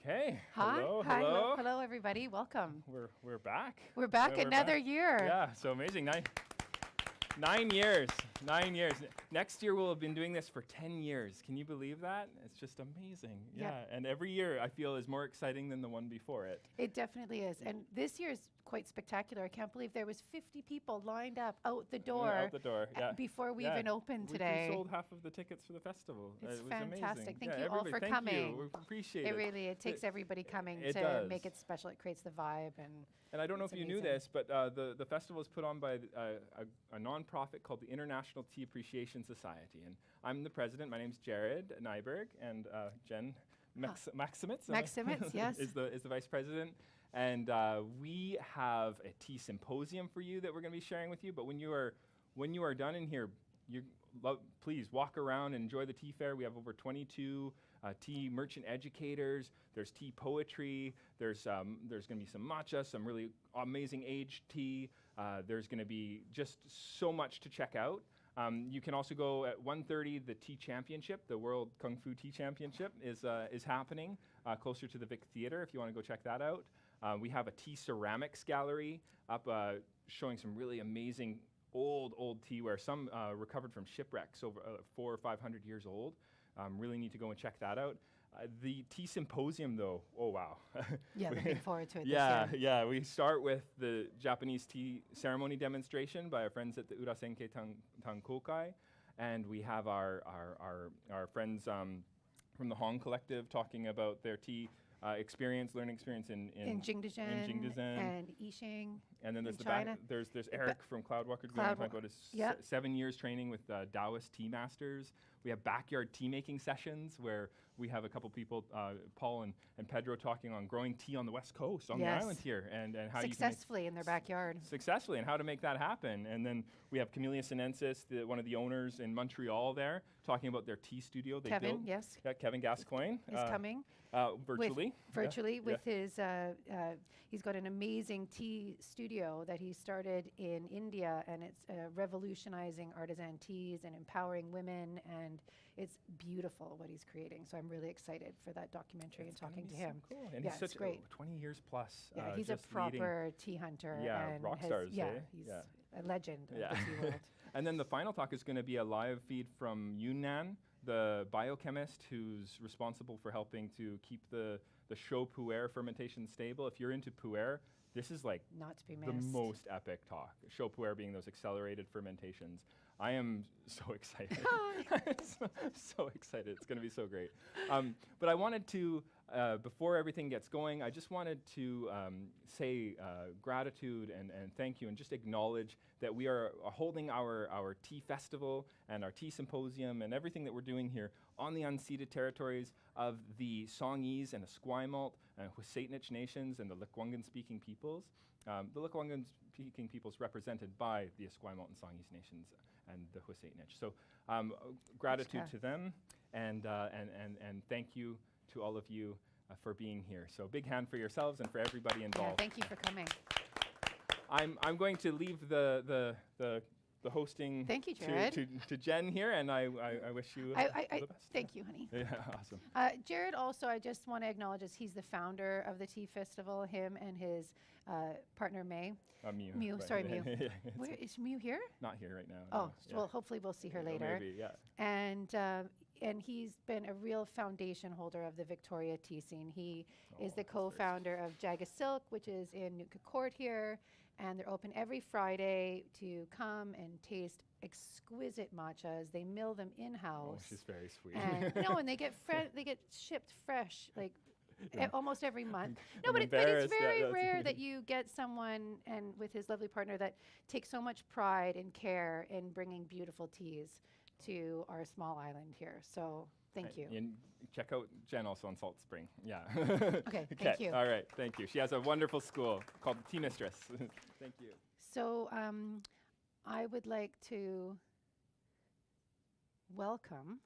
Okay. Hi. Hello. Hi. Hello. Hello, everybody. Welcome. We're back. We're back another year. Yeah. So amazing. 9 years. 9 years. Next year we'll have been doing this for 10 years. Can you believe that? It's just amazing. Yep. Yeah. And every year I feel is more exciting than the one before it. It definitely is. And this year is quite spectacular. I can't believe there was 50 people lined up out the door. Out the door. Yeah. Before we even opened today. We sold half of the tickets for the festival. It's it was fantastic. amazing. Thank you all for coming. Thank you. We appreciate it. It takes everybody coming it to does. make it special. It creates the vibe. And I don't know if you knew this, but the festival is put on by a nonprofit called the International Tea Appreciation Society. And I'm the president. My name's Jared Nyberg, and Jen Maksymetz. Maksymetz, yes. is the vice president. And we have a tea symposium for you that we're going to be sharing with you. But when you are done in here, please walk around and enjoy the tea fair. We have over 22 tea merchant educators. There's tea poetry. There's going to be some matcha, some really amazing aged tea. There's going to be just so much to check out. You can also go at 1:30. The Tea Championship, the World Kung Fu Tea Championship, is happening closer to the Vic Theater. If you want to go check that out, we have a tea ceramics gallery up, showing some really amazing old teaware, some recovered from shipwrecks over 400 or 500 years old. Really need to go and check that out. The Tea Symposium, though, oh wow. Yeah, looking forward to it. Yeah. We start with the Japanese tea ceremony demonstration by our friends at the Urasenke Tankokai, and we have our friends from the Hong Collective talking about their tea learning experience in Jingdezhen and Yixing. And then there's China. There's Erick from Cloudwalker talking about his 7 years training with Daoist tea masters. We have backyard tea making sessions where we have a couple people, Paul and Pedro, talking on growing tea on the West Coast, on the island here, and how successfully in their backyard. Successfully, and how to make that happen. And then we have Camellia Sinensis, one of the owners in Montreal there, talking about their tea studio. Kevin, yes. Yeah, Kevin Gascoigne. Is coming. Virtually. With his, he's got an amazing tea studio that he started in India, and it's revolutionizing artisan teas and empowering women, and it's beautiful what he's creating. So I'm really excited for that documentary and talking to him. So cool. And yeah, he's such 20 years plus. Yeah, he's a proper tea hunter. Yeah, and rock stars. He's a legend of the tea world. And then the final talk is going to be a live feed from Yunnan, the biochemist who's responsible for helping to keep the Chaux pu'er fermentation stable. If you're into pu'er, this is like not to be the most epic talk. Chaux pu'er being those accelerated fermentations. I am so excited. so excited. It's going to be so great. But I wanted to, before everything gets going, I just wanted to say gratitude and thank you, and just acknowledge that we are holding our tea festival and our tea symposium and everything that we're doing here on the unceded territories of the Songhees and Esquimalt and Husaitnich nations and the Lekwungen-speaking peoples. The Lekwungen-speaking peoples represented by the Esquimalt and Songhees nations and the Husaitnich. So gratitude to them, and thank you to all of you for being here. So big hand for yourselves and for everybody involved. Yeah, thank you for coming. I'm going to leave the hosting thank you, Jared. to Jen here, and I wish you the best. Thank you, honey. Yeah, awesome. Jared also, I just want to acknowledge, he's the founder of the Tea Festival, him and his partner, May. Mew. Mew. Where is Mew here? Not here right now. Oh, no. Well, hopefully we'll see her later. Maybe, yeah. And he's been a real foundation holder of the Victoria tea scene. He is the co-founder of Jaga Silk, which is in Nootka Court here, and they're open every Friday to come and taste exquisite matchas. They mill them in-house. Oh, she's very sweet. And they get shipped fresh, like almost every month. No, but it's very rare that you get someone, and with his lovely partner, that takes so much pride and care in bringing beautiful teas to our small island here. So thank you. And check out Jen also on Salt Spring. Yeah. Okay, thank you. All right, thank you. She has a wonderful school called Tea Mistress. Thank you. So I would like to welcome,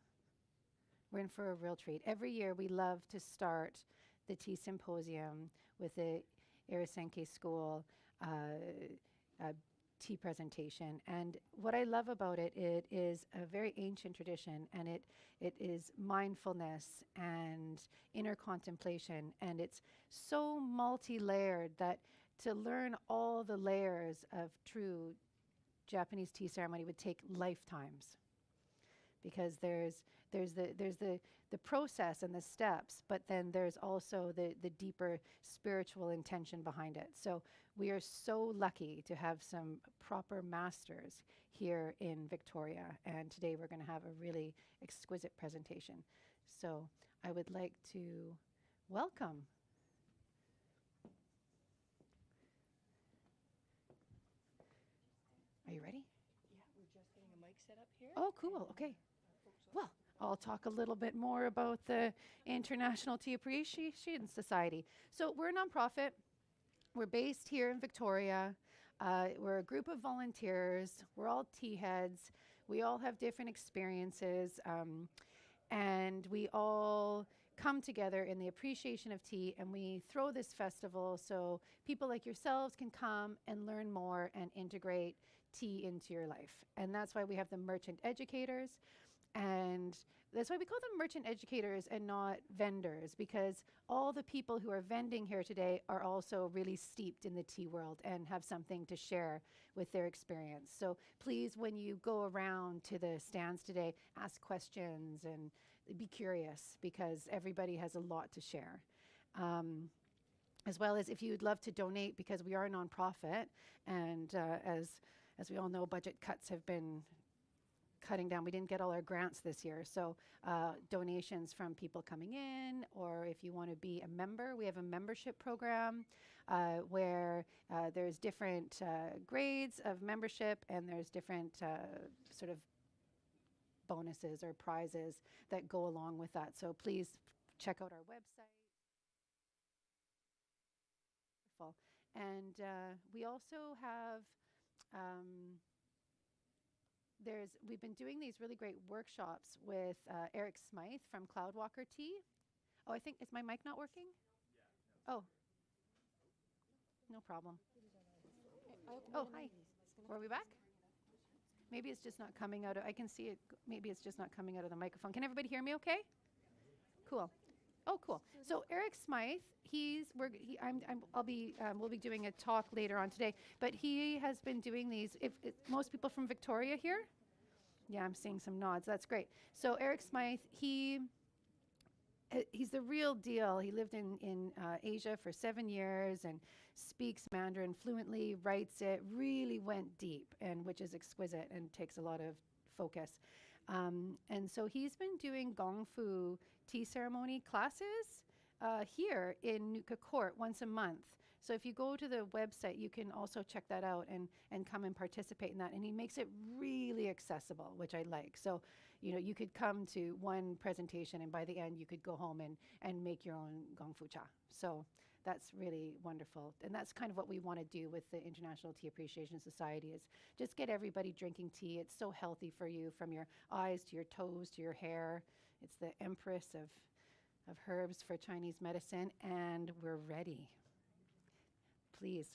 we're in for a real treat. Every year we love to start the Tea Symposium with the Urasenke School tea presentation. And what I love about it, it is a very ancient tradition, and it is mindfulness and inner contemplation, and it's so multi-layered that to learn all the layers of true Japanese tea ceremony would take lifetimes, because there's the process and the steps, but then there's also the deeper spiritual intention behind it. So we are so lucky to have some proper masters here in Victoria, and today we're going to have a really exquisite presentation. So I would like to welcome. Are you ready? Yeah, we're just getting a mic set up here. Oh, cool. Okay. Well, I'll talk a little bit more about the International Tea Appreciation Society. So we're a nonprofit. We're based here in Victoria. We're a group of volunteers. We're all tea heads. We all have different experiences, and we all come together in the appreciation of tea, and we throw this festival so people like yourselves can come and learn more and integrate tea into your life. And that's why we have the merchant educators. And that's why we call them merchant educators and not vendors, because all the people who are vending here today are also really steeped in the tea world and have something to share with their experience. So please, when you go around to the stands today, ask questions and be curious, because everybody has a lot to share. As well as if you'd love to donate, because we are a nonprofit, and as we all know, budget cuts have been cutting down. We didn't get all our grants this year. So donations from people coming in, or if you want to be a member, we have a membership program where there's different grades of membership, and there's different sort of bonuses or prizes that go along with that. So please check out our website. Wonderful. And we also have we've been doing these really great workshops with Erick Smithe from Cloudwalker Tea. Oh, I think, is my mic not working? Yeah. Oh, no problem. Oh, hi. Were we back? Maybe it's just not coming out of, I can see it, maybe it's just not coming out of the microphone. Can everybody hear me okay? Cool. Oh, cool. So Erick Smithe, we'll be doing a talk later on today, but he has been doing these. Most people from Victoria here? Yeah, I'm seeing some nods. That's great. So Erick Smithe, he's the real deal. He lived in Asia for 7 years and speaks Mandarin fluently, writes it, really went deep, and which is exquisite and takes a lot of focus. And so he's been doing Gong Fu tea ceremony classes here in Nootka Court once a month. So if you go to the website, you can also check that out and come and participate in that. And he makes it really accessible, which I like. So, you know, you could come to one presentation, and by the end you could go home and make your own Gong Fu cha. So that's really wonderful. And that's kind of what we want to do with the International Tea Appreciation Society, is just get everybody drinking tea. It's so healthy for you, from your eyes to your toes to your hair. It's the empress of herbs for Chinese medicine, and we're ready. Please.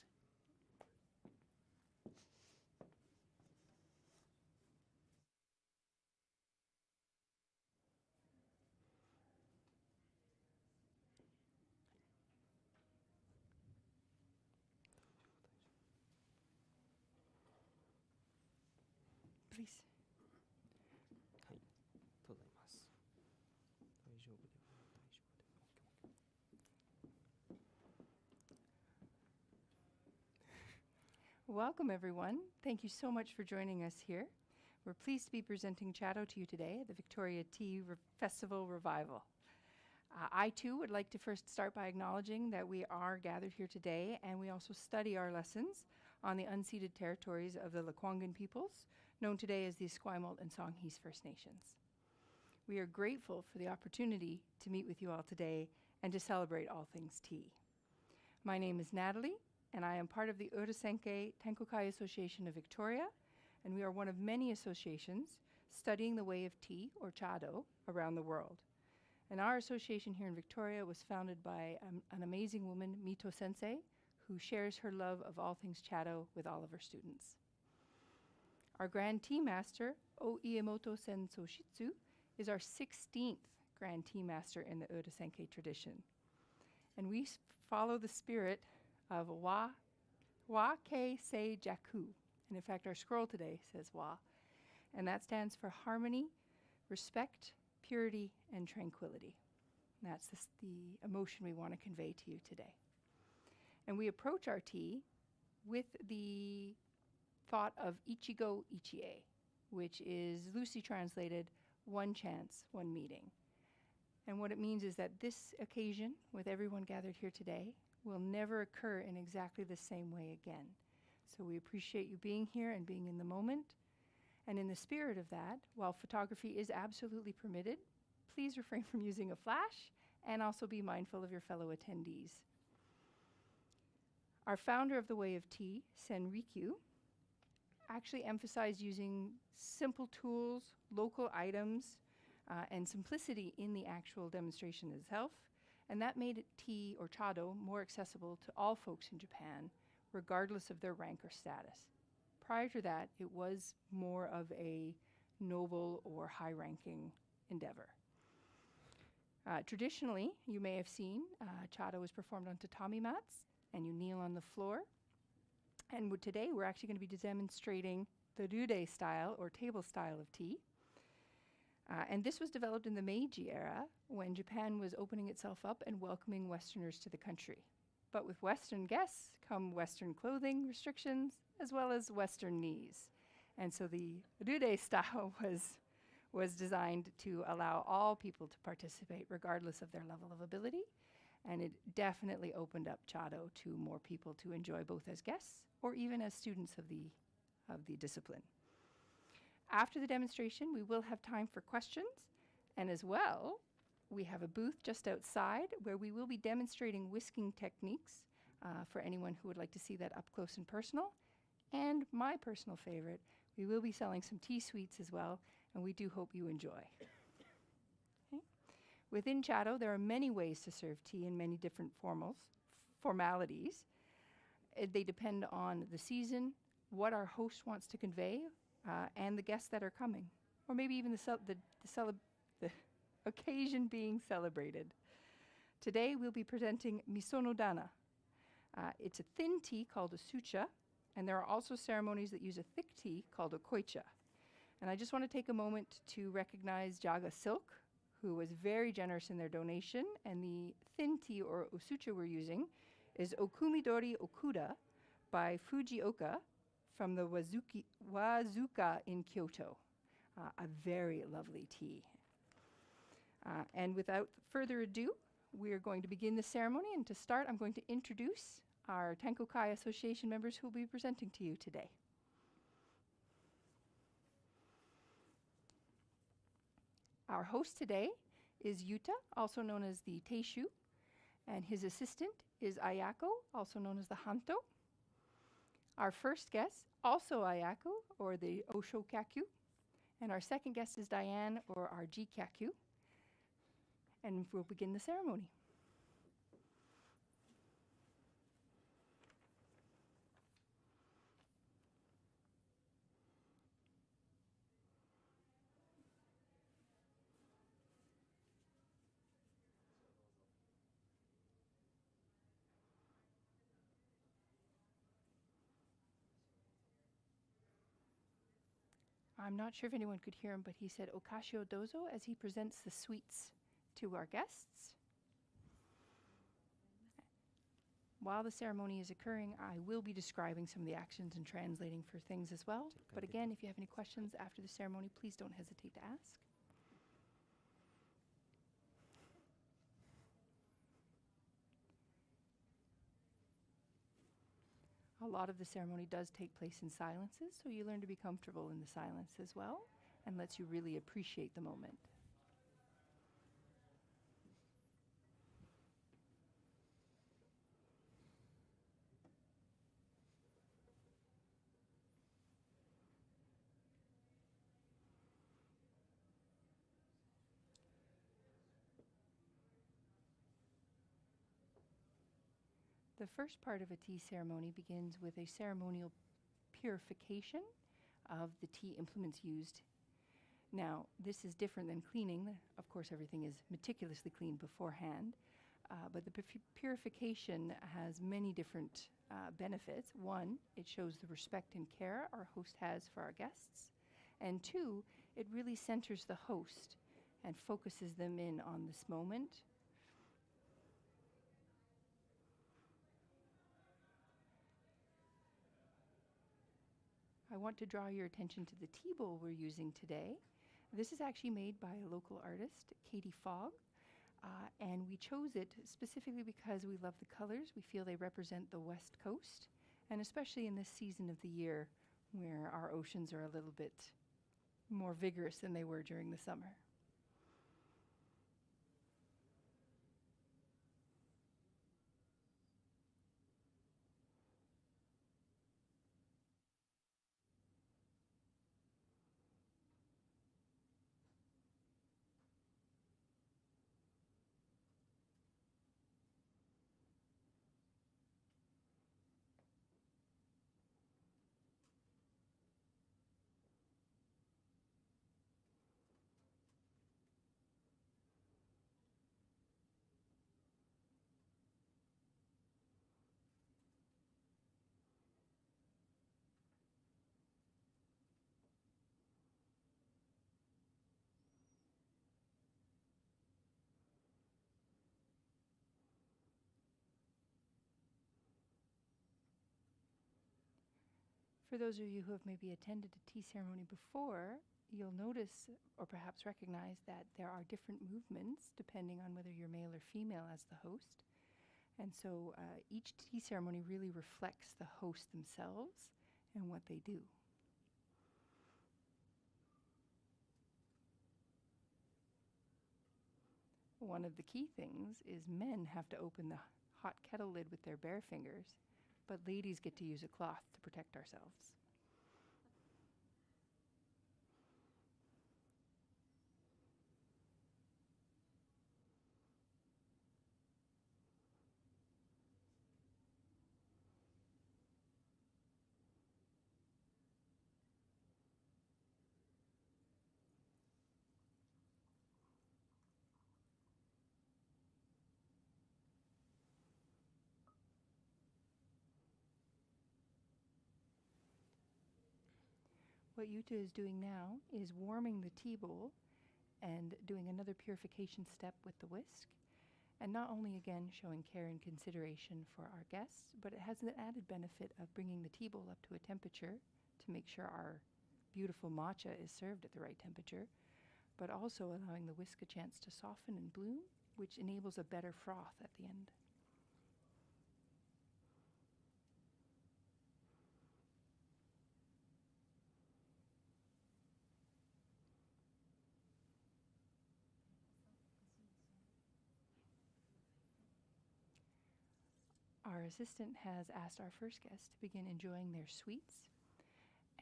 Please. Welcome, everyone. Thank you so much for joining us here. We're pleased to be presenting Chado to you today at the Victoria Tea Festival Revival. I, too, would like to first start by acknowledging that we are gathered here today, and we also study our lessons on the unceded territories of the Lekwungen peoples, known today as the Esquimalt and Songhees First Nations. We are grateful for the opportunity to meet with you all today and to celebrate all things tea. My name is Natalie, and I am part of the Urasenke Tankokai Association of Victoria, and we are one of many associations studying the way of tea, or Chado, around the world. And our association here in Victoria was founded by an amazing woman, Mito Sensei, who shares her love of all things Chado with all of her students. Our Grand Tea Master, O Iemoto Sen Soshitsu, is our 16th Grand Tea Master in the Urasenke tradition. And we follow the spirit of Wa Ke Se Jaku. And in fact, our scroll today says Wa. And that stands for harmony, respect, purity, and tranquility. And that's the emotion we want to convey to you today. And we approach our tea with the thought of Ichigo Ichie, which is loosely translated, one chance, one meeting. And what it means is that this occasion, with everyone gathered here today, will never occur in exactly the same way again. So we appreciate you being here and being in the moment. And in the spirit of that, while photography is absolutely permitted, please refrain from using a flash and also be mindful of your fellow attendees. Our founder of the Way of Tea, Sen Rikyu, actually emphasized using simple tools, local items, and simplicity in the actual demonstration itself. And that made tea, or Chado, more accessible to all folks in Japan, regardless of their rank or status. Prior to that, it was more of a noble or high-ranking endeavor. Traditionally, you may have seen, Chado is performed on tatami mats, and you kneel on the floor. And today, we're actually going to be demonstrating the ryurei style, or table style of tea. And this was developed in the Meiji era, when Japan was opening itself up and welcoming Westerners to the country. But with Western guests come Western clothing restrictions, as well as Western needs. And so the ryurei style was designed to allow all people to participate, regardless of their level of ability. And it definitely opened up Chado to more people to enjoy both as guests or even as students of the discipline. After the demonstration, we will have time for questions. And as well, we have a booth just outside where we will be demonstrating whisking techniques for anyone who would like to see that up close and personal. And my personal favorite, we will be selling some tea sweets as well, and we do hope you enjoy. Okay. Within Chado, there are many ways to serve tea in many different formalities. They depend on the season, what our host wants to convey, and the guests that are coming, or maybe even the occasion being celebrated. Today, we'll be presenting misono dana. It's a thin tea called a sucha, and there are also ceremonies that use a thick tea called a koicha. And I just want to take a moment to recognize Jaga Silk, who was very generous in their donation, and the thin tea or usucha we're using is Okumidori Okuda by Fujioka from the Wazuka in Kyoto. A very lovely tea. And without further ado, we are going to begin the ceremony. And to start, I'm going to introduce our Tankokai Association members who will be presenting to you today. Our host today is Yuta, also known as the Teishu, and his assistant is Ayako, also known as the Hanto. Our first guest, also Ayako, or the Osho Kakyu, and our second guest is Diane, or our Ji Kakyu, and we'll begin the ceremony. I'm not sure if anyone could hear him, but he said Okashio Dozo as he presents the sweets to our guests. While the ceremony is occurring, I will be describing some of the actions and translating for things as well. But again, if you have any questions after the ceremony, please don't hesitate to ask. A lot of the ceremony does take place in silences, so you learn to be comfortable in the silence as well, and lets you really appreciate the moment. The first part of a tea ceremony begins with a ceremonial purification of the tea implements used. Now, this is different than cleaning. Of course, everything is meticulously cleaned beforehand, but the purification has many different benefits. One, it shows the respect and care our host has for our guests. And two, it really centers the host and focuses them in on this moment. I want to draw your attention to the tea bowl we're using today. This is actually made by a local artist, Katie Fogg, and we chose it specifically because we love the colors. We feel they represent the West Coast, and especially in this season of the year where our oceans are a little bit more vigorous than they were during the summer. For those of you who have maybe attended a tea ceremony before, you'll notice or perhaps recognize that there are different movements depending on whether you're male or female as the host. And so each tea ceremony really reflects the host themselves and what they do. One of the key things is men have to open the hot kettle lid with their bare fingers, but ladies get to use a cloth to protect ourselves. What Yuta is doing now is warming the tea bowl and doing another purification step with the whisk. And not only, again, showing care and consideration for our guests, but it has an added benefit of bringing the tea bowl up to a temperature to make sure our beautiful matcha is served at the right temperature, but also allowing the whisk a chance to soften and bloom, which enables a better froth at the end. Our assistant has asked our first guest to begin enjoying their sweets.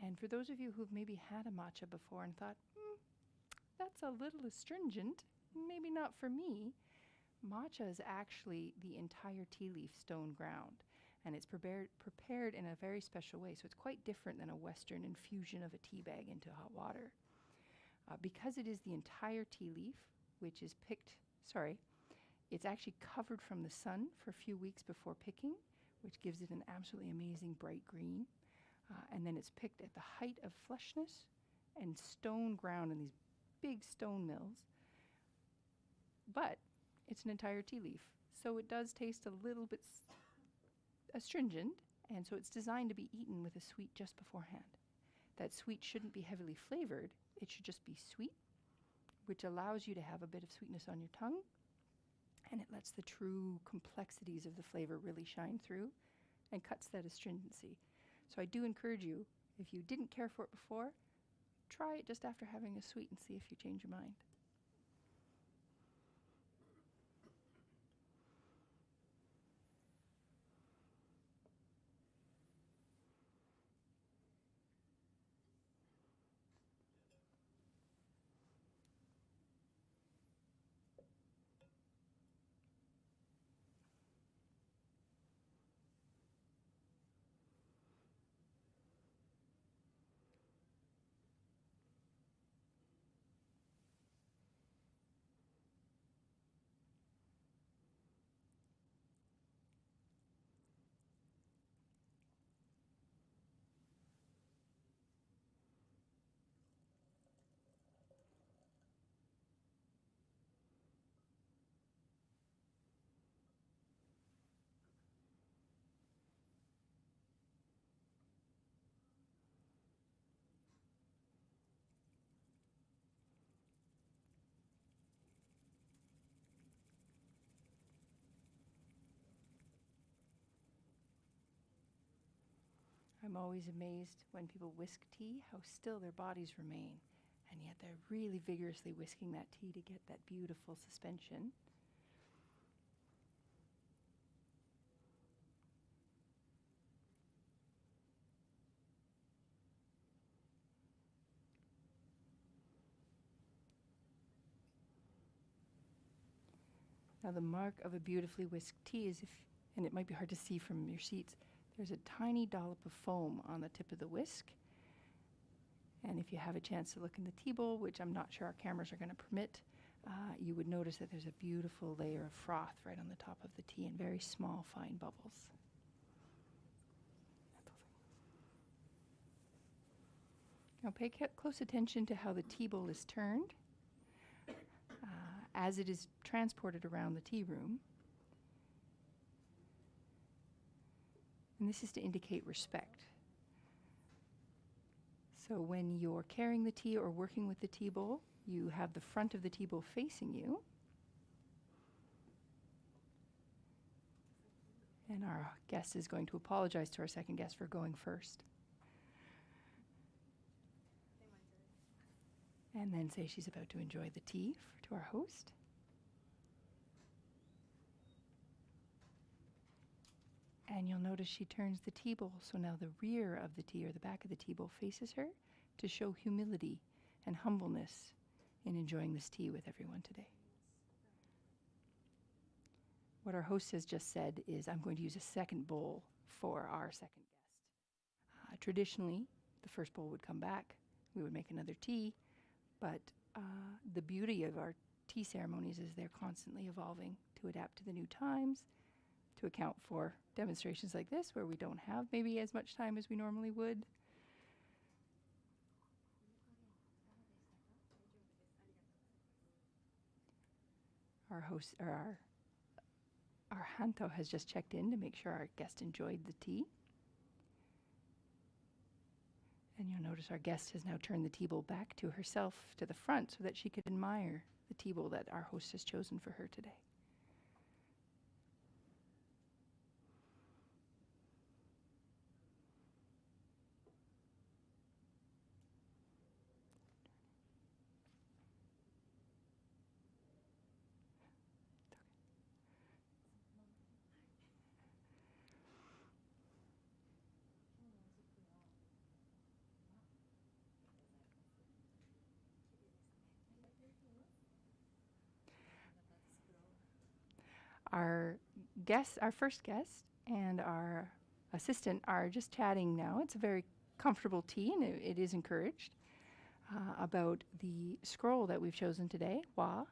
And for those of you who've maybe had a matcha before and thought, that's a little astringent, maybe not for me, matcha is actually the entire tea leaf stone ground. And it's prepared in a very special way. So it's quite different than a Western infusion of a tea bag into hot water. Because it is the entire tea leaf, which is it's actually covered from the sun for a few weeks before picking, which gives it an absolutely amazing bright green. And then it's picked at the height of fleshness and stone ground in these big stone mills. But it's an entire tea leaf, so it does taste a little bit astringent, and so it's designed to be eaten with a sweet just beforehand. That sweet shouldn't be heavily flavored. It should just be sweet, which allows you to have a bit of sweetness on your tongue, and it lets the true complexities of the flavor really shine through and cuts that astringency. So I do encourage you, if you didn't care for it before, try it just after having a sweet and see if you change your mind. I'm always amazed when people whisk tea, how still their bodies remain. And yet they're really vigorously whisking that tea to get that beautiful suspension. Now the mark of a beautifully whisked tea is if, and it might be hard to see from your seats, there's a tiny dollop of foam on the tip of the whisk. And if you have a chance to look in the tea bowl, which I'm not sure our cameras are going to permit, you would notice that there's a beautiful layer of froth right on the top of the tea and very small, fine bubbles. Now pay close attention to how the tea bowl is turned as it is transported around the tea room. And this is to indicate respect. So when you're carrying the tea or working with the tea bowl, you have the front of the tea bowl facing you. And our guest is going to apologize to our second guest for going first. And then say she's about to enjoy the tea to our host. And you'll notice she turns the tea bowl, so now the rear of the tea or the back of the tea bowl faces her to show humility and humbleness in enjoying this tea with everyone today. What our host has just said is, I'm going to use a second bowl for our second guest. Traditionally, the first bowl would come back, we would make another tea, but the beauty of our tea ceremonies is they're constantly evolving to adapt to the new times, to account for demonstrations like this where we don't have maybe as much time as we normally would. Our host, or our Hanto has just checked in to make sure our guest enjoyed the tea. And you'll notice our guest has now turned the tea bowl back to herself, to the front, so that she could admire the tea bowl that our host has chosen for her today. Our first guest and our assistant are just chatting now. It's a very comfortable tea, and it is encouraged, about the scroll that we've chosen today, Wa.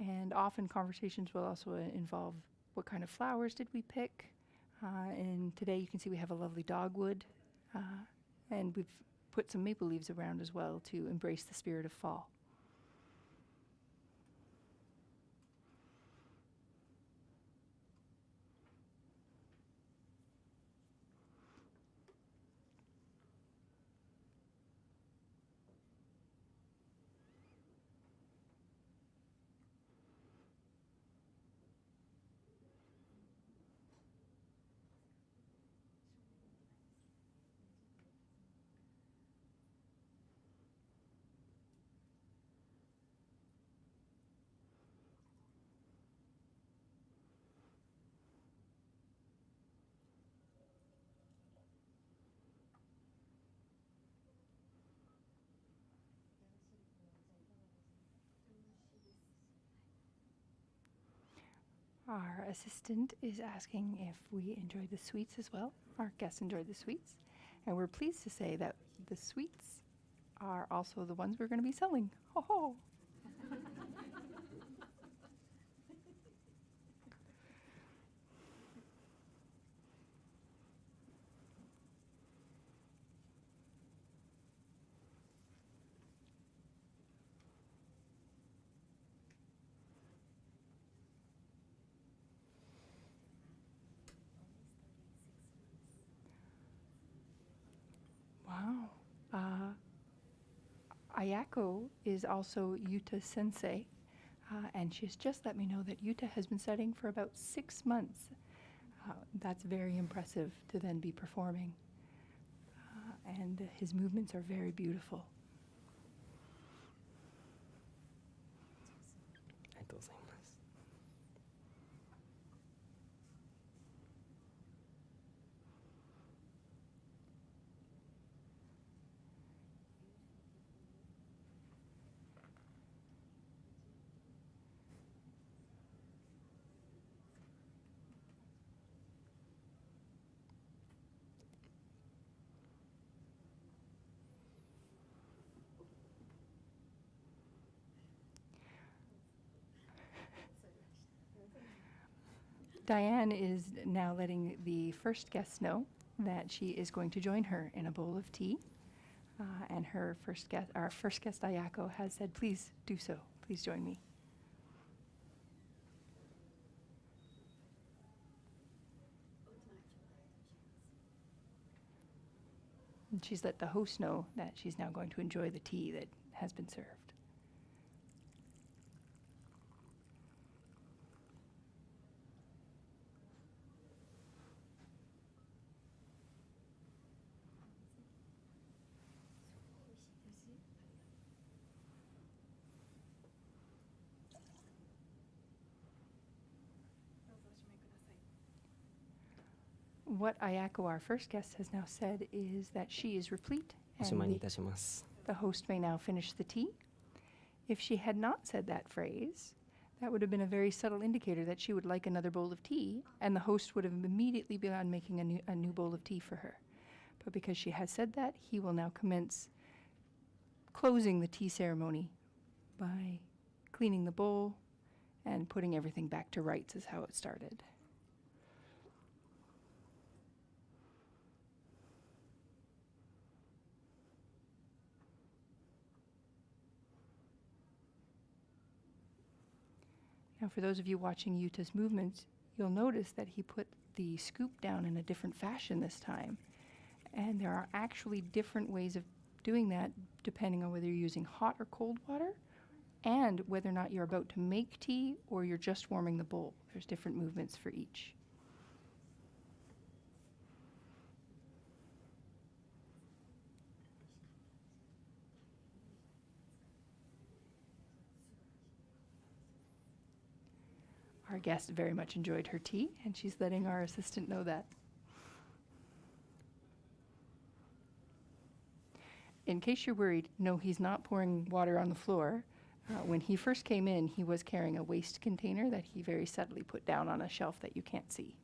And often conversations will also involve what kind of flowers did we pick. And today you can see we have a lovely dogwood, and we've put some maple leaves around as well to embrace the spirit of fall. Our assistant is asking if we enjoyed the sweets as well. Our guests enjoyed the sweets. And we're pleased to say that the sweets are also the ones we're going to be selling. Ho ho! Wow. Ayako is also Yuta sensei, and she's just let me know that Yuta has been studying for about 6 months That's very impressive to then be performing. And his movements are very beautiful. Diane is now letting the first guest know that she is going to join her in a bowl of tea. And our first guest, Ayako, has said, please do so. Please join me. And she's let the host know that she's now going to enjoy the tea that has been served. What Ayako, our first guest, has now said is that she is replete and the host may now finish the tea. If she had not said that phrase, that would have been a very subtle indicator that she would like another bowl of tea, and the host would have immediately begun making a new bowl of tea for her. But because she has said that, he will now commence closing the tea ceremony by cleaning the bowl and putting everything back to rights as how it started. Now, for those of you watching Yuta's movements, you'll notice that he put the scoop down in a different fashion this time. And there are actually different ways of doing that depending on whether you're using hot or cold water and whether or not you're about to make tea or you're just warming the bowl. There's different movements for each. Our guest very much enjoyed her tea, and she's letting our assistant know that. In case you're worried, no, he's not pouring water on the floor. When he first came in, he was carrying a waste container that he very subtly put down on a shelf that you can't see.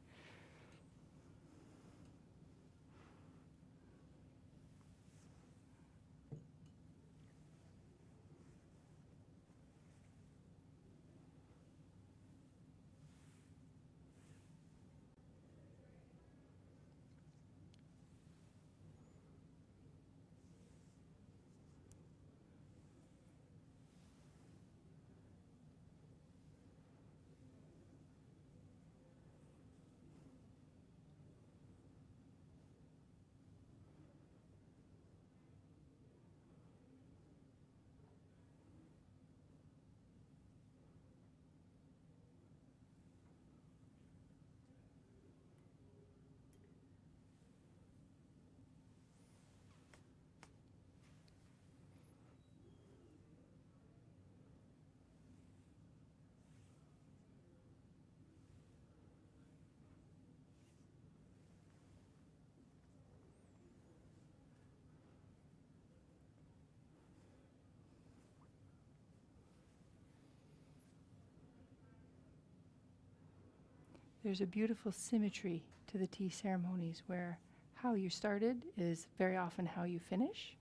There's a beautiful symmetry to the tea ceremonies where how you started is very often how you finish.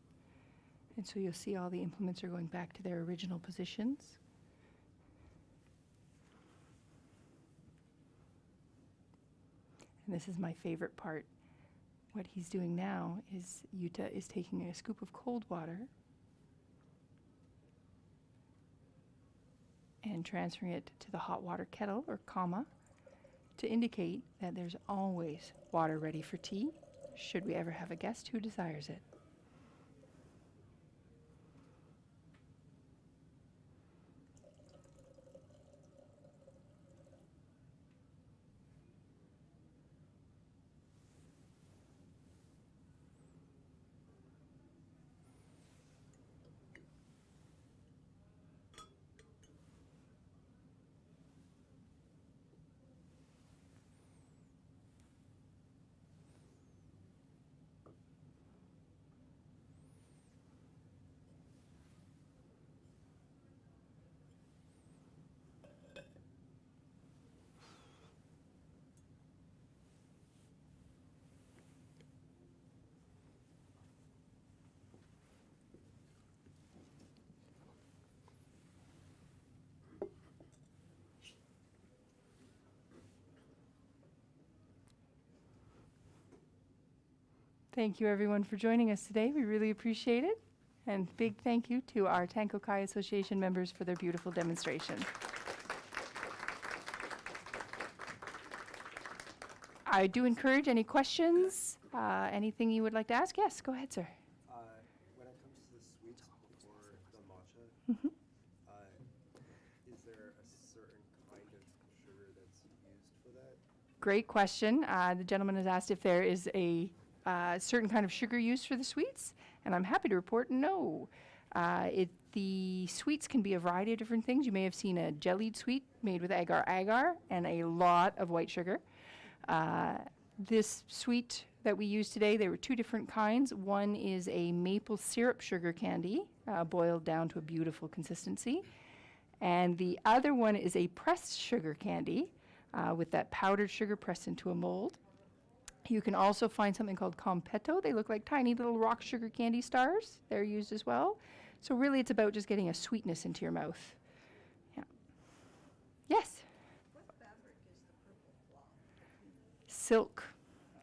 And so you'll see all the implements are going back to their original positions. And this is my favorite part. What he's doing now is Yuta is taking a scoop of cold water and transferring it to the hot water kettle or kama to indicate that there's always water ready for tea, should we ever have a guest who desires it. Thank you, everyone, for joining us today. We really appreciate it. And big thank you to our Tankokai Association members for their beautiful demonstration. I do encourage any questions, anything you would like to ask. Yes, go ahead, sir. When it comes to the sweets before the matcha, is there a certain kind of sugar that's used for that? Great question. The gentleman has asked if there is a certain kind of sugar used for the sweets, and I'm happy to report no. The sweets can be a variety of different things. You may have seen a jellied sweet made with agar-agar and a lot of white sugar. This sweet that we use today, there were two different kinds. One is a maple syrup sugar candy, boiled down to a beautiful consistency. And the other one is a pressed sugar candy with that powdered sugar pressed into a mold. You can also find something called competto. They look like tiny little rock sugar candy stars. They're used as well. So really it's about just getting a sweetness into your mouth. Yeah. Yes? What fabric is the purple cloth? Silk.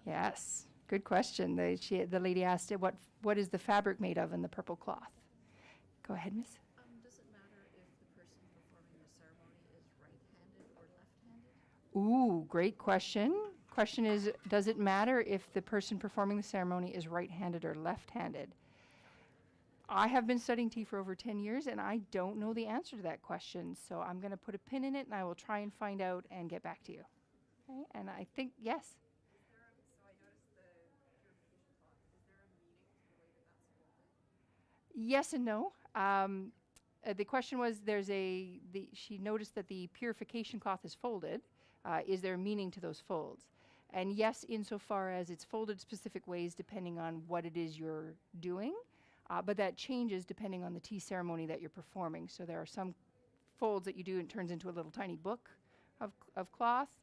Yes. Good question. The lady asked it, what is the fabric made of in the purple cloth? Go ahead, miss. Does it matter if the person performing the ceremony is right-handed or left-handed? Ooh, great question. Question is, does it matter if the person performing the ceremony is right-handed or left-handed? I have been studying tea for over 10 years, and I don't know the answer to that question. So I'm going to put a pin in it, and I will try and find out and get back to you. Okay? And I think, yes? So I noticed the purification cloth. Is there a meaning to the way that that's folded? Yes and no. The question was, she noticed that the purification cloth is folded. Is there a meaning to those folds? And yes, insofar as it's folded specific ways depending on what it is you're doing, but that changes depending on the tea ceremony that you're performing. So there are some folds that you do and it turns into a little tiny book of cloth.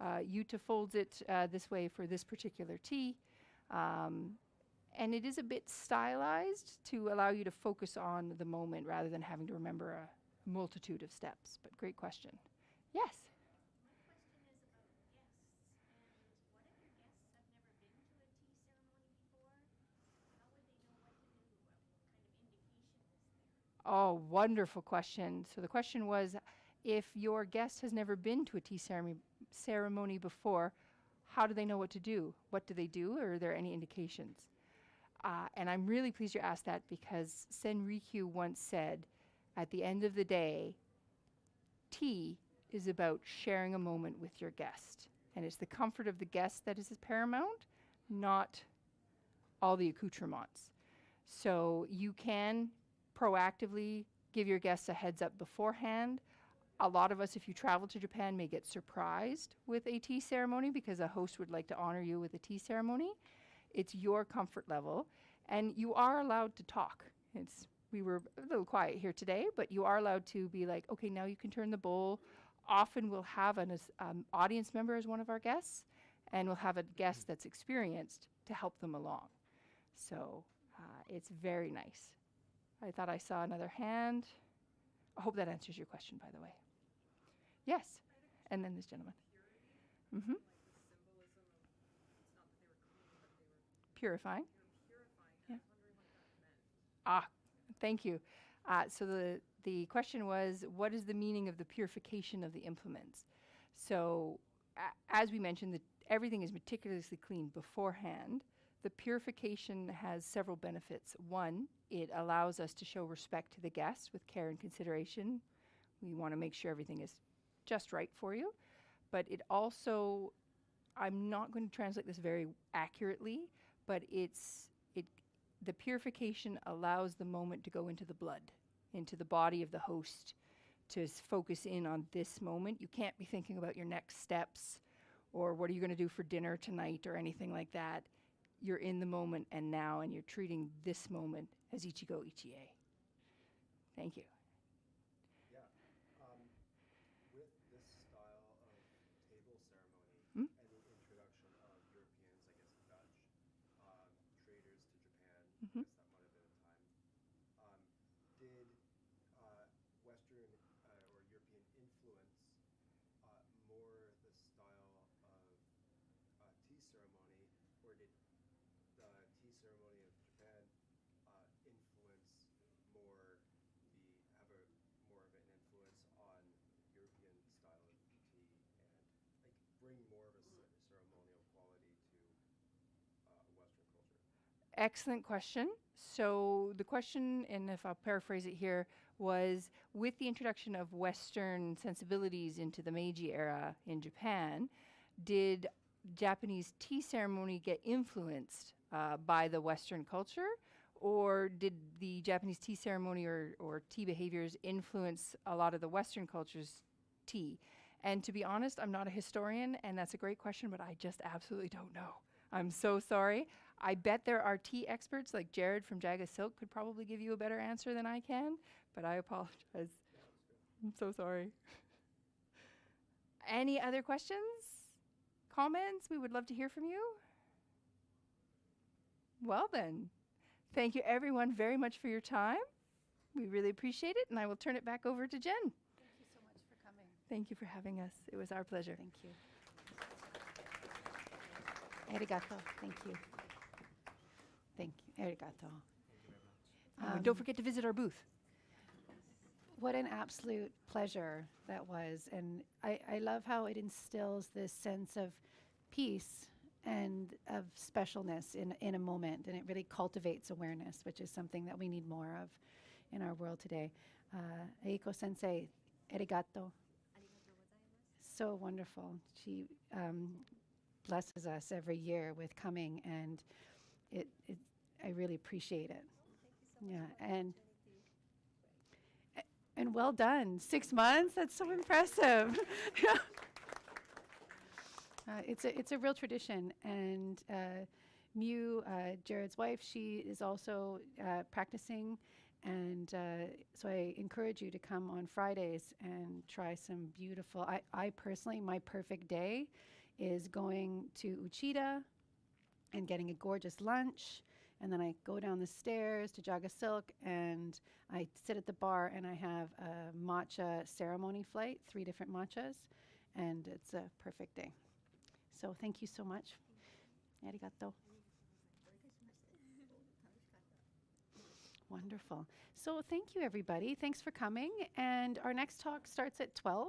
Yuta folds it this way for this particular tea. And it is a bit stylized to allow you to focus on the moment rather than having to remember a multitude of steps. But great question. Yes? Oh, wonderful question. So the question was, if your guest has never been to a tea ceremony before, how do they know what to do? What do they do? Or are there any indications? And I'm really pleased you asked that because Sen Rikyu once said, at the end of the day, tea is about sharing a moment with your guest. And it's the comfort of the guest that is paramount, not all the accoutrements. So you can proactively give your guests a heads up beforehand. A lot of us, if you travel to Japan, may get surprised with a tea ceremony because a host would like to honor you with a tea ceremony. It's your comfort level, and you are allowed to talk. We were a little quiet here today, but you are allowed to be like, okay, now you can turn the bowl. Often we'll have an audience member as one of our guests, and we'll have a guest that's experienced to help them along. So it's very nice. I thought I saw another hand. I hope that answers your question, by the way. Yes, and then this gentleman. Mm-hmm. Purifying. Yeah. Thank you. So the question was, what is the meaning of the purification of the implements? So as we mentioned, everything is meticulously cleaned beforehand. The purification has several benefits. One, it allows us to show respect to the guests with care and consideration. We want to make sure everything is just right for you. But it also, I'm not going to translate this very accurately, but the purification allows the moment to go into the blood, into the body of the host, to focus in on this moment. You can't be thinking about your next steps or what are you going to do for dinner tonight or anything like that. You're in the moment and now, and you're treating this moment as Ichigo Ichie. Thank you. Yeah. With this style of table ceremony Hmm? and the introduction of Europeans, I guess Dutch, traders to Japan, Mhm. I guess that might have been a time, did Western or European influence more the style of tea ceremony, or did the ceremony of Japan influence more have a more of an influence on European style of tea and like bring more of a ceremonial quality to Western culture? Excellent question. So the question, and if I'll paraphrase it here, was with the introduction of Western sensibilities into the Meiji era in Japan, did Japanese tea ceremony get influenced by the Western culture, or did the Japanese tea ceremony or tea behaviors influence a lot of the Western culture's tea? And to be honest, I'm not a historian, and that's a great question, but I just absolutely don't know. I'm so sorry. I bet there are tea experts like Jared from Jaga Silk could probably give you a better answer than I can, but I apologize. I'm so sorry. Any other questions? Comments? We would love to hear from you. Well then, thank you everyone very much for your time. We really appreciate it, and I will turn it back over to Jen. Thank you so much for coming. Thank you for having us. It was our pleasure. Thank you. Arigato. Thank you. Thank you. Arigato. Don't forget to visit our booth. What an absolute pleasure that was. And I love how it instills this sense of peace and of specialness in a moment. And it really cultivates awareness, which is something that we need more of in our world today. Eiko Sensei, arigato. So wonderful. She blesses us every year with coming, and I really appreciate it. Yeah, and well done. 6 months. That's so impressive. It's a real tradition, and Mew, Jared's wife, she is also practicing, and so I encourage you to come on Fridays and try some beautiful. I personally, my perfect day is going to Uchida and getting a gorgeous lunch. And then I go down the stairs to Jaga Silk, and I sit at the bar, and I have a matcha ceremony flight, 3 different matchas, and it's a perfect day. So thank you so much. Arigato. Wonderful. So thank you, everybody. Thanks for coming. And our next talk starts at 12.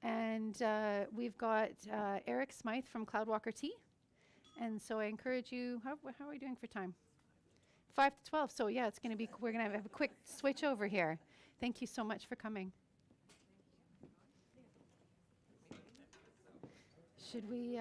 And we've got Erick Smithe from Cloudwalker Tea. And so I encourage you, how are we doing for time? 5 to 12. So yeah, it's going to be, we're going to have a quick switch over here. Thank you so much for coming. Should we...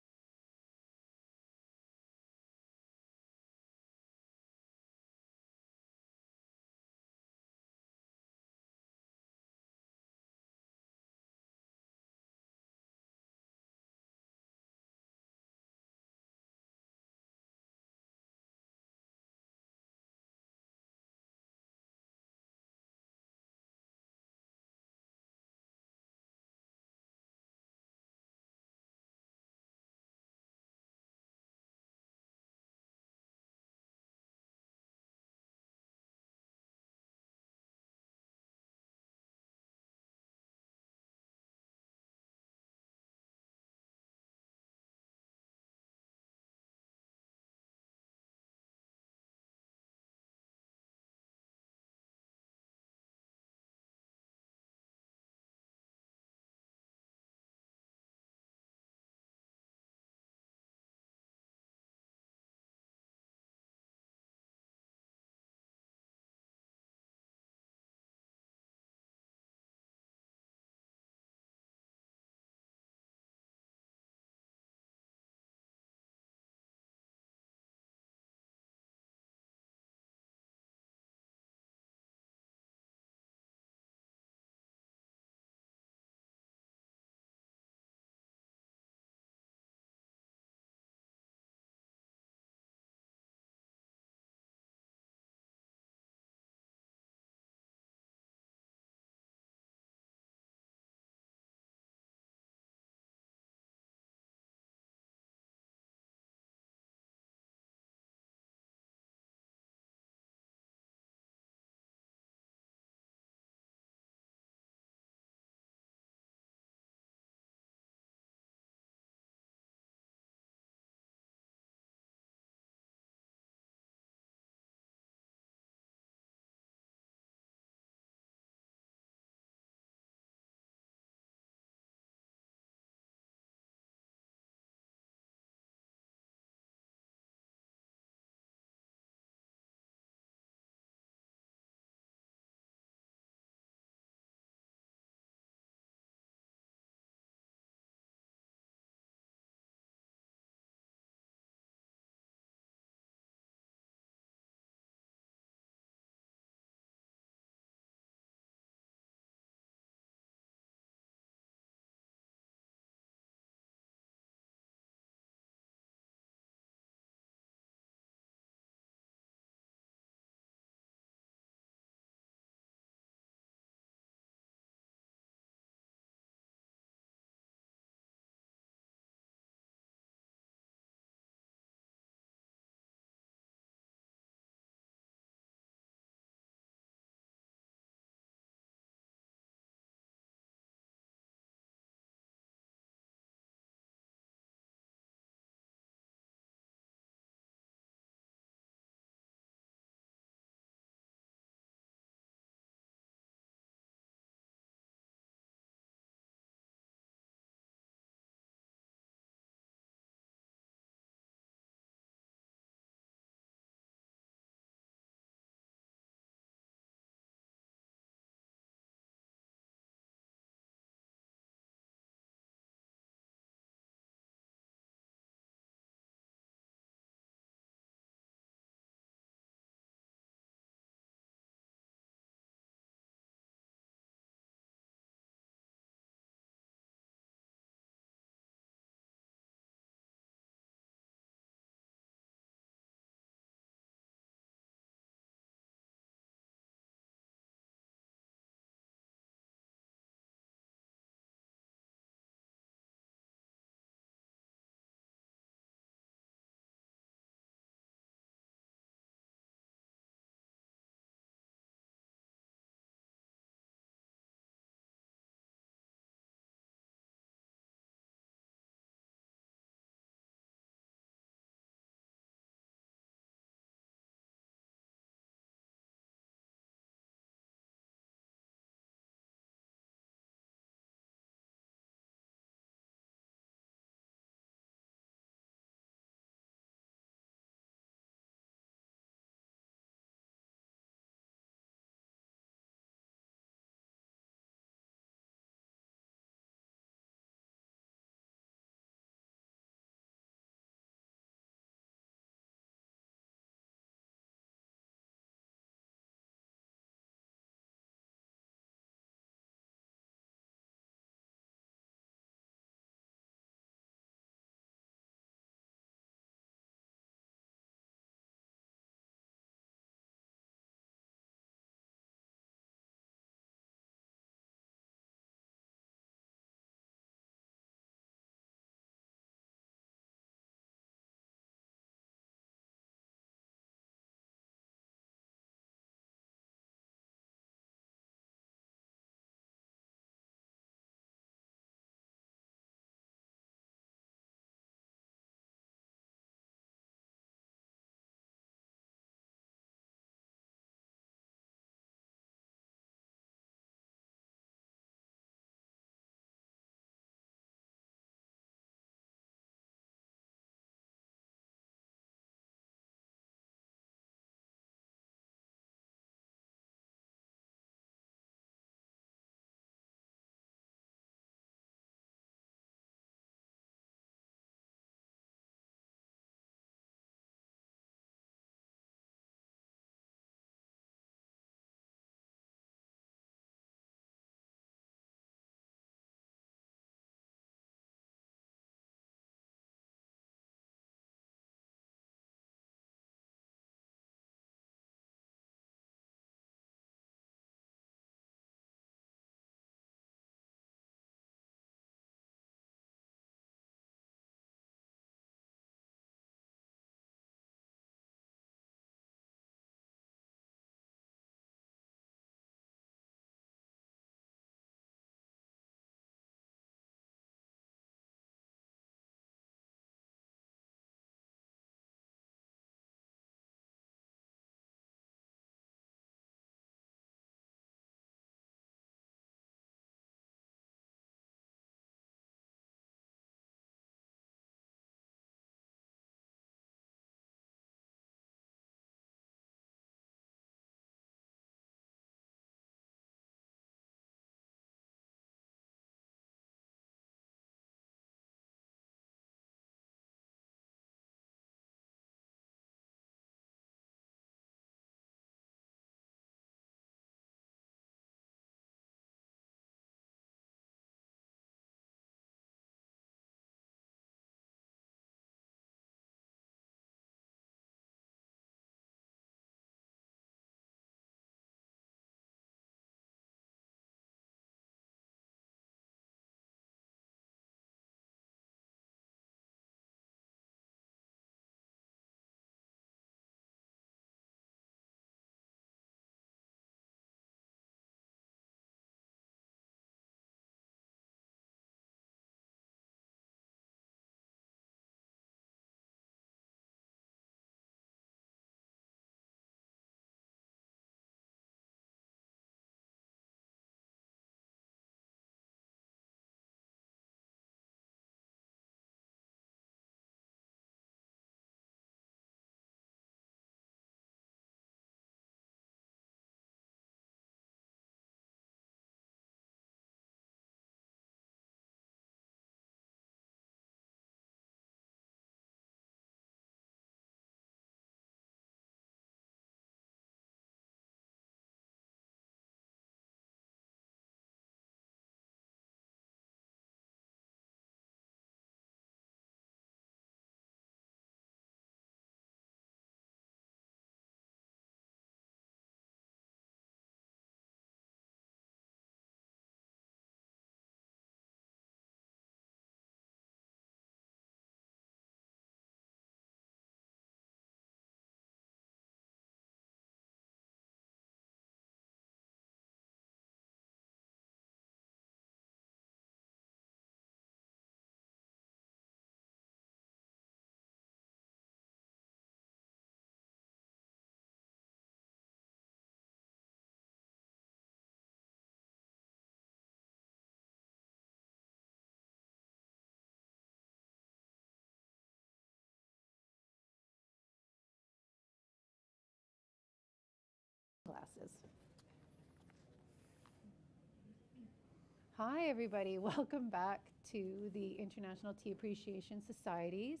Hi, everybody. Welcome back to the International Tea Appreciation Society's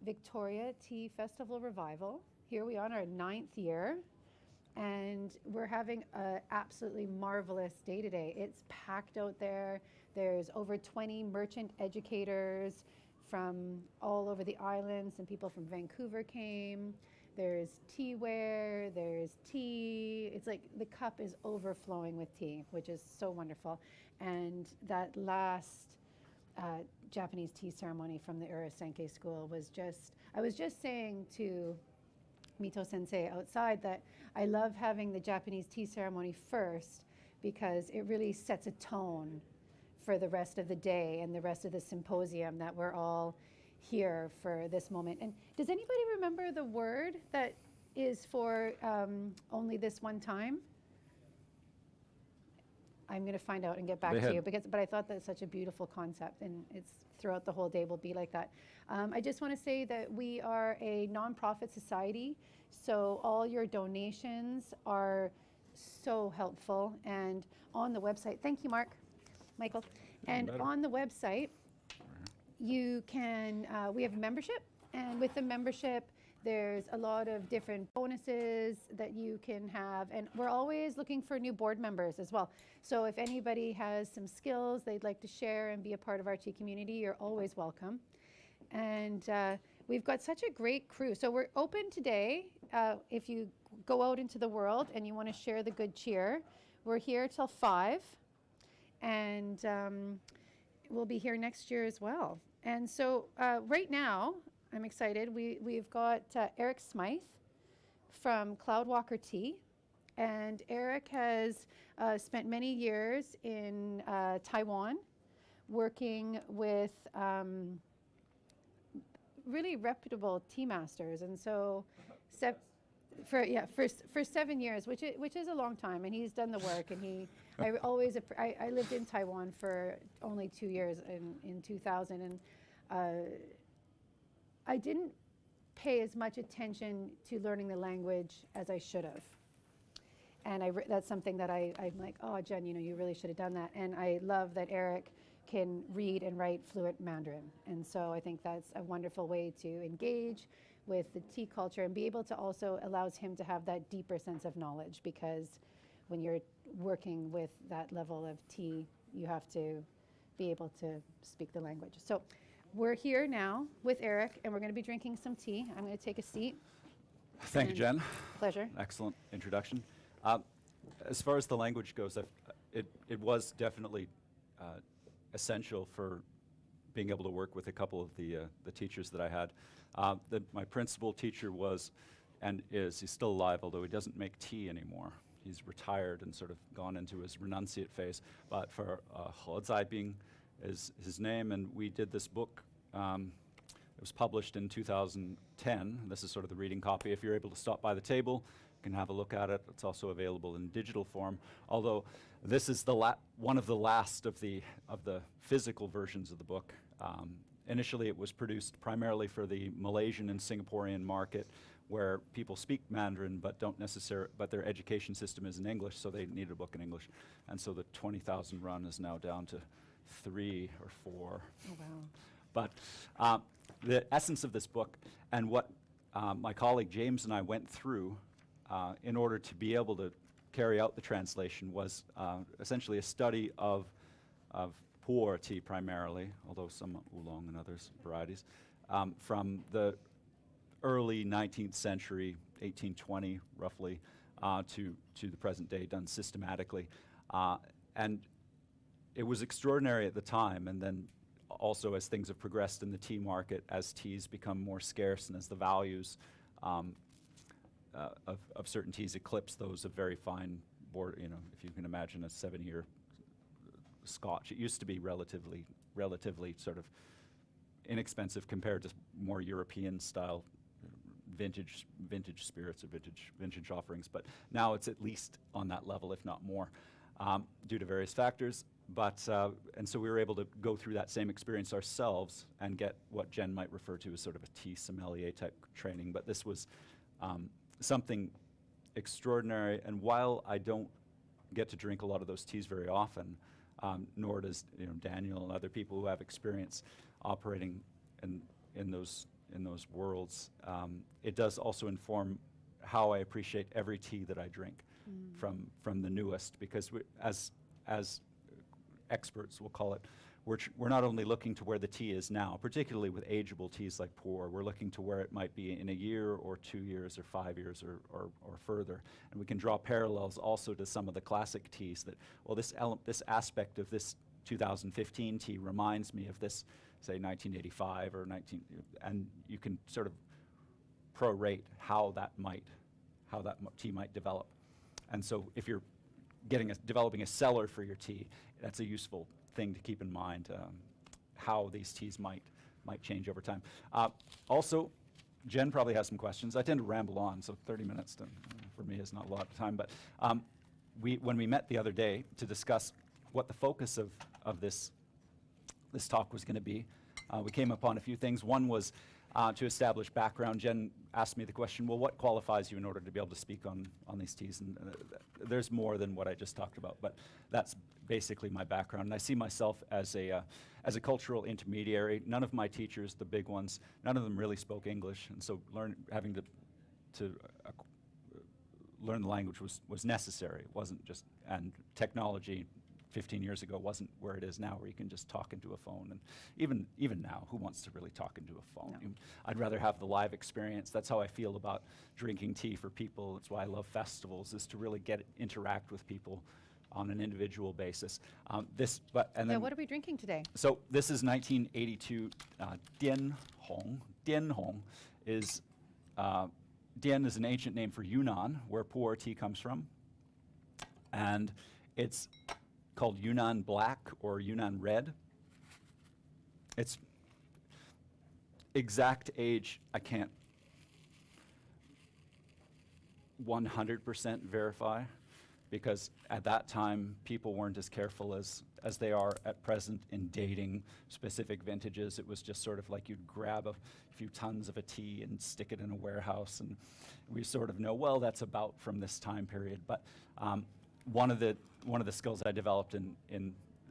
Victoria Tea Festival Revival. Here we are in our 9th year, and we're having an absolutely marvelous day today. It's packed out there. There's over 20 merchant educators from all over the islands, and people from Vancouver came. There's teaware, there's tea. It's like the cup is overflowing with tea, which is so wonderful. And that last Japanese tea ceremony from the Urasenke school was just, I was just saying to Mito sensei outside that I love having the Japanese tea ceremony first because it really sets a tone for the rest of the day and the rest of the symposium that we're all here for this moment. And does anybody remember the word that is for only this one time? I'm going to find out and get back to you, but I thought that's such a beautiful concept, and it's throughout the whole day will be like that. I just want to say that we are a nonprofit society, so all your donations are so helpful. And on the website, thank you, Michael. And on the website, you can, we have membership, and with the membership, there's a lot of different bonuses that you can have, and we're always looking for new board members as well. So if anybody has some skills they'd like to share and be a part of our tea community, you're always welcome. And we've got such a great crew. So we're open today. If you go out into the world and you want to share the good cheer, we're here till 5, and we'll be here next year as well. And so right now, I'm excited. We've got Erick Smithe from Cloudwalker Tea. And Erick has spent many years in Taiwan working with really reputable tea masters. And so for 7 years, which is a long time, and he's done the work. And I lived in Taiwan for only 2 years in 2000, and I didn't pay as much attention to learning the language as I should have. And that's something that I'm like, oh, Jen, you really should have done that. And I love that Erick can read and write fluent Mandarin. And so I think that's a wonderful way to engage with the tea culture and be able to also allows him to have that deeper sense of knowledge, because when you're working with that level of tea, you have to be able to speak the language. So we're here now with Erick, and we're going to be drinking some tea. I'm going to take a seat. Thank you, Jen. Pleasure. Excellent introduction. As far as the language goes, it was definitely essential for being able to work with a couple of the teachers that I had. My principal teacher was, and is, he's still alive, although he doesn't make tea anymore. He's retired and sort of gone into his renunciate phase. But for Bing is his name, and we did this book. It was published in 2010. This is sort of the reading copy. If you're able to stop by the table, you can have a look at it. It's also available in digital form, although this is one of the last of the physical versions of the book. Initially, it was produced primarily for the Malaysian and Singaporean market, where people speak Mandarin but their education system is in English, so they needed a book in English. And so the 20,000 run is now down to 3 or 4. Oh, wow. But the essence of this book, and what my colleague James and I went through in order to be able to carry out the translation, was essentially a study of pu'er tea primarily, although some oolong and other varieties, from the early 19th century, 1820 roughly, to the present day, done systematically. And it was extraordinary at the time, and then also as things have progressed in the tea market, as teas become more scarce and as the values of certain teas eclipse those of very fine if you can imagine a 7-year Scotch. It used to be relatively sort of inexpensive compared to more European style vintage spirits or vintage offerings, but now it's at least on that level, if not more, due to various factors. But and so we were able to go through that same experience ourselves and get what Jen might refer to as sort of a tea sommelier type training. But this was something extraordinary. And while I don't get to drink a lot of those teas very often, nor does Daniel and other people who have experience operating in those worlds. It does also inform how I appreciate every tea that I drink, from the newest, because as experts, we'll call it, we're not only looking to where the tea is now, particularly with ageable teas like pu'er, we're looking to where it might be in a year or 2 years or 5 years or further. And we can draw parallels also to some of the classic teas that, well, this aspect of this 2015 tea reminds me of this, say, 1985 or and you can sort of prorate how that tea might develop. And so if you're developing a cellar for your tea, that's a useful thing to keep in mind, how these teas might change over time. Also, Jen probably has some questions. I tend to ramble on, so 30 minutes for me is not a lot of time. But when we met the other day to discuss what the focus of this talk was going to be, we came upon a few things. One was to establish background. Jen asked me the question, well, what qualifies you in order to be able to speak on these teas? And there's more than what I just talked about, but that's basically my background. And I see myself as a cultural intermediary. None of my teachers, the big ones, none of them really spoke English, and so having to learn the language was necessary. It wasn't just, and technology 15 years ago wasn't where it is now, where you can just talk into a phone. And even now, who wants to really talk into a phone? No. I'd rather have the live experience. That's how I feel about drinking tea for people. That's why I love festivals, is to really interact with people on an individual basis. What are we drinking today? So this is 1982 Dien Hong. Dien Hong is Dien is an ancient name for Yunnan, where pu'er tea comes from, and it's called Yunnan Black or Yunnan Red. Its exact age I can't 100% verify, because at that time people weren't as careful as they are at present in dating specific vintages. It was just sort of like you'd grab a few tons of a tea and stick it in a warehouse, and we sort of know, well, that's about from this time period. But one of the skills I developed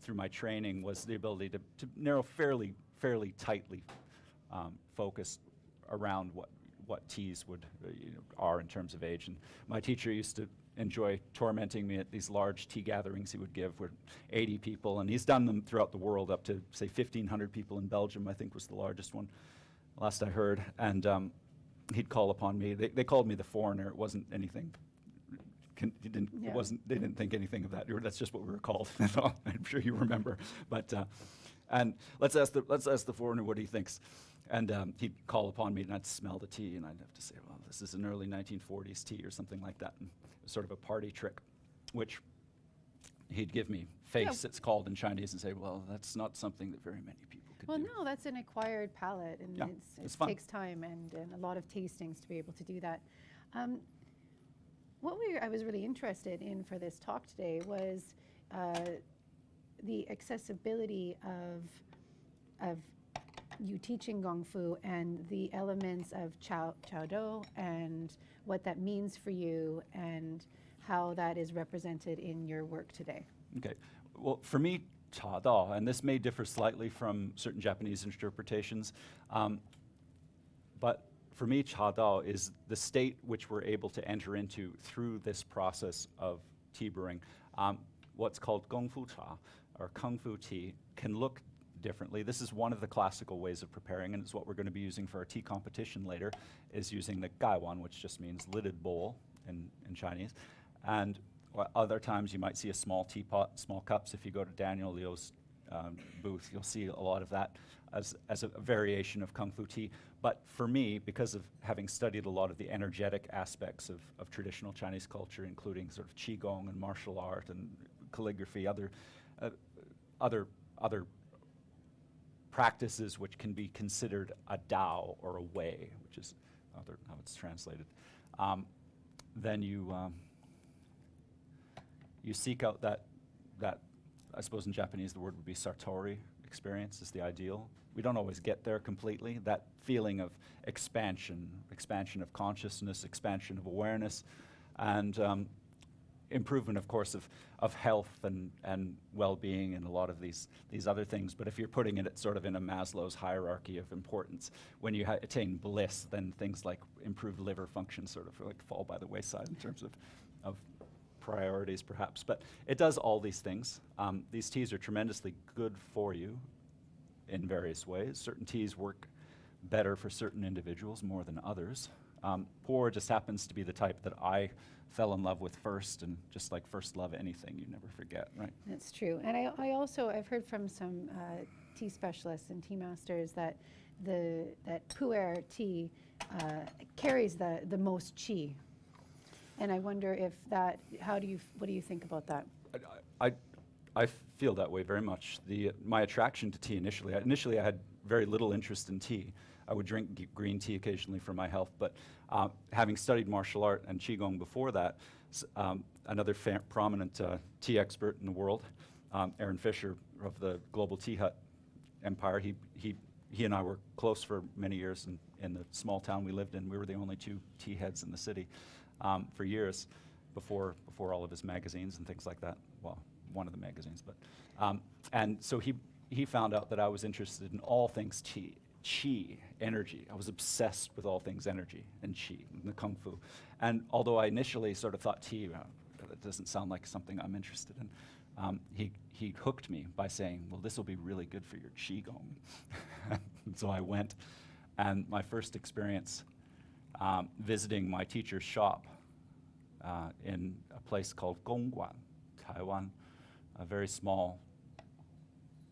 through my training was the ability to narrow fairly tightly focused around what teas are in terms of age. And my teacher used to enjoy tormenting me at these large tea gatherings he would give, where 80 people, and he's done them throughout the world, up to say 1,500 people in Belgium, I think was the largest one, last I heard. And he'd call upon me. They called me the foreigner. It wasn't anything. It wasn't. They didn't think anything of that. That's just what we were called. I'm sure you remember. But and let's ask the foreigner what he thinks. And he'd call upon me, and I'd smell the tea, and I'd have to say, well, this is an early 1940s tea or something like that. And it was sort of a party trick, which he'd give me face, it's called in Chinese, and say, well, that's not something that very many people could do. Well, no, that's an acquired palate, and it's it fun. takes time and a lot of tastings to be able to do that. What I was really interested in for this talk today was the accessibility of you teaching Gong Fu and the elements of Chado and what that means for you and how that is represented in your work today. Okay. Well, for me, Chado, and this may differ slightly from certain Japanese interpretations, but for me, Chado is the state which we're able to enter into through this process of tea brewing. What's called Gong Fu Cha, or Kung Fu tea, can look differently. This is one of the classical ways of preparing, and it's what we're going to be using for our tea competition later, is using the gaiwan, which just means lidded bowl in Chinese. And other times you might see a small teapot, small cups. If you go to Daniel Liu's booth, you'll see a lot of that as a variation of Kung Fu tea. But for me, because of having studied a lot of the energetic aspects of traditional Chinese culture, including sort of Qigong and martial art and calligraphy, other practices which can be considered a Dao or a way, which is how it's translated, then you seek out that, I suppose in Japanese the word would be Sartori experience is the ideal. We don't always get there completely. That feeling of expansion of consciousness, expansion of awareness, and improvement, of course, of health and well-being and a lot of these other things. But if you're putting it sort of in a Maslow's hierarchy of importance, when you attain bliss, then things like improved liver function sort of like fall by the wayside in terms of priorities, perhaps. But it does all these things. These teas are tremendously good for you in various ways. Certain teas work better for certain individuals more than others. Pour just happens to be the type that I fell in love with first, and just like first love anything, you never forget, right? That's true. And I also, I've heard from some tea specialists and tea masters that that pu'er tea carries the most qi. And I wonder if that, what do you think about that? I feel that way very much. My attraction to tea initially I had very little interest in tea. I would drink green tea occasionally for my health, but having studied martial art and Qigong before that, another prominent tea expert in the world, Aaron Fisher of the Global Tea Hut Empire, he and I were close for many years in the small town we lived in. We were the only two tea heads in the city for years before all of his magazines and things like that. Well, one of the magazines, but and so he found out that I was interested in all things tea. Qi, energy. I was obsessed with all things energy and qi, and the kung fu. And although I initially sort of thought tea, that doesn't sound like something I'm interested in, he hooked me by saying, well, this will be really good for your qigong. So I went, and my first experience visiting my teacher's shop in a place called Gongguan, Taiwan, a very small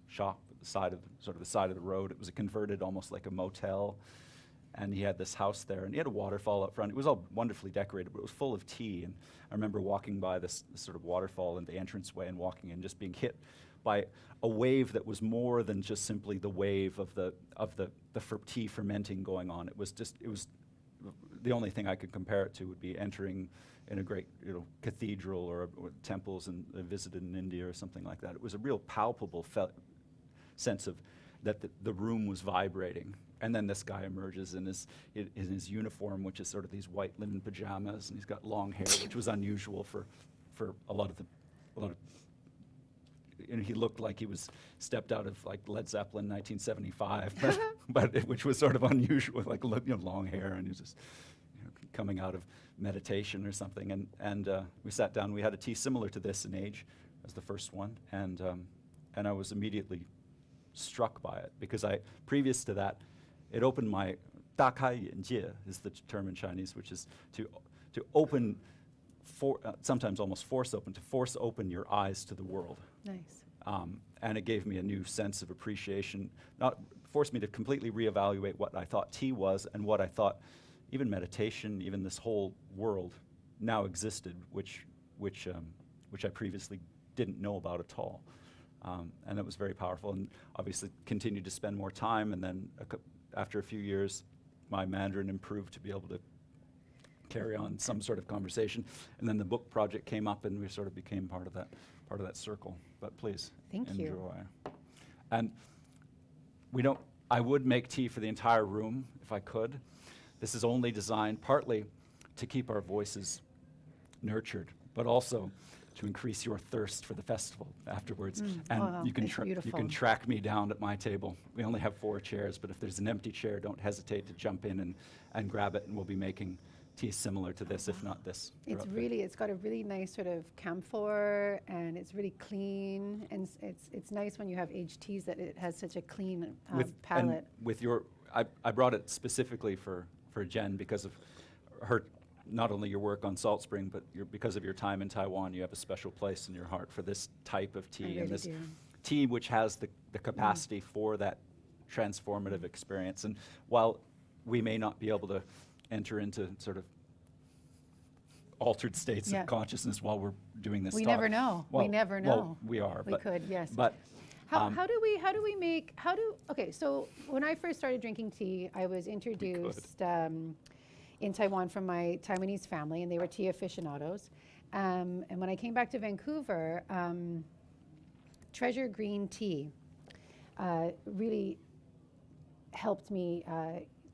shop at the side of the road. It was converted almost like a motel, and he had this house there, and he had a waterfall up front. It was all wonderfully decorated, but it was full of tea. And I remember walking by this sort of waterfall in the entranceway and walking in, just being hit by a wave that was more than just simply the wave of the tea fermenting going on. It was the only thing I could compare it to would be entering in a great cathedral or temples and visited in India or something like that. It was a real palpable sense of that the room was vibrating. And then this guy emerges in his uniform, which is sort of these white linen pajamas, and he's got long hair, which was unusual for a lot of. He looked like he was stepped out of like Led Zeppelin 1975, but which was sort of unusual, like long hair, and he was just coming out of meditation or something. And we sat down. We had a tea similar to this in age as the first one, and I was immediately struck by it because previous to that, it opened my 大开眼界 is the term in Chinese, which is to open, sometimes almost force open your eyes to the world. Nice. And it gave me a new sense of appreciation, forced me to completely reevaluate what I thought tea was and what I thought even meditation, even this whole world now existed, which I previously didn't know about at all. And it was very powerful, and obviously continued to spend more time, and then after a few years, my Mandarin improved to be able to carry on some sort of conversation, and then the book project came up, and we sort of became part of that circle. But please, Thank enjoy. you. And I would make tea for the entire room if I could. This is only designed partly to keep our voices nurtured, but also to increase your thirst for the festival afterwards. And wow, you can that's beautiful. you can track me down at my table. We only have 4 chairs, but if there's an empty chair, don't hesitate to jump in and grab it, and we'll be making tea similar to this, if not this. It's got a really nice sort of camphor, and it's really clean, and it's nice when you have aged teas that it has such a clean palate. And I brought it specifically for Jen because of her, not only your work on Salt Spring, but because of your time in Taiwan. You have a special place in your heart for this type of tea, really and this do. tea which has the capacity for that transformative experience. And while we may not be able to enter into sort of altered states of consciousness while we're doing this We talk. never know. Well, we never know. Well, we are. We could, yes. But Okay, so when I first started drinking tea, I was introduced in Taiwan from my Taiwanese family, and they were tea aficionados. And when I came back to Vancouver, Treasure Green Tea really helped me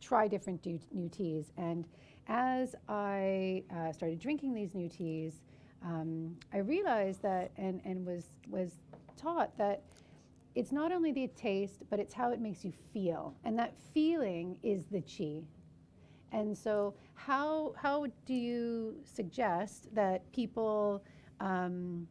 try different new teas. And as I started drinking these new teas, I realized that and was taught that it's not only the taste, but it's how it makes you feel. And that feeling is the qi. And so how do you suggest that people can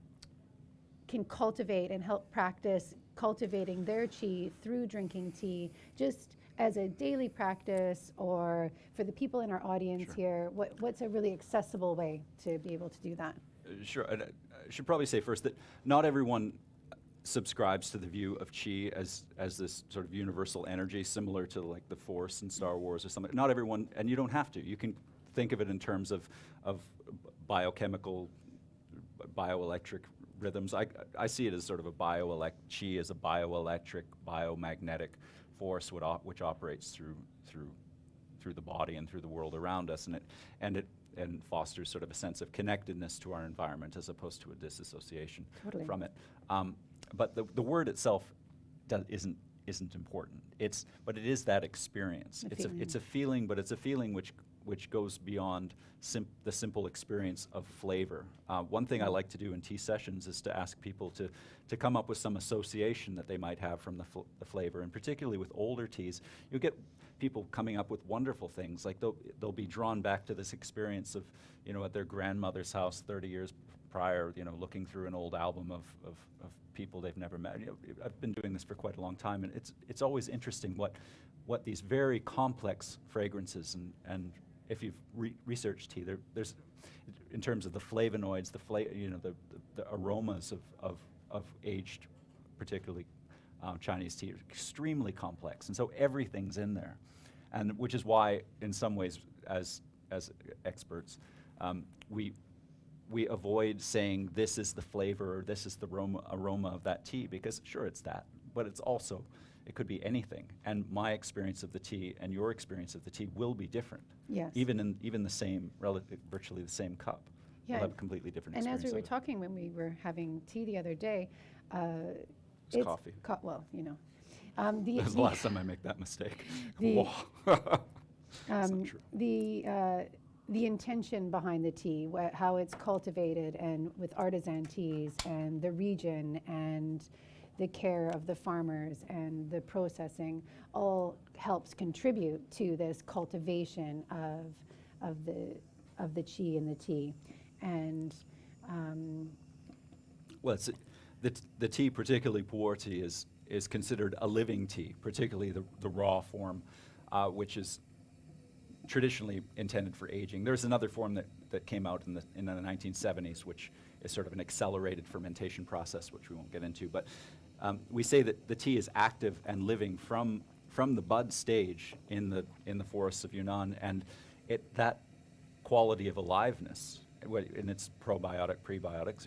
cultivate and help practice cultivating their qi through drinking tea, just as a daily practice, or for the people in our audience Sure. here, what's a really accessible way to be able to do that? Sure. I should probably say first that not everyone subscribes to the view of qi as this sort of universal energy, similar to like the Force in Star Wars or something. Not everyone, and you don't have to. You can think of it in terms of biochemical, bioelectric rhythms. I see it as sort of qi as a bioelectric, biomagnetic force which operates through the body and through the world around us, and fosters sort of a sense of connectedness to our environment as opposed to a disassociation Totally. from it. But the word itself isn't important. But it is that experience. It's a feeling, but it's a feeling which goes beyond the simple experience of flavor. One thing I like to do in tea sessions is to ask people to come up with some association that they might have from the flavor, and particularly with older teas, you'll get people coming up with wonderful things. Like they'll be drawn back to this experience of, at their grandmother's house 30 years prior, looking through an old album of people they've never met. I've been doing this for quite a long time, and it's always interesting what these very complex fragrances, and if you've researched tea, there's in terms of the flavonoids, the aromas of aged, particularly Chinese tea, are extremely complex, and so everything's in there, and which is why, in some ways, as experts, we avoid saying this is the flavor or this is the aroma of that tea, because sure, it's that, but it could be anything. And my experience of the tea and your experience of the tea will be different. Yes. Even the same, virtually the same cup. Yeah. We'll have a completely different And experience. as we were of it. talking when we were having tea the other day, It's coffee. Well, This is the last time I make that mistake. the- Whoa. That's not true. the intention behind the tea, how it's cultivated, and with artisan teas, and the region, and the care of the farmers, and the processing, all helps contribute to this cultivation of the qi in the tea. And Well, the tea, particularly pu'er tea, is considered a living tea, particularly the raw form, which is traditionally intended for aging. There's another form that came out in the 1970s, which is sort of an accelerated fermentation process, which we won't get into. But we say that the tea is active and living from the bud stage in the forests of Yunnan, and that quality of aliveness, and it's probiotic, prebiotics.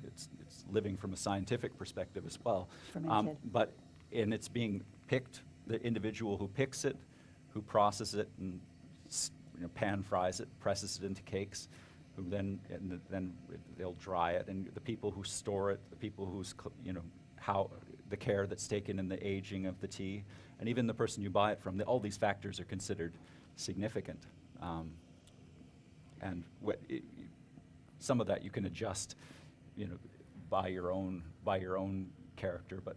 It's living from a scientific perspective as well. Fermented. But it's being picked. The individual who picks it, who processes it, and pan fries it, presses it into cakes, who then they'll dry it, and the people who store it, the people who's how the care that's taken in the aging of the tea, and even the person you buy it from. All these factors are considered significant. And some of that you can adjust, by your own character. But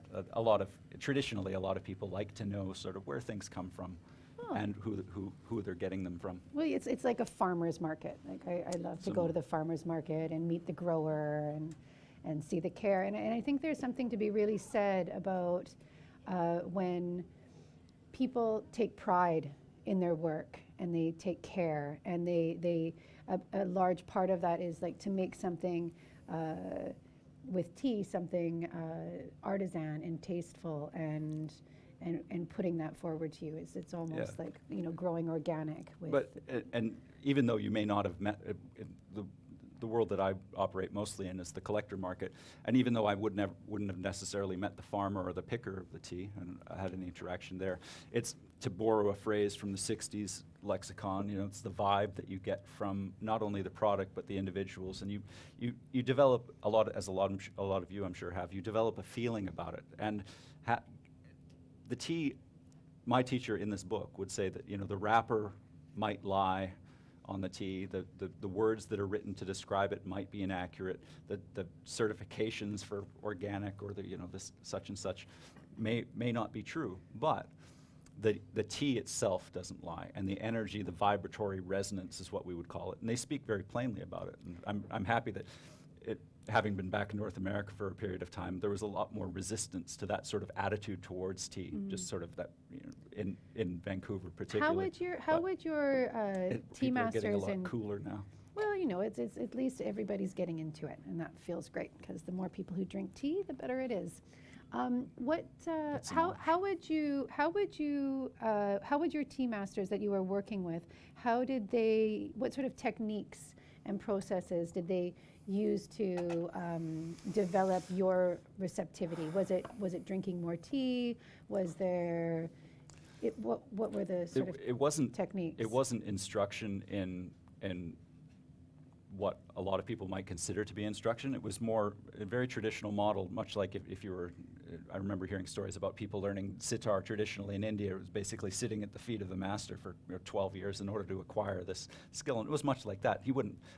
traditionally, a lot of people like to know sort of where things come from, and who they're getting them from. well, it's like a farmer's market. Like I love to go to the farmer's market and meet the grower and see the care. And I think there's something to be really said about when people take pride in their work and they take care, and a large part of that is like to make something with tea, something artisan and tasteful, and putting that forward to you. It's almost like growing organic with. But and even though you may not have met the world that I operate mostly in is the collector market, and even though I wouldn't have necessarily met the farmer or the picker of the tea and I had any interaction there, it's, to borrow a phrase from the 60s lexicon, it's the vibe that you get from not only the product but the individuals, and you develop a lot of you I'm sure have, you develop a feeling about it. And the tea, my teacher in this book would say that the wrapper might lie on the tea. The words that are written to describe it might be inaccurate. The certifications for organic or this such and such may not be true, but the tea itself doesn't lie, and the energy, the vibratory resonance is what we would call it, and they speak very plainly about it. And I'm happy that having been back in North America for a period of time, there was a lot more resistance to that sort of attitude towards tea, just sort of that, in Vancouver particularly. How would your tea People are masters getting a lot and cooler now. well, it's at least everybody's getting into it, and that feels great because the more people who drink tea, the better it is. How would your tea masters that you were working with, what sort of techniques and processes did they use to develop your receptivity? Was it drinking more tea? Was there, what were the sort of techniques? It wasn't instruction in what a lot of people might consider to be instruction. It was more a very traditional model, much like if you were, I remember hearing stories about people learning sitar traditionally in India. It was basically sitting at the feet of the master for 12 years in order to acquire this skill. And it was much like that.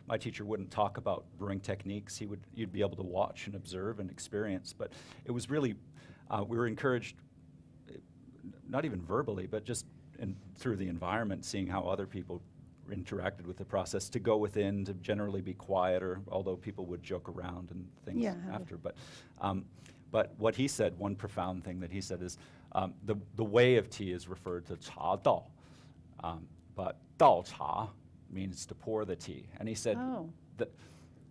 My teacher wouldn't talk about brewing techniques. You'd be able to watch and observe and experience. But it was really, we were encouraged, not even verbally, but just through the environment, seeing how other people interacted with the process, to go within, to generally be quieter, although people would joke around and things after. But what he said, one profound thing that he said is, the way of tea is referred to Chado, but Dao Cha means to pour the tea. And he said, that,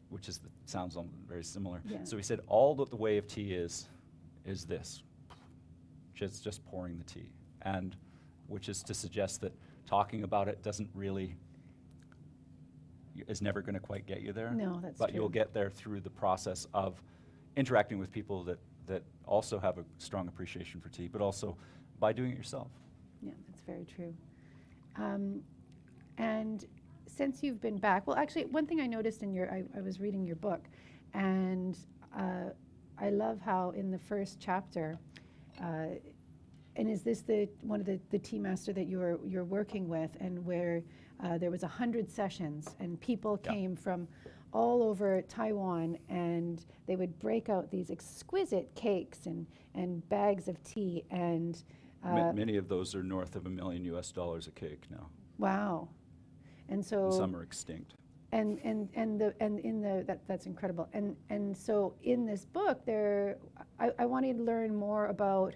which sounds very similar. Yeah. So he said, all that the way of tea is this, just pouring the tea, and which is to suggest that talking about it is never going to quite get you there. No, that's but true. You'll get there through the process of interacting with people that also have a strong appreciation for tea, but also by doing it yourself. Yeah, that's very true. And since you've been back, well, actually, one thing I noticed I was reading your book, and I love how in the first chapter, and is this one of the tea master that you're working with, and where there was 100 sessions, and people came from all over Taiwan, and they would break out these exquisite cakes and bags of tea, and many of those are north of $1 million a cake now. Wow. And so And some are extinct. That's incredible. And so in this book, I wanted to learn more about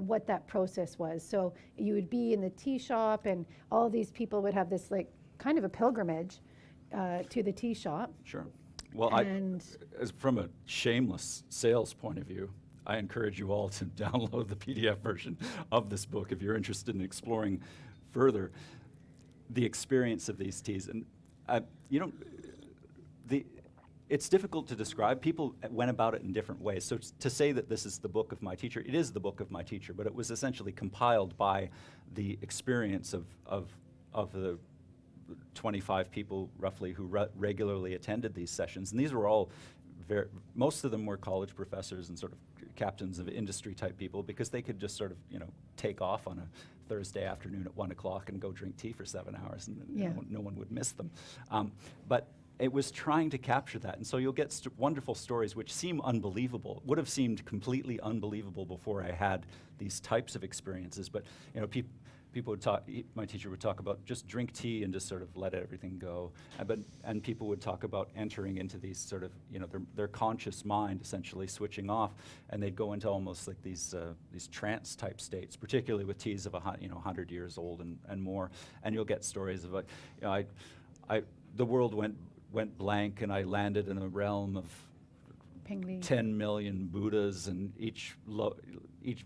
what that process was. So you would be in the tea shop, and all these people would have this kind of a pilgrimage to the tea shop. Sure. Well, from a shameless sales point of view, I encourage you all to download the PDF version of this book if you're interested in exploring further the experience of these teas. And it's difficult to describe. People went about it in different ways. So to say that this is the book of my teacher, it is the book of my teacher, but it was essentially compiled by the experience of the 25 people roughly who regularly attended these sessions. And these were all most of them were college professors and sort of captains of industry type people, because they could just sort of take off on a Thursday afternoon at 1 o'clock and go drink tea for 7 hours, and no one would miss them. But it was trying to capture that, and so you'll get wonderful stories which seem unbelievable, would have seemed completely unbelievable before I had these types of experiences. But people would talk, my teacher would talk about just drink tea and just sort of let everything go. And people would talk about entering into these sort of, their conscious mind essentially switching off, and they'd go into almost like these trance type states, particularly with teas of 100 years old and more. And you'll get stories of the world went blank, and I landed in a realm of 10 million Buddhas, and each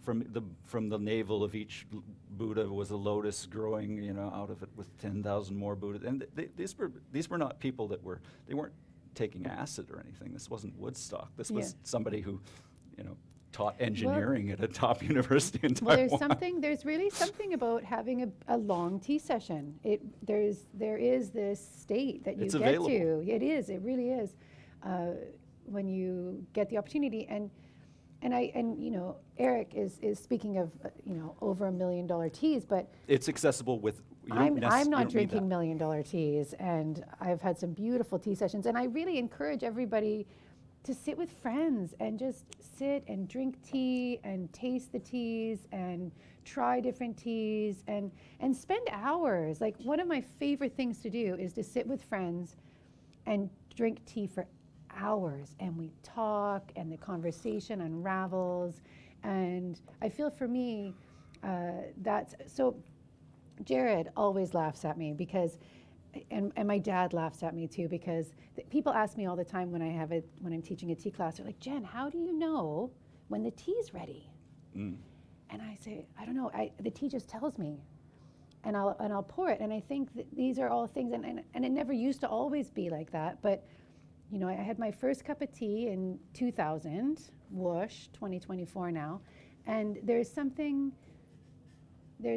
from the navel of each Buddha was a lotus growing, out of it with 10,000 more Buddhas. And these were not people they weren't taking acid or anything. This wasn't Woodstock. This was somebody who, taught engineering at a top university in Taiwan. Well, there's really something about having a long tea session. There is this state that you It's get available. to. It really is, when you get the opportunity. And Erick is speaking of over $1 million teas, but it's accessible with I'm not drinking $1 million teas, and I've had some beautiful tea sessions, and I really encourage everybody to sit with friends and just sit and drink tea and taste the teas and try different teas and spend hours. Like, one of my favorite things to do is to sit with friends and drink tea for hours, and we talk and the conversation unravels. And I feel for me, that's so. Jared always laughs at me because, and my dad laughs at me too, because people ask me all the time when I'm teaching a tea class, they're like, Jen, how do you know when the tea's ready? And I say, I don't know, the tea just tells me, and I'll pour it. And I think that these are all things, and it never used to always be like that, but you know, I had my first cup of tea in 2000, whoosh, 2024 now, and there's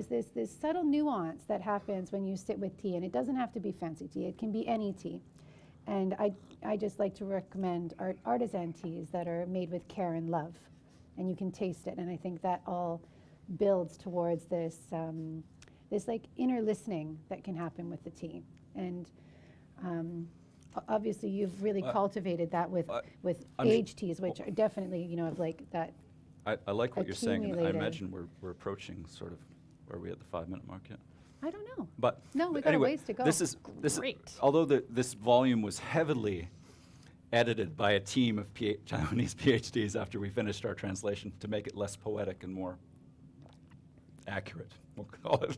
this subtle nuance that happens when you sit with tea, and it doesn't have to be fancy tea, it can be any tea. And I just like to recommend artisan teas that are made with care and love, and you can taste it. And I think that all builds towards this like inner listening that can happen with the tea. And obviously you've really cultivated that with aged teas, which are definitely, you know, of like that. I like what you're saying, and I accumulated. imagine we're approaching sort of, are we at the 5-minute mark yet? I don't know. But No, we've got a anyway, ways to go. This is Great. although this volume was heavily edited by a team of Taiwanese PhDs after we finished our translation to make it less poetic and more accurate, we'll call it.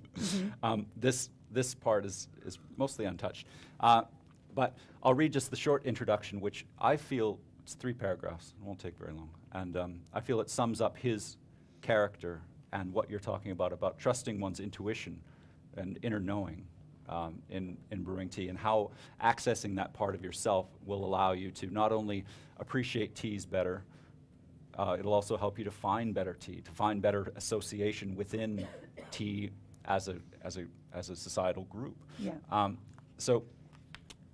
This part is mostly untouched. But I'll read just the short introduction, which I feel, it's 3 paragraphs, it won't take very long. And I feel it sums up his character and what you're talking about trusting one's intuition and inner knowing in brewing tea, and how accessing that part of yourself will allow you to not only appreciate teas better, it'll also help you to find better tea, to find better association within tea as a societal group. Yeah. So,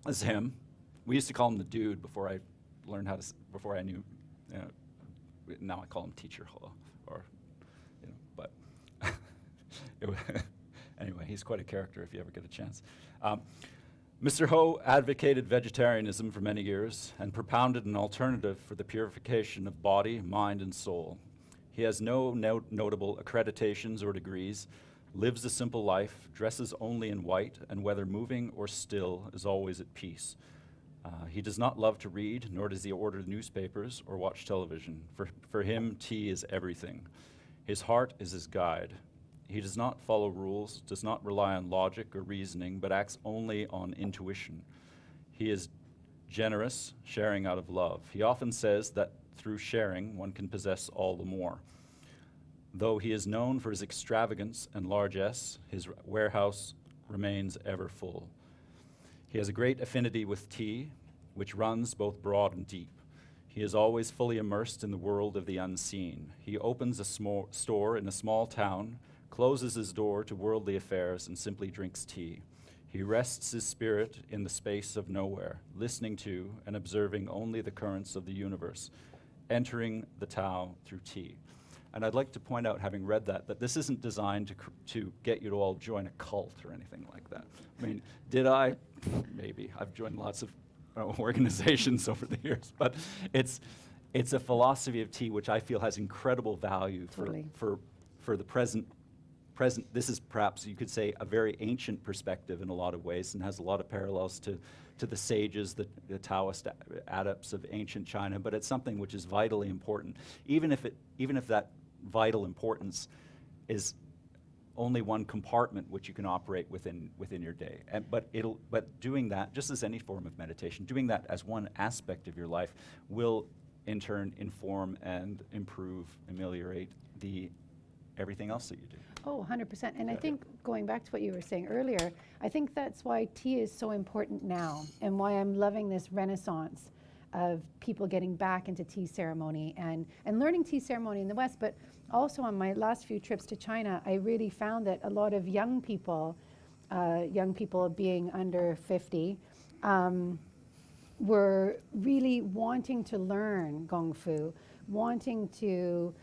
this is him. We used to call him the dude before I learned how to, before I knew, now I call him teacher, or, you know, but anyway, he's quite a character if you ever get a chance. Mr. Ho advocated vegetarianism for many years and propounded an alternative for the purification of body, mind, and soul. He has no notable accreditations or degrees, lives a simple life, dresses only in white, and whether moving or still is always at peace. He does not love to read, nor does he order newspapers or watch television. For him, tea is everything. His heart is his guide. He does not follow rules, does not rely on logic or reasoning, but acts only on intuition. He is generous, sharing out of love. He often says that through sharing, one can possess all the more. Though he is known for his extravagance and largesse, his warehouse remains ever full. He has a great affinity with tea, which runs both broad and deep. He is always fully immersed in the world of the unseen. He opens a small store in a small town, closes his door to worldly affairs, and simply drinks tea. He rests his spirit in the space of nowhere, listening to and observing only the currents of the universe, entering the Tao through tea. And I'd like to point out, having read that this isn't designed to get you to all join a cult or anything like that. I mean, did I? Maybe. I've joined lots of organizations over the years, but it's a philosophy of tea which I feel has incredible value for the present. This is perhaps, you could say, a very ancient perspective in a lot of ways, and has a lot of parallels to the sages, the Taoist adepts of ancient China, but it's something which is vitally important, even if that vital importance is only one compartment which you can operate within your day. But doing that, just as any form of meditation, doing that as one aspect of your life will in turn inform and improve, ameliorate everything else that you do. Oh, 100%. And I think, going back to what you were saying earlier, I think that's why tea is so important now, and why I'm loving this renaissance of people getting back into tea ceremony and learning tea ceremony in the West. But also on my last few trips to China, I really found that a lot of young people being under 50, were really wanting to learn Gong Fu, wanting to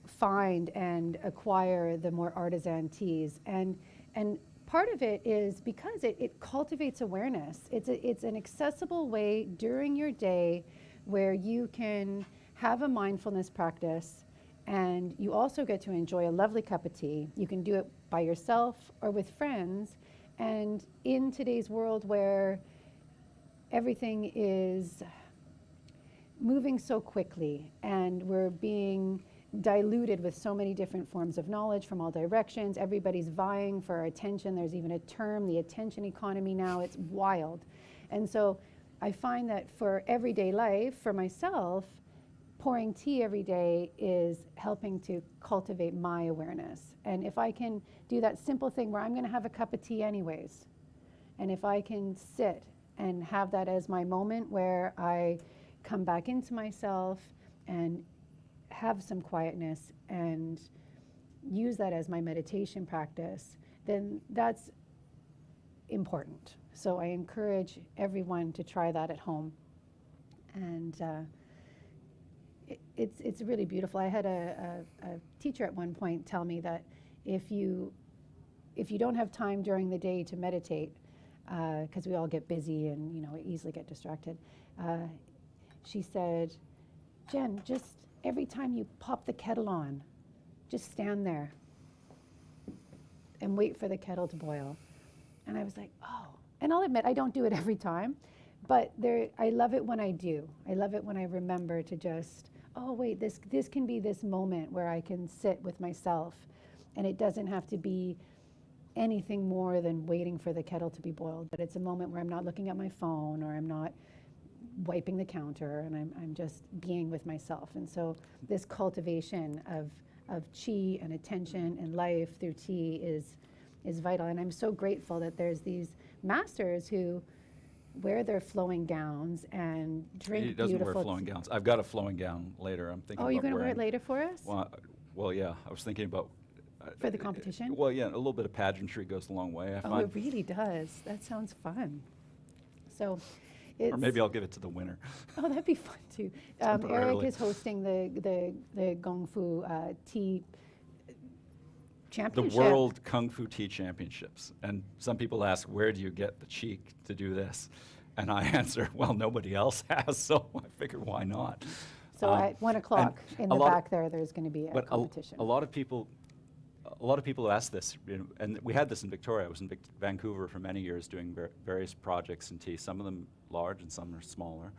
find and acquire the more artisan teas. And And part of it is because it cultivates awareness. It's an accessible way during your day where you can have a mindfulness practice, and you also get to enjoy a lovely cup of tea. You can do it by yourself or with friends. And in today's world where everything is moving so quickly and we're being diluted with so many different forms of knowledge from all directions, everybody's vying for our attention. There's even a term, the attention economy now. It's wild. And so I find that for everyday life, for myself, pouring tea every day is helping to cultivate my awareness. And if I can do that simple thing where I'm going to have a cup of tea anyways, and if I can sit and have that as my moment where I come back into myself and have some quietness and use that as my meditation practice, then that's important. So I encourage everyone to try that at home. And it's really beautiful. I had a teacher at one point tell me that if you don't have time during the day to meditate, because we all get busy and easily get distracted, she said, Jen, just every time you pop the kettle on, just stand there and wait for the kettle to boil. And I was like, oh. And I'll admit, I don't do it every time, but I love it when I do. I love it when I remember to just, oh wait, this can be this moment where I can sit with myself, and it doesn't have to be anything more than waiting for the kettle to be boiled, but it's a moment where I'm not looking at my phone or I'm not wiping the counter, and I'm just being with myself. And so this cultivation of qi and attention and life through tea is vital. And I'm so grateful that there's these masters who wear their flowing gowns and drink beautiful. He doesn't wear flowing gowns. I've got a flowing gown later. I'm thinking. Oh, you're going to wear it later for us? Well, yeah. I was thinking about. For the competition? Well, yeah. A little bit of pageantry goes a long way. I find. It really does. That sounds fun. So. Or maybe I'll give it to the winner. Oh, that'd be fun too. Eric is hosting the Kung Fu Tea Championship. The World Kung Fu Tea Championships. And some people ask, where do you get the cheek to do this? And I answer, well, nobody else has, so I figure why not? So at 1 o'clock in the back there's going to be a competition. A lot of people ask this, and we had this in Victoria. I was in Vancouver for many years doing various projects in tea, some of them large and some are smaller.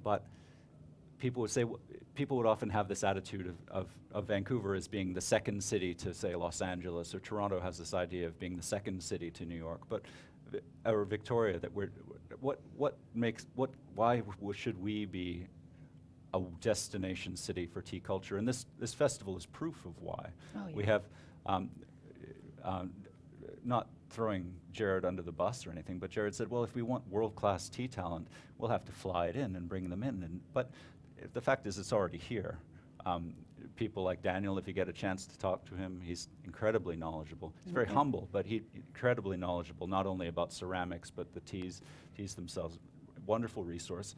But people would often have this attitude of Vancouver as being the second city to, say, Los Angeles, or Toronto has this idea of being the second city to New York. But or Victoria, that why should we be a destination city for tea culture? And this festival is proof of why. Oh, yeah. We have, not throwing Jared under the bus or anything, but Jared said, well, if we want world-class tea talent, we'll have to fly it in and bring them in. But the fact is, it's already here. People like Daniel, if you get a chance to talk to him, he's incredibly knowledgeable. He's very humble, but he's incredibly knowledgeable, not only about ceramics, but the teas themselves. Wonderful resource.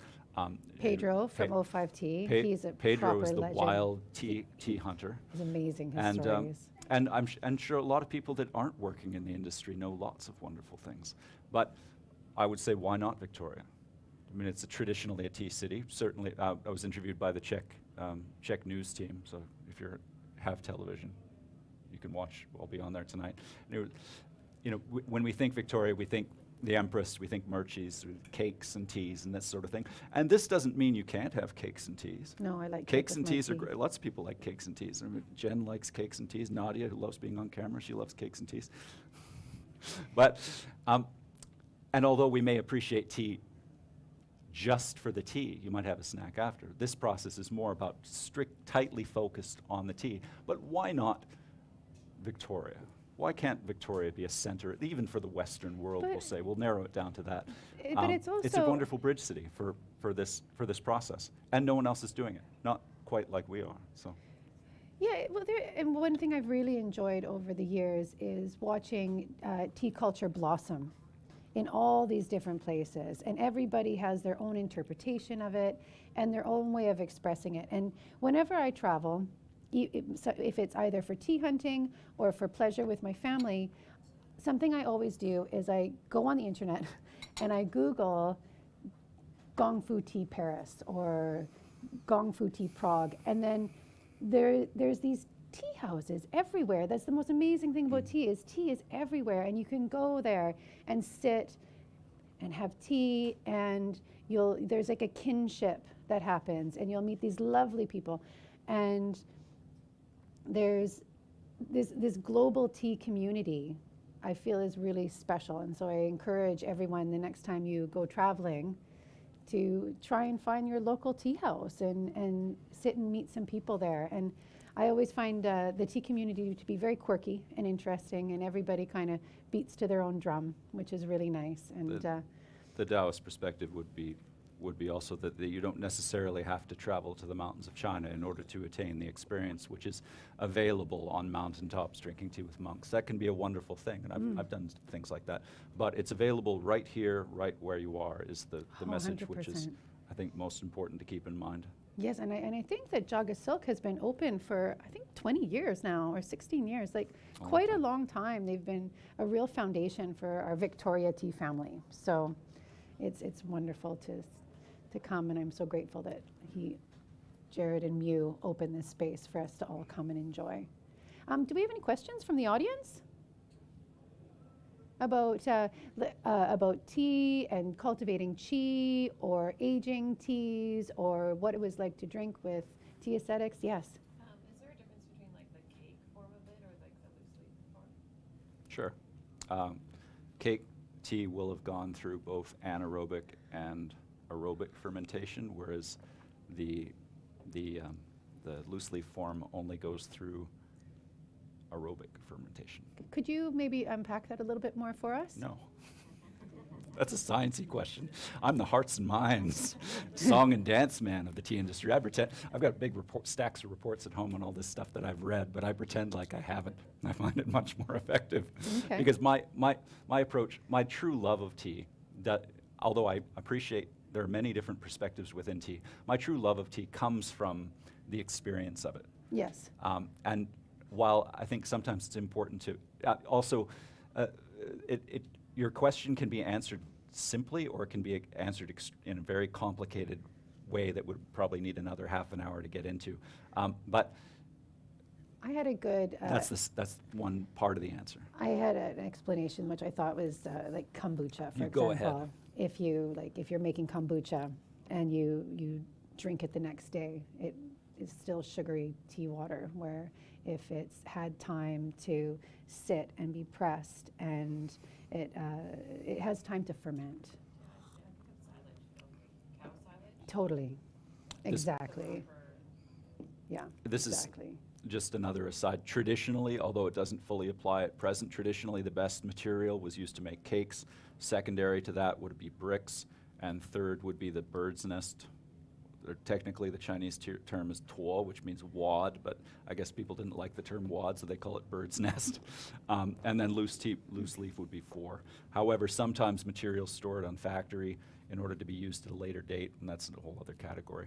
Pedro from O5T, he's a Pedro proper is the legend. wild tea hunter. He's amazing, his stories. And I'm sure a lot of people that aren't working in the industry know lots of wonderful things. But I would say, why not Victoria? I mean, it's traditionally a tea city. Certainly, I was interviewed by the Czech news team, so if you have television, you can watch. I'll be on there tonight. And when we think Victoria, we think the Empress, we think Murchie's, cakes and teas and that sort of thing. And this doesn't mean you can't have cakes and teas. No, I like cakes and teas are great. Lots of people like cakes and teas. I mean, Jen likes cakes and teas. Nadia, who loves being on camera, she loves cakes and teas. But, and although we may appreciate tea just for the tea, you might have a snack after. This process is more about tightly focused on the tea. But why not Victoria? Why can't Victoria be a center, even for the Western world, we'll say? We'll narrow it down to that. But it's also... It's a wonderful bridge city for this process. And no one else is doing it, not quite like we are, so. Yeah, well, and one thing I've really enjoyed over the years is watching tea culture blossom in all these different places. And everybody has their own interpretation of it and their own way of expressing it. And whenever I travel, so if it's either for tea hunting or for pleasure with my family, something I always do is I go on the internet and I Google Gong Fu Tea Paris or Gong Fu Tea Prague, and then there's these tea houses everywhere. That's the most amazing thing about tea is everywhere, and you can go there and sit and have tea, and there's like a kinship that happens, and you'll meet these lovely people, and there's this global tea community I feel is really special. And so I encourage everyone the next time you go traveling to try and find your local tea house and sit and meet some people there. And I always find the tea community to be very quirky and interesting, and everybody kind of beats to their own drum, which is really nice. And the Daoist perspective would be also that you don't necessarily have to travel to the mountains of China in order to attain the experience which is available on mountaintops drinking tea with monks. That can be a wonderful thing, and I've done things like that. But it's available right here, right where you are, is the message 100%. which is, I think, most important to keep in mind. Yes, and I think that Jaga Silk has been open for, I think, 20 years now, or 16 years, like quite a long time. They've been a real foundation for our Victoria tea family. So it's wonderful to come, and I'm so grateful that Jared and Mew opened this space for us to all come and enjoy. Do we have any questions from the audience about tea and cultivating qi, or aging teas, or what it was like to drink with tea ascetics? Yes. Is there a difference between like the cake form of it or like the loose leaf form? Sure. Cake tea will have gone through both anaerobic and aerobic fermentation, whereas the loose leaf form only goes through aerobic fermentation. Could you maybe unpack that a little bit more for us? No. That's a sciencey question. I'm the hearts and minds song and dance man of the tea industry. I pretend I've got big stacks of reports at home on all this stuff that I've read, but I pretend like I haven't. I find it much more effective. Okay. Because my approach, my true love of tea, although I appreciate there are many different perspectives within tea, my true love of tea comes from the experience of it. Yes. And while I think sometimes it's important to your question can be answered simply, or it can be answered in a very complicated way that would probably need another half an hour to get into. But I had a good. That's one part of the answer. I had an explanation which I thought was like kombucha, for You example. go ahead. If you're making kombucha and you drink it the next day, it is still sugary tea water. Where if it's had time to sit and be pressed, and it has time to ferment. Cow silage? Totally. Exactly. Yeah. This exactly. is just another aside. Traditionally, although it doesn't fully apply at present, traditionally the best material was used to make cakes. Secondary to that would be bricks, and third would be the bird's nest. Technically, the Chinese term is tuo, which means wad, but I guess people didn't like the term wad, so they call it bird's nest. And then loose leaf would be 4. However, sometimes materials stored on factory in order to be used at a later date, and that's a whole other category.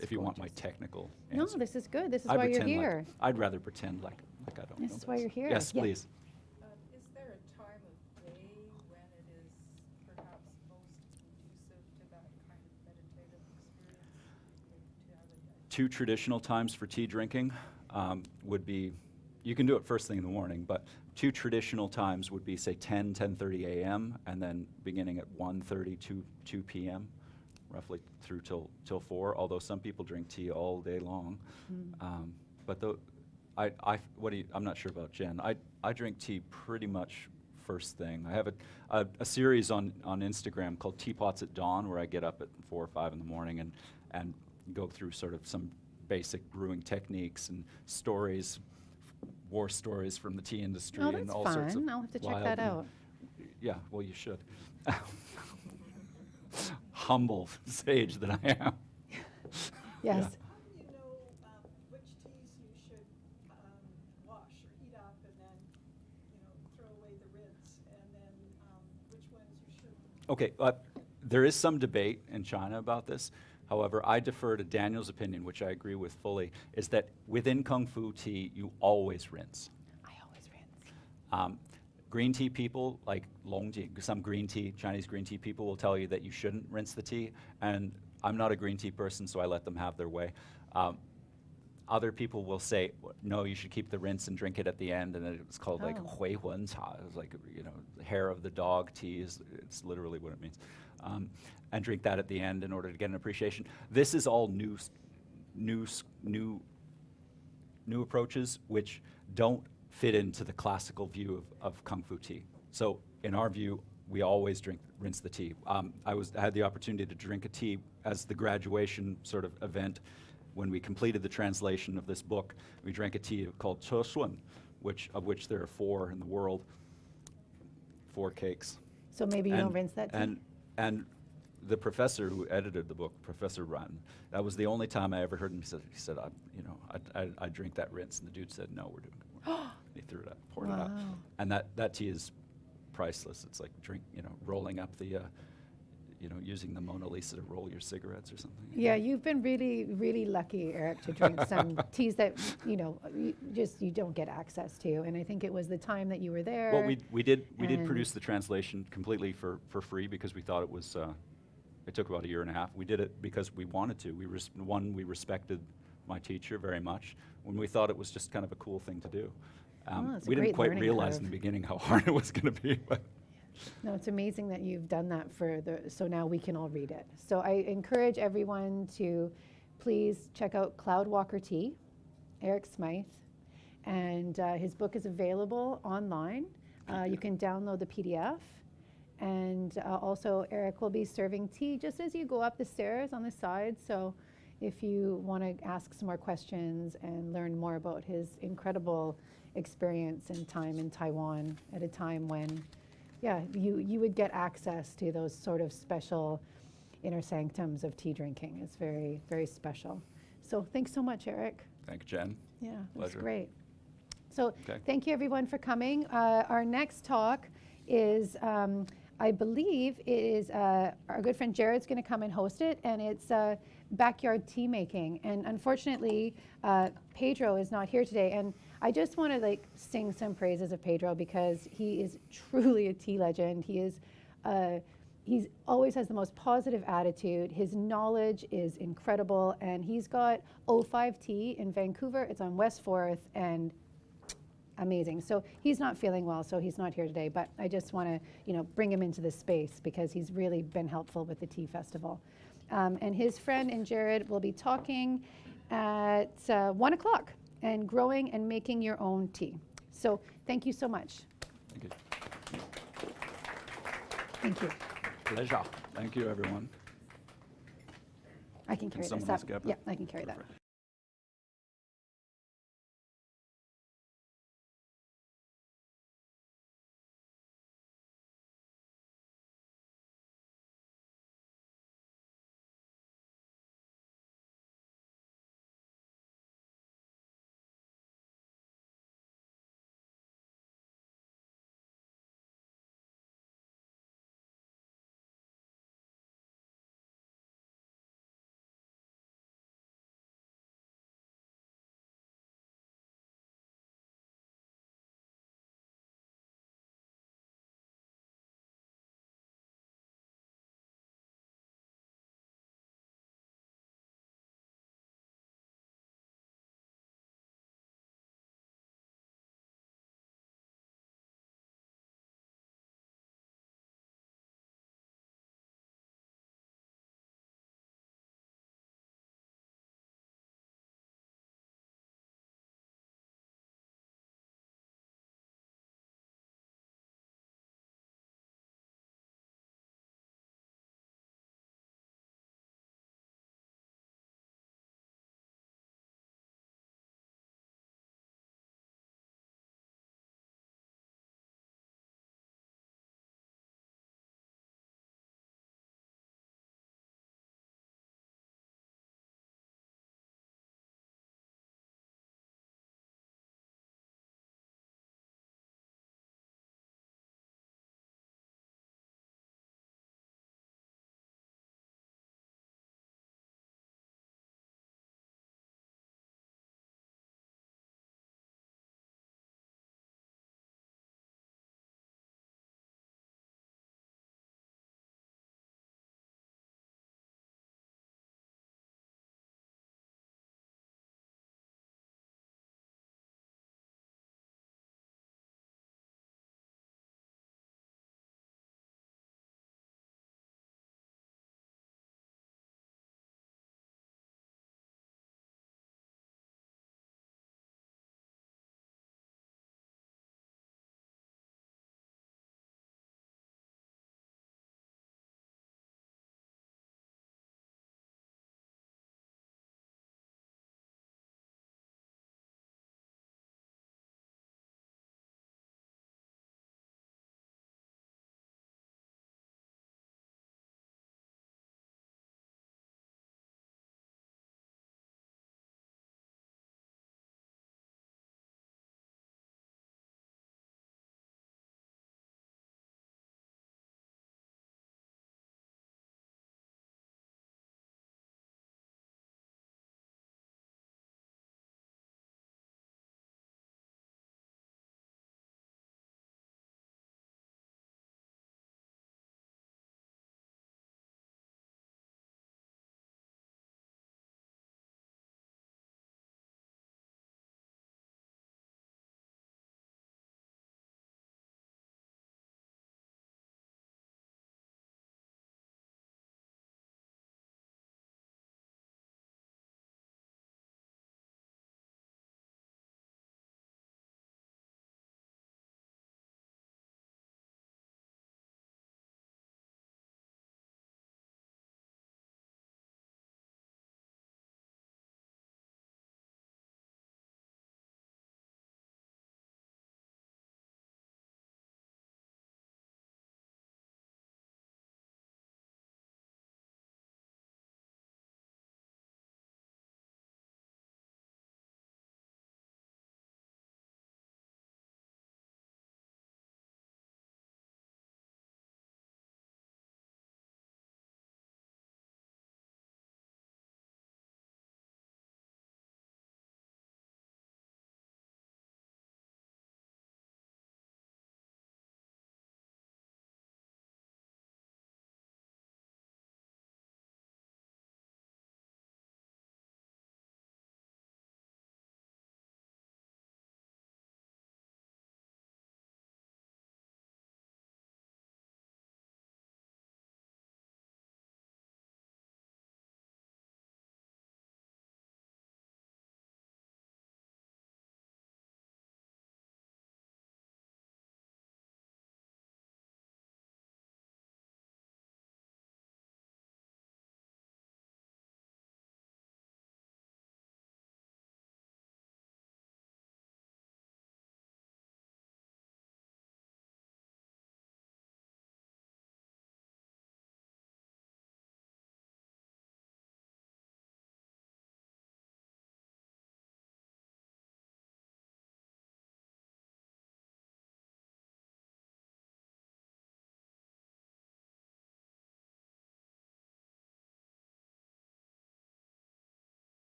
If you want my technical answer. No, this is good. This is I why you're pretend here. I'd rather pretend like I don't know. This is why you're here. Yes, Yeah. please. Is there a time of day when it is perhaps most conducive to that kind of meditative experience? To have it 2 traditional times for tea drinking would be, you can do it first thing in the morning, but 2 traditional times would be, say, 10:30 a.m., and then beginning at 1:30 to 2 p.m., roughly through till 4, although some people drink tea all day long. But I'm not sure about Jen. I drink tea pretty much first thing. I have a series on Instagram called Teapots at Dawn, where I get up at 4 or 5 in the morning and go through sort of some basic brewing techniques and stories, war stories from the tea industry, Oh, and that's all sorts of fun. I'll have to check wild that and- out. Yeah, well, you should. Humble sage that I am. Yes. How do you know which teas you should wash or heat up and then, throw away the rinse, and then which ones you should? Okay, There is some debate in China about this. However, I defer to Daniel's opinion, which I agree with fully, is that within Kung Fu tea, you always rinse. I always rinse. Green tea people, like Longji, some green tea, Chinese green tea people will tell you that you shouldn't rinse the tea, and I'm not a green tea person, so I let them have their way. Other people will say, no, you should keep the rinse and drink it at the end, and it was called like hui hun cha. It was like, you know, the hair of the dog tea it's literally what it means. And drink that at the end in order to get an appreciation. This is all new approaches which don't fit into the classical view of Kung Fu tea. So in our view, we always rinse the tea. I had the opportunity to drink a tea as the graduation sort of event. When we completed the translation of this book, we drank a tea called Che Shun, of which there are 4 in the world, 4 cakes. So maybe you don't rinse that tea? And the professor who edited the book, Professor Ran, that was the only time I ever heard him. He said, I drink that rinse. And the dude said, no, we're doing it. He threw it out, poured it out. And that tea is priceless. It's like rolling up the, using the Mona Lisa to roll your cigarettes or something. Yeah, you've been really, really lucky, Eric, to drink some teas that, you don't get access to. And I think it was the time that you were there. Well, we did produce the translation completely for free because we thought it was, it took about 1.5 years. We did it because we wanted to. We respected my teacher very much when we thought it was just kind of a cool thing to do. We didn't quite realize in the beginning how hard it was going to be. But no, it's amazing that you've done that so now we can all read it. So I encourage everyone to please check out Cloudwalker Tea, Erick Smithe, and his book is available online. You can download the PDF. And also Eric will be serving tea just as you go up the stairs on the side. So if you want to ask some more questions and learn more about his incredible experience and time in Taiwan at a time when, you would get access to those sort of special inner sanctums of tea drinking. It's very, very special. So thanks so much, Eric. Thank you, Jen. Yeah, that's Pleasure. great. So thank you everyone for coming. Our next talk is, I believe it is our good friend Jared's going to come and host it, and it's backyard tea making. And unfortunately, Pedro is not here today. And I just want to sing some praises of Pedro because he is truly a tea legend. He's always has the most positive attitude. His knowledge is incredible, and he's got O5 Tea in Vancouver. It's on West 4th, and amazing. So he's not feeling well, so he's not here today, but I just want to, bring him into this space because he's really been helpful with the Tea Festival. And his friend and Jared will be talking at 1 o'clock and growing and making your own tea. So thank you so much. Thank you. Thank you. Pleasure. Thank you, everyone. I can carry this someone up. else grab it? Yeah, I can carry Perfect. that.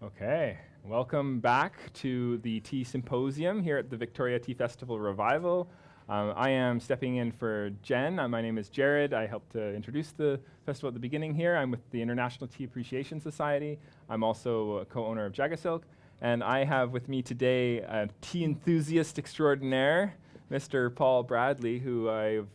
Okay, welcome back to the Tea Symposium here at the Victoria Tea Festival Revival. I am stepping in for Jen. My name is Jared. I helped to introduce the festival at the beginning here. I'm with the International Tea Appreciation Society. I'm also a co-owner of Jagasilk. And I have with me today a tea enthusiast extraordinaire, Mr. Paul Bradley, who I'm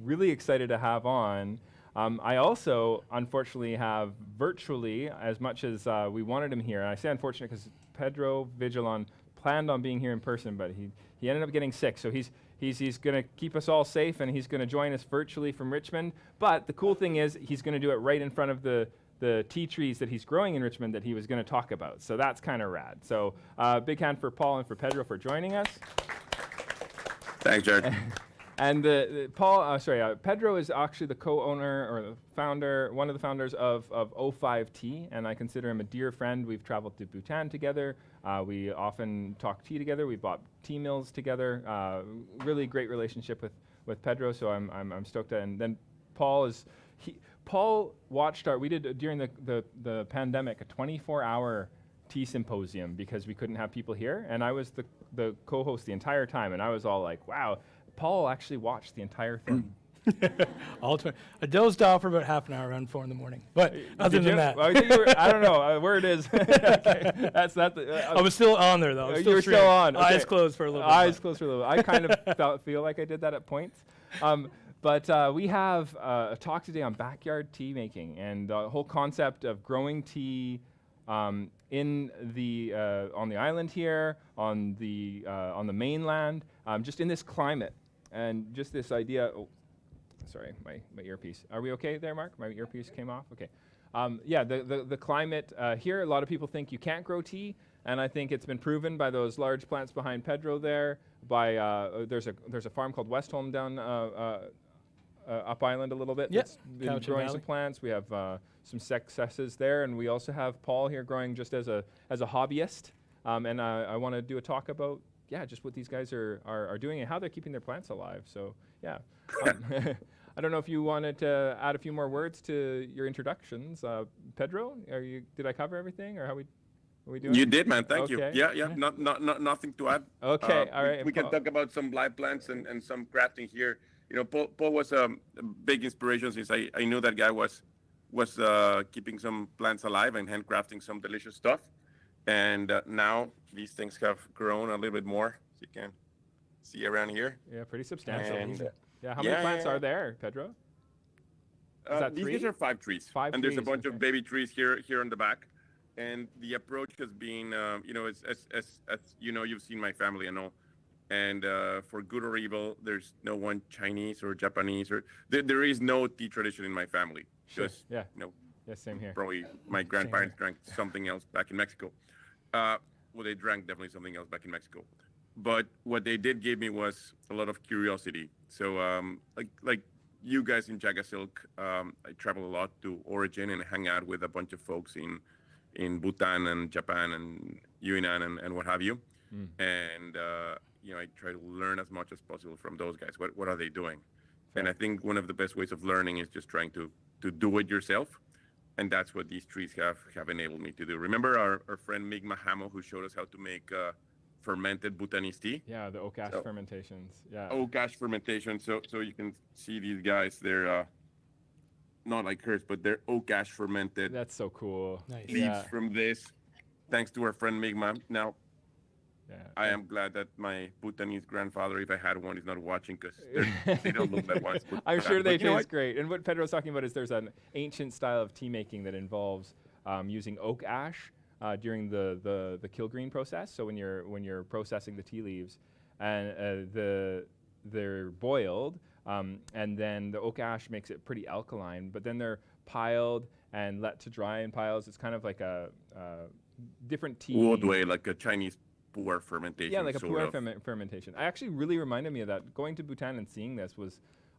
really excited to have on. I also, unfortunately, have virtually, as much as we wanted him here, and I say unfortunate because Pedro Vigilon planned on being here in person, but he ended up getting sick, so he's going to keep us all safe, and he's going to join us virtually from Richmond. But the cool thing is he's going to do it right in front of the tea trees that he's growing in Richmond that he was going to talk about, so that's kind of rad. So big hand for Paul and for Pedro for joining us. Thanks, Jared. And Pedro is actually the co-owner or the founder, one of the founders of O5 Tea, and I consider him a dear friend. We've traveled to Bhutan together. We often talk tea together. We bought tea mills together. Really great relationship with Pedro, so I'm stoked. And then Paul watched we did during the pandemic a 24-hour tea symposium because we couldn't have people here, and I was the co-host the entire time, and I was all like, wow. Paul actually watched the entire thing. I dozed off for about half an hour around 4 in the morning. But other than that. Well, I don't know where it is. Okay. That's not I was still on there, though. You were still on. Okay. Eyes closed for a little bit. Eyes closed for a little bit. I kind of feel like I did that at points. But we have a talk today on backyard tea making and the whole concept of growing tea in the on the island here, on the mainland, just in this climate. And just this idea, sorry, my earpiece. Are we okay there, Mark? My earpiece came off? Okay. Yeah, the climate here, a lot of people think you can't grow tea, and I think it's been proven by those large plants behind Pedro there, by, there's a farm called Westholm down up island a little bit. Yep. That's been growing some plants. We have some successes there, and we also have Paul here growing just as a hobbyist, and I want to do a talk about just what these guys are doing and how they're keeping their plants alive. So, yeah. I don't know if you wanted to add a few more words to your introductions. Pedro, did I cover everything, or are we doing? You did, man. Thank okay. you. Yeah. Not nothing to add. Okay, all right. We can talk about some live plants and some crafting here. You know, Paul was a big inspiration since I knew that guy was keeping some plants alive and handcrafting some delicious stuff. And now these things have grown a little bit more, as you can see around here. Yeah, pretty substantial. And how many plants are there, Pedro? Is that these 3? guys are 5 trees. 5 and there's a trees, bunch okay. of baby trees here on the back. And the approach has been, as you know, you've seen my family and all. And for good or evil, there's no one Chinese or Japanese or there is no tea tradition in my family. Sure. Just, Yeah. you know, Yeah, same here. probably my grandparents drank something else back in Mexico. Well, they drank definitely something else back in Mexico. But what they did give me was a lot of curiosity. So like you guys in Jagasilk, I travel a lot to Origin and hang out with a bunch of folks in Bhutan and Japan and Yunnan and what have you. And I try to learn as much as possible from those guys. What are they doing? And I think one of the best ways of learning is just trying to do it yourself. And that's what these trees have enabled me to do. Remember our friend Mig Mahamo, who showed us how to make fermented Bhutanese tea? Yeah, the oak ash fermentations. Yeah. Oak ash fermentation. So you can see these guys. They're not like hers, but they're oak ash fermented. That's so cool. Nice. Leaves from this, thanks to our friend Migma. Now, Yeah. I am glad that my Bhutanese grandfather, if I had one, is not watching because they don't look like one. I'm sure they But you know taste great. And what Pedro's talking about is there's an ancient style of tea making that involves using oak ash during the Kilgreen process. So when you're processing the tea leaves, and they're boiled, and then the oak ash makes it pretty alkaline. But then they're piled and let to dry in piles. It's kind of like a different tea. Wood way, like a Chinese pu'er fermentation. Yeah, like a sort pu'er of. fermentation. I actually really reminded me of that. Going to Bhutan and seeing this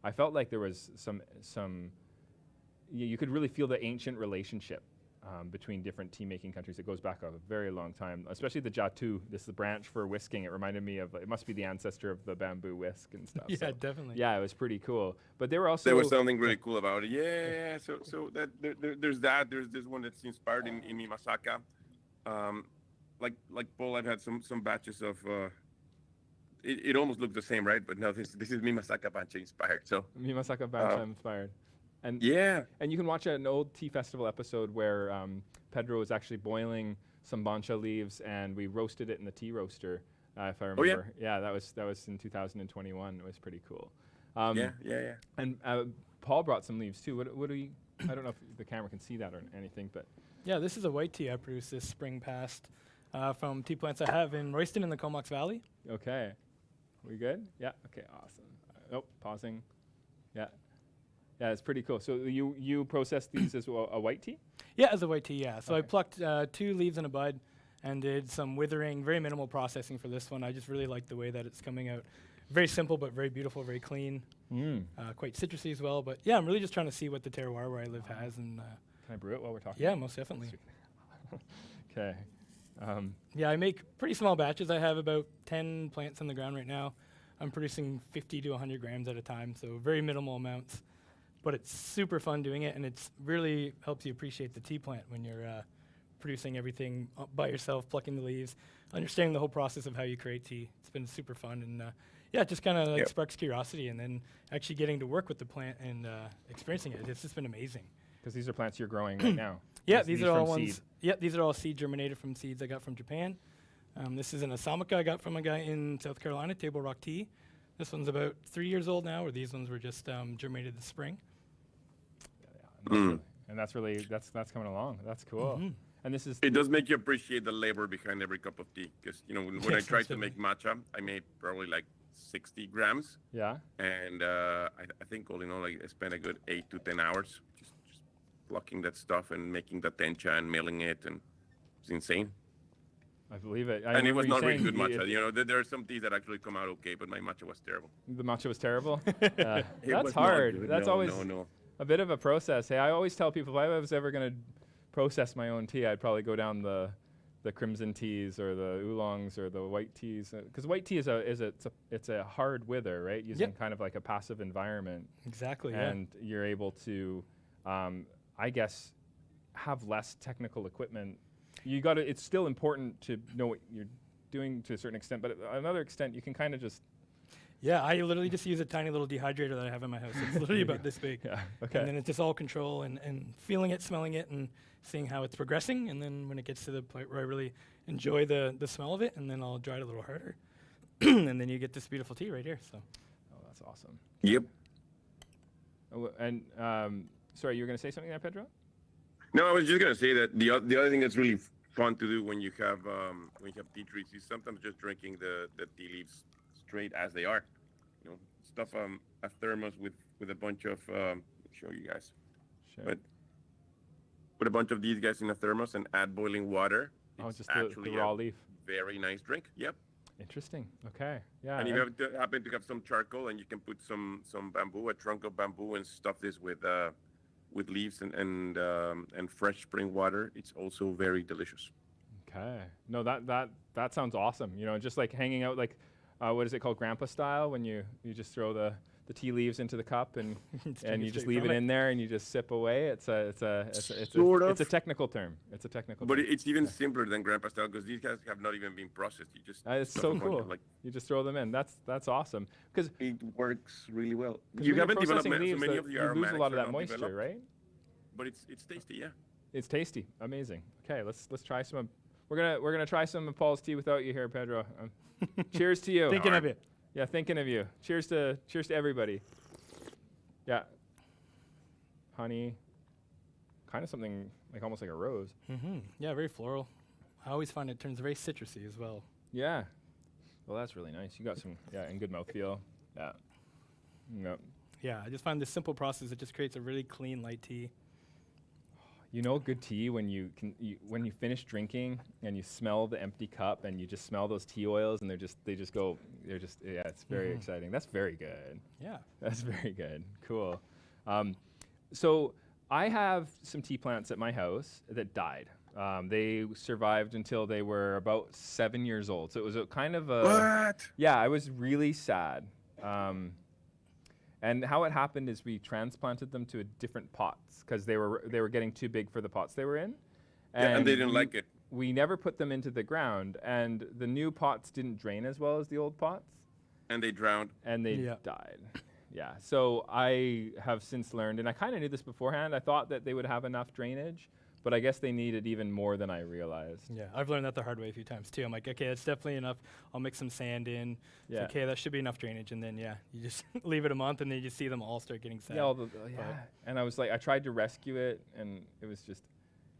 I felt like there was some you could really feel the ancient relationship between different tea-making countries. It goes back a very long time, especially the Jatu. This is the branch for whisking. It reminded me of, it must be the ancestor of the bamboo whisk and stuff. Yeah, so definitely. yeah, it was pretty cool. But they were also... There was something really cool about it. Yeah, so that there's that. There's this one that's inspired in Mimasaka. like Paul, I've had some batches of. It almost looks the same, right? But no, this is Mimasaka Bancha inspired. So Mimasaka Bancha inspired. And yeah, and you can watch an old tea festival episode where Pedro was actually boiling some bancha leaves, and we roasted it in the tea roaster. If I remember, yeah, that was in 2021. It was pretty cool. Yeah. And Paul brought some leaves too. What do we? I don't know if the camera can see that or anything, but Yeah, this is a white tea I produced this spring past from tea plants I have in Royston in the Comox Valley. okay, we good? Yeah. Okay. Awesome. Oh, pausing. Yeah. Yeah, it's pretty cool. So you process these as a white tea? Yeah, as a white tea, yeah. So I Okay. plucked 2 leaves in a bud and did some withering, very minimal processing for this one. I just really like the way that it's coming out. Very simple, but very beautiful, very clean. Quite citrusy as well. But yeah, I'm really just trying to see what the terroir where I live has. And Can I brew it while we're talking? yeah, most definitely. Okay. Yeah, I make pretty small batches. I have about 10 plants on the ground right now. I'm producing 50 to 100 grams at a time, so very minimal amounts. But it's super fun doing it, and it's really helps you appreciate the tea plant when you're producing everything by yourself, plucking the leaves, understanding the whole process of how you create tea. It's been super fun, and yeah, it just kind of like sparks curiosity, and then actually getting to work with the plant and experiencing it. It's just been amazing. Because these are plants you're growing right now. Yeah, These these are all from ones. seed. Yeah, these are all seed germinated from seeds I got from Japan. This is an Asamaka I got from a guy in South Carolina, Table Rock Tea. This one's about 3 years old now, or these ones were just germinated this spring. And that's really that's coming along. That's cool. And this is it does make you appreciate the labor behind every cup of tea. Because when I Yes, tried to most make matcha, I made probably like 60 grams, yeah. and I think all in all, I spent a good 8 to 10 hours just plucking that stuff and making the tencha and milling it, and it's insane. I believe it. And it was not really saying good matcha. There are some teas that actually come out okay, but my matcha was terrible. The matcha was terrible. It That's was not hard. good. That's No, always no. a bit of a process. Hey, I always tell people if I was ever going to process my own tea, I'd probably go down the crimson teas or the oolongs or the white teas, because white tea it's a hard wither, right? Using kind of like a passive environment, Exactly. and you're able to, I guess, have less technical equipment. It's still important to know what you're doing to a certain extent, but another extent you can kind of just. Yeah, I literally just use a tiny little dehydrator that I have in my house. It's literally about this big. Yeah. Okay. And then it's just all control and feeling it, smelling it, and seeing how it's progressing. And then when it gets to the point where I really enjoy the smell of it, and then I'll dry it a little harder. And then you get this beautiful tea right here. So. Oh, that's awesome. Yep. Oh, and sorry, you were going to say something there, Pedro? No, I was just gonna say that the other thing that's really fun to do when you have tea trees is sometimes just drinking the tea leaves straight as they are. Stuff a thermos with a bunch of show you guys. Sure. But put a bunch of these guys in a thermos and add boiling water. Oh, It's just the raw leaf. very nice drink. Yep. Interesting. Okay. Yeah. And you happen to have some charcoal, and you can put some bamboo, a trunk of bamboo, and stuff this with leaves and fresh spring water. It's also very delicious. Okay. No, that sounds awesome. Just like hanging out, like what is it called, grandpa style, when you just throw the tea leaves into the cup and and you just leave it in there and you just sip away. It's a technical term. It's a technical. But term. it's even simpler than grandpa style because these guys have not even been processed. You just It's stuff so a bunch cool. of, You just throw them in. That's awesome. Because it works really well. when You you're haven't developed processing leaves, so many of the you lose a aromatics lot of are that not moisture, developed, right? But it's tasty, yeah. It's tasty. Amazing. Okay, let's try some. We're gonna try some of Paul's tea without you here, Pedro. Cheers to you. Thinking of it. Yeah, thinking of you. Cheers to everybody. Yeah. Honey. Kind of something like almost like a rose. Yeah, very floral. I always find it turns very citrusy as well. Yeah. Well, that's really nice. You got some and good mouthfeel. Yeah. Yep. Yeah, I just find this simple process. It just creates a really clean, light tea. Good tea when when you finish drinking and you smell the empty cup and you just smell those tea oils and it's very exciting. That's very good. Yeah. That's very good. Cool. So I have some tea plants at my house that died. They survived until they were about 7 years old. So it was a kind of a What? Yeah, I was really sad. And how it happened is we transplanted them to different pots because they were getting too big for the pots they were in. And they didn't like it. we never put them into the ground, and the new pots didn't drain as well as the old pots, And they drowned. and they Yeah. died. Yeah. So I have since learned, and I kind of knew this beforehand. I thought that they would have enough drainage, but I guess they needed even more than I realized. Yeah, I've learned that the hard way a few times too. I'm like, okay, that's definitely enough. I'll mix some sand in. It's Yeah. okay, that should be enough drainage. And then, yeah, you just leave it a month and then you just see them all start getting sad. Yeah, yeah. And I was like, I tried to rescue it, and it was just,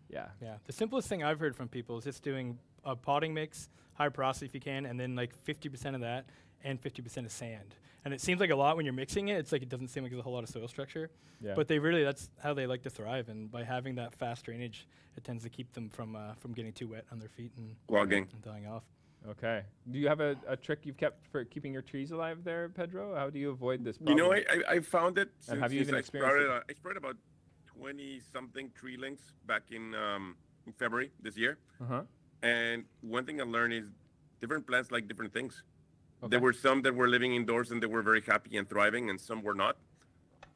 yeah. Yeah, the simplest thing I've heard from people is just doing a potting mix, high porosity if you can, and then like 50% of that and 50% of sand. And it seems like a lot when you're mixing it. It's like it doesn't seem like there's a whole lot of soil structure. Yeah. But that's how they like to thrive. And by having that fast drainage, it tends to keep them from getting too wet on their feet and Clogging. and dying off. Okay. Do you have a trick you've kept for keeping your trees alive there, Pedro? How do you avoid this You problem? know, I found it And have you since even I experienced started. I spread about 20-something tree links back in February this year. Uh-huh. And one thing I learned is different plants like different things. Okay. There were some that were living indoors and they were very happy and thriving, and some were not.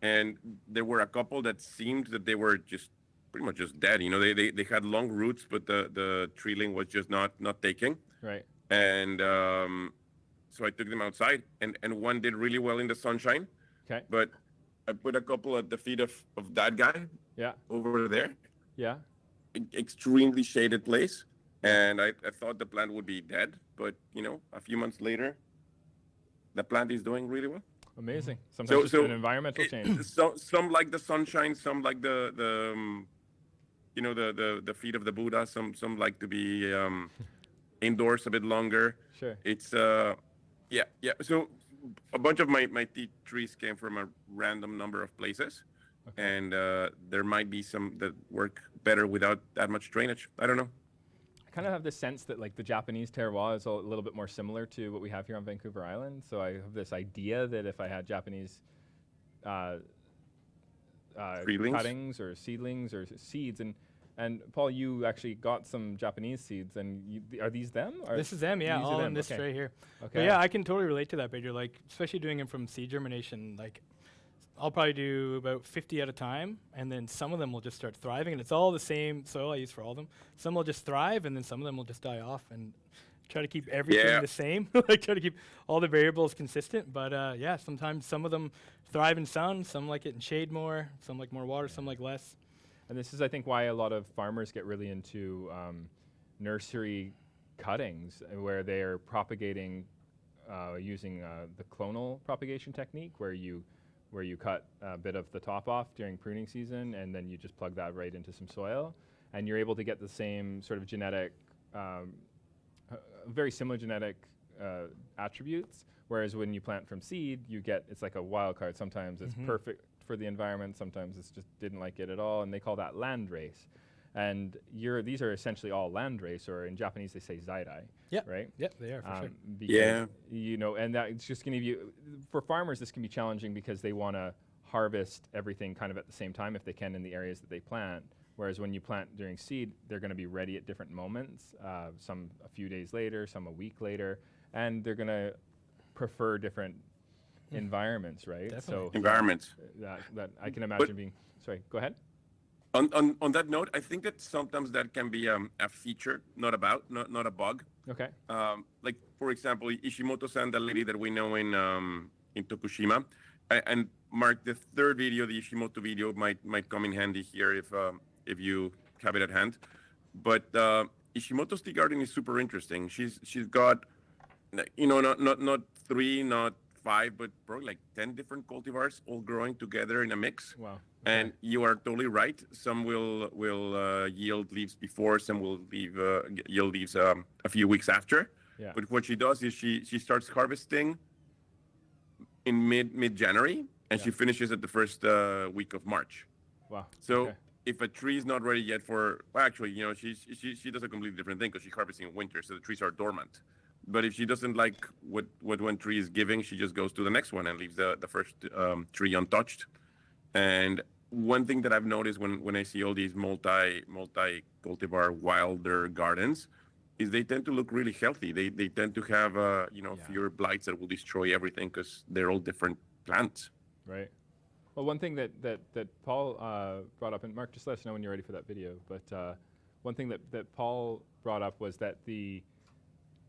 And there were a couple that seemed that they were just pretty much just dead. You know, they had long roots, but the tree ling was just not taking. Right. And so I took them outside, and one did really well in the sunshine. Okay. But I put a couple at the feet of that guy Yeah. over there, Yeah. extremely shaded place. And I thought the plant would be dead, but you know, a few months later, the plant is doing really well. Amazing. Sometimes just so an environmental change. Some like the sunshine, some like the you know, the feet of the Buddha. Some like to be indoors a bit longer. Sure. It's yeah. So a bunch of my tea trees came from a random number of places, Okay. and there might be some that work better without that much drainage. I don't know. I kind of have this sense that like the Japanese terroir is a little bit more similar to what we have here on Vancouver Island. So I have this idea that if I had Japanese Seedlings? cuttings or seedlings or seeds, and Paul, you actually got some Japanese seeds, and are these them? Or This is them, yeah, these are all in them, this okay. tray here. Okay. But yeah, I can totally relate to that, Pedro. Like, especially doing them from seed germination, like, I'll probably do about 50 at a time, and then some of them will just start thriving, and it's all the same soil I use for all of them. Some will just thrive, and then some of them will just die off, and try to keep everything Yeah. the same. Like, try to keep all the variables consistent. But yeah, sometimes some of them thrive in sun, some like it in shade more, some like more water, some like less. And this is, I think, why a lot of farmers get really into nursery cuttings, where they are propagating using the clonal propagation technique, where you cut a bit of the top off during pruning season, and then you just plug that right into some soil, and you're able to get the same sort of genetic, very similar genetic attributes. Whereas when you plant from seed, it's like a wild card. Sometimes it's perfect for the environment, sometimes it's just didn't like it at all, and they call that land race. And these are essentially all land race, or in Japanese they say zaidai. Yep. Right? Yep, they are for sure. Because, Yeah. you know, and it's just going to be, for farmers, this can be challenging because they want to harvest everything kind of at the same time if they can in the areas that they plant. Whereas when you plant during seed, they're going to be ready at different moments, some a few days later, some a week later, and they're going to prefer different environments, right? Definitely. Environments. That I can imagine being, sorry, go ahead. On that note, I think that sometimes that can be a feature, not a bug. Okay. Like for example, Ishimoto-san, the lady that we know in Tokushima, and Mark, the third video, the Ishimoto video, might come in handy here if you have it at hand. But Ishimoto's tea garden is super interesting. She's got, you know, not 3, not 5, but probably like 10 different cultivars all growing together in a mix. Wow. And you are totally right. Some will yield leaves before, some will yield leaves a few weeks after. Yeah. But what she does is she starts harvesting in mid-January, and she finishes at the first week of March. Wow. So okay. if a tree is not ready yet well, actually, you know, she does a completely different thing because she's harvesting in winter, so the trees are dormant. But if she doesn't like what one tree is giving, she just goes to the next one and leaves the first tree untouched. And one thing that I've noticed when I see all these multi cultivar wilder gardens is they tend to look really healthy. They tend to have fewer blights that will destroy everything because they're all different plants. Right. Well, one thing that Paul brought up, and Mark, just let us know when you're ready for that video, but one thing that Paul brought up was that the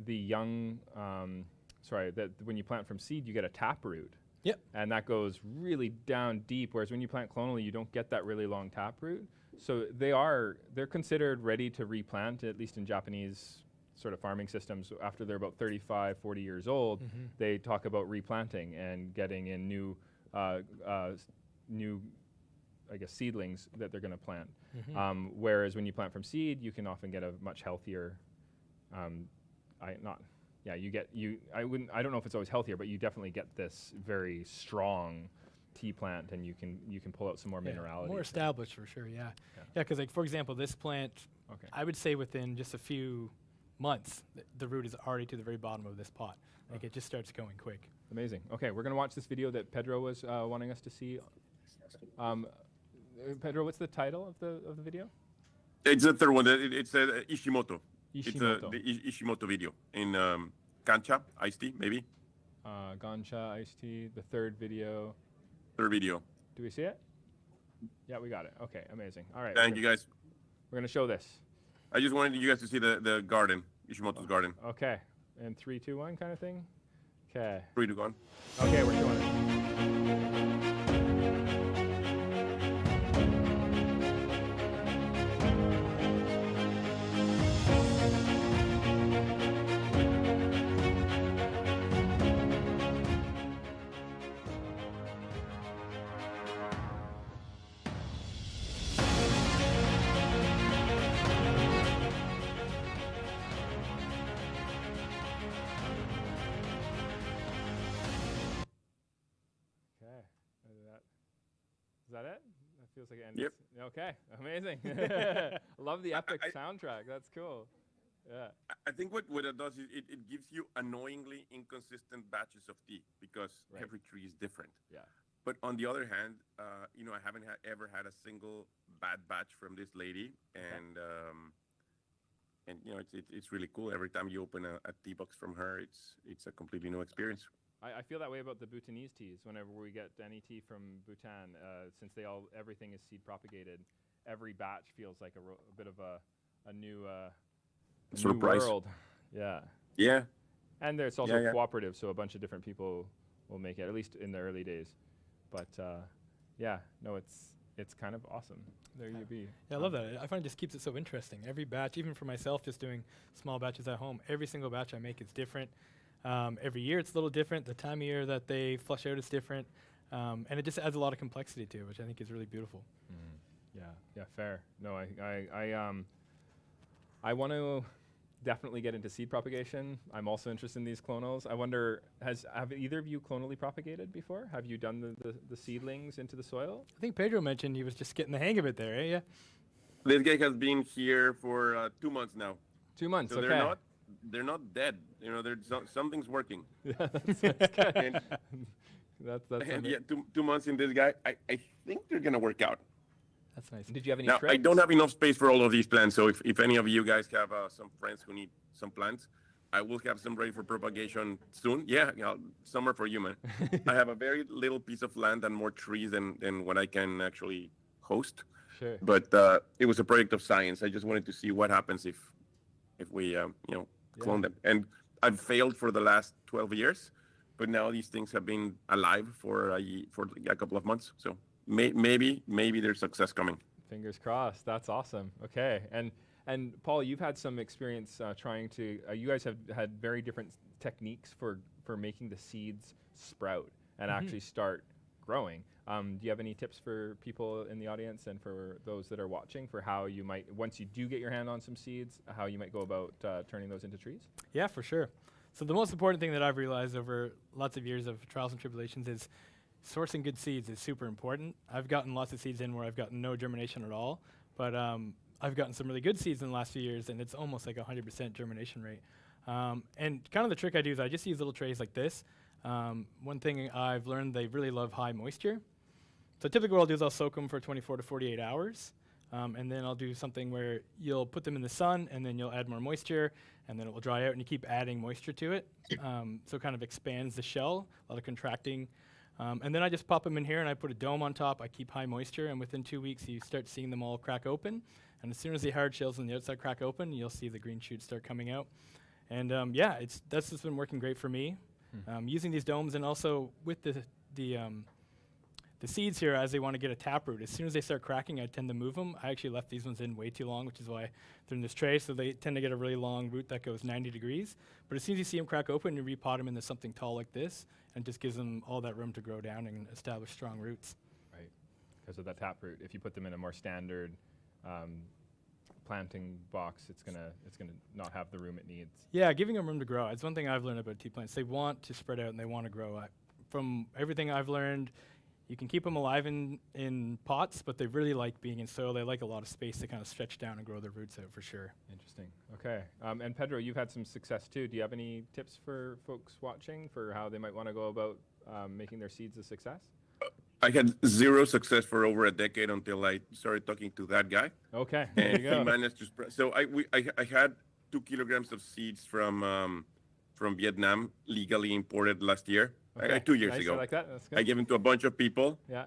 young, that when you plant from seed, you get a taproot. Yep. And that goes really down deep, whereas when you plant clonally, you don't get that really long taproot. So they're considered ready to replant, at least in Japanese sort of farming systems. After they're about 35, 40 years old, they talk about replanting and getting in new, I guess, seedlings that they're going to plant. Whereas when you plant from seed, you can often get a much healthier, I don't know if it's always healthier, but you definitely get this very strong tea plant, and you can pull out some more minerality. More established for sure, yeah. Yeah, because like for example, this plant, I would say within just a few months, the root is already to the very bottom of this pot. Like it just starts going quick. Amazing. Okay, we're going to watch this video that Pedro was wanting us to see. Pedro, what's the title of the video? It's the third one. It's Ishimoto. Ishimoto. It's the Ishimoto video in Gancha iced tea, maybe. Gancha iced tea, the third video. Third video. Do we see it? Yeah, we got it. Okay, amazing. All right. Thank you, guys. We're going to show this. I just wanted you guys to see the garden, Ishimoto's garden. Okay. And 3, 2, 1 kind of thing? Okay. 3, 2, 1. Okay, we're showing it. Is that it? That feels like it ended. Yep. Okay, amazing. Love the epic soundtrack. That's cool. Yeah. I think what it does is it gives you annoyingly inconsistent batches of tea because every tree is different. Yeah. But on the other hand, I haven't ever had a single bad batch from this lady, and it's really cool. Every time you open a tea box from her, it's a completely new experience. I feel that way about the Bhutanese teas. Whenever we get any tea from Bhutan, since everything is seed propagated, every batch feels like a bit of a new surprise. World. Yeah. Yeah. And there's also cooperative, so a bunch of different people will make it, at least in the early days. But it's kind of awesome. There you be. Yeah, I love that. I find it just keeps it so interesting. Every batch, even for myself, just doing small batches at home, every single batch I make is different. Every year it's a little different. The time of year that they flush out is different. And it just adds a lot of complexity to it, which I think is really beautiful. Yeah, fair. No, I want to definitely get into seed propagation. I'm also interested in these clonals. I wonder, have either of you clonally propagated before? Have you done the seedlings into the soil? I think Pedro mentioned he was just getting the hang of it there, eh? Yeah. This guy has been here for 2 months now. 2 months, so okay. They're not dead. Something's working. That's good. That's yeah, 2 months in this guy. I think they're gonna work out. That's nice. Did you have any now, tricks? I don't have enough space for all of these plants, so if any of you guys have some friends who need some plants, I will have some ready for propagation soon. Yeah, some are for you, man. I have a very little piece of land and more trees than what I can actually host. Sure. But it was a project of science. I just wanted to see what happens if we clone them. And I've failed for the last 12 years, but now these things have been alive for a couple of months. So maybe there's success coming. Fingers crossed. That's awesome. Okay. And Paul, you've had some experience trying to, you guys have had very different techniques for making the seeds sprout and actually start growing. Do you have any tips for people in the audience and for those that are watching for how you might, once you do get your hand on some seeds, how you might go about turning those into trees? Yeah, for sure. So the most important thing that I've realized over lots of years of trials and tribulations is sourcing good seeds is super important. I've gotten lots of seeds in where I've gotten no germination at all, but I've gotten some really good seeds in the last few years, and it's almost like 100% germination rate. And kind of the trick I do is I just use little trays like this. One thing I've learned, they really love high moisture. So typically what I'll do is I'll soak them for 24 to 48 hours. And then I'll do something where you'll put them in the sun and then you'll add more moisture and then it will dry out and you keep adding moisture to it. So it kind of expands the shell, a lot of contracting. And then I just pop them in here and I put a dome on top. I keep high moisture and within 2 weeks you start seeing them all crack open And as soon as the hard shells on the outside crack open, you'll see the green shoots start coming out. And yeah, that's just been working great for me. Using these domes, and also with the seeds here, as they want to get a taproot, as soon as they start cracking, I tend to move them. I actually left these ones in way too long, which is why they're in this tray, so they tend to get a really long root that goes 90 degrees. But as soon as you see them crack open, you repot them into something tall like this, and just gives them all that room to grow down and establish strong roots. Right, because of that taproot. If you put them in a more standard planting box, it's gonna not have the room it needs. Yeah, giving them room to grow. It's one thing I've learned about tea plants. They want to spread out and they want to grow. From everything I've learned, you can keep them alive in pots, but they really like being in soil. They like a lot of space to kind of stretch down and grow their roots out for sure. Interesting. Okay. And Pedro, you've had some success too. Do you have any tips for folks watching for how they might want to go about making their seeds a success? I had zero success for over a decade until I started talking to that guy. Okay. And There you he go. managed to spread. So I had 2 kilograms of seeds from Vietnam legally imported last year. Okay. 2 years Nice, ago. I like that. That's good. I gave them to a bunch of people. Yeah.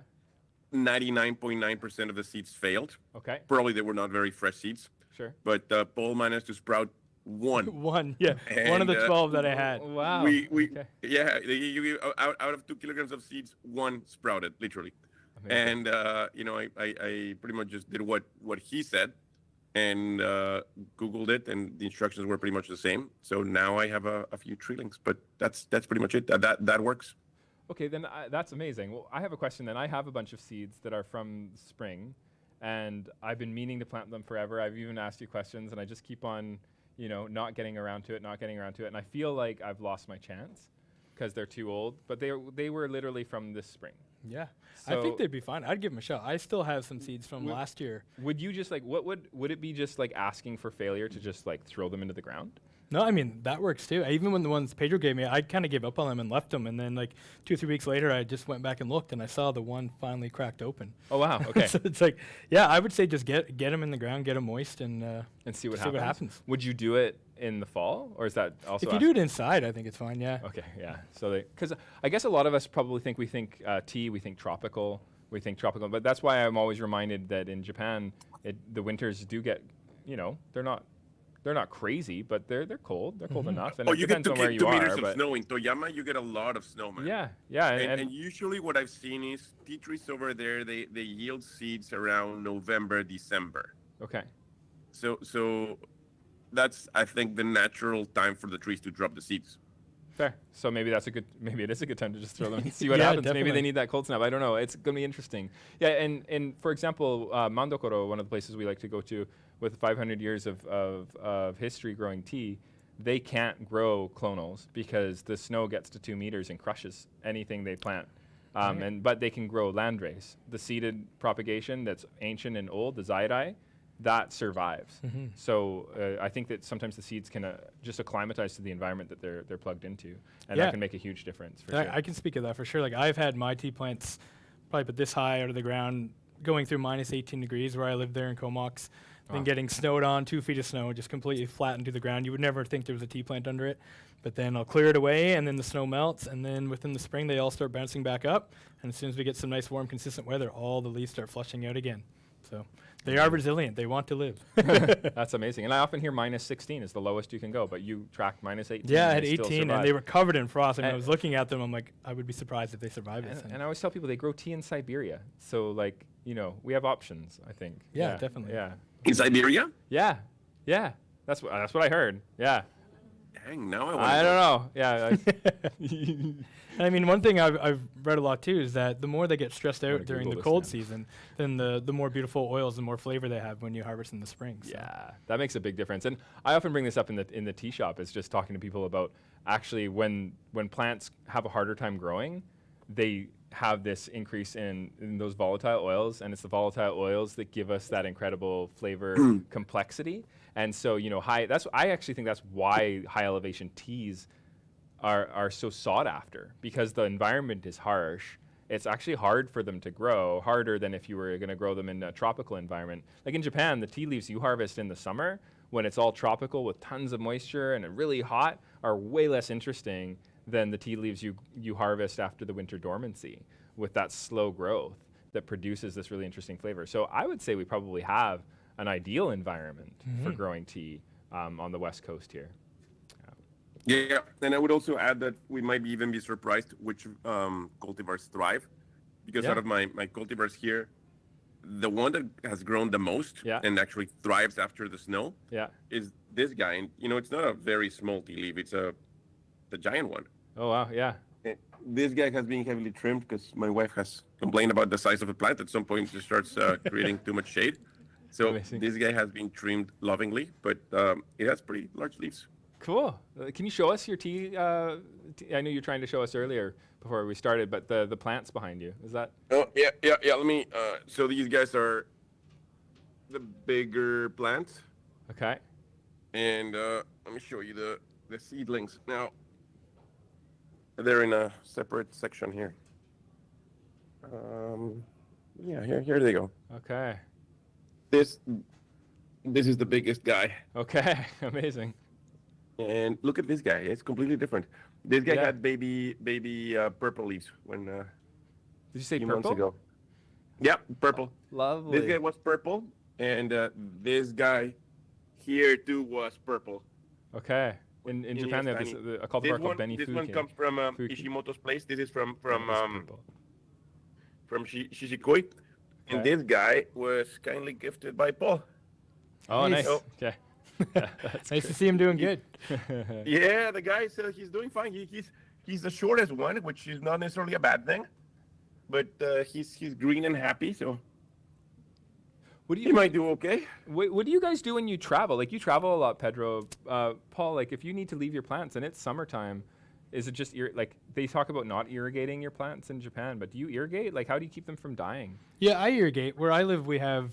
99.9% of the seeds failed. Okay. Probably they were not very fresh seeds, Sure. but Paul managed to sprout one. One, yeah. One of the And, 12 that I had. Wow. We Okay. yeah, out of 2 kilograms of seeds, one sprouted literally. Amazing. And I pretty much just did what he said, and Googled it, and the instructions were pretty much the same. So now I have a few treelings, but that's pretty much it. That works. Okay, then that's amazing. Well, I have a question then. I have a bunch of seeds that are from spring, and I've been meaning to plant them forever. I've even asked you questions, and I just keep on, not getting around to it. And I feel like I've lost my chance because they're too old, but they were literally from this spring. Yeah. So I think they'd be fine. I'd give them a shot. I still have some seeds from last year. Would you just would it be just like asking for failure to just like throw them into the ground? No, I mean, that works too. Even when the ones Pedro gave me, I kind of gave up on them and left them. And then like 2 or 3 weeks later, I just went back and looked, and I saw the one finally cracked open. Oh, wow. Okay. So it's like, yeah, I would say just get them in the ground, get them moist, and And see what see happens. Would you do it in the fall, or is that also? if you do it inside, I think it's fine, yeah. Okay, yeah. So because I guess a lot of us probably think tea, we think tropical, but that's why I'm always reminded that in Japan, the winters do get, they're not crazy, but they're cold. They're cold enough, and it You get depends on where 2 you meters are. of But snow in Toyama. You get a lot of snow, man. yeah, And usually what I've seen is tea trees over there, they yield seeds around November, December. okay, So that's, I think, the natural time for the trees to drop the seeds. fair. So maybe it is a good time to just throw them and see what Yeah, happens. Maybe definitely. they need that cold snap. I don't know. It's gonna be interesting. Yeah, and for example, Mandokoro, one of the places we like to go to, with 500 years of history growing tea, they can't grow clonals because the snow gets to 2 meters and crushes anything they plant. But they can grow landrace, the seeded propagation that's ancient and old, the zaidai, that survives. So I think that sometimes the seeds can just acclimatize to the environment that they're plugged into, and Yeah. that can make a huge difference. For sure. I can speak of that for sure. Like I've had my tea plants probably put this high out of the ground, going through minus 18 degrees where I lived there in Comox, then Wow. getting snowed on, 2 feet of snow, just completely flattened to the ground. You would never think there was a tea plant under it. But then I'll clear it away, and then the snow melts, and then within the spring they all start bouncing back up. And as soon as we get some nice, warm, consistent weather, all the leaves start flushing out again. So they are resilient. They want to live. That's amazing. And I often hear minus 16 is the lowest you can go, but you tracked minus 18. Yeah, I and had they still 18, and survived. they were covered in frost. And when I And- was looking at them, I'm like, I would be surprised if they survived this. And I always tell people they grow tea in Siberia. So, like, we have options, I think. Yeah, definitely. Yeah. In Siberia? Yeah. Yeah. That's what I heard. Yeah. Dang, now I want I don't know. Yeah. And I mean, one thing I've read a lot too is that the more they get stressed wanna out during Google the this cold now. season, then the more beautiful oils and more flavor they have when you harvest in the spring. So. Yeah, that makes a big difference. And I often bring this up in the tea shop, is just talking to people about actually when plants have a harder time growing, they have this increase in those volatile oils, and it's the volatile oils that give us that incredible flavor complexity. And so, I actually think that's why high elevation teas are so sought after, because the environment is harsh. It's actually hard for them to grow, harder than if you were going to grow them in a tropical environment. Like in Japan, the tea leaves you harvest in the summer, when it's all tropical with tons of moisture and really hot, are way less interesting than the tea leaves you harvest after the winter dormancy, with that slow growth that produces this really interesting flavor. So I would say we probably have an ideal environment for growing tea on the west coast here. Yeah, and I would also add that we might even be surprised which cultivars thrive, because out of my cultivars here, the one that has grown the most and actually thrives after the snow is this guy. And it's not a very small tea leaf; it's the giant one. Oh wow, yeah. And this guy has been heavily trimmed because my wife has complained about the size of the plant. At some point, it starts creating too much shade. So Amazing. this guy has been trimmed lovingly, but it has pretty large leaves. Cool. Can you show us your tea? I know you're trying to show us earlier before we started, but the plants behind you, is that? Oh, yeah. Let me, so these guys are the bigger plants. Okay. And let me show you the seedlings. Now, they're in a separate section here. Here they go. Okay. This is the biggest guy. Okay. Amazing. And look at this guy. It's completely different. This guy had baby purple leaves when Did you say few purple? months ago. Yeah, purple. Lovely. This guy was purple, and this guy here too was purple. Okay. In Japan, they have this, a cultivar called Beni This Fuki. one comes from Fuki. Ishimoto's place. This is from Purple. Shishikoi, and Okay. this guy was kindly gifted by Paul. Oh, nice. Oh. Okay. That's Nice to see him doing good. Yeah, the guy said he's doing fine. He's the shortest one, which is not necessarily a bad thing, but he's green and happy, so What do he you might do okay. What do you guys do when you travel? Like, you travel a lot, Pedro. Paul, like, if you need to leave your plants and it's summertime, is it just like they talk about not irrigating your plants in Japan, but do you irrigate? Like, how do you keep them from dying? Yeah, I irrigate. Where I live, we have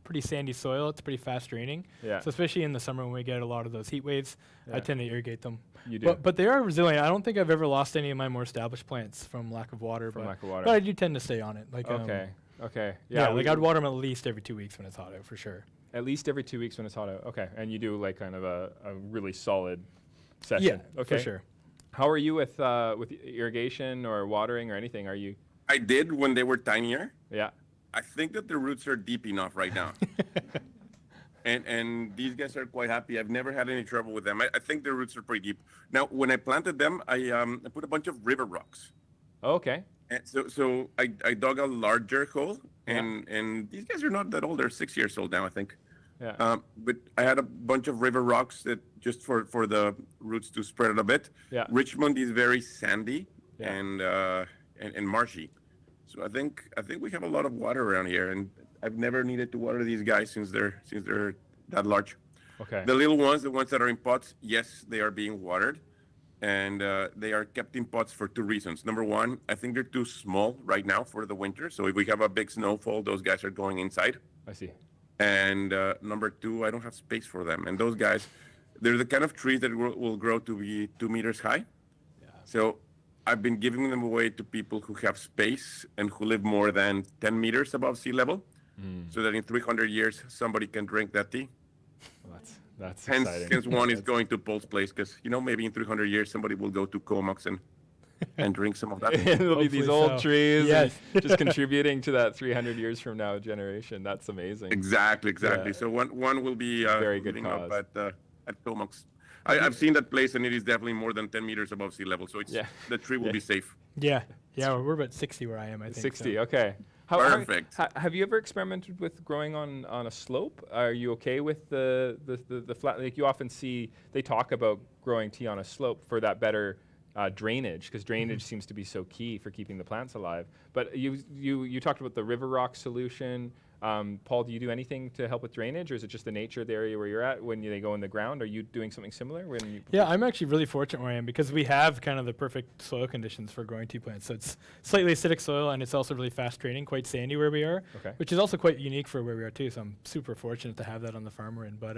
pretty sandy soil. It's pretty fast draining. Yeah. So especially in the summer when we get a lot of those heat waves, I Yeah. tend to irrigate them. You do. But they are resilient. I don't think I've ever lost any of my more established plants from lack of water. From but, lack of water. But I do tend to stay on it. Like Okay. Okay. yeah, we- like I'd water them at least every 2 weeks when it's hot out for sure. At least every 2 weeks when it's hot out. Okay. And you do like kind of a really solid session. Yeah, Okay. for sure. How are you with irrigation or watering or anything? Are you? I did when they were tinier. Yeah. I think that the roots are deep enough right now. And these guys are quite happy. I've never had any trouble with them. I think the roots are pretty deep. Now, when I planted them, I put a bunch of river rocks. Oh, okay. And so I dug a larger hole, and these guys are not that old. They're 6 years old now, I think. Yeah. But I had a bunch of river rocks that just for the roots to spread it a bit. Yeah. Richmond is very sandy Yeah. and marshy. So I think we have a lot of water around here, and I've never needed to water these guys since they're that large. Okay. The little ones, the ones that are in pots, yes, they are being watered, and they are kept in pots for two reasons. Number one, I think they're too small right now for the winter. So if we have a big snowfall, those guys are going inside. I see. And number two, I don't have space for them. And those guys, they're the kind of trees that will grow to be 2 meters high. Yeah. So I've been giving them away to people who have space and who live more than 10 meters above sea level, so that in 300 years, somebody can drink that tea. Well, that's Hence exciting. one is going to Paul's place, because, maybe in 300 years, somebody will go to Comox and drink some of that. It'll be these Hopefully old so. trees Yes. and just contributing to that 300 years from now generation. That's amazing. Exactly. Yeah. So one will be Very good living up cause. at Comox. I've seen that place, and it is definitely more than 10 meters above sea level, so the tree will be safe. Yeah. Yeah, we're about 60 where I am, I think. 60, So. okay. Perfect. Have you ever experimented with growing on a slope? Are you okay with the flat? Like, you often see, they talk about growing tea on a slope for that better drainage, because drainage seems to be so key for keeping the plants alive. But you talked about the river rock solution. Paul, do you do anything to help with drainage, or is it just the nature of the area where you're at when they go in the ground? Are you doing something similar? Yeah, I'm actually really fortunate where I am because we have kind of the perfect soil conditions for growing tea plants. So it's slightly acidic soil, and it's also really fast draining, quite sandy where we are, Okay. which is also quite unique for where we are too. So I'm super fortunate to have that on the farm we're in. But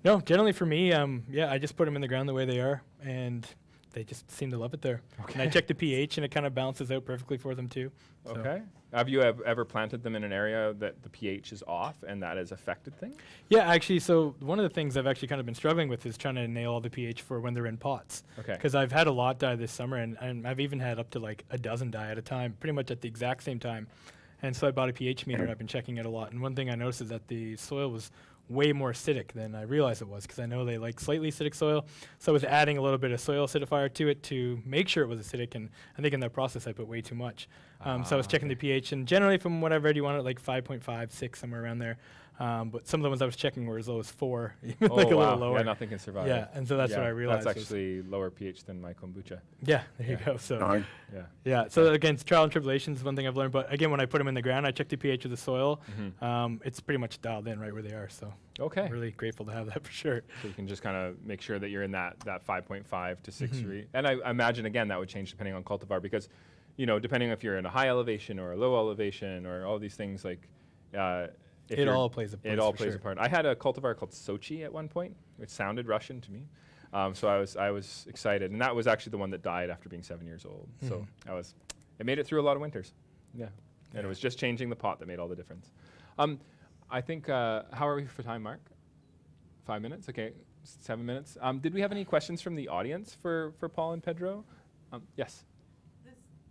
no, generally for me, I just put them in the ground the way they are, and they just seem to love it there. And I check the pH, and it kind of balances out perfectly for them too. So. Okay. Have you ever planted them in an area that the pH is off and that has affected things? Yeah, actually, so one of the things I've actually kind of been struggling with is trying to nail all the pH for when they're in pots. Okay. Because I've had a lot die this summer, and I've even had up to like a dozen die at a time, pretty much at the exact same time. And so I bought a pH meter. I've been checking it a lot. And one thing I noticed is that the soil was way more acidic than I realized it was, because I know they like slightly acidic soil. So I was adding a little bit of soil acidifier to it to make sure it was acidic, and I think in that process I put way too much. So I was checking the pH, and generally from what I've read, you want it like 5.5, 6, somewhere around there. But some of the ones I was checking were as low as 4, even like a little lower. Yeah, nothing can survive. Yeah, and so that's what I realized. That's actually lower pH than my kombucha. Yeah, there you go. So Yeah. yeah, so again, trial and tribulations is one thing I've learned. But again, when I put them in the ground, I check the pH of the soil. It's pretty much dialed in right where they are. So Okay. I'm really grateful to have that for sure. So you can just kind of make sure that you're in that 5.5 to 6 rate. And I imagine, again, that would change depending on cultivar because, depending if you're in a high elevation or a low elevation or all these things, like It all plays a part. It all plays a part. I had a cultivar called Sochi at one point. It sounded Russian to me. So I was excited. And that was actually the one that died after being 7 years old. So it made it through a lot of winters. Yeah. And it was just changing the pot that made all the difference. I think, how are we for time, Mark? 5 minutes? Okay, 7 minutes. Did we have any questions from the audience for Paul and Pedro? Yes?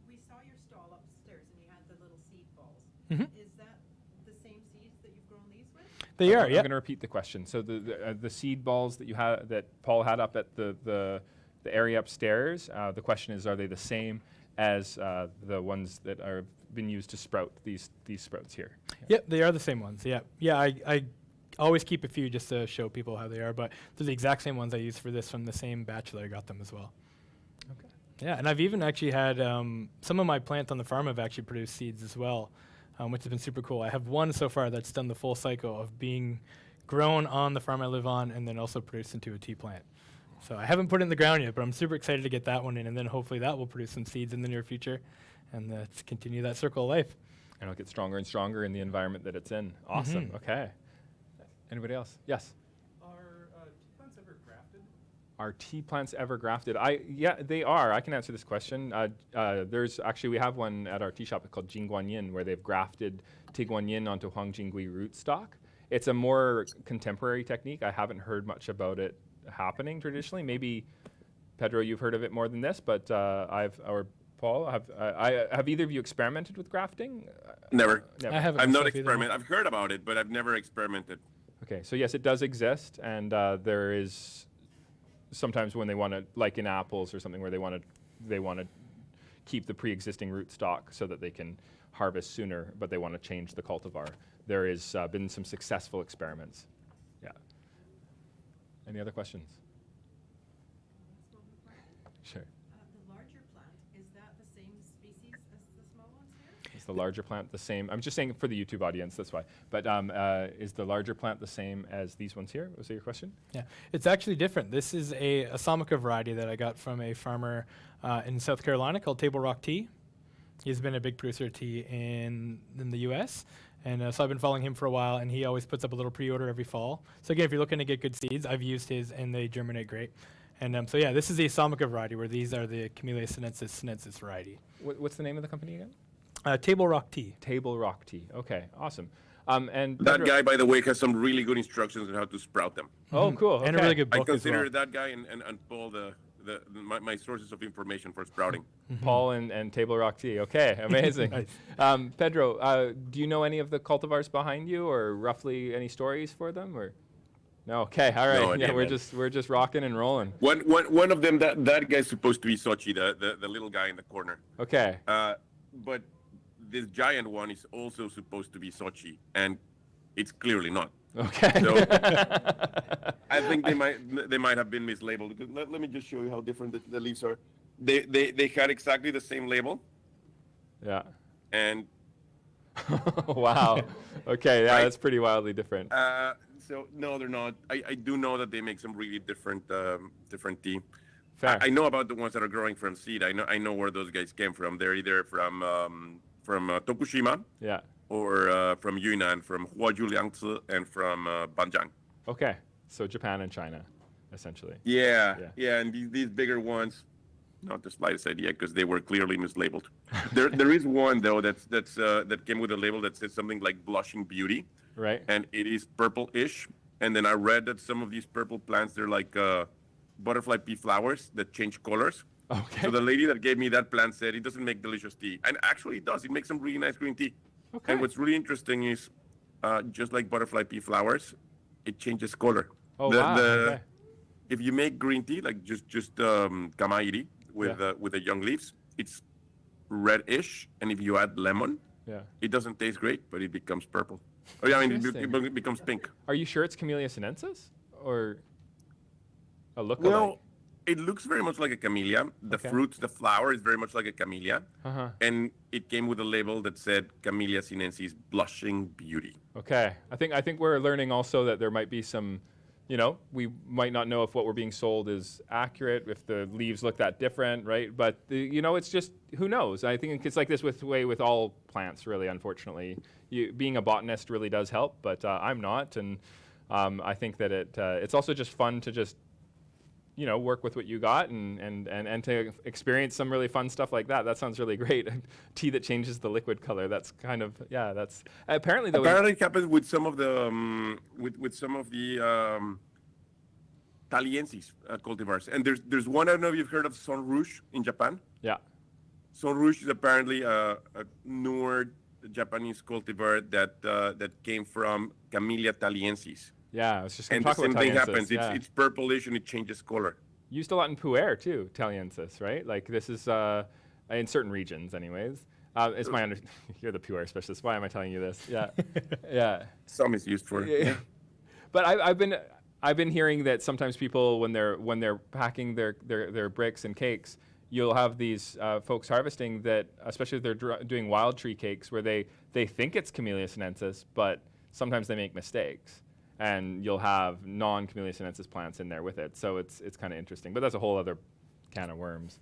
We saw your stall upstairs and you had the little seed balls. Mm-hmm. Is that the same seeds that you've grown these with? They are, I'm yeah. going to repeat the question. So the seed balls that you had, that Paul had up at the area upstairs, the question is, are they the same as the ones that are been used to sprout these sprouts here? Yep, they are the same ones. Yeah, yeah. I always keep a few just to show people how they are, but they're the exact same ones I used for this from the same batch that I got them as well. Okay. Yeah, and I've even actually had some of my plants on the farm have actually produced seeds as well, which has been super cool. I have one so far that's done the full cycle of being grown on the farm I live on and then also produced into a tea plant. So I haven't put it in the ground yet, but I'm super excited to get that one in, and then hopefully that will produce some seeds in the near future, and let's continue that circle of life. And it'll get stronger and stronger in the environment that it's in. Awesome. Okay. Anybody else? Yes? Are tea plants ever grafted? Are tea plants ever grafted? Yeah, they are. I can answer this question. There's actually, we have one at our tea shop called Jingguanyin, where they've grafted Tiguanyin onto Huangjingui rootstock. It's a more contemporary technique. I haven't heard much about it happening traditionally. Maybe, Pedro, you've heard of it more than this, but or Paul, have either of you experimented with grafting? Never. I haven't. I've not myself either. experimented. I've heard about it, but I've never experimented. Okay, so yes, it does exist, and there is sometimes when they want to, like in apples or something, where they want to keep the pre-existing rootstock so that they can harvest sooner, but they want to change the cultivar. There has been some successful experiments. Yeah. Any other questions? Sure. The larger plant, is that the same species as the small ones here? Is the larger plant the same? I'm just saying for the YouTube audience, that's why. But is the larger plant the same as these ones here? Was that your question? Yeah, it's actually different. This is a Assamica variety that I got from a farmer in South Carolina called Table Rock Tea. He's been a big producer of tea in the U.S., and so I've been following him for a while, and he always puts up a little pre-order every fall. So again, if you're looking to get good seeds, I've used his, and they germinate great. And so yeah, this is the Assamica variety, where these are the Camellia sinensis variety. What's the name of the company again? Table Rock Tea. Table Rock Tea. Okay, awesome. And That Pedro- guy, by the way, has some really good instructions on how to sprout them. Oh, cool. And a okay. really good I book as consider well. that guy and Paul my sources of information for sprouting. Paul and Table Rock Tea. Okay, amazing. Nice. Pedro, do you know any of the cultivars behind you, or roughly any stories for them, or? No. Okay. All right. No idea, yeah, we're man. just rocking and rolling. One of them, that guy's supposed to be Sochi, the little guy in the corner. Okay. But this giant one is also supposed to be Sochi, and it's clearly not. Okay. So I think they might have been mislabeled. Because let me just show you how different the leaves are. They had exactly the same label, Yeah. and Wow. Okay. Yeah, Right. that's pretty wildly different. so no, they're not. I do know that they make some really different tea. Fair. I know about the ones that are growing from seed. I know where those guys came from. They're either from Tokushima Yeah. or from Yunnan, from Huajuliangzi, and from Banjiang. Okay. So Japan and China, essentially. Yeah, Yeah. yeah, and these bigger ones, not the slightest idea, because they were clearly mislabeled. there is one though that came with a label that says something like blushing beauty, Right. and it is purple-ish. And then I read that some of these purple plants, they're like butterfly pea flowers that change colors. Okay. So the lady that gave me that plant said it doesn't make delicious tea, and actually it does. It makes some really nice green tea. Okay. And what's really interesting is, just like butterfly pea flowers, it changes color. Oh, wow. Okay. If you make green tea, like just kamairi with the young leaves, it's reddish, and if you add lemon, it doesn't taste great, but it becomes purple. Oh, yeah, I mean, it becomes pink. Are you sure it's Camellia sinensis or a lookalike? Well, it looks very much like a camellia. The fruits, the flower is very much like a camellia. And it came with a label that said Camellia sinensis, blushing beauty. Okay. I think we're learning also that there might be some, you know, we might not know if what we're being sold is accurate, if the leaves look that different, right? But, you know, it's just, who knows? I think it's like this with all plants, really, unfortunately. Being a botanist really does help, but I'm not. And I think that it's also just fun to just, you know, work with what you got and to experience some really fun stuff like that. That sounds really great. Tea that changes the liquid color. That's kind of, that's apparently though. Apparently it happens with some of the Taiwanese cultivars. And there's one, I don't know if you've heard of Son Rouge in Japan. Yeah. Son Rouge is apparently a newer Japanese cultivar that came from Camellia Taiwanese. Yeah, I was just going and to talk about the same thing Taiwanese, happens. It's purplish and it changes color. Used a lot in pu'er too, Taiwanese, right? Like this is in certain regions, anyways. It's my you're the pu'er specialist. Why am I telling you this? Yeah, yeah. Some is used for. Yeah. But I've been hearing that sometimes people when they're packing their bricks and cakes, you'll have these folks harvesting that, especially if they're doing wild tree cakes, where they think it's Camellia sinensis, but sometimes they make mistakes. And you'll have non-Camellia sinensis plants in there with it. So it's kind of interesting. But that's a whole other can of worms.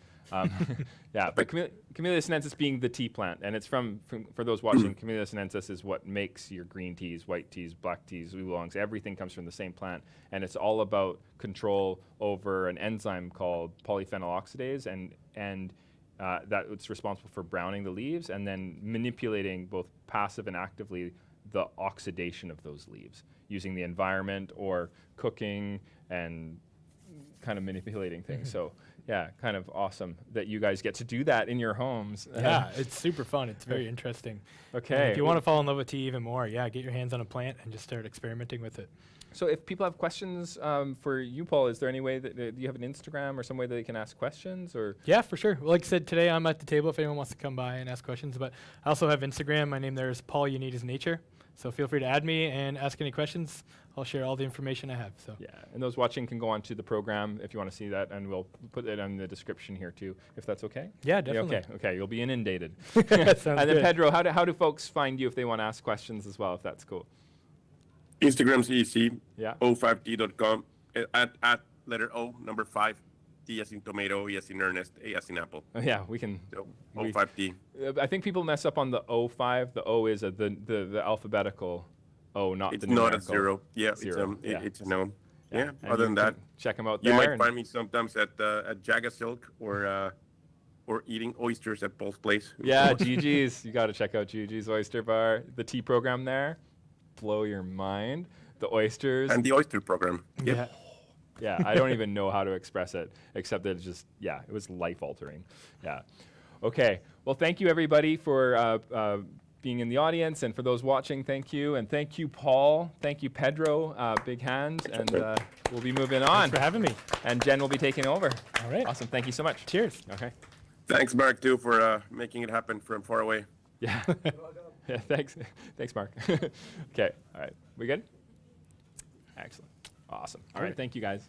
Yeah, but Camellia sinensis being the tea plant. And it's for those watching, Camellia sinensis is what makes your green teas, white teas, black teas, oolongs. Everything comes from the same plant. And it's all about control over an enzyme called polyphenol oxidase. And that it's responsible for browning the leaves and then manipulating both passive and actively the oxidation of those leaves, using the environment or cooking and kind of manipulating things. So yeah, kind of awesome that you guys get to do that in your homes. Yeah, it's super fun. It's very interesting. Okay. And if you want to fall in love with tea even more, get your hands on a plant and just start experimenting with it. So if people have questions for you, Paul, is there any way that do you have an Instagram or some way that they can ask questions? Or yeah, for sure. Well, like I said, today I'm at the table if anyone wants to come by and ask questions. But I also have Instagram. My name there is Paul You Need Is Nature. So feel free to add me and ask any questions. I'll share all the information I have. So yeah, and those watching can go on to the program if you want to see that, and we'll put it in the description here too, if that's okay. Yeah, definitely. Okay, you'll be inundated. Sounds and then good. Pedro, how do folks find you if they want to ask questions as well, if that's cool? Instagram's easy. Yeah. O5T.com. At letter O, number 5. T as in tomato, E as in Ernest, A as in apple. Yeah, we can. So O5T. I think people mess up on the O5. The O is the alphabetical O, not It's the not numerical. a 0. Yeah, Zero. it's a no. Yeah. And Other you than that, can check them out you there. might and find me sometimes at Jaga Silk or eating oysters at Paul's place. yeah, Gigi's. You got to check out Gigi's Oyster Bar. The tea program there, blow your mind. The oysters. And the oyster program. Yep. Yeah. Yeah, I don't even know how to express it, except that it's just, it was life-altering. Yeah. Okay. Well, thank you, everybody, for being in the audience. And for those watching, thank you. And thank you, Paul. Thank you, Pedro. Big hand. And we'll be moving on. Thanks for having me. And Jen will be taking over. All right. Awesome. Thank you so much. Cheers. Okay. Thanks, Mark, too, for making it happen from far away. Yeah. Yeah, thanks. Thanks, Mark. Okay. All right. We good? Excellent. Awesome. All right. Thank you, guys.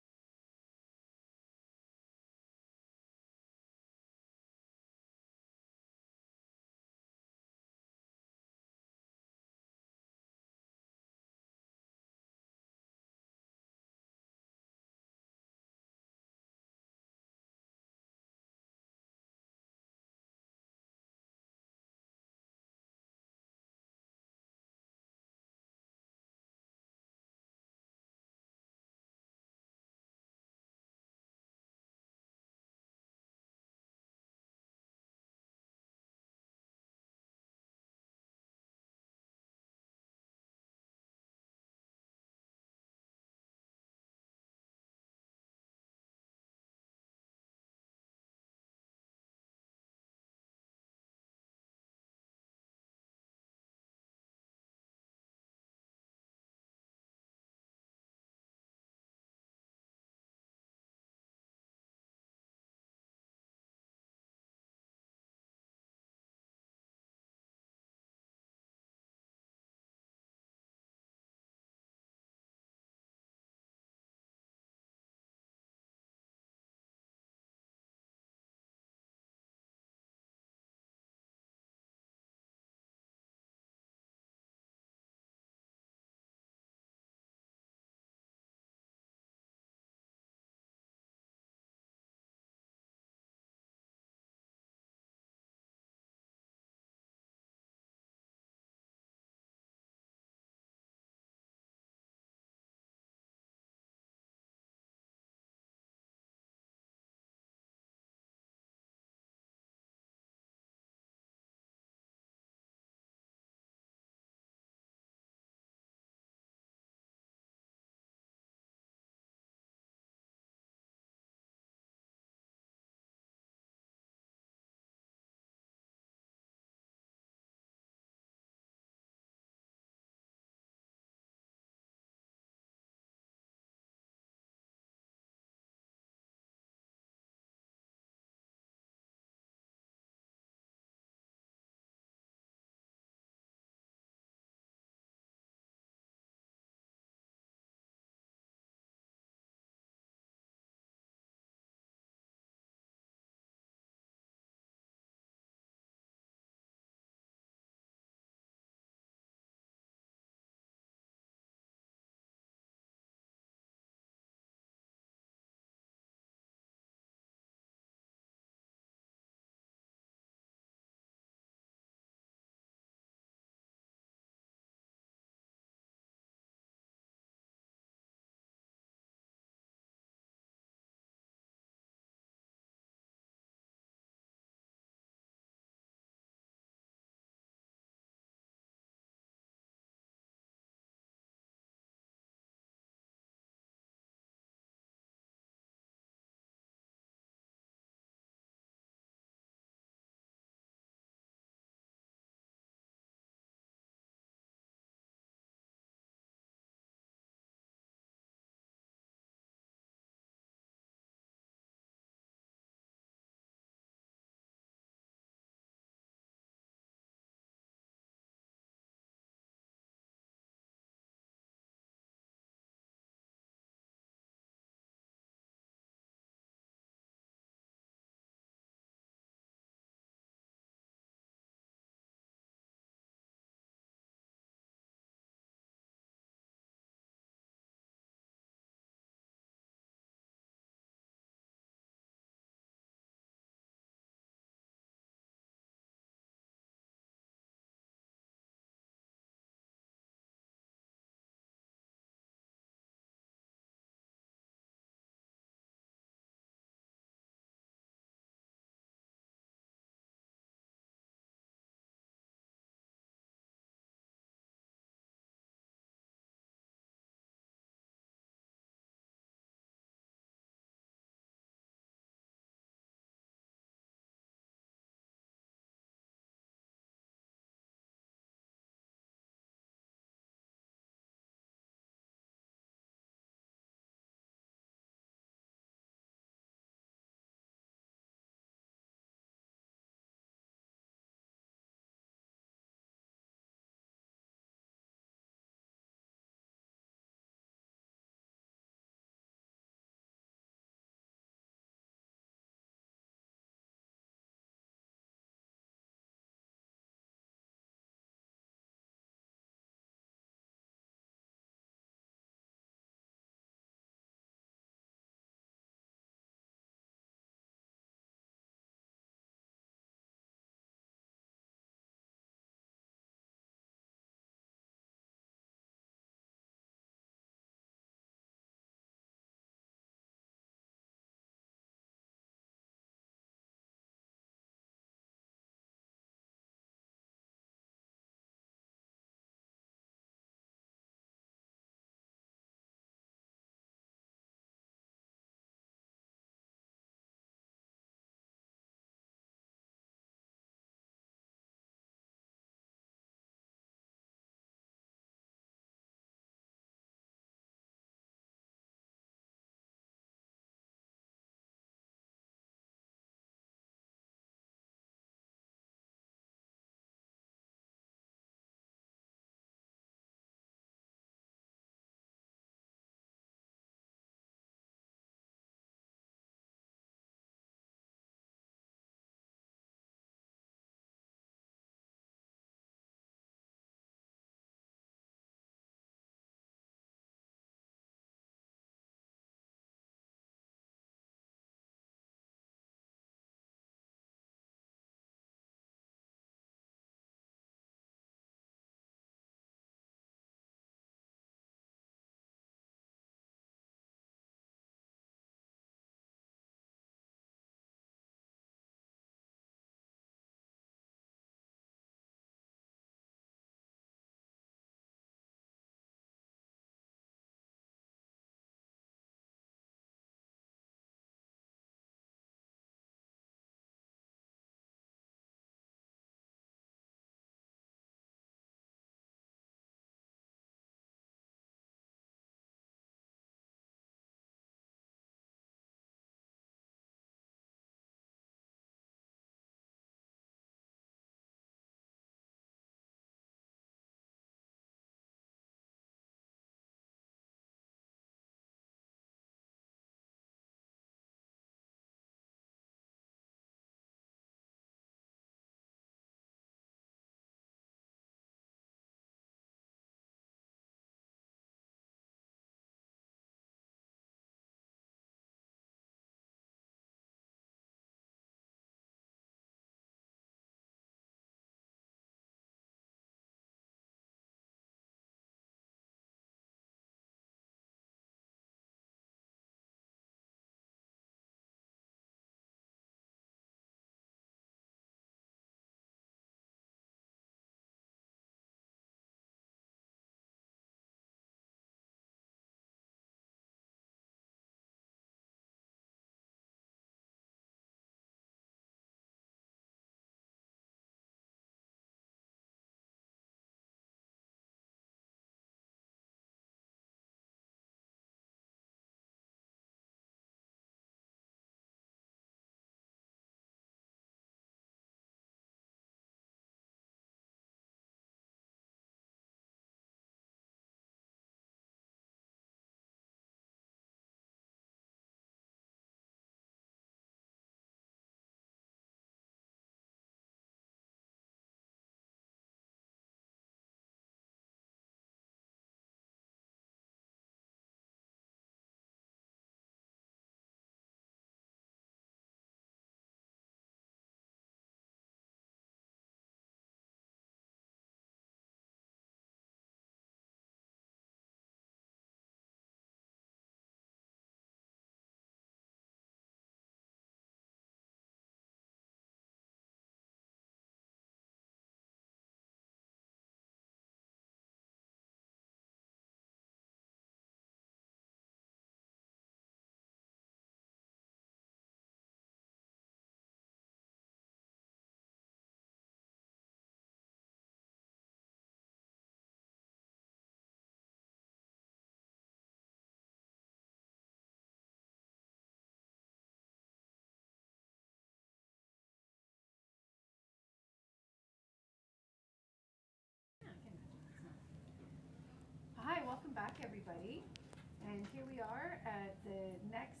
And here we are at the next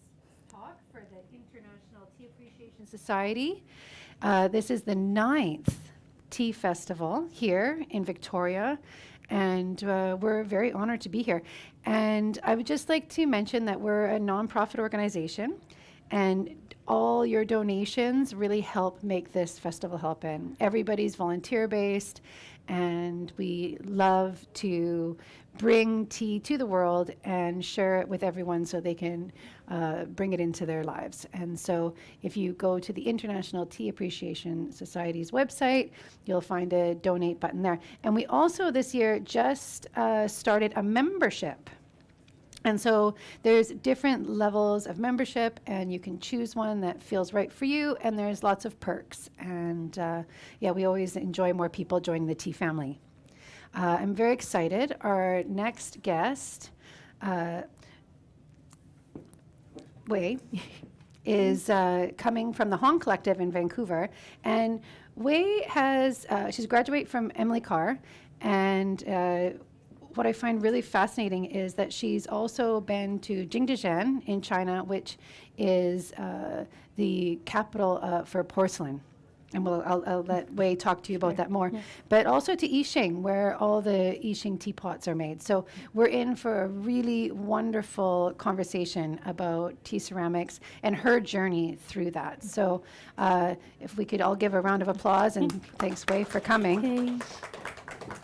talk for the International Tea Appreciation Society. This is the 9th Tea Festival here in Victoria, and we're very honored to be here. And I would just like to mention that we're a nonprofit organization, and all your donations really help make this festival happen. Everybody's volunteer-based, and we love to bring tea to the world and share it with everyone so they can bring it into their lives. And so if you go to the International Tea Appreciation Society's website, you'll find a donate button there. And we also this year just started a membership. And so there's different levels of membership, and you can choose one that feels right for you, and there's lots of perks. And yeah, we always enjoy more people joining the tea family. I'm very excited. Our next guest, Wei, is coming from the Hong Collective in Vancouver. And Wei has, she's a graduate from Emily Carr, and what I find really fascinating is that she's also been to Jingdezhen in China, which is the capital for porcelain. And I'll let Wei talk to you about that more. Yeah. But also to Yixing, where all the Yixing teapots are made. So we're in for a really wonderful conversation about tea ceramics and her journey through that. So if we could all give a round of applause, and thanks, Wei, for coming. Okay.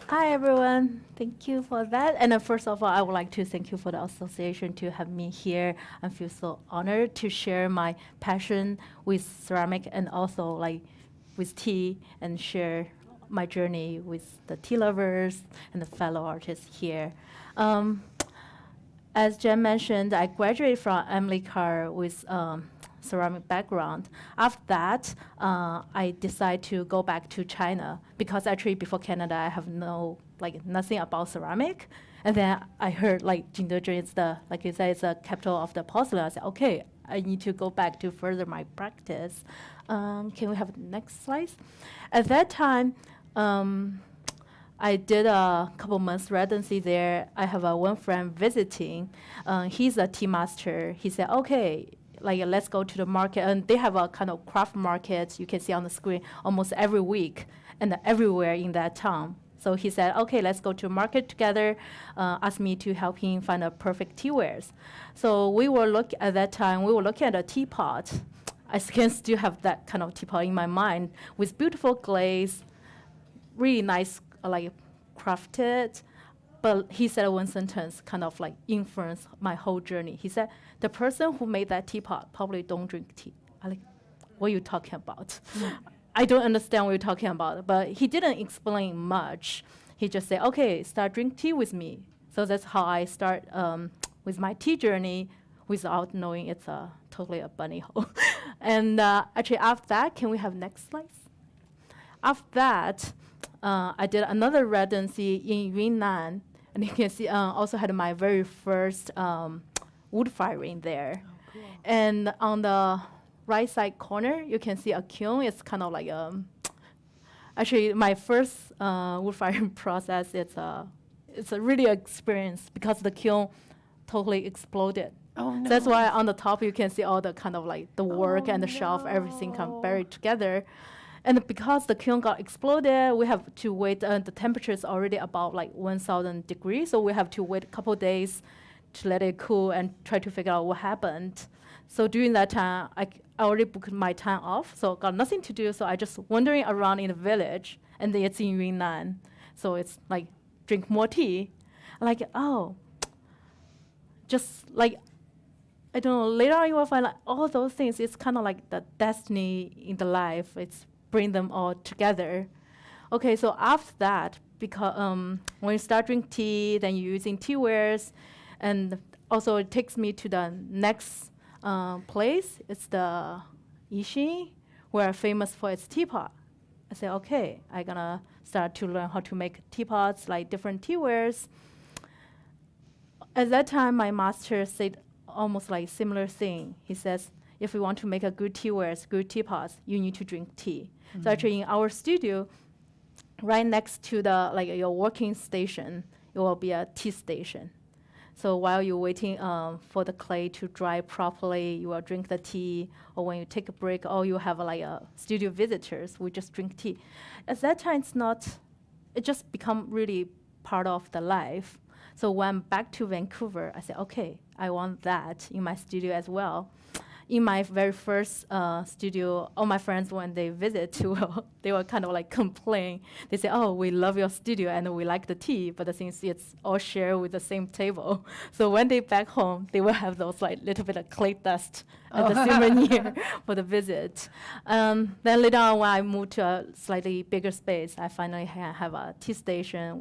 Hi, everyone. Thank you for that. And first of all, I would like to thank you for the association to have me here. I feel so honored to share my passion with ceramic and also with tea, and share my journey with the tea lovers and the fellow artists here. As Jen mentioned, I graduated from Emily Carr with ceramic background. After that, I decided to go back to China, because actually before Canada, I have nothing about ceramic. And then I heard Jingdezhen is like you said, it's the capital of the porcelain. I said, okay, I need to go back to further my practice. Can we have the next slide? At that time, I did a couple months residency there. I have one friend visiting. He's a tea master. He said, okay, let's go to the market. And they have a kind of craft market you can see on the screen almost every week and everywhere in that town. So he said, okay, let's go to a market together, asked me to help him find the perfect tea wares. So we were at that time, we were looking at a teapot. I can still have that kind of teapot in my mind with beautiful glaze, really nice, crafted. But he said one sentence kind of influenced my whole journey. He said, the person who made that teapot probably don't drink tea. I'm like, what are you talking about? I don't understand what you're talking about. But he didn't explain much. He just said, okay, start drink tea with me. So that's how I start with my tea journey without knowing it's totally a bunny hole. And actually after that, can we have next slide? After that, I did another residency in Yunnan. And you can see also had my very first wood firing there. Oh, cool. And on the right side corner, you can see a kiln. It's kind of like actually my first wood firing process. It's a really experience because the kiln totally exploded. Oh, no. So that's why on the top you can see all the kind of the work and the shelf, everything come buried together. And because the kiln got exploded, we have to wait. The temperature is already about 1,000 degrees, so we have to wait a couple days to let it cool and try to figure out what happened. So during that time, I already booked my time off, so got nothing to do. So I just wandering around in the village, and then it's in Yunnan, so it's drink more tea. Oh, just I don't know. Later on, you will find all those things. It's kind of the destiny in the life. It's bring them all together. Okay, so after that, because when you start drinking tea, then you're using tea wares, and also it takes me to the next place. It's the Yixing, where I'm famous for its teapot. I say, okay, I'm gonna start to learn how to make teapots, different tea wares. At that time, my master said almost similar thing. He says, if you want to make a good tea wares, good teapots, you need to drink tea. Mm-hmm. So actually in our studio, right next to the your working station, it will be a tea station. So while you're waiting for the clay to dry properly, you will drink the tea, or when you take a break, or you have like studio visitors, we just drink tea. At that time, it just become really part of the life. So when I'm back to Vancouver, I said, okay, I want that in my studio as well. In my very first studio, all my friends, when they visit, they were kind of like complain. They say, oh, we love your studio and we like the tea, but the thing is it's all shared with the same table. So when they back home, they will have those like little bit of clay dust as a souvenir for the visit. Then later on, when I moved to a slightly bigger space, I finally have a tea station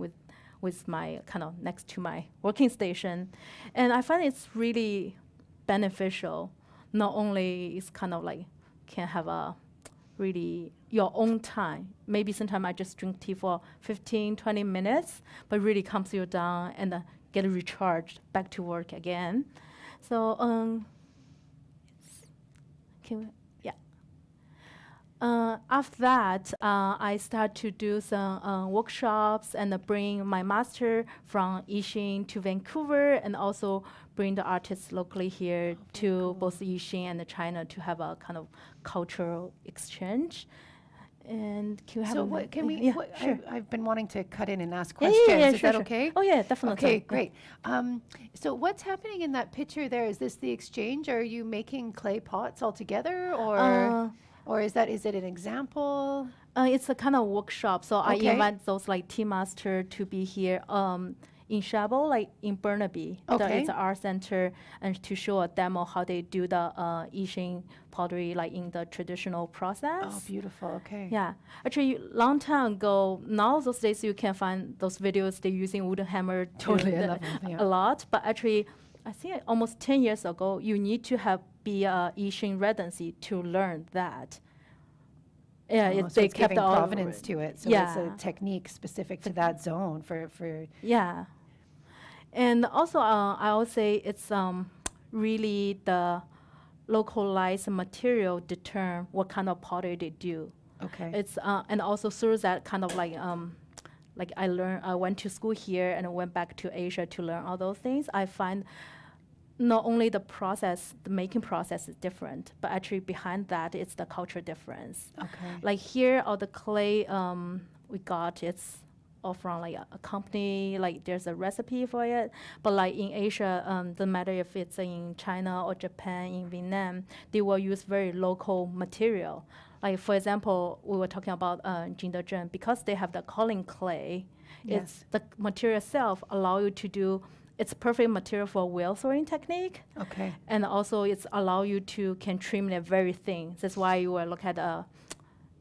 with my kind of next to my working station. And I find it's really beneficial. Not only it's kind of like can have a really your own time. Maybe sometimes I just drink tea for 15, 20 minutes, but really calms you down and get recharged back to work again. So after that, I start to do some workshops and bring my master from Yixing to Vancouver, and also bring the artists locally here to both Yixing and China to have a kind of cultural exchange. And can we have So a what can we? yeah, what, sure. I've been wanting to cut in and ask Yeah, questions. yeah, Is sure, that sure. okay? Oh yeah, definitely. Okay, Yeah. great. So what's happening in that picture there? Is this the exchange? Are you making clay pots all together, or is it an example? It's a kind of workshop. So I Okay. invite those like tea master to be here in Chado, like in Burnaby. Okay. It's an art center, and to show a demo how they do the Yixing pottery like in the traditional process. Oh, beautiful. Okay. Yeah, actually, long time ago. Now those days you can find those videos they're using wooden hammer to Totally, I the- love them, yeah. a lot. But actually, I think almost 10 years ago, you need to be a Yixing residency to learn that. Yeah, Oh, so they it's kept giving all provenance to it. So it's a Yeah. technique specific to that zone for Yeah, and also I would say it's really the localized material determine what kind of pottery they do. okay. It's and also through that kind of like I went to school here and I went back to Asia to learn all those things. I find not only the process, the making process is different, but actually behind that it's the culture difference. Okay. Like here, all the clay we got, it's all from like a company, like there's a recipe for it. But like in Asia, doesn't matter if it's in China or Japan, in Vietnam, they will use very local material. Like for example, we were talking about Jingdezhen, because they have the calling clay, Yes. it's the material itself allow you to do, it's perfect material for wheel throwing technique. Okay. And also it's allow you to can trim it very thin. That's why you will look at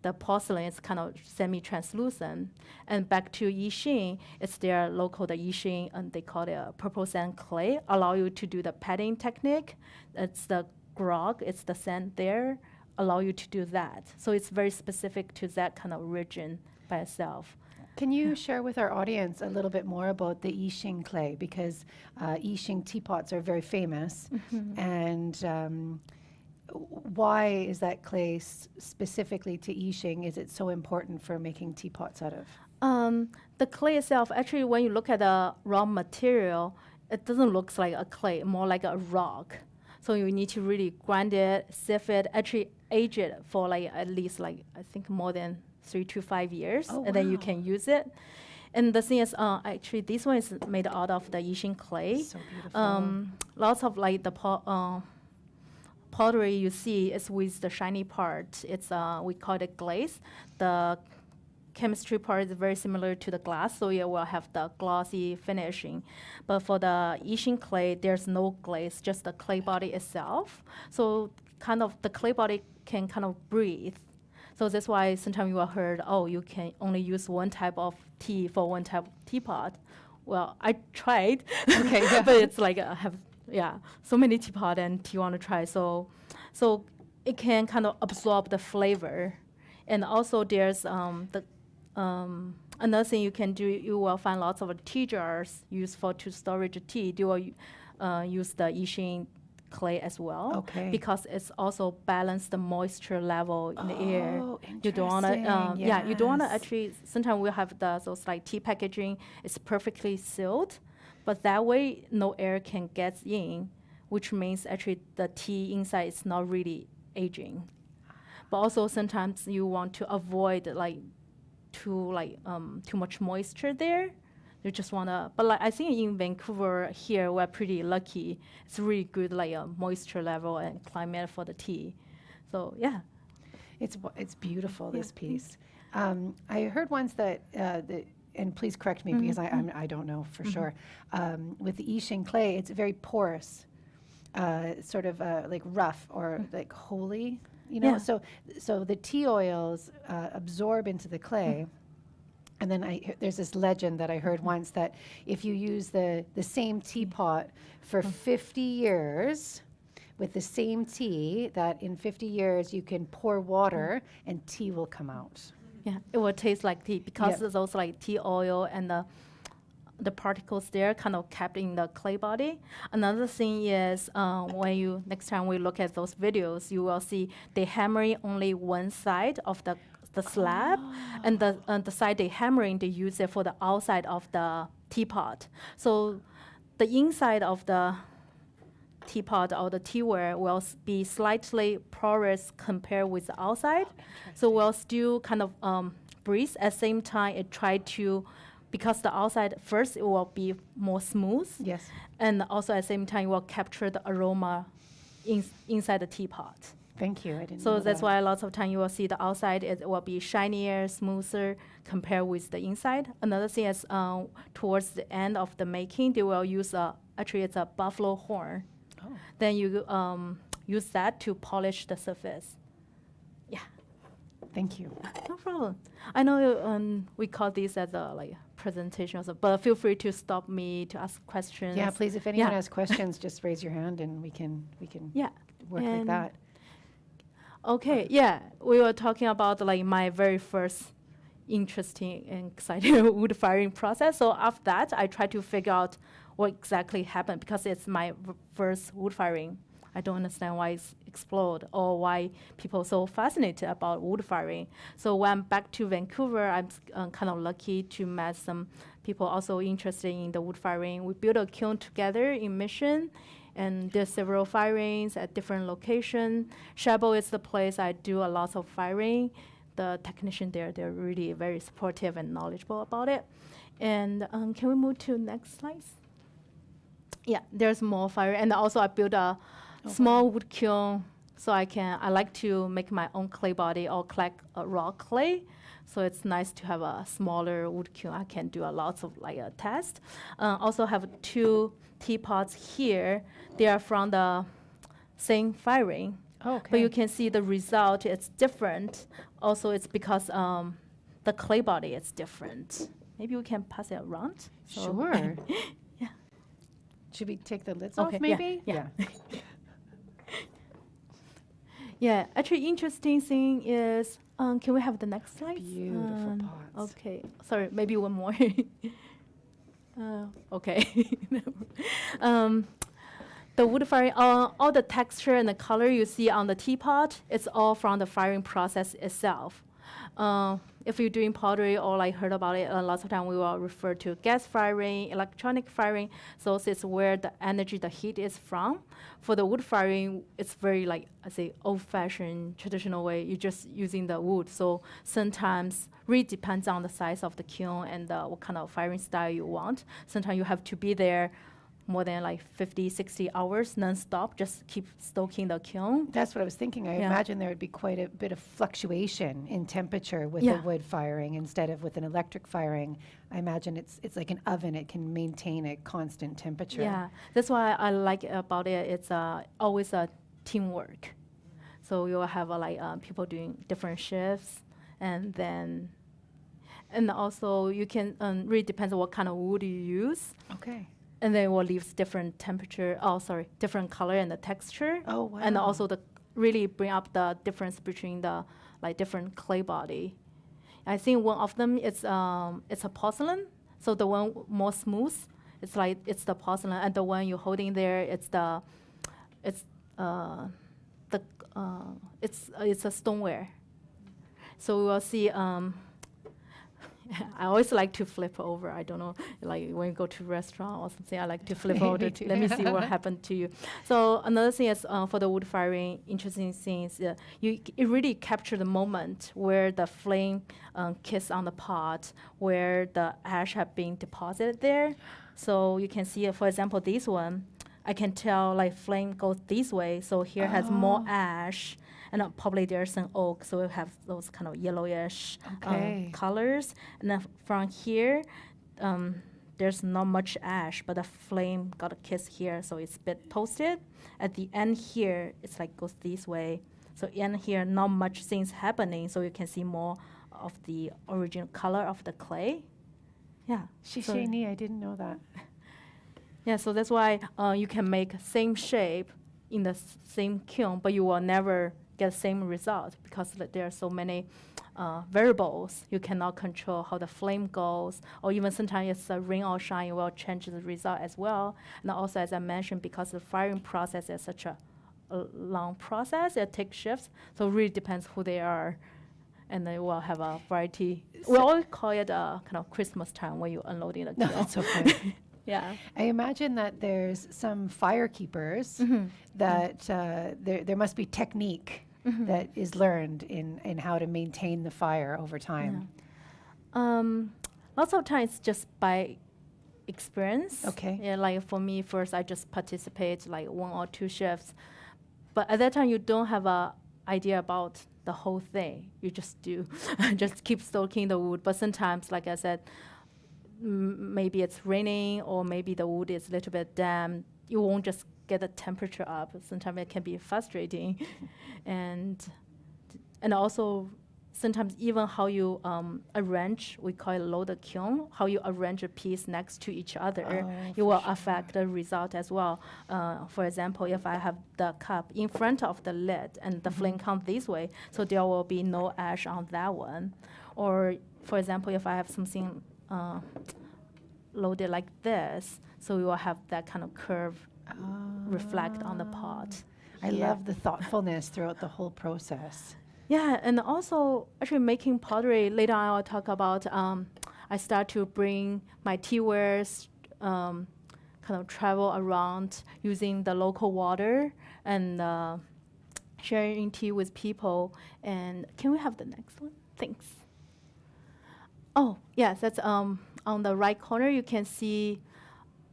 the porcelain is kind of semi-translucent. And back to Yixing, it's their local, the Yixing, and they call it a purple sand clay, allow you to do the patting technique. It's the grog, it's the sand there, allow you to do that. So it's very specific to that kind of region by itself. Can you share with our audience a little bit more about the Yixing clay? Because Yixing teapots are very famous. And why is that clay specifically to Yixing? Is it so important for making teapots out of? The clay itself, actually, when you look at the raw material, it doesn't look like a clay, more like a rock. So you need to really grind it, sieve it, actually age it for like at least like I think more than 3 to 5 years, Oh, and then you wow. can use it. And the thing is, actually, this one is made out of the Yixing clay. So beautiful. Lots of like the pottery you see is with the shiny part. It's we call it glaze. The chemistry part is very similar to the glass, so you will have the glossy finishing. But for the Yixing clay, there's no glaze, just the clay body itself. So kind of the clay body can kind of breathe. So that's why sometimes you will heard, oh, you can only use one type of tea for one type of teapot. Well, I tried, Okay, yeah. but it's like I have so many teapot and tea want to try. So it can kind of absorb the flavor, and also there's another thing you can do. You will find lots of tea jars used to storage tea. They will use the Yixing clay as well, Okay. because it's also balance the moisture level in the air. Oh, You don't want to, interesting. you don't want to Yes. actually. Sometimes we have those like tea packaging. It's perfectly sealed, but that way no air can get in, which means actually the tea inside is not really aging. But also sometimes you want to avoid too much moisture there. You just wanna, but I think in Vancouver here we're pretty lucky. It's really good moisture level and climate for the tea. So yeah. It's beautiful, this piece. I heard once that, and please correct me because I don't know for sure, with the Yixing clay, it's very porous, sort of like rough or like holy, you know? So the tea oils absorb into the clay. And then there's this legend that I heard once that if you use the same teapot for 50 years, with the same tea, that in 50 years you can pour water and tea will come out. Yeah, it will taste like tea because of those tea oil and the particles there kind of kept in the clay body. Another thing is when next time we look at those videos, you will see they hammering only one side of the slab, and the side they hammering, they use it for the outside of the teapot. So the inside of the teapot or the teaware will be slightly porous compared with the outside. So we'll still kind of breathe. At the same time, it try to, because the outside first it will be more smooth. Yes. And also at the same time, it will capture the aroma inside the teapot. Thank you. I didn't know So that's that. why lots of time you will see the outside it will be shinier, smoother compared with the inside. Another thing is towards the end of the making, they will use actually it's a buffalo horn. Oh. Then you use that to polish the surface. Yeah. Thank you. No problem. I know we call this as a presentation, also, but feel free to stop me to ask questions. Yeah, please. If anyone has questions, just raise your hand and we can work like that. Okay, yeah, we were talking about my very first interesting and exciting wood firing process. So after that, I tried to figure out what exactly happened because it's my first wood firing. I don't understand why it's exploded or why people are so fascinated about wood firing. So when I'm back to Vancouver, I'm kind of lucky to meet some people also interested in the wood firing. We built a kiln together in Mission. And there's several firings at different locations. Chado is the place I do a lot of firing. The technician there, they're really very supportive and knowledgeable about it. And can we move to next slide? Yeah, there's more fire. And also I built a small wood kiln so I like to make my own clay body or collect raw clay. So it's nice to have a smaller wood kiln. I can do a lot of tests. Also have 2 teapots here. They are from the same firing. Oh, okay. But you can see the result, it's different. Also, it's because the clay body is different. Maybe we can pass it around. So Sure. Yeah. Should we take the lids Okay, off, maybe? yeah. Yeah, actually, interesting thing is, can we have the next slide? Beautiful pots. Okay, sorry, maybe one more. Okay. The wood firing, all the texture and the color you see on the teapot, it's all from the firing process itself. If you're doing pottery or heard about it, lots of time we will refer to gas firing, electronic firing. So this is where the energy, the heat is from. For the wood firing, it's very I say old-fashioned, traditional way. You're just using the wood. So sometimes really depends on the size of the kiln and what kind of firing style you want. Sometimes you have to be there more than 50, 60 hours non-stop, just keep stoking the kiln. That's what I was thinking. I imagine there would be quite a bit of fluctuation in temperature with a wood firing instead of with an electric firing. I imagine it's like an oven. It can maintain a constant temperature. Yeah, that's why I like about it. It's always a teamwork. So you will have people doing different shifts, and also you can really depends on what kind of wood you use. Okay. And then it will leave different temperature, different color and the texture. Oh, wow. And also really bring up the difference between the different clay body. I think one of them it's a porcelain. So the one more smooth, it's the porcelain, and the one you're holding there, it's a stoneware. So we will see I always like to flip over. I don't know, like when you go to restaurant or something, I like to flip over. Let me see what happened to you. So another thing is for the wood firing, interesting thing is it really captures the moment where the flame kiss on the pot, where the ash have been deposited there. So you can see, for example, this one, I can tell like flame goes this way. So here has more ash. And probably there's an oak, so we have those kind of yellowish colors. And then from here, there's not much ash, but the flame got a kiss here, so it's a bit toasted. At the end here, it's like goes this way. So in here, not much things happening, so you can see more of the original color of the clay. Yeah. Shishini, I didn't know that. Yeah, so that's why you can make same shape in the same kiln, but you will never get the same result because there are so many variables. You cannot control how the flame goes, or even sometimes it's rain or shine, it will change the result as well. And also, as I mentioned, because the firing process is such a long process, it takes shifts, so it really depends who they are. And they will have a variety. We always call it kind of Christmas time when you're unloading the kiln. No, that's okay. Yeah. I imagine that there's some fire keepers that there must be technique that is learned in how to maintain the fire over time. Lots of times just by experience. Okay. Yeah, like for me, first I just participate like 1 or 2 shifts, but at that time you don't have a idea about the whole thing. You just do, just keep stoking the wood. But sometimes, like I said, maybe it's raining or maybe the wood is a little bit damp. You won't just get the temperature up. Sometimes it can be frustrating. and also sometimes even how you arrange, we call it loaded kiln, how you arrange a piece next to each other, you will affect the result as well. For example, if I have the cup in front of the lid and the flame comes this way, so there will be no ash on that one. Or for example, if I have something loaded like this, so we will have that kind of curve reflect on the pot. I love the thoughtfulness throughout the whole process. Yeah, and also actually making pottery, later on I'll talk about, I start to bring my tea wares, kind of travel around using the local water and sharing tea with people. And can we have the next one? Thanks. Oh, yes, that's on the right corner, you can see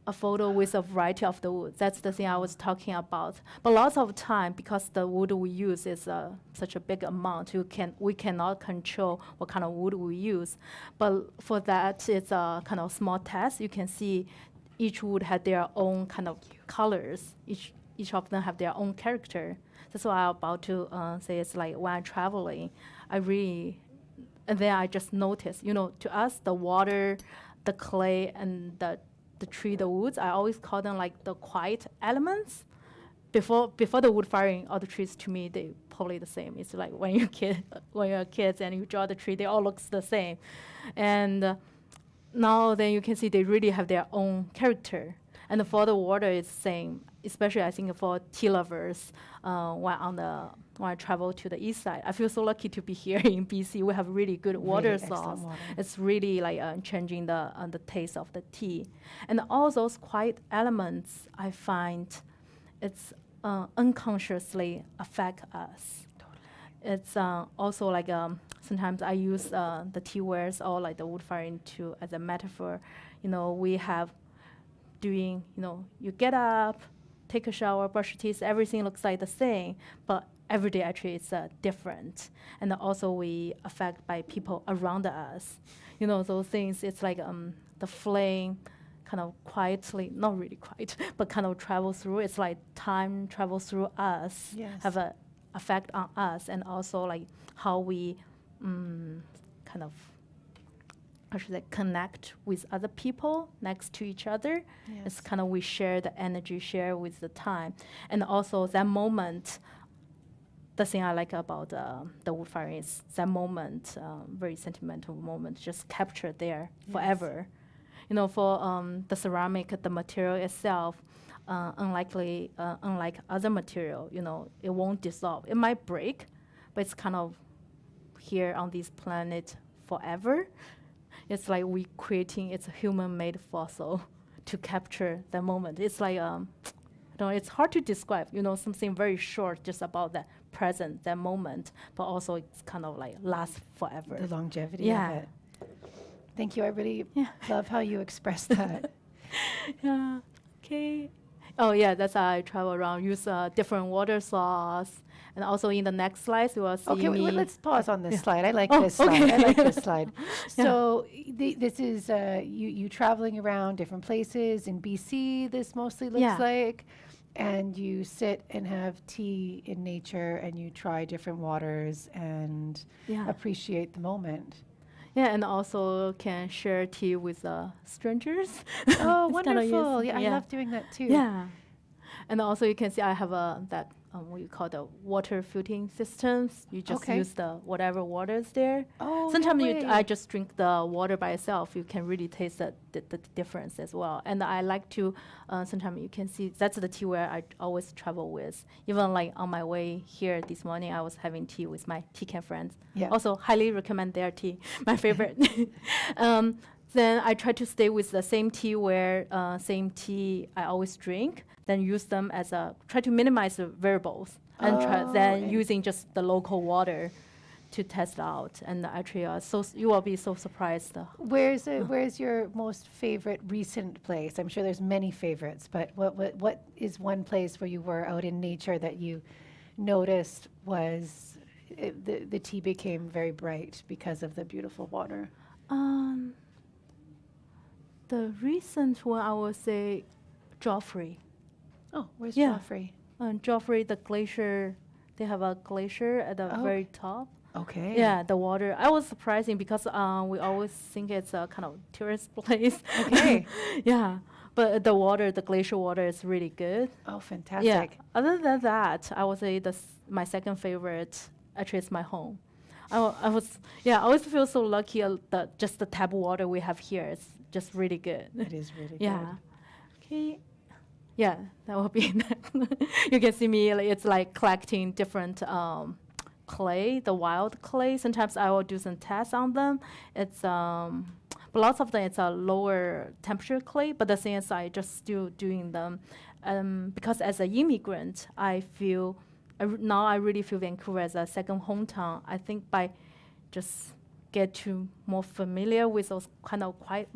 a photo with a variety of the wood. That's the thing I was talking about. But lots of time, because the wood we use is such a big amount, we cannot control what kind of wood we use. But for that, it's a kind of small test. You can see each wood had their own kind of colors. Each of them have their own character. That's what I'm about to say. It's like when I'm traveling, and then I just noticed, to us, the water, the clay, and the tree, the woods, I always call them like the quiet elements. Before the wood firing, all the trees to me, they probably the same. It's like when you're kids and you draw the tree, they all look the same. And now then you can see they really have their own character. And for the water, it's same. Especially I think for tea lovers, when I travel to the east side, I feel so lucky to be here in BC. We have really good water source. It's really like changing the taste of the tea. And all those quiet elements, I find it's unconsciously affect us. Totally. It's also like sometimes I use the tea wares or like the wood firing as a metaphor. We have doing, you get up, take a shower, brush your teeth, everything looks like the same, but every day actually it's different. And also we affect by people around us. Those things, it's like the flame kind of quietly, not really quiet, but kind of travel through. It's like time travels through us, have an effect on us, and also like how we kind of, I should say, connect with other people next to each other. Yes. It's kind of we share the energy, share with the time. And also that moment, the thing I like about the wood firing is that moment, very sentimental moment, just captured there forever. For the ceramic, the material itself, unlike other material, it won't dissolve. It might break, but it's kind of here on this planet forever. it's like we creating it's a human-made fossil to capture the moment. It's like I don't know, it's hard to describe. Something very short just about that present, that moment, but also it's kind of like lasts forever. The longevity Yeah. of it. Thank you. I really Yeah. love how you express that. Yeah. Okay. Oh yeah, that's how I travel around. Use different water source, and also in the next slides you will see Okay, me. let's pause on this Yeah. slide. I like Oh, this slide. okay. I like this slide. Yeah. So this is you traveling around different places in BC. This mostly looks Yeah. like, and you sit and have tea in nature, and you try different waters and Yeah. appreciate the moment. Yeah, and also can share tea with strangers. Oh, It's kinda wonderful! useful. Yeah, I love doing that too. Yeah, and also you can see I have that what you call the water filtering systems. You just Okay. use the whatever water is there. Oh, Sometimes no I way. just drink the water by itself. You can really taste the difference as well. And I like to, sometimes you can see, that's the tea where I always travel with. Even like on my way here this morning, I was having tea with my tea camp friends. Yeah. Also highly recommend their tea, my favorite. Then I try to stay with the same tea where, same tea I always drink, then use them as try to minimize the variables. And then and- using just the local water to test out, and actually, you will be so surprised. Where's your most favorite recent place? I'm sure there's many favorites, but what is one place where you were out in nature that you noticed was the tea became very bright because of the beautiful water? The recent one I would say, Joffrey. Oh, where's Yeah. Joffrey? Joffrey, the glacier. They have a glacier at the Oh. very top. Okay. Yeah, the water. I was surprising because we always think it's a kind of tourist place. Okay. Yeah, but the water, the glacier water, is really good. Oh, Yeah. fantastic. Other than that, I would say my second favorite actually is my home. I always feel so lucky that just the tap water we have here is just really good. It is really Yeah. good. Okay. Yeah, that will be next. You can see me, it's like collecting different clay, the wild clay. Sometimes I will do some tests on them. It's but lots of them it's a lower temperature clay, but the thing is I just still doing them. Because as an immigrant, I feel now I really feel Vancouver as a second hometown. I think by just get to more familiar with those kind of quiet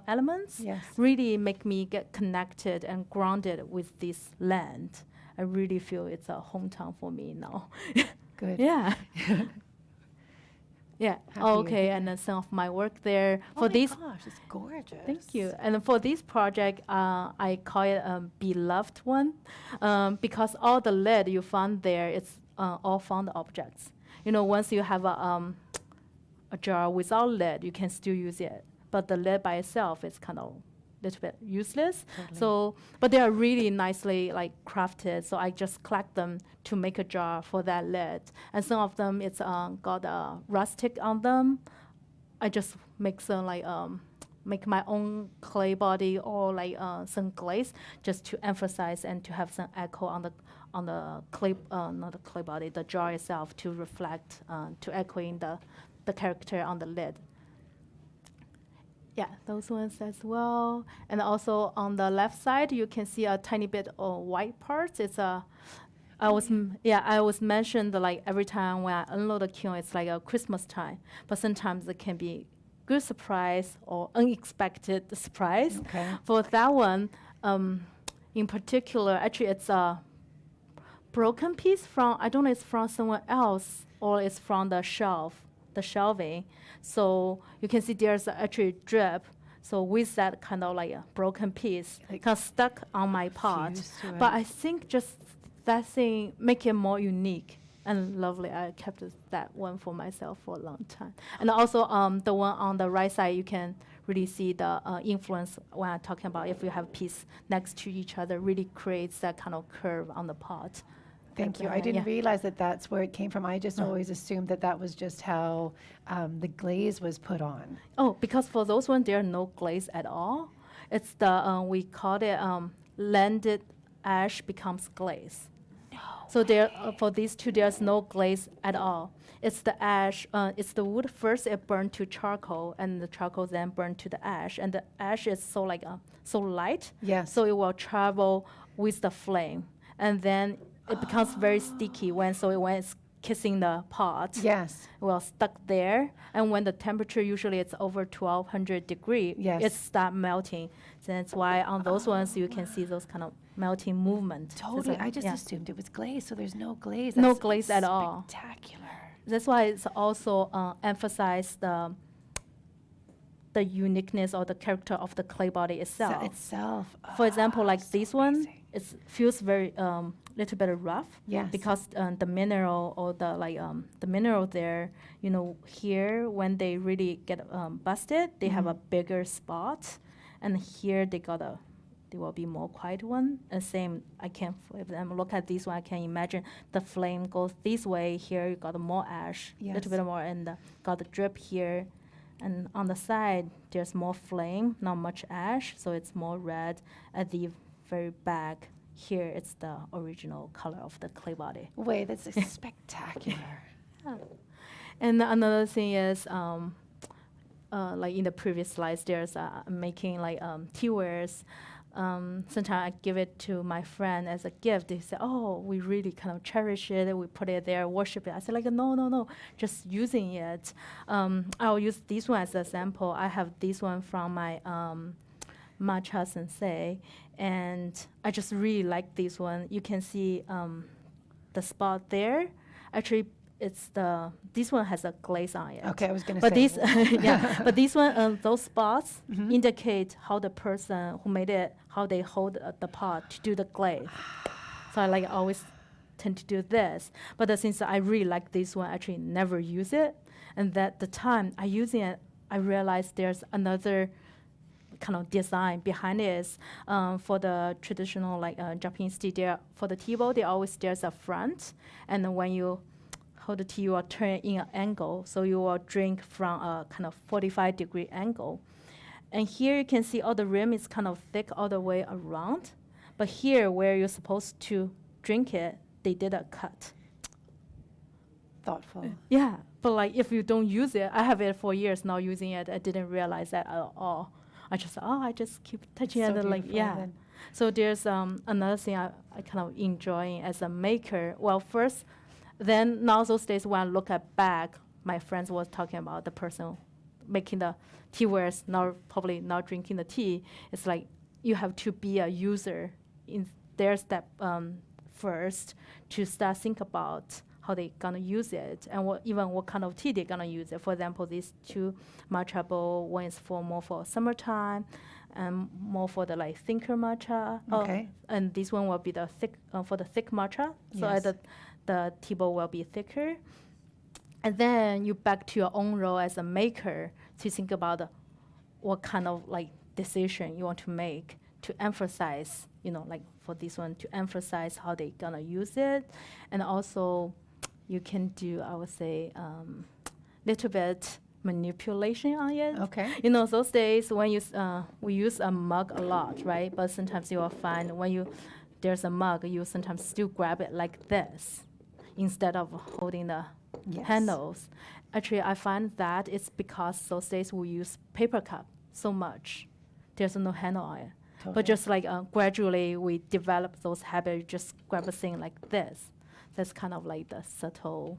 elements, Yes. really make me get connected and grounded with this land. I really feel it's a hometown for me now. Good. Yeah. Yeah. Happy Oh, you're okay. And then some of my work there for my this. gosh, it's gorgeous. Thank you. And for this project, I call it beloved one, because all the lead you found there, it's all found objects. Once you have a jar without lead, you can still use it. But the lead by itself is kind of a little bit useless. Totally. So, but they are really nicely crafted. So I just collect them to make a jar for that lead. And some of them it's got rustic on them. I just make some make my own clay body or some glaze just to emphasize and to have some echo on the clay, not the clay body, the jar itself to reflect, to echoing the character on the lid. Yeah, those ones as well. And also on the left side, you can see a tiny bit of white parts. It's I was mentioned every time when I unload a kiln, it's like a Christmas time. But sometimes it can be good surprise or unexpected surprise. Okay. For that one, in particular, actually it's a broken piece from, I don't know, it's from someone else or it's from the shelving. So you can see there's actually drip. So with that kind of a broken piece, Like kind of stuck on my pot. fused to But it. I think just that thing make it more unique and lovely. I kept that one for myself for a long time. And also the one on the right side, you can really see the influence when I'm talking about if you have piece next to each other, really creates that kind of curve on the pot. Thank you. I Yeah. didn't realize that that's where it came from. I just always assumed that was just how the glaze was put on. Oh, because for those ones, there are no glaze at all. It's the, we call it landed ash becomes glaze. No So there, for these two, there's no glaze at all. It's the ash, it's the wood first, it burned to charcoal, and the charcoal then burned to the ash. And the ash is so like, so light, Yes. so it will travel with the flame. And then it becomes very sticky when it's kissing the pot. Yes. Well, stuck there. And when the temperature, usually it's over 1200 degree, Yes. it start melting. So that's why on those ones, you can see those kind of melting movement. So it's Totally. like- I just yeah. assumed it was glaze, so there's no glaze. No That's glaze at all. Spectacular. That's why it's also emphasize the uniqueness or the character of the clay body itself. Itself. For example, like so this one, amazing. it feels very little bit rough. Yes. Because the mineral or the mineral there, you know, here when they really get busted, they have a bigger spot, and here they will be more quiet one. And same, I can flip them. Look at this one. I can imagine the flame goes this way. Here you got more ash, Yes. little bit more, and got the drip here. And on the side, there's more flame, not much ash, so it's more red. At the very back, here it's the original color of the clay body. Wait, that's spectacular. And another thing is, like in the previous slides, there's making like tea wares. Sometimes I give it to my friend as a gift. They say, "Oh, we really kind of cherish it. We put it there, worship it." I said, "Like, no, just using it." I'll use this one as a sample. I have this one from my matcha sensei, and I just really like this one. You can see the spot there. Actually, this one has a glaze on it. Okay, I was going to But say. these, yeah, but this one, those spots indicate how the person who made it, how they hold the pot to do the glaze. So I like always tend to do this. But since I really like this one, I actually never use it. And that the time I using it, I realized there's another kind of design behind it. Is, for the traditional like Japanese tea, for the tea bowl, there's a front, and then when you hold the tea, you will turn in an angle, so you will drink from a kind of 45-degree angle. And here you can see all the rim is kind of thick all the way around, but here where you're supposed to drink it, they did a cut. Thoughtful. Yeah, but like if you don't use it, I have it for years now using it. I didn't realize that at all. I just keep touching So it, like beautiful yeah. then. So there's another thing I kind of enjoying as a maker. Well, first, then now those days when I look back, my friends was talking about the person making the tea wares, probably not drinking the tea. It's like you have to be a user in their step first to start think about how they gonna use it and what kind of tea they're gonna use it. For example, these two matcha bowl, one is more for summertime, and more for the like thinker matcha. Okay. And this one will be the thick for the thick matcha. So Yes. the tea bowl will be thicker. And then you back to your own role as a maker to think about what kind of like decision you want to make to emphasize, like for this one, to emphasize how they gonna use it. And also you can do, I would say, little bit manipulation on it. Okay. Those days when we use a mug a lot, right? But sometimes you will find when there's a mug, you sometimes still grab it like this instead of holding the Yes. handles. Actually, I find that it's because those days we use paper cup so much. There's no handle on it. Totally. But just like gradually we develop those habits, just grab a thing like this. That's kind of like the subtle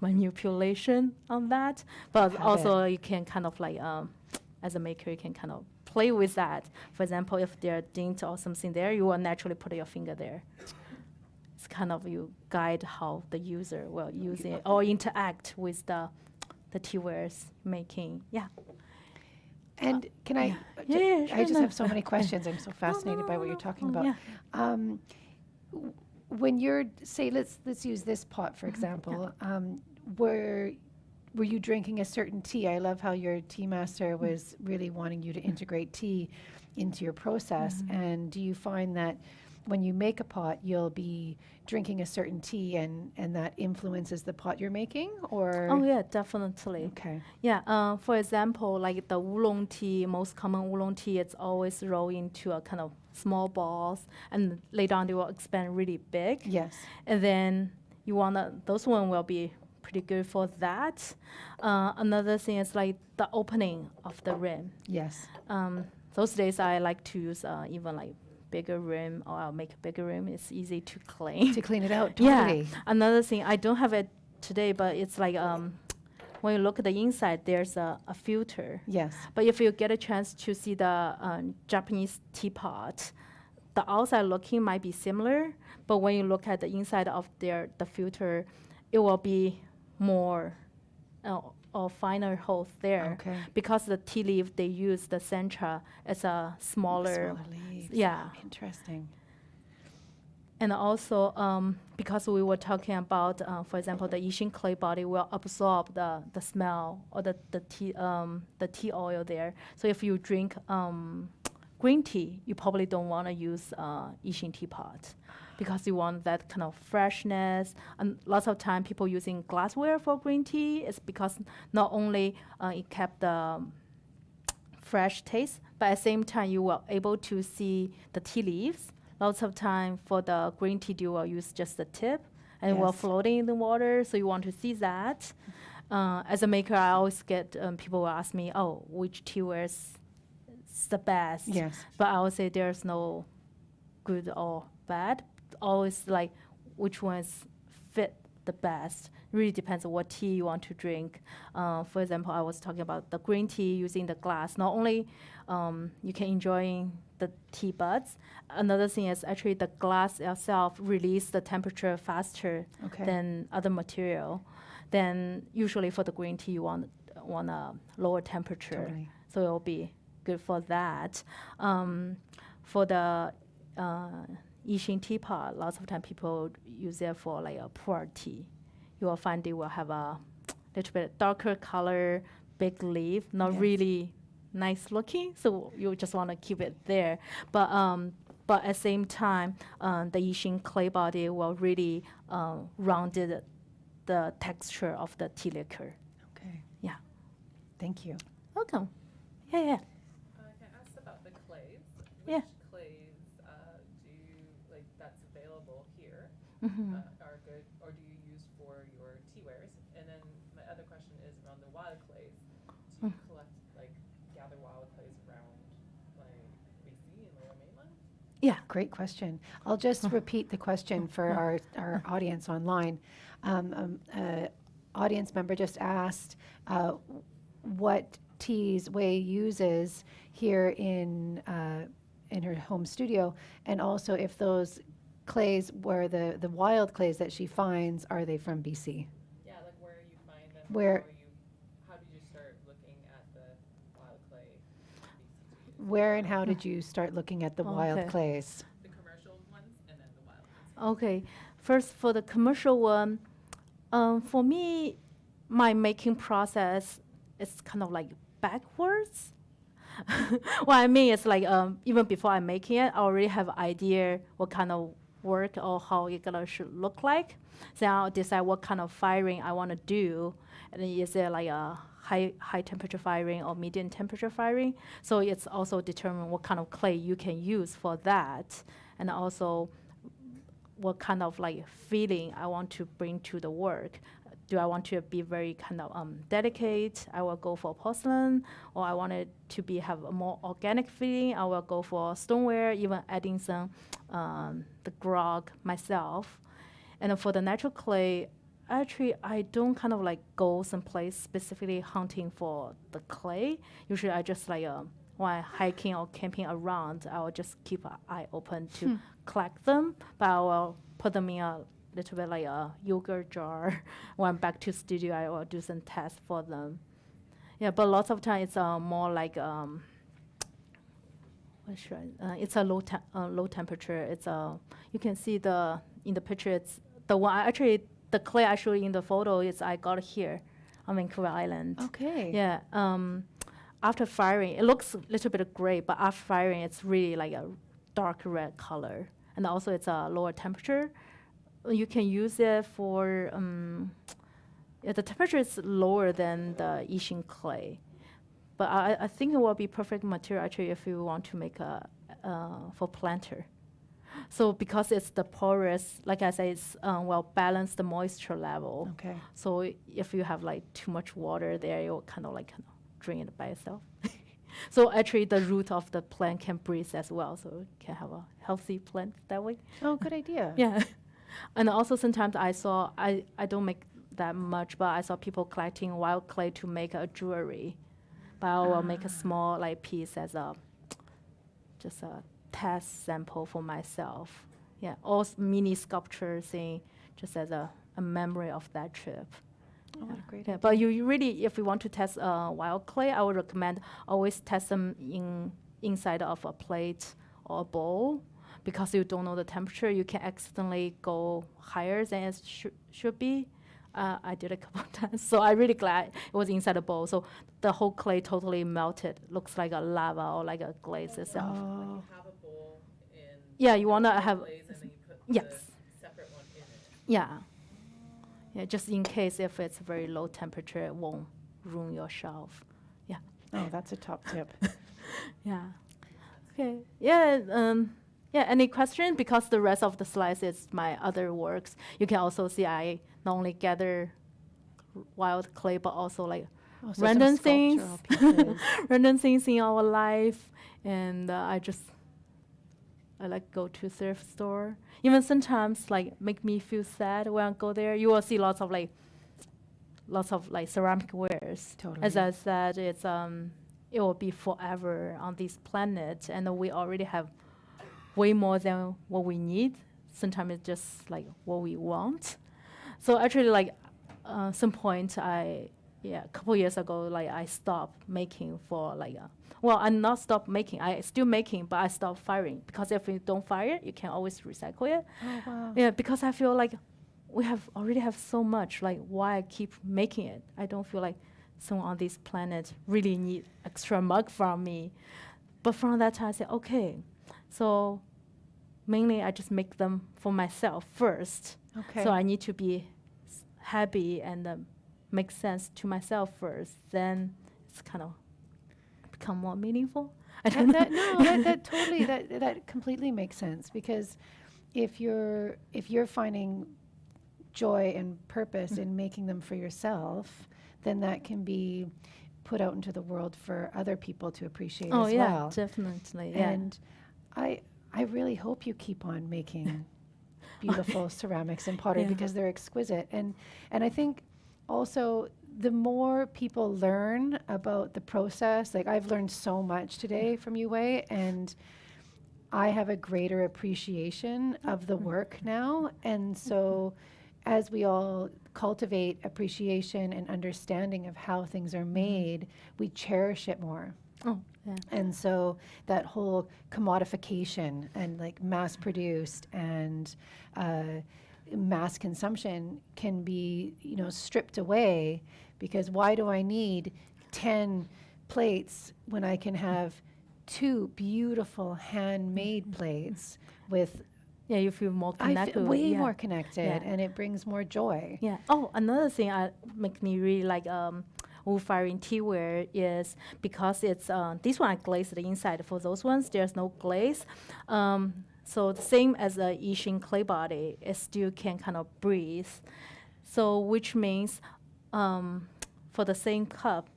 manipulation on that. But also you can kind of like, as a maker, you can kind of play with that. For example, if there are dint or something there, you will naturally put your finger there. It's kind of you guide how the user will use it or interact with the tea wares making. Yeah. And can I? Yeah, I sure, just no. have so many questions. I'm so fascinated by what you're talking about. Yeah. When you're say let's use this pot for example. Were you drinking a certain tea? I love how your tea master was really wanting you to integrate tea into your process. And do you find that when you make a pot, you'll be drinking a certain tea and that influences the pot you're making? Or Oh yeah, definitely. Okay. Yeah. For example, like the oolong tea, most common oolong tea, it's always rolled into a kind of small balls, and later on they will expand really big. Yes. And then you wanna, those one will be pretty good for that. Another thing is like the opening of the rim. Yes. Those days I like to use even like bigger rim, or I'll make a bigger rim. It's easy to clean. To clean it out, totally. Yeah. Another thing, I don't have it today, but it's like when you look at the inside, there's a filter. Yes. But if you get a chance to see the Japanese teapot, the outside looking might be similar, but when you look at the inside of the filter, it will be more or finer holes there. Okay. Because the tea leaf they use, the centra, is a smaller. leaves. Yeah. Interesting. And also, because we were talking about, for example, the Yixing clay body will absorb the smell or the tea oil there. So if you drink green tea, you probably don't want to use Yixing teapot because you want that kind of freshness. And lots of time people using glassware for green tea is because not only it kept the fresh taste, but at the same time you were able to see the tea leaves. Lots of time for the green tea, you will use just the tip, and it will Yes. floating in the water, so you want to see that. As a maker, I always get people will ask me, "Oh, which tea is the best?" Yes. But I would say there's no good or bad. Always like which ones fit the best. Really depends on what tea you want to drink. For example, I was talking about the green tea using the glass. Not only you can enjoy the tea buds, another thing is actually the glass itself release the temperature faster Okay. than other material. Then usually for the green tea you want a lower temperature, Totally. so it will be good for that. For the Yixing teapot, lots of time people use it for like a pour tea. You will find they will have a little bit darker color, big leaf, not Yes. really nice looking, so you just want to keep it there. But at the same time, the Yixing clay body will really rounded the texture of the tea liquor. Okay. Yeah. Thank you. Welcome. Yeah, yeah. Can I ask about the clays? Yeah. Which clays do you, like, that's available here Mm-hmm. are good, or do you use for your tea wares? And then my other question is around the wild clays. Do you collect, like, gather wild clays around, like, BC and Lower Mainland? Yeah. Great question. I'll just repeat the question for our audience online. Audience member just asked what teas Wei uses here in her home studio, and also if those clays were the wild clays that she finds, are they from BC? Yeah, like where you find them. Where- How did you start looking at the wild clay BC to use? Where and how did you start looking at the wild Okay. clays? The commercial ones and then the wild ones. Okay. First, for the commercial one, for me, my making process is kind of like backwards. What I mean is like even before I'm making it, I already have idea what kind of work or how it gonna should look like. So I'll decide what kind of firing I want to do, and then is there like a high temperature firing or medium temperature firing? So it's also determine what kind of clay you can use for that, and also what kind of like feeling I want to bring to the work. Do I want to be very kind of delicate? I will go for porcelain, or I want it to be have a more organic feeling. I will go for stoneware, even adding some the grog myself. And then for the natural clay, actually I don't kind of like go someplace specifically hunting for the clay. Usually I just like when hiking or camping around, I will just keep an eye open to collect them, but I will put them in a little bit like a yogurt jar. When I'm back to studio, I will do some tests for them. Yeah, but lots of time it's more like it's a low temperature. It's you can see in the picture. It's the one actually the clay I showed you in the photo is I got here on Vancouver Island. Okay. Yeah. After firing, it looks a little bit gray, but after firing, it's really like a dark red color, and also it's a lower temperature. You can use it for the temperature is lower than the Yixing clay, but I think it will be perfect material actually if you want to make a for planter. So because it's the porous, like I say, it's well balanced the moisture level. Okay. So if you have like too much water there, it will kind of drain it by itself. So actually the root of the plant can breathe as well, so you can have a healthy plant that way. Oh, good idea. Yeah. And also sometimes I don't make that much, but I saw people collecting wild clay to make a jewelry. But I will make a small piece as just a test sample for myself. Yeah, all mini sculpture thing, just as a memory of that trip. Oh, what a great Yeah, idea. but you really, if you want to test wild clay, I would recommend always test them inside of a plate or a bowl, because you don't know the temperature. You can accidentally go higher than it should be. I did a couple of times, so I'm really glad it was inside a bowl. So the whole clay totally melted. Looks like a lava or like a glaze itself. Like you have a bowl in Yeah, you want to the have. glaze and then you put Yes. the separate one in it. Yeah. Yeah, just in case if it's very low temperature, it won't ruin your shelf. Yeah. Oh, that's a top tip. Yeah. Okay. Yeah. Yeah. Any question? Because the rest of the slides is my other works. You can also see I not only gather wild clay, but also Oh, so some random things, sculptural pieces. random things in our life, and I go to thrift store. Even sometimes make me feel sad when I go there. You will see lots of ceramic wares. Totally. As I said, it's it will be forever on this planet, and we already have way more than what we need. Sometimes it's just what we want. So actually, some point a couple years ago, I stopped making for well, I not stopped making. I still making, but I stopped firing, because if you don't fire it, you can always recycle it. Oh, wow. Yeah, because I feel like we already have so much. Why I keep making it? I don't feel like someone on this planet really need extra mug from me. But from that time, I said, okay. So mainly, I just make them for myself first. Okay. So I need to be happy and make sense to myself first. Then it's kind of become more meaningful. I don't know. that totally that completely makes sense, because if you're finding joy and purpose in making them for yourself, then that can be put out into the world for other people to appreciate as well. Definitely. Yeah. And I really hope you keep on making beautiful ceramics and pottery, because they're exquisite. And I think also the more people learn about the process, I've learned so much today from you, Wei, and I have a greater appreciation of the work now. And so as we all cultivate appreciation and understanding of how things are made, we cherish it more. Oh, yeah. And so that whole commodification and mass produced and mass consumption can be, stripped away, because why do I need 10 plates when I can have 2 beautiful handmade plates with you feel more connected. way more connected, and it brings more joy. Yeah. Oh, another thing make me really like wood firing teaware is because it's this one I glazed the inside. For those ones, there's no glaze. So the same as a Yixing clay body, it still can kind of breathe. So which means for the same cup,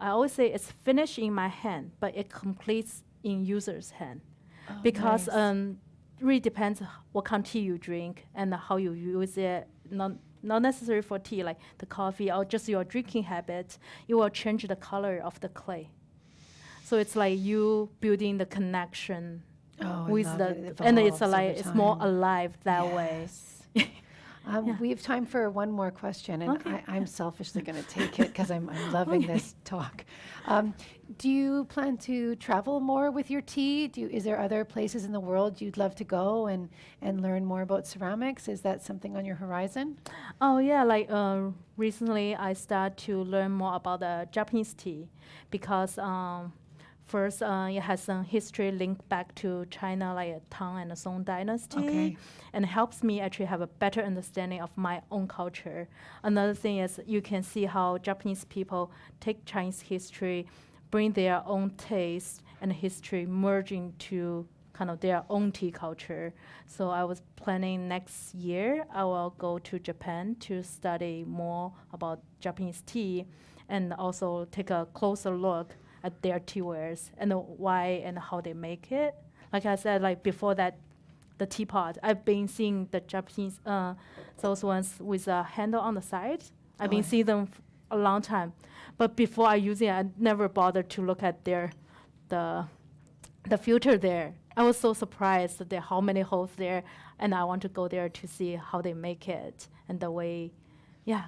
I always say it's finished in my hand, but it completes in user's hand. Oh, Because nice. really depends what kind of tea you drink and how you use it. Not necessary for tea, like the coffee or just your drinking habit, you will change the color of the clay. So it's like you building the connection with and it's it's more alive that way. We have time for one more question, and I'm selfishly going to take it because I'm loving this talk. Do you plan to travel more with your tea? Is there other places in the world you'd love to go and learn more about ceramics? Is that something on your horizon? Oh yeah, recently I started to learn more about the Japanese tea, because first, it has some history linked back to China, like a Tang and the Song dynasty, and helps me actually have a better understanding of my own culture. Another thing is you can see how Japanese people take Chinese history, bring their own taste, and history merging to kind of their own tea culture. So I was planning next year I will go to Japan to study more about Japanese tea and also take a closer look at their tea wares and why and how they make it. Like I said, like before that, the teapot, I've been seeing the Japanese, those ones with a handle on the side. I've been seeing them a long time. But before I use it, I never bothered to look at the filter there. I was so surprised that there are how many holes there, and I want to go there to see how they make it and the way, yeah.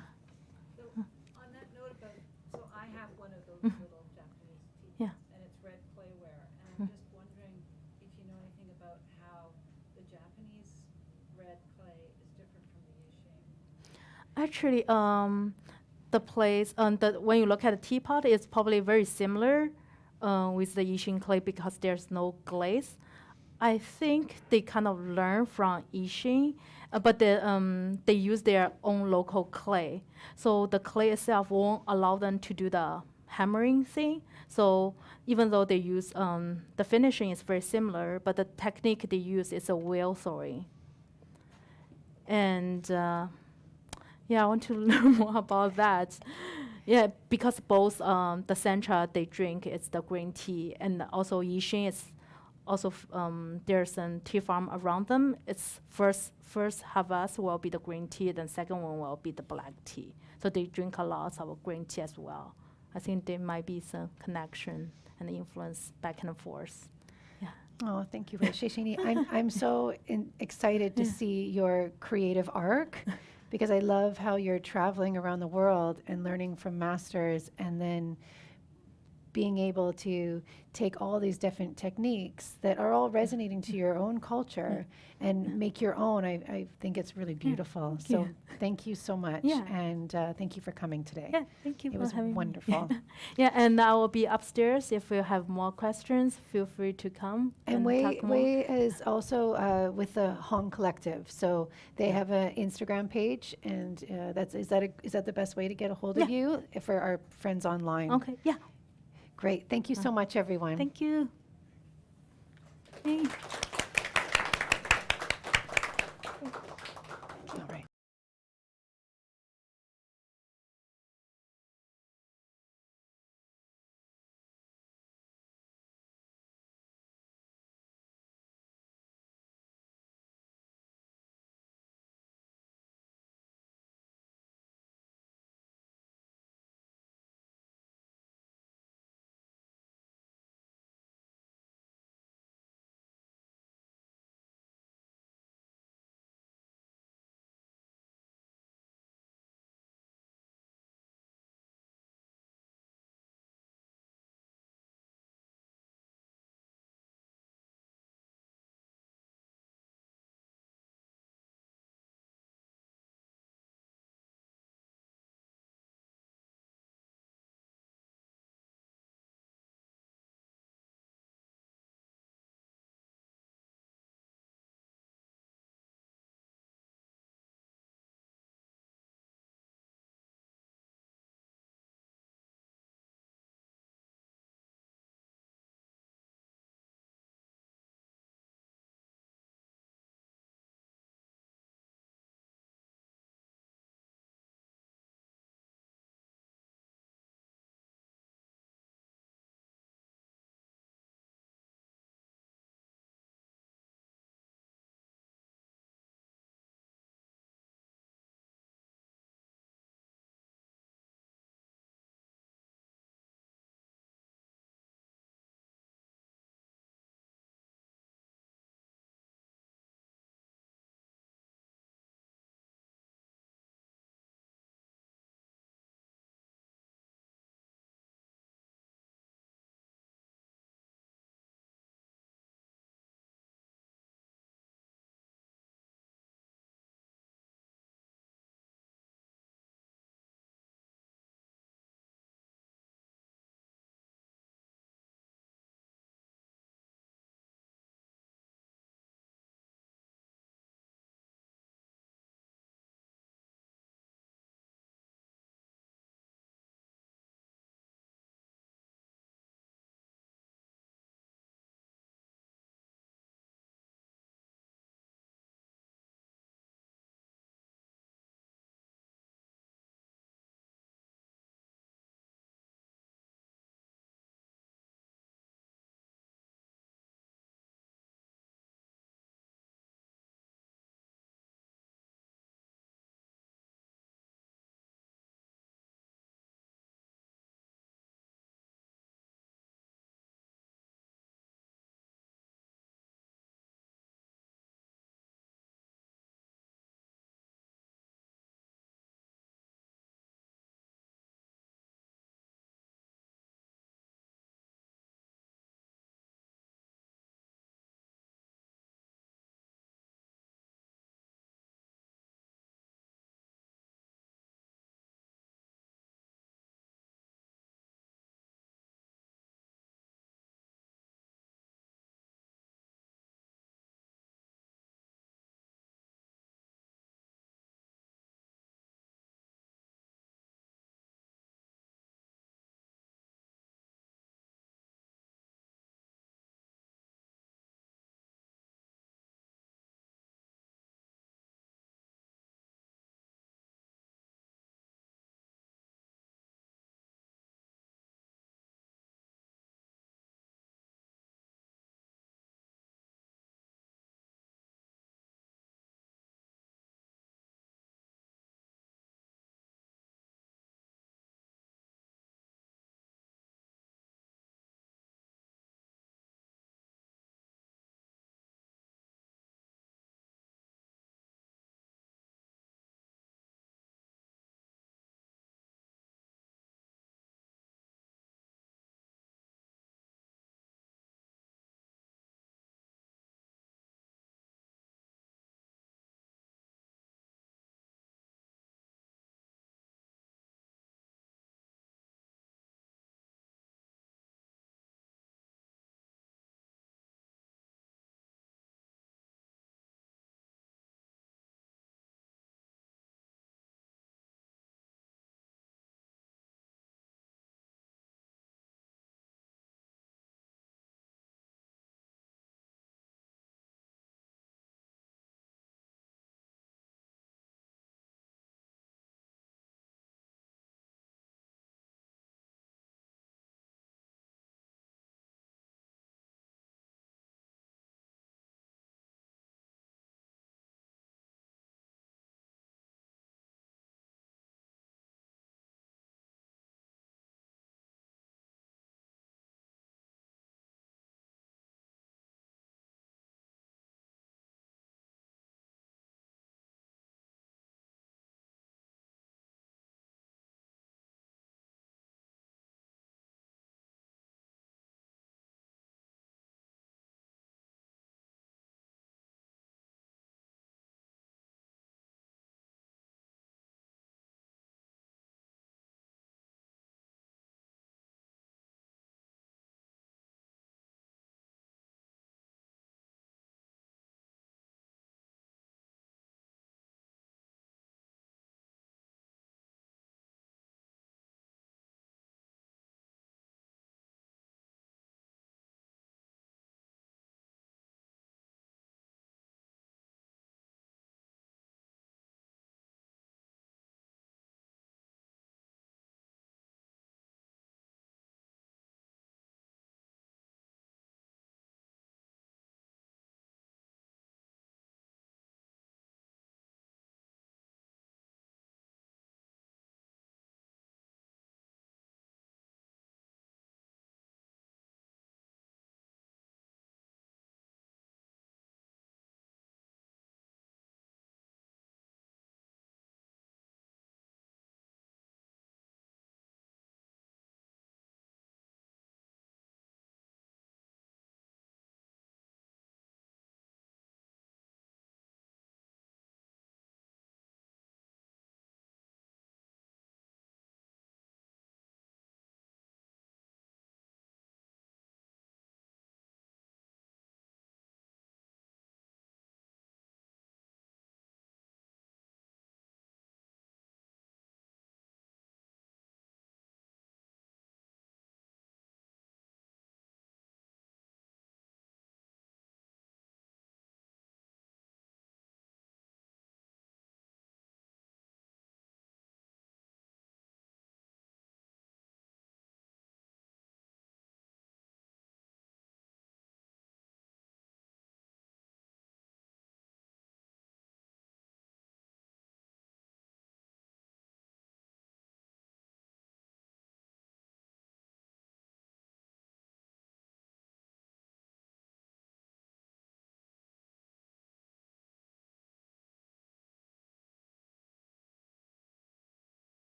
So on that note about, so I have one of those little Japanese teapots, Yeah. and it's red clayware, and I'm just wondering if you know anything about how the Japanese red clay is different from the Yixing. Actually, the place, when you look at the teapot, it's probably very similar with the Yixing clay because there's no glaze. I think they kind of learn from Yixing, but they use their own local clay. So the clay itself won't allow them to do the hammering thing. So even though they use, the finishing is very similar, but the technique they use is a wheel throwing. And yeah, I want to learn more about that. Yeah, because both the sencha they drink is the green tea, and also Yixing is also there's a tea farm around them. It's first harvest will be the green tea, then second one will be the black tea. So they drink a lot of green tea as well. I think there might be some connection and influence back and forth. Yeah. Oh, thank you, Shishini. I'm so excited to see your creative arc because I love how you're traveling around the world and learning from masters and then being able to take all these different techniques that are all resonating to your own culture and make your own. I think it's really beautiful. So thank you so much. Yeah. And thank you for coming today. Yeah, thank you It for was having wonderful. me. Yeah, and I will be upstairs. If you have more questions, feel free to come And talk more. Wei is also with the Hong Collective. So they have an Instagram page, and is that the best way to get a hold of you for our friends online? Okay, yeah. Great. Thank you so much, everyone. Thank you. Hey.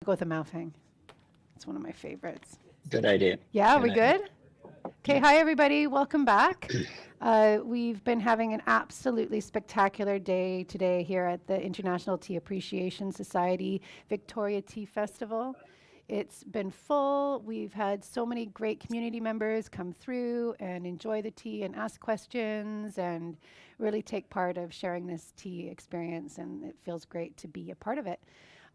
Go with a mouth hang. It's one of my favorites. Good idea. Yeah, Good we idea. good? Okay, hi everybody, welcome back. We've been having an absolutely spectacular day today here at the International Tea Appreciation Society Victoria Tea Festival. It's been full. We've had so many great community members come through and enjoy the tea and ask questions and really take part of sharing this tea experience, and it feels great to be a part of it.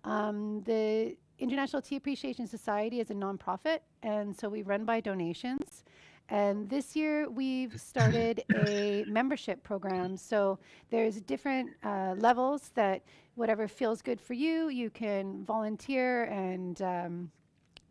The International Tea Appreciation Society is a nonprofit, and so we run by donations. And this year we've started a membership program. So there's different levels that whatever feels good for you, you can volunteer and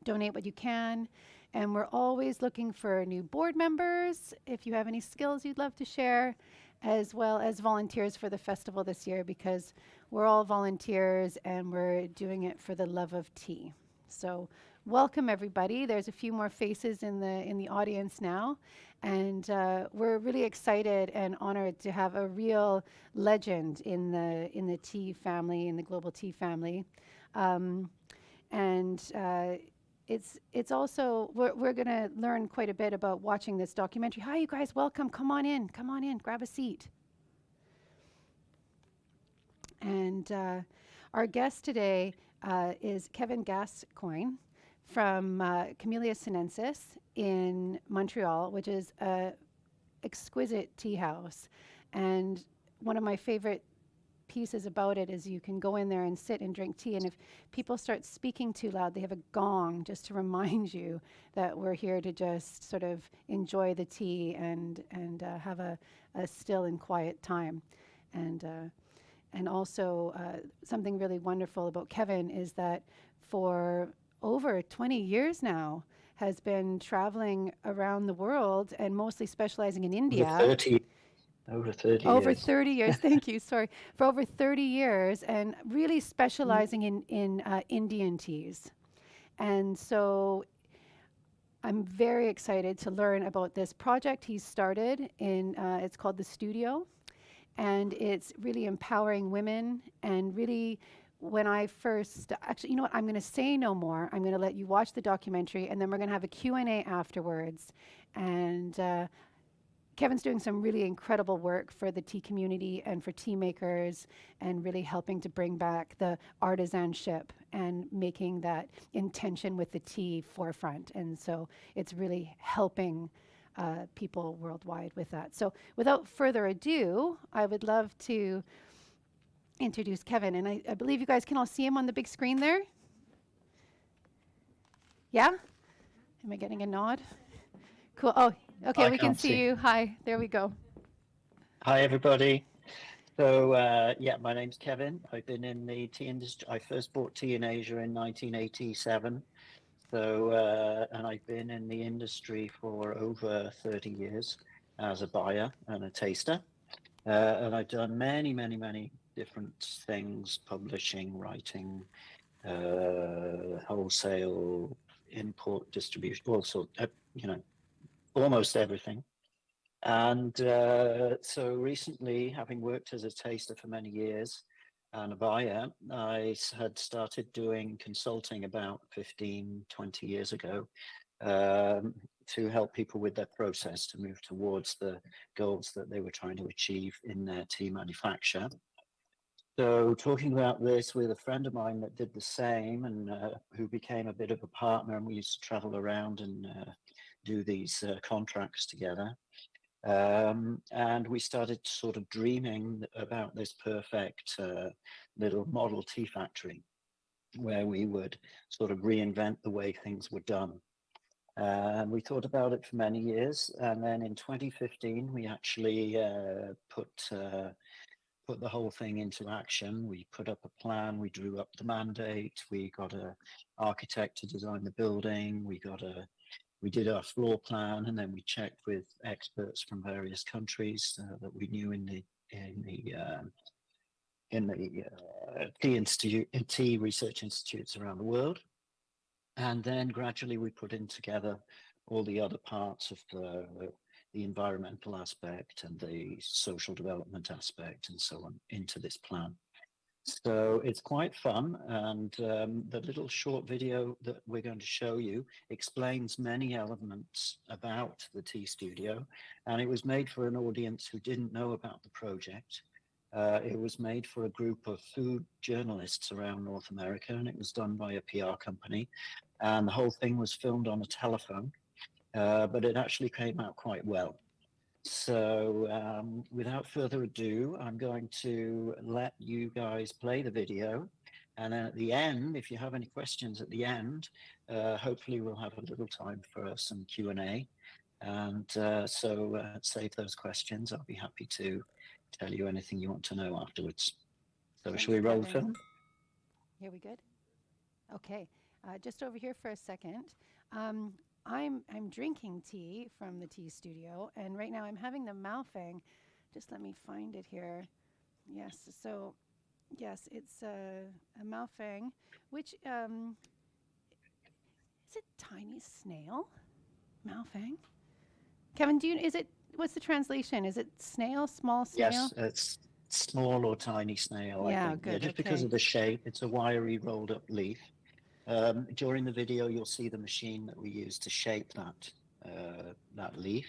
donate what you can. And we're always looking for new board members, if you have any skills you'd love to share, as well as volunteers for the festival this year, because we're all volunteers and we're doing it for the love of tea. So welcome everybody. There's a few more faces in the audience now, and we're really excited and honored to have a real legend in the tea family, in the global tea family. It's also, we're going to learn quite a bit about watching this documentary. Hi, you guys, welcome. Come on in, grab a seat. And our guest today is Kevin Gascoigne from Camellia sinensis in Montreal, which is an exquisite tea house. And one of my favorite pieces about it is you can go in there and sit and drink tea, and if people start speaking too loud, they have a gong just to remind you that we're here to just sort of enjoy the tea and have a still and quiet time. And also something really wonderful about Kevin is that for over 20 years now has been traveling around the world and mostly specializing in India. Over 30 Over years. 30 years, thank you, sorry. For over 30 years and really specializing in Indian teas. And so I'm very excited to learn about this project he's started in, it's called The Studio. And it's really empowering women and really when I first, actually, you know what, I'm going to say no more. I'm going to let you watch the documentary and then we're going to have a Q&A afterwards. And Kevin's doing some really incredible work for the tea community and for tea makers and really helping to bring back the artisanship and making that intention with the tea forefront. And so it's really helping people worldwide with that. So without further ado, I would love to introduce Kevin. And I believe you guys can all see him on the big screen there. Yeah? Am I getting a nod? Cool. Oh, okay, we can see you. Hi, there we go. Hi, everybody. So, yeah, my name's Kevin. I've been in the tea industry. I first bought tea in Asia in 1987. So, and I've been in the industry for over 30 years as a buyer and a taster. And I've done many, many, many different things, publishing, writing, wholesale, import, distribution, also, you know, almost everything. And so recently, having worked as a taster for many years and a buyer, I had started doing consulting about 15, 20 years ago to help people with their process to move towards the goals that they were trying to achieve in their tea manufacture. So talking about this with a friend of mine that did the same and who became a bit of a partner, and we used to travel around and do these contracts together. And we started sort of dreaming about this perfect little model tea factory where we would sort of reinvent the way things were done. And we thought about it for many years. And then in 2015, we actually put the whole thing into action. We put up a plan, we drew up the mandate, we got an architect to design the building, we did our floor plan, and then we checked with experts from various countries that we knew in the tea research institutes around the world. And then gradually we put in together all the other parts of the environmental aspect and the social development aspect and so on into this plan. So it's quite fun, and the little short video that we're going to show you explains many elements about the tea studio, and it was made for an audience who didn't know about the project. It was made for a group of food journalists around North America, and it was done by a PR company, and the whole thing was filmed on a telephone, but it actually came out quite well. So without further ado, I'm going to let you guys play the video. And then at the end, if you have any questions at the end, hopefully we'll have a little time for some Q&A. And so save those questions. I'll be happy to tell you anything you want to know afterwards. So Thanks, shall we roll the Kevin. film? Here we good? Okay, just over here for a second. I'm drinking tea from the tea studio, and right now I'm having the Maofeng. Just let me find it here. Yes, so yes, it's a Maofeng, which is it tiny snail? Maofeng? Kevin, what's the translation? Is it snail, small snail? Yes, it's small or tiny snail, Yeah, I think. good, Yeah, just because okay. of the shape, it's a wiry rolled up leaf. During the video, you'll see the machine that we use to shape that leaf.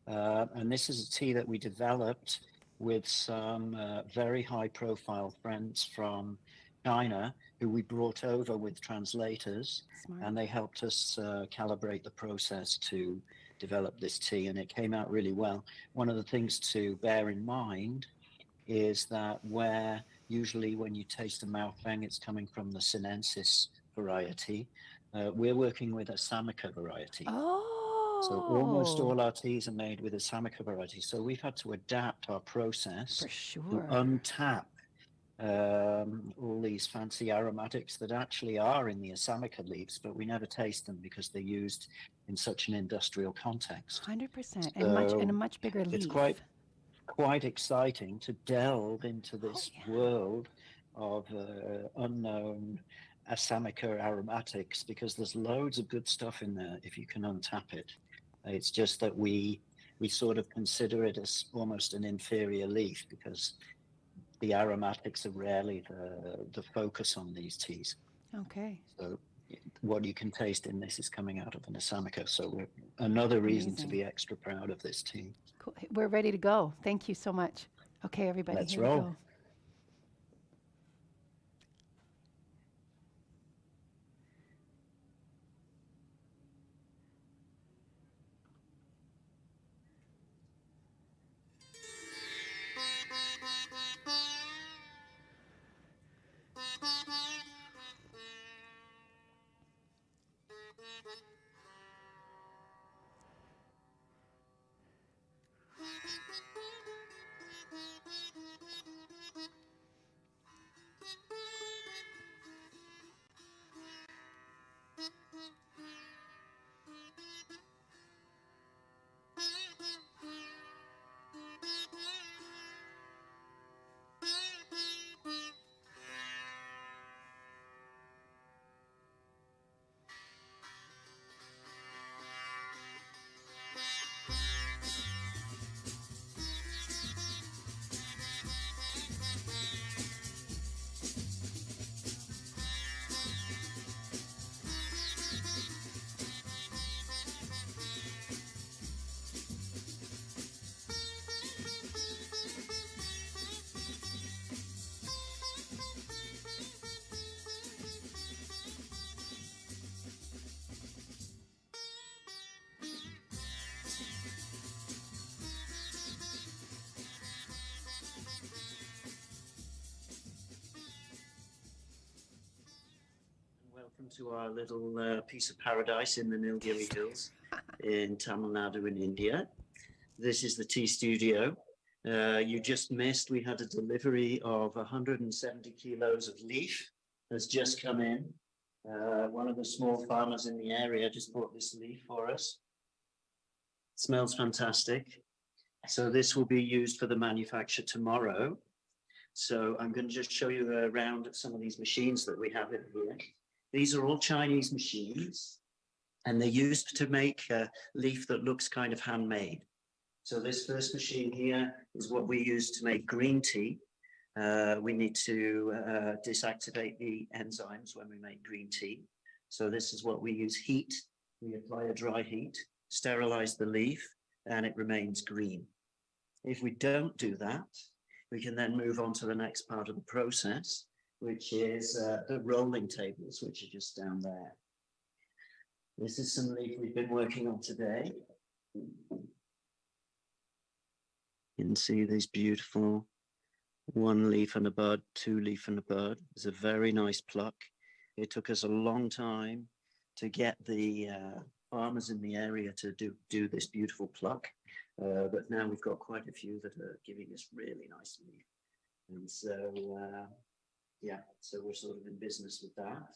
And this is a tea that we developed with some very high profile friends from China who we brought over with translators. Smart. And they helped us calibrate the process to develop this tea, and it came out really well. One of the things to bear in mind is that where usually when you taste a Maofeng, it's coming from the Sinensis variety. We're working with a Samaka variety. Oh. So almost all our teas are made with a Samaka variety. So we've had to adapt our process For to sure. untap all these fancy aromatics that actually are in the Asamaka leaves, but we never taste them because they're used in such an industrial context. 100%, So and a much bigger leaf. it's quite exciting to delve into this world of unknown Asamaka aromatics, because there's loads of good stuff in there if you can untap it. It's just that we sort of consider it as almost an inferior leaf because the aromatics are rarely the focus on these teas. Okay. So what you can taste in this is coming out of an Asamaka. So another reason to Amazing. be extra proud of this tea. Cool. We're ready to go. Thank you so much. Okay, everybody, Let's here roll. we go. Welcome to our little piece of paradise in the Nilgiri Hills in Tamil Nadu in India. This is the tea studio. You just missed, we had a delivery of 170 kilos of leaf has just come in. One of the small farmers in the area just bought this leaf for us. Smells fantastic. So this will be used for the manufacture tomorrow. So I'm going to just show you around some of these machines that we have in here. These are all Chinese machines, and they're used to make leaf that looks kind of handmade. So this first machine here is what we use to make green tea. we need to deactivate the enzymes when we make green tea. So this is what we use: heat. We apply a dry heat, sterilize the leaf, and it remains green. If we don't do that, we can then move on to the next part of the process, which is the rolling tables, which are just down there. This is some leaf we've been working on today. You can see these beautiful 1 leaf and a bud, 2 leaf and a bud. It's a very nice pluck. It took us a long time to get the farmers in the area to do this beautiful pluck. But now we've got quite a few that are giving us really nice leaf. And so, yeah, so we're sort of in business with that.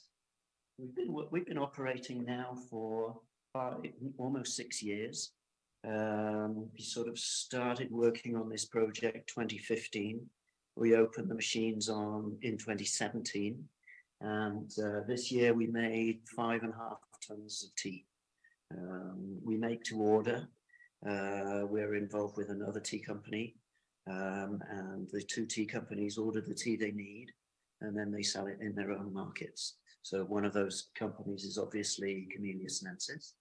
We've been operating now for almost 6 years. We sort of started working on this project 2015. We opened the machines in 2017. And this year we made 5.5 tons of tea. We make to order. We're involved with another tea company, and the 2 tea companies order the tea they need, and then they sell it in their own markets. So one of those companies is obviously Camellia sinensis.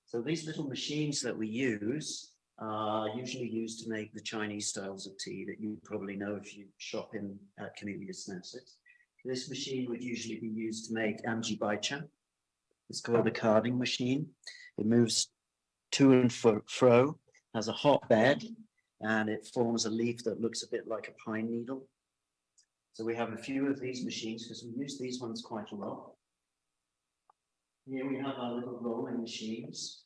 So these little machines that we use are usually used to make the Chinese styles of tea that you probably know if you shop in at Camellia sinensis. This machine would usually be used to make amji baicha. It's called a carving machine. It moves to and fro, has a hot bed, and it forms a leaf that looks a bit like a pine needle. So we have a few of these machines because we use these ones quite a lot. Here we have our little rolling machines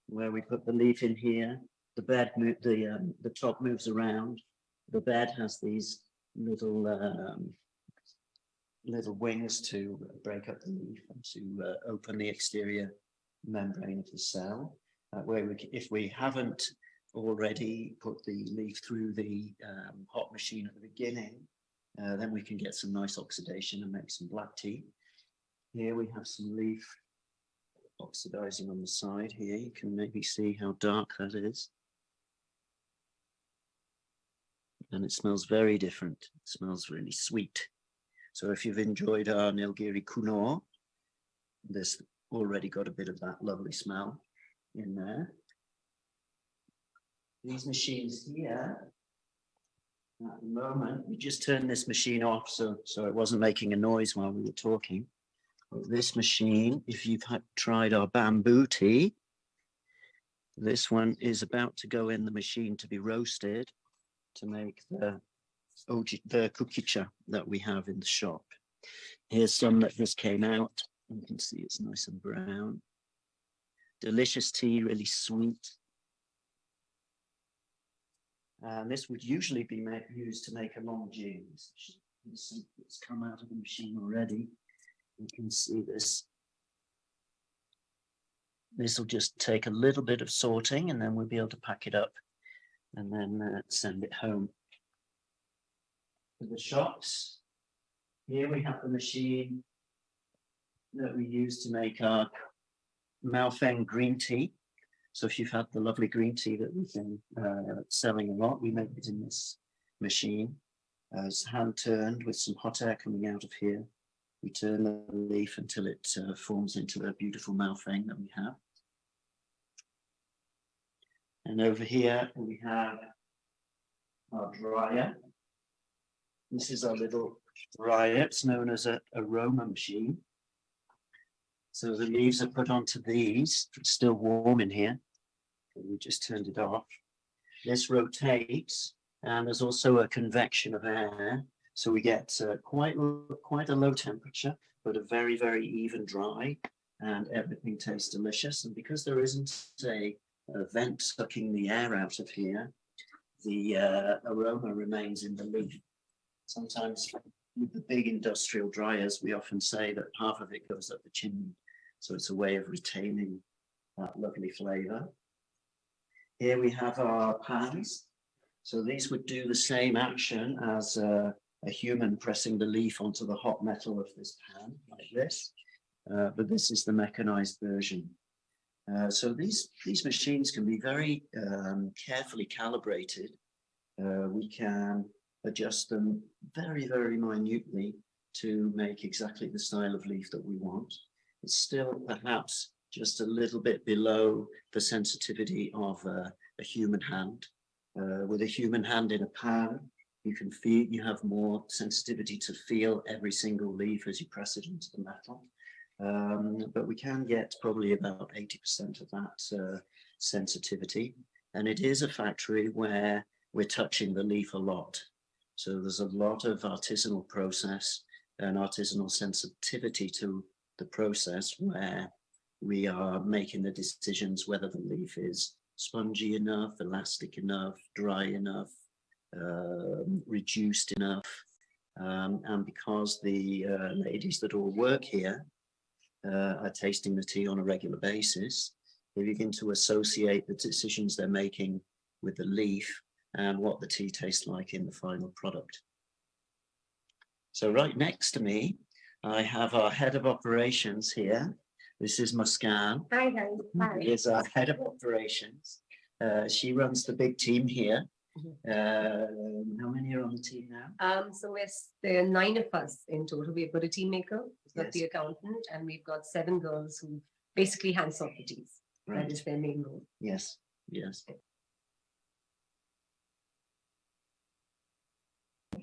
where we put the leaf in here. The bed, the top moves around. The bed has these little wings to break up the leaf and to open the exterior membrane of the cell. That way, if we haven't already put the leaf through the hot machine at the beginning, then we can get some nice oxidation and make some black tea. Here we have some leaf oxidizing on the side here. You can maybe see how dark that is. And it smells very different. It smells really sweet. So if you've enjoyed our Nilgiri kuno, this already got a bit of that lovely smell in there. These machines here, at the moment, we just turned this machine off so it wasn't making a noise while we were talking. But this machine, if you've tried our bamboo tea, this one is about to go in the machine to be roasted to make the kukicha that we have in the shop. Here's some that just came out. You can see it's nice and brown. Delicious tea, really sweet. And this would usually be used to make a long gin. It's come out of the machine already. You can see this. This will just take a little bit of sorting and then we'll be able to pack it up and then send it home. For the shops, here we have the machine that we use to make our Maofeng green tea. So if you've had the lovely green tea that we've been selling a lot, we make it in this machine. It's hand turned with some hot air coming out of here. We turn the leaf until it forms into the beautiful Maofeng that we have. And over here we have our dryer. This is our little dryer. It's known as an aroma machine. So the leaves are put onto these. It's still warm in here. We just turned it off. This rotates, and there's also a convection of air. So we get quite a low temperature, but a very, very even dry, and everything tastes delicious. And because there isn't a vent sucking the air out of here, the aroma remains in the leaf. Sometimes with the big industrial dryers, we often say that half of it goes up the chimney. So it's a way of retaining that lovely flavor. Here we have our pans. So these would do the same action as a human pressing the leaf onto the hot metal of this pan, like this. But this is the mechanized version. So these machines can be very carefully calibrated. We can adjust them very, very minutely to make exactly the style of leaf that we want. It's still perhaps just a little bit below the sensitivity of a human hand. With a human hand in a pan, you can feel, you have more sensitivity to feel every single leaf as you press it into the metal. But we can get probably about 80% of that sensitivity. And it is a factory where we're touching the leaf a lot. So there's a lot of artisanal process and artisanal sensitivity to the process, where we are making the decisions whether the leaf is spongy enough, elastic enough, dry enough, reduced enough. And because the ladies that all work here are tasting the tea on a regular basis, they begin to associate the decisions they're making with the leaf and what the tea tastes like in the final product. So right next to me, I have our head of operations here. This is Muskan. Hi, guys. Hi. Is our head of operations. She runs the big team here. How many are on the team now? So there are 9 of us in total. We've got a team maker, we've got Yes. the accountant, and we've got 7 girls who basically hands off the teas. Right. That is their main role. Yes, yes.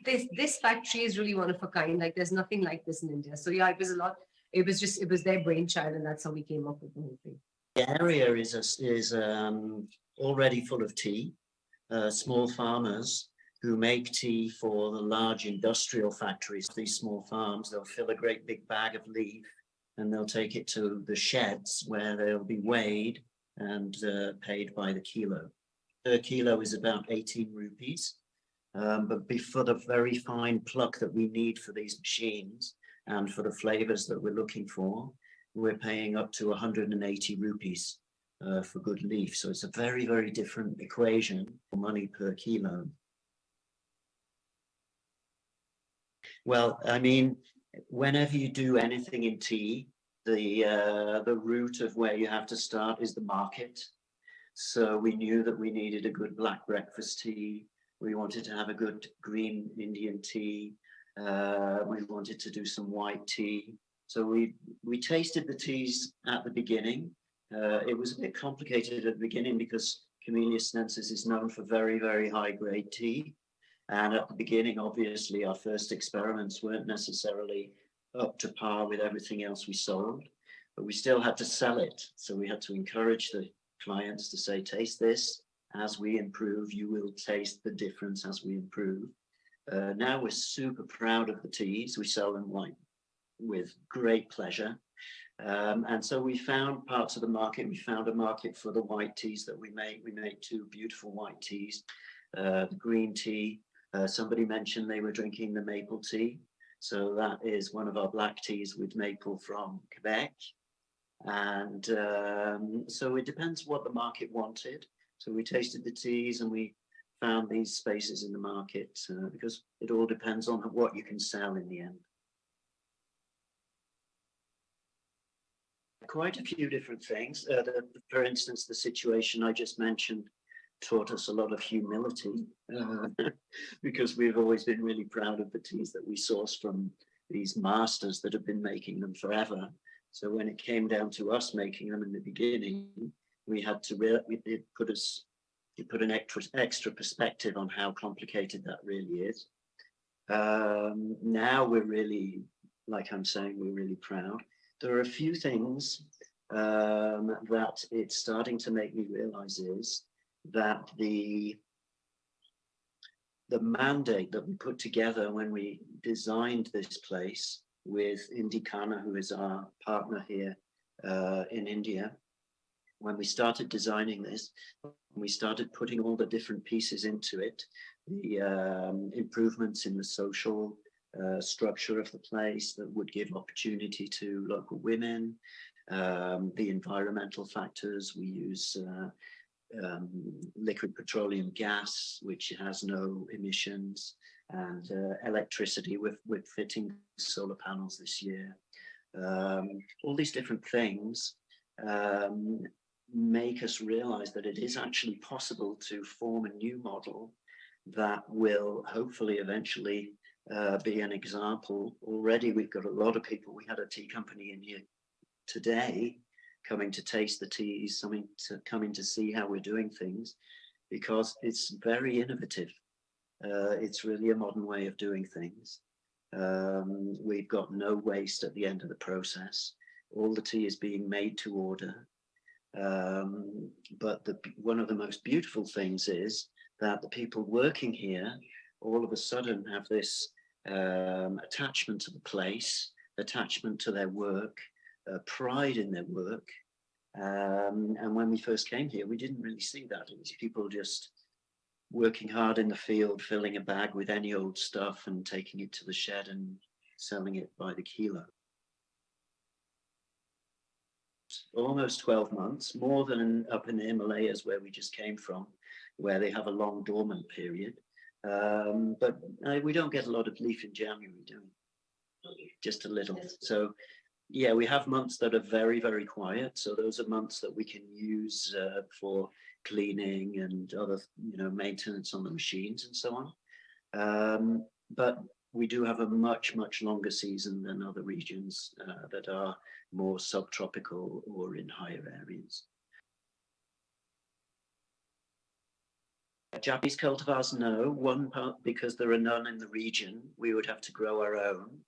This factory is really one of a kind. Like, there's nothing like this in India. So yeah, it was their brainchild, and that's how we came up with the whole thing. The area is already full of tea. Small farmers who make tea for the large industrial factories. These small farms, they'll fill a great big bag of leaf and they'll take it to the sheds where they'll be weighed and paid by the kilo. Per kilo is about 18 rupees. But for the very fine pluck that we need for these machines and for the flavors that we're looking for, we're paying up to 180 rupees for good leaf. So it's a very, very different equation for money per kilo. Well, I mean, whenever you do anything in tea, the root of where you have to start is the market. So we knew that we needed a good black breakfast tea. We wanted to have a good green Indian tea. We wanted to do some white tea. So we tasted the teas at the beginning. It was a bit complicated at the beginning because Camellia sinensis is known for very, very high grade tea. And at the beginning, obviously, our first experiments weren't necessarily up to par with everything else we sold, but we still had to sell it. So we had to encourage the clients to say, taste this. As we improve, you will taste the difference as we improve. Now we're super proud of the teas. We sell them with great pleasure. And so we found parts of the market. We found a market for the white teas that we make. We made 2 beautiful white teas. The green tea, somebody mentioned they were drinking the maple tea. So that is one of our black teas with maple from Quebec. And so it depends what the market wanted. So we tasted the teas and we found these spaces in the market because it all depends on what you can sell in the end. Quite a few different things. For instance, the situation I just mentioned taught us a lot of humility because we've always been really proud of the teas that we source from these masters that have been making them forever. So when it came down to us making them in the beginning, we had to it put an extra perspective on how complicated that really is. Now we're really, like I'm saying, we're really proud. There are a few things that it's starting to make me realize is that the mandate that we put together when we designed this place with Indikana, who is our partner here in India, when we started designing this, we started putting all the different pieces into it, the improvements in the social structure of the place that would give opportunity to local women, the environmental factors. We use liquid petroleum gas, which has no emissions, and electricity. We're fitting solar panels this year. All these different things make us realize that it is actually possible to form a new model that will hopefully eventually be an example. Already we've got a lot of people. We had a tea company in here today coming to taste the teas, coming to see how we're doing things, because it's very innovative. It's really a modern way of doing things. We've got no waste at the end of the process. All the tea is being made to order. But one of the most beautiful things is that the people working here all of a sudden have this attachment to the place, attachment to their work, pride in their work. And when we first came here, we didn't really see that. It was people just working hard in the field, filling a bag with any old stuff and taking it to the shed and selling it by the kilo. Almost 12 months, more than up in the Himalayas where we just came from, where they have a long dormant period. But we don't get a lot of leaf in January, do we? Just a little. So yeah, we have months that are very, very quiet. So those are months that we can use for cleaning and other, maintenance on the machines and so on. But we do have a much, much longer season than other regions that are more subtropical or in higher areas. Japanese cultivars, no. One part because there are none in the region, we would have to grow our own.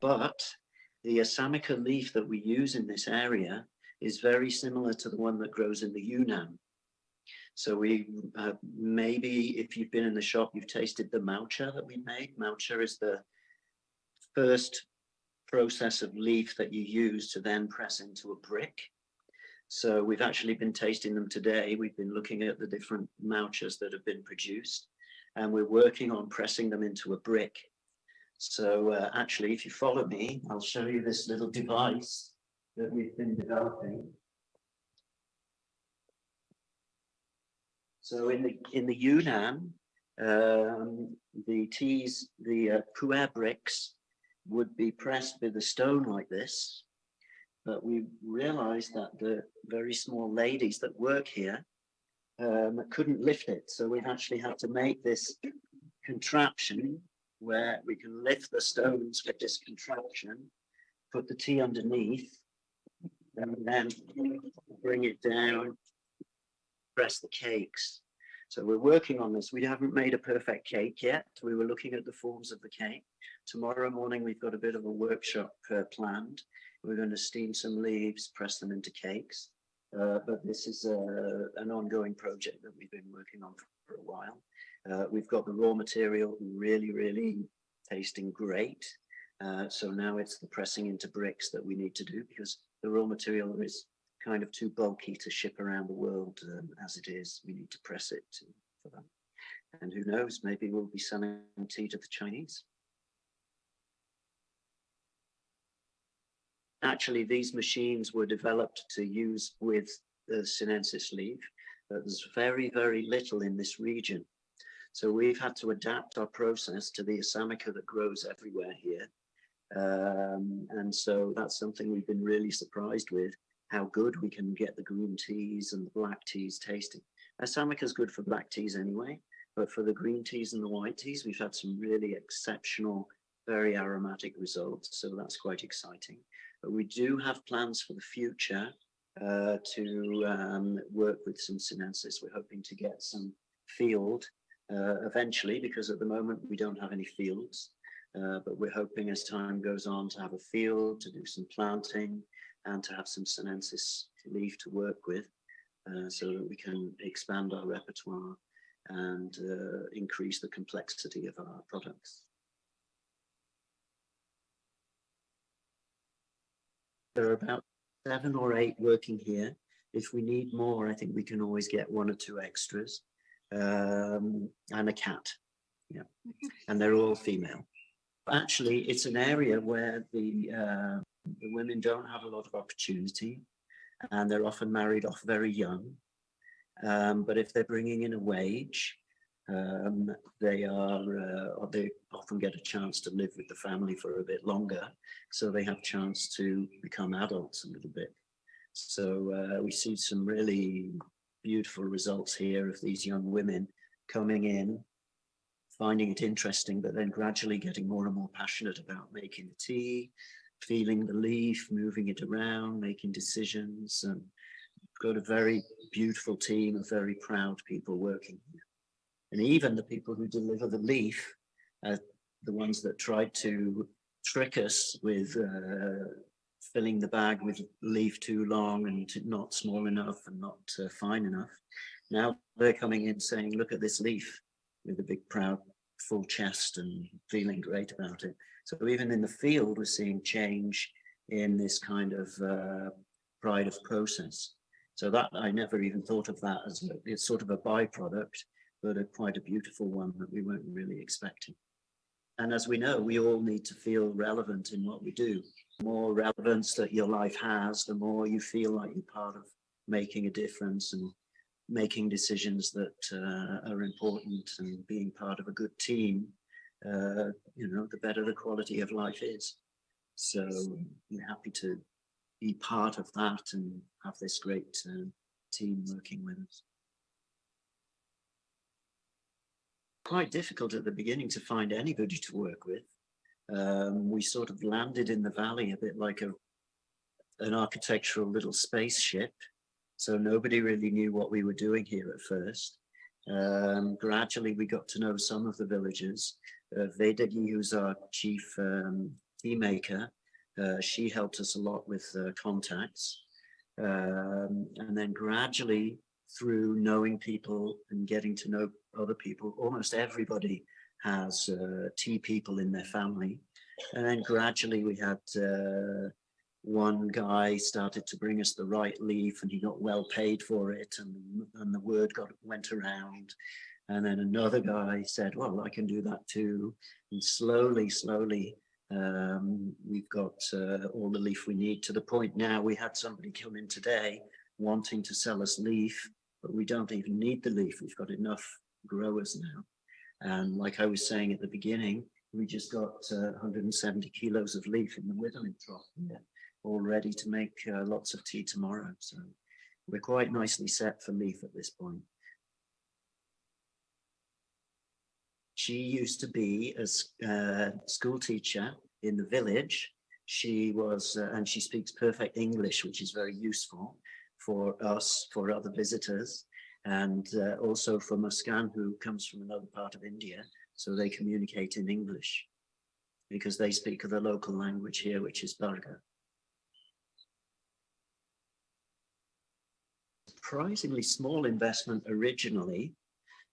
But the Assamica leaf that we use in this area is very similar to the one that grows in the Yunnan. So we maybe if you've been in the shop, you've tasted the maucha that we made. Maucha is the first process of leaf that you use to then press into a brick. So we've actually been tasting them today. We've been looking at the different mauchas that have been produced, and we're working on pressing them into a brick. So actually, if you follow me, I'll show you this little device that we've been developing. So in the Yunnan, the teas, the pu'er bricks would be pressed with a stone like this. But we realized that the very small ladies that work here couldn't lift it. So we've actually had to make this contraption where we can lift the stones with this contraption, put the tea underneath, and then bring it down, press the cakes. So we're working on this. We haven't made a perfect cake yet. We were looking at the forms of the cake. Tomorrow morning, we've got a bit of a workshop planned. We're going to steam some leaves, press them into cakes. But this is an ongoing project that we've been working on for a while. We've got the raw material really, really tasting great. So now it's the pressing into bricks that we need to do because the raw material is kind of too bulky to ship around the world as it is. We need to press it for that. And who knows, maybe we'll be selling tea to the Chinese. Actually, these machines were developed to use with the sinensis leaf, but there's very, very little in this region. So we've had to adapt our process to the Assamica that grows everywhere here. And so that's something we've been really surprised with, how good we can get the green teas and the black teas tasting. Assamica is good for black teas anyway, but for the green teas and the white teas, we've had some really exceptional, very aromatic results. So that's quite exciting. But we do have plans for the future to work with some sinensis. We're hoping to get some field eventually, because at the moment we don't have any fields. But we're hoping as time goes on to have a field, to do some planting, and to have some sinensis leaf to work with so that we can expand our repertoire and increase the complexity of our products. There are about 7 or 8 working here. If we need more, I think we can always get 1 or 2 extras and a cat. Yeah, and they're all female. Actually, it's an area where the women don't have a lot of opportunity, and they're often married off very young. But if they're bringing in a wage, they often get a chance to live with the family for a bit longer, so they have a chance to become adults a little bit. So we see some really beautiful results here of these young women coming in, finding it interesting, but then gradually getting more and more passionate about making the tea, feeling the leaf, moving it around, making decisions. And we've got a very beautiful team of very proud people working here. And even the people who deliver the leaf, the ones that tried to trick us with filling the bag with leaf too long and not small enough and not fine enough. Now they're coming in saying, look at this leaf, with a big proud full chest and feeling great about it. So even in the field, we're seeing change in this kind of pride of process. So that I never even thought of that as it's sort of a byproduct, but quite a beautiful one that we weren't really expecting. And as we know, we all need to feel relevant in what we do. The more relevance that your life has, the more you feel like you're part of making a difference and making decisions that are important and being part of a good team, you know, the better the quality of life is. So we're happy to be part of that and have this great team working with us. Quite difficult at the beginning to find anybody to work with. We sort of landed in the valley a bit like an architectural little spaceship. So nobody really knew what we were doing here at first. Gradually, we got to know some of the villagers. Vedagi, who's our chief tea maker, she helped us a lot with contacts. And then gradually, through knowing people and getting to know other people, almost everybody has tea people in their family. And then gradually we had one guy started to bring us the right leaf and he got well paid for it, and the word went around. And then another guy said, well, I can do that too. And slowly, we've got all the leaf we need, to the point now we had somebody come in today wanting to sell us leaf, but we don't even need the leaf. We've got enough growers now. And like I was saying at the beginning, we just got 170 kilos of leaf in the whittling trough here, all ready to make lots of tea tomorrow. So we're quite nicely set for leaf at this point. She used to be a school teacher in the village. She was, and she speaks perfect English, which is very useful for us, for other visitors, and also for Muskan, who comes from another part of India. So they communicate in English because they speak the local language here, which is Barga. Surprisingly small investment originally.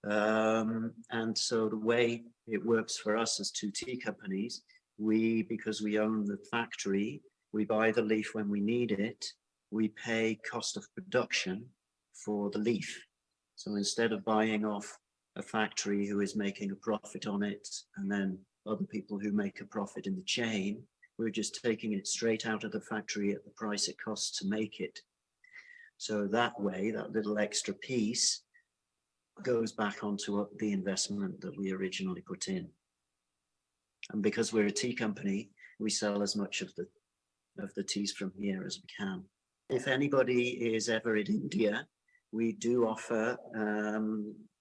And so the way it works for us as two tea companies, because we own the factory, we buy the leaf when we need it, we pay cost of production for the leaf. So instead of buying off a factory who is making a profit on it, and then other people who make a profit in the chain, we're just taking it straight out of the factory at the price it costs to make it. So that way, that little extra piece goes back onto the investment that we originally put in. And because we're a tea company, we sell as much of the teas from here as we can. If anybody is ever in India, we do offer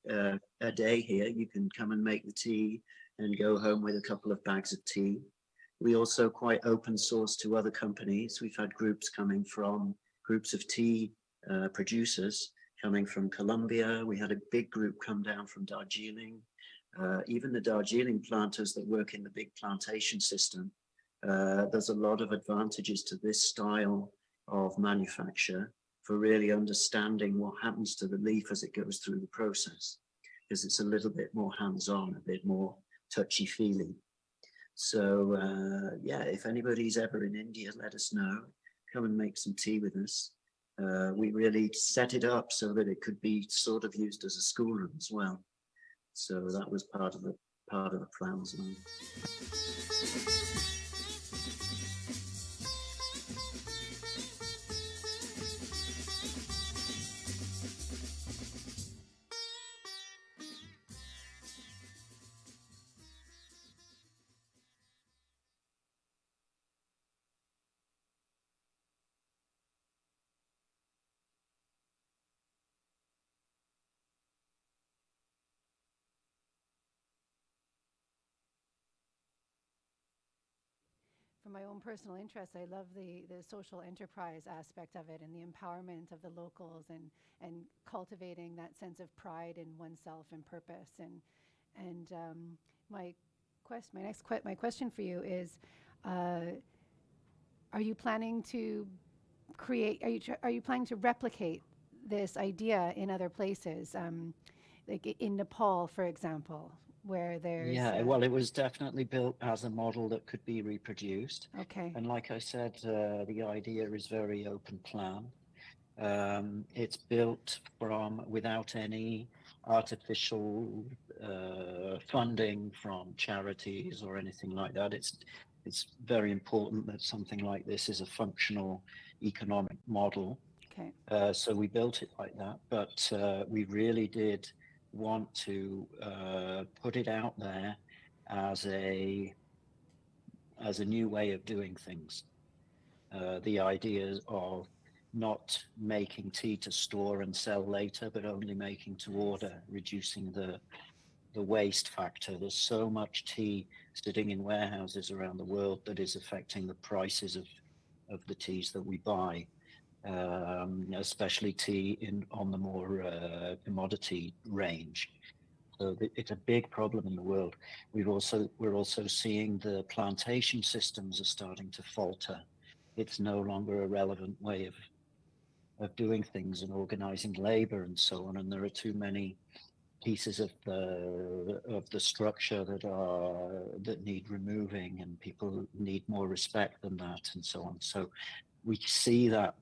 a day here. You can come and make the tea and go home with a couple of bags of tea. We also quite open source to other companies. We've had groups coming from groups of tea producers coming from Colombia. We had a big group come down from Darjeeling. Even the Darjeeling planters that work in the big plantation system, there's a lot of advantages to this style of manufacture for really understanding what happens to the leaf as it goes through the process, because it's a little bit more hands-on, a bit more touchy-feely. So yeah, if anybody's ever in India, let us know. Come and make some tea with us. We really set it up so that it could be sort of used as a schoolroom as well. So that was part of the plan as well. my own personal interest, I love the social enterprise aspect of it and the empowerment of the locals and cultivating that sense of pride in oneself and purpose. And my question for you is, are you planning to are you planning to replicate this idea in other places, like in Nepal, for example, where there's... Yeah, well, it was definitely built as a model that could be reproduced. Okay. And like I said, the idea is very open plan. It's built without any artificial funding from charities or anything like that. It's very important that something like this is a functional economic model. Okay. So we built it like that, but we really did want to put it out there as a new way of doing things. The idea of not making tea to store and sell later, but only making to order, reducing the waste factor. There's so much tea sitting in warehouses around the world that is affecting the prices of the teas that we buy. Especially tea on the more commodity range. So it's a big problem in the world. We're also seeing the plantation systems are starting to falter. It's no longer a relevant way of doing things and organizing labor and so on. And there are too many pieces of the structure that need removing, and people need more respect than that and so on. So we see that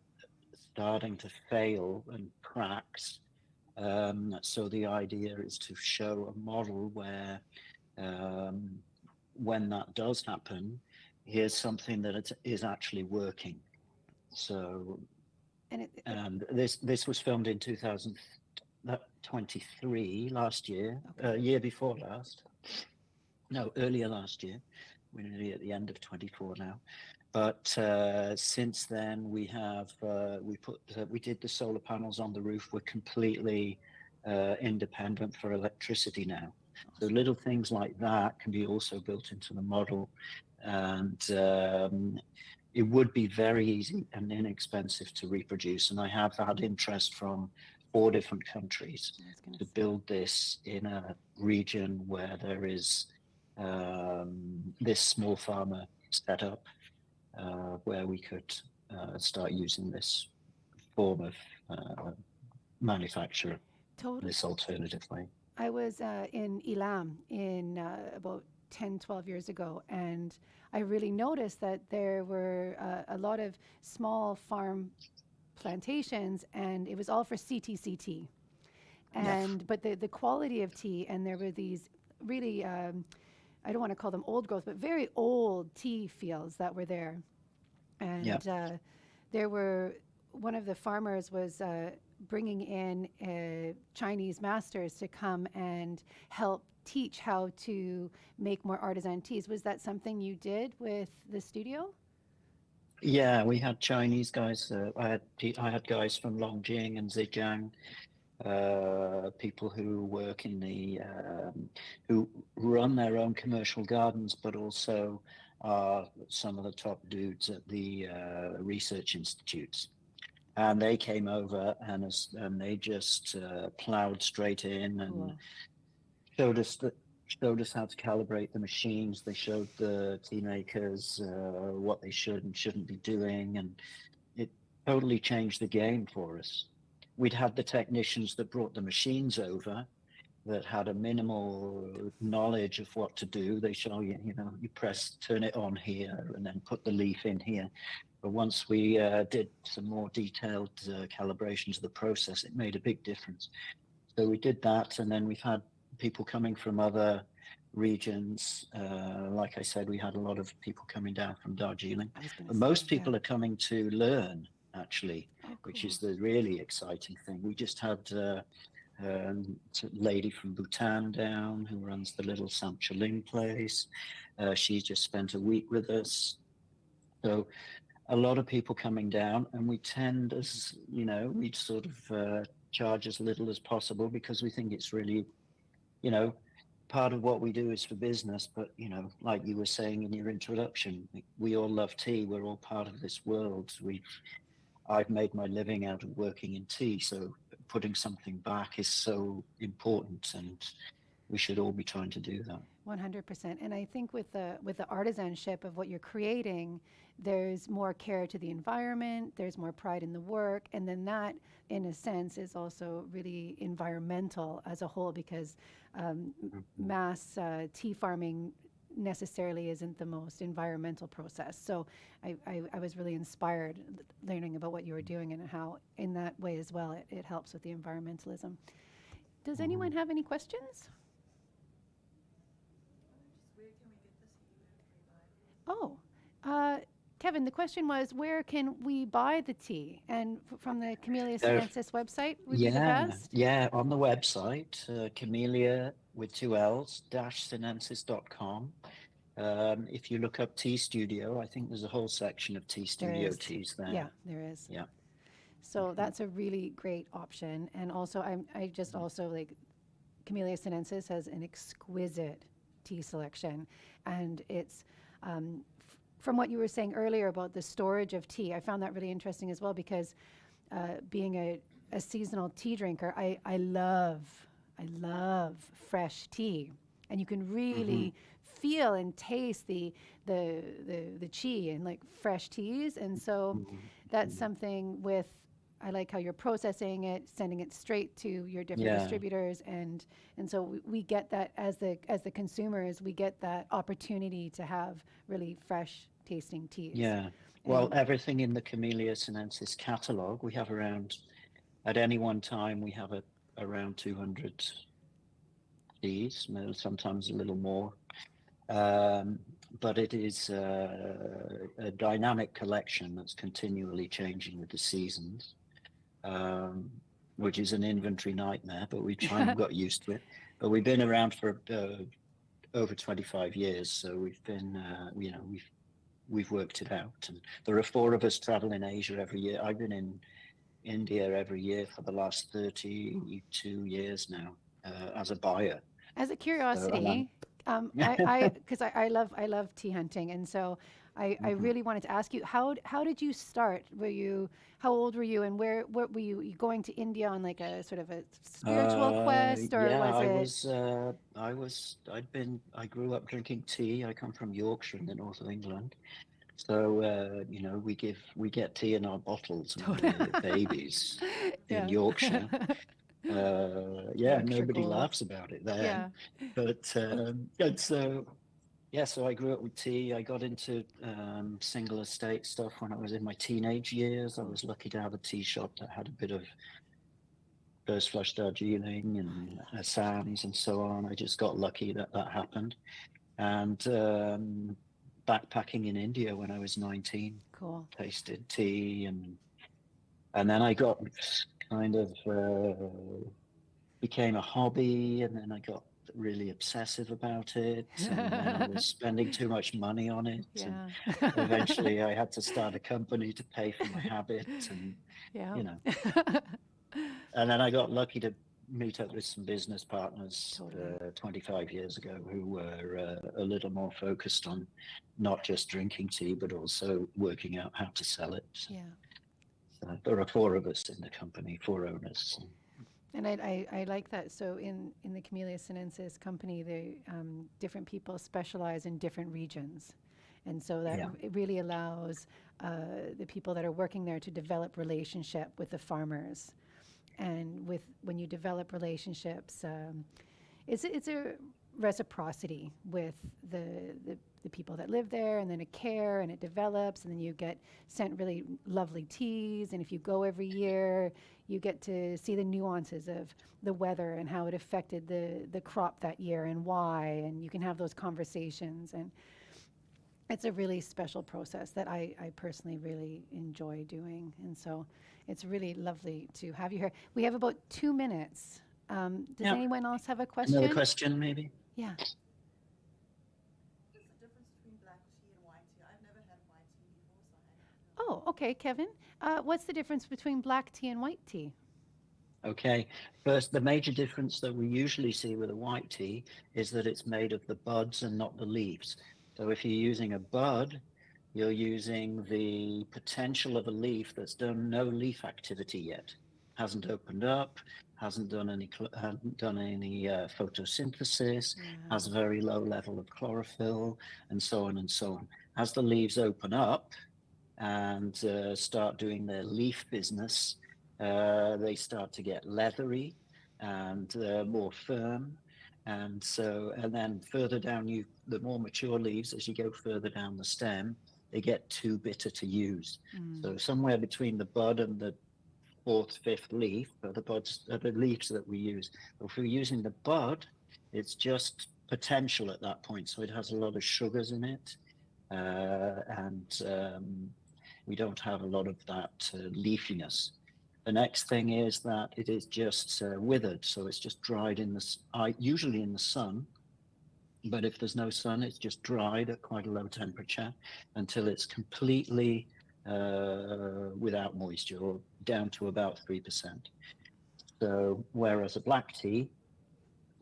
starting to fail and cracks. So the idea is to show a model where when that does happen, here's something that is actually working. So, and this was filmed in 2023, last year, year before last. No, earlier last year. We're nearly at the end of 24 now. But since then, we did the solar panels on the roof. We're completely independent for electricity now. So little things like that can be also built into the model, and it would be very easy and inexpensive to reproduce. And I have had interest from 4 different countries to build this in a region where there is this small farmer setup. Where we could start using this form of manufacture, this alternative way. I was in Ilam about 10, 12 years ago, and I really noticed that there were a lot of small farm plantations, and it was all for CTCT. And but the quality of tea, and there were these really I don't want to call them old growth, but very old tea fields that were there. And there were, one of the farmers was bringing in Chinese masters to come and help teach how to make more artisan teas. Was that something you did with the studio? Yeah, we had Chinese guys. I had guys from Longjing and Zhejiang. People who work in who run their own commercial gardens, but also are some of the top dudes at the research institutes. And they came over and they just plowed straight in and showed us how to calibrate the machines. They showed the tea makers what they should and shouldn't be doing, and it totally changed the game for us. We'd had the technicians that brought the machines over that had a minimal knowledge of what to do. They show you, you turn it on here and then put the leaf in here. But once we did some more detailed calibrations of the process, it made a big difference. So we did that, and then we've had people coming from other regions. Like I said, we had a lot of people coming down from Darjeeling. But most people are coming to learn, actually, which is the really exciting thing. We just had a lady from Bhutan down who runs the little Samchaling place. She just spent a week with us. So a lot of people coming down, and we tend, as we sort of charge as little as possible because we think it's really, part of what we do is for business, but you know, like you were saying in your introduction, we all love tea. We're all part of this world. I've made my living out of working in tea, so putting something back is so important, and we should all be trying to do that. 100%. And I think with the artisanship of what you're creating, there's more care to the environment, there's more pride in the work, and then that, in a sense, is also really environmental as a whole, because mass tea farming necessarily isn't the most environmental process. So I was really inspired learning about what you were doing and how in that way as well it helps with the environmentalism. Does anyone have any questions? Oh, Kevin, the question was, where can we buy the tea? And from the Camellia Sinensis website would be the best? Yeah, on the website, Camellia with 2 L's, -sinensis.com. If you look up Tea Studio, I think there's a whole section of Tea Studio teas there. Yeah, there is. Yeah. So that's a really great option. And also, I just also like, Camellia Sinensis has an exquisite tea selection. And it's, from what you were saying earlier about the storage of tea, I found that really interesting as well, because being a seasonal tea drinker, I love fresh tea. And you can really feel and taste the chi and like fresh teas. And so that's something with, I like how you're processing it, sending it straight to your different distributors, and so we get that as the consumers, we get that opportunity to have really fresh tasting teas. Yeah. Well, everything in the Camellia Sinensis catalog, we have around, at any one time, we have around 200 teas, sometimes a little more. But it is a dynamic collection that's continually changing with the seasons. Which is an inventory nightmare, but we kind of got used to it. But we've been around for over 25 years, so we've been, you know, we've worked it out. And there are 4 of us travel in Asia every year. I've been in India every year for the last 32 years now as a buyer. As a curiosity, because I love tea hunting, and so I really wanted to ask you, how did you start? How old were you, and what were you going to India on, like a sort of a spiritual quest, or was it? I grew up drinking tea. I come from Yorkshire in the north of England. So, you know, we get tea in our bottles when we're babies in Yorkshire. Nobody laughs about it there. But, and so, so I grew up with tea. I got into single estate stuff when I was in my teenage years. I was lucky to have a tea shop that had a bit of first flush Darjeeling and Assams and so on. I just got lucky that happened. And backpacking in India when I was 19. Cool. Tasted tea, and then I got kind of became a hobby, and then I got really obsessive about it, and then I was spending too much money on it, and eventually I had to start a company to pay for my habit, and you know, and then I got lucky to meet up with some business partners 25 years ago who were a little more focused on not just drinking tea but also working out how to sell it. So there are 4 of us in the company, 4 owners. And I like that. So in the Camellia Sinensis company, different people specialize in different regions. And so that it really allows the people that are working there to develop relationship with the farmers. And when you develop relationships, it's a reciprocity with the people that live there, and then a care, and it develops, and then you get sent really lovely teas. And if you go every year, you get to see the nuances of the weather and how it affected the crop that year and why, and you can have those conversations. And it's a really special process that I personally really enjoy doing. And so it's really lovely to have you here. We have about 2 minutes. Does anyone else have a question? Another question, maybe? Yeah. What's the difference between black tea and white tea? I've never had white tea before, so I don't know. Oh, okay, Kevin. What's the difference between black tea and white tea? Okay, first, the major difference that we usually see with a white tea is that it's made of the buds and not the leaves. So if you're using a bud, you're using the potential of a leaf that's done no leaf activity yet, hasn't opened up, hasn't done any photosynthesis, has a very low level of chlorophyll, and so on and so on. As the leaves open up and start doing their leaf business, they start to get leathery and more firm. And then further down, the more mature leaves, as you go further down the stem, they get too bitter to use. So somewhere between the bud and the fourth, fifth leaf are the leaves that we use. But if we're using the bud, it's just potential at that point. So it has a lot of sugars in it, and we don't have a lot of that leafiness. The next thing is that it is just withered, so it's just dried usually in the sun. But if there's no sun, it's just dried at quite a low temperature until it's completely without moisture, or down to about 3%. So whereas a black tea,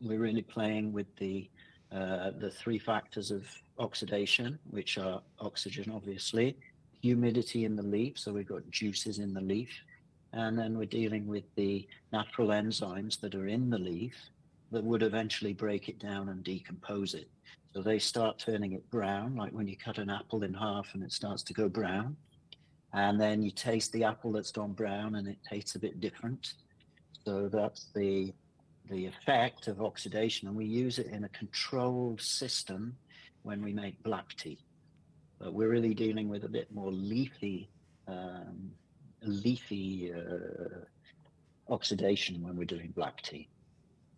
we're really playing with the 3 factors of oxidation, which are oxygen, obviously, humidity in the leaf, so we've got juices in the leaf, and then we're dealing with the natural enzymes that are in the leaf that would eventually break it down and decompose it. So they start turning it brown, like when you cut an apple in half and it starts to go brown. And then you taste the apple that's gone brown and it tastes a bit different. So that's the effect of oxidation, and we use it in a controlled system when we make black tea. But we're really dealing with a bit more leafy oxidation when we're doing black tea.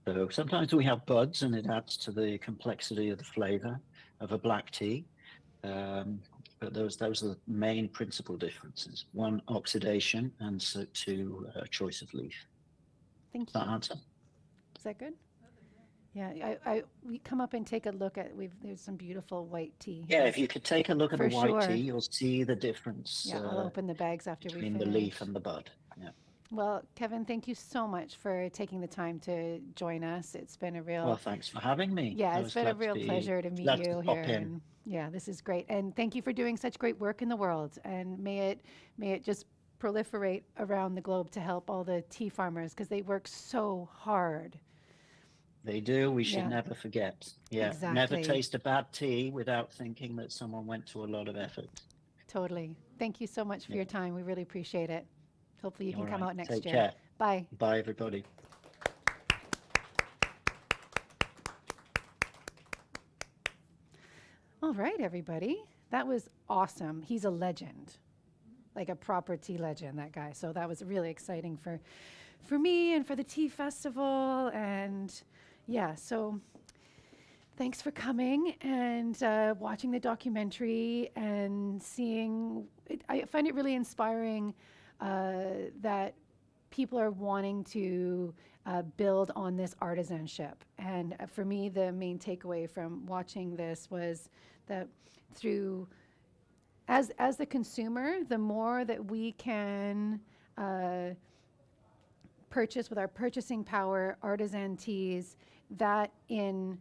So sometimes we have buds, and it adds to the complexity of the flavor of a black tea. But those are the main principal differences. 1, oxidation, and 2, choice of leaf. Thank you. That answer? Is that good? Yeah, we come up and take a look at, there's some beautiful white tea. Yeah, if you could take a look at the white sure. tea, you'll see the difference. Yeah, I'll open the bags after we finish. Between the leaf and the bud. Yeah. Well, Kevin, thank you so much for taking the time to join us. It's been a real... Well, thanks for having me. Yeah, it's been a real pleasure to meet you here. And yeah, this is great. And thank you for doing such great work in the world. And may it just proliferate around the globe to help all the tea farmers, because they work so hard. They do. We should never forget. Yeah, exactly. Never taste a bad tea without thinking that someone went to a lot of effort. Totally. Thank you so much for your time. We really appreciate it. Hopefully you can come out next Take year. Care. Bye. Bye, everybody. All right, everybody. That was awesome. He's a legend, like a proper tea legend, that guy. So that was really exciting for me and for the tea festival. And yeah, so thanks for coming and watching the documentary and seeing it. I find it really inspiring that people are wanting to build on this artisanship. And for me, the main takeaway from watching this was that as the consumer, the more that we can purchase with our purchasing power artisan teas, that in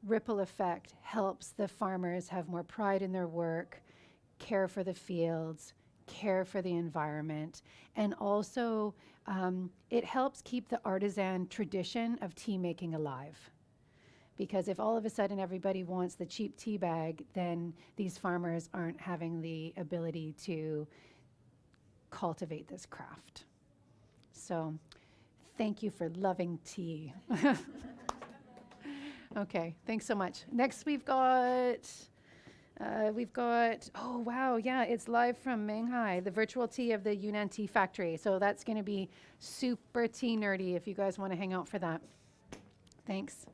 ripple effect helps the farmers have more pride in their work, care for the fields, care for the environment, and also it helps keep the artisan tradition of tea making alive. Because if all of a sudden everybody wants the cheap tea bag, then these farmers aren't having the ability to cultivate this craft. So thank you for loving tea. Okay, thanks so much. Next we've got, oh wow, yeah, it's live from Menghai, the virtual tea of the Yunnan Tea Factory. So that's gonna be super tea nerdy if you guys wanna hang out for that. Thanks.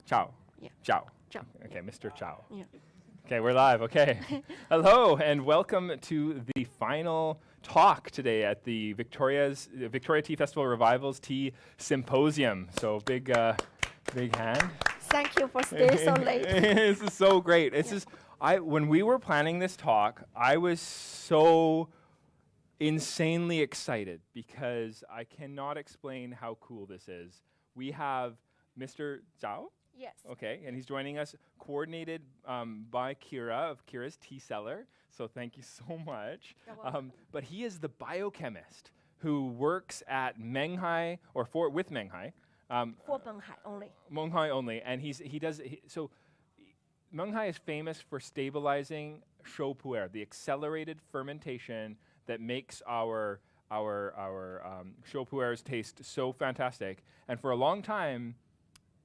Chao. Yeah. Chao. Chao. Okay, Mr. Chao. Yeah. Okay, we're live. Okay. Hello, and welcome to the final talk today at the Victoria Tea Festival Revivals Tea Symposium. So big hand. Thank you for staying so late. This is so great. When we were planning this talk, I was so insanely excited because I cannot explain how cool this is. We have Mr. Zhao. Yes. Okay, and he's joining us, coordinated by Kira of Kira's Tea Cellar. So thank you so much. But he is the biochemist who works at Menghai with Menghai. For Menghai only. Menghai only, and Menghai is famous for stabilizing shou pu'er, the accelerated fermentation that makes our shou pu'ers taste so fantastic. And for a long time,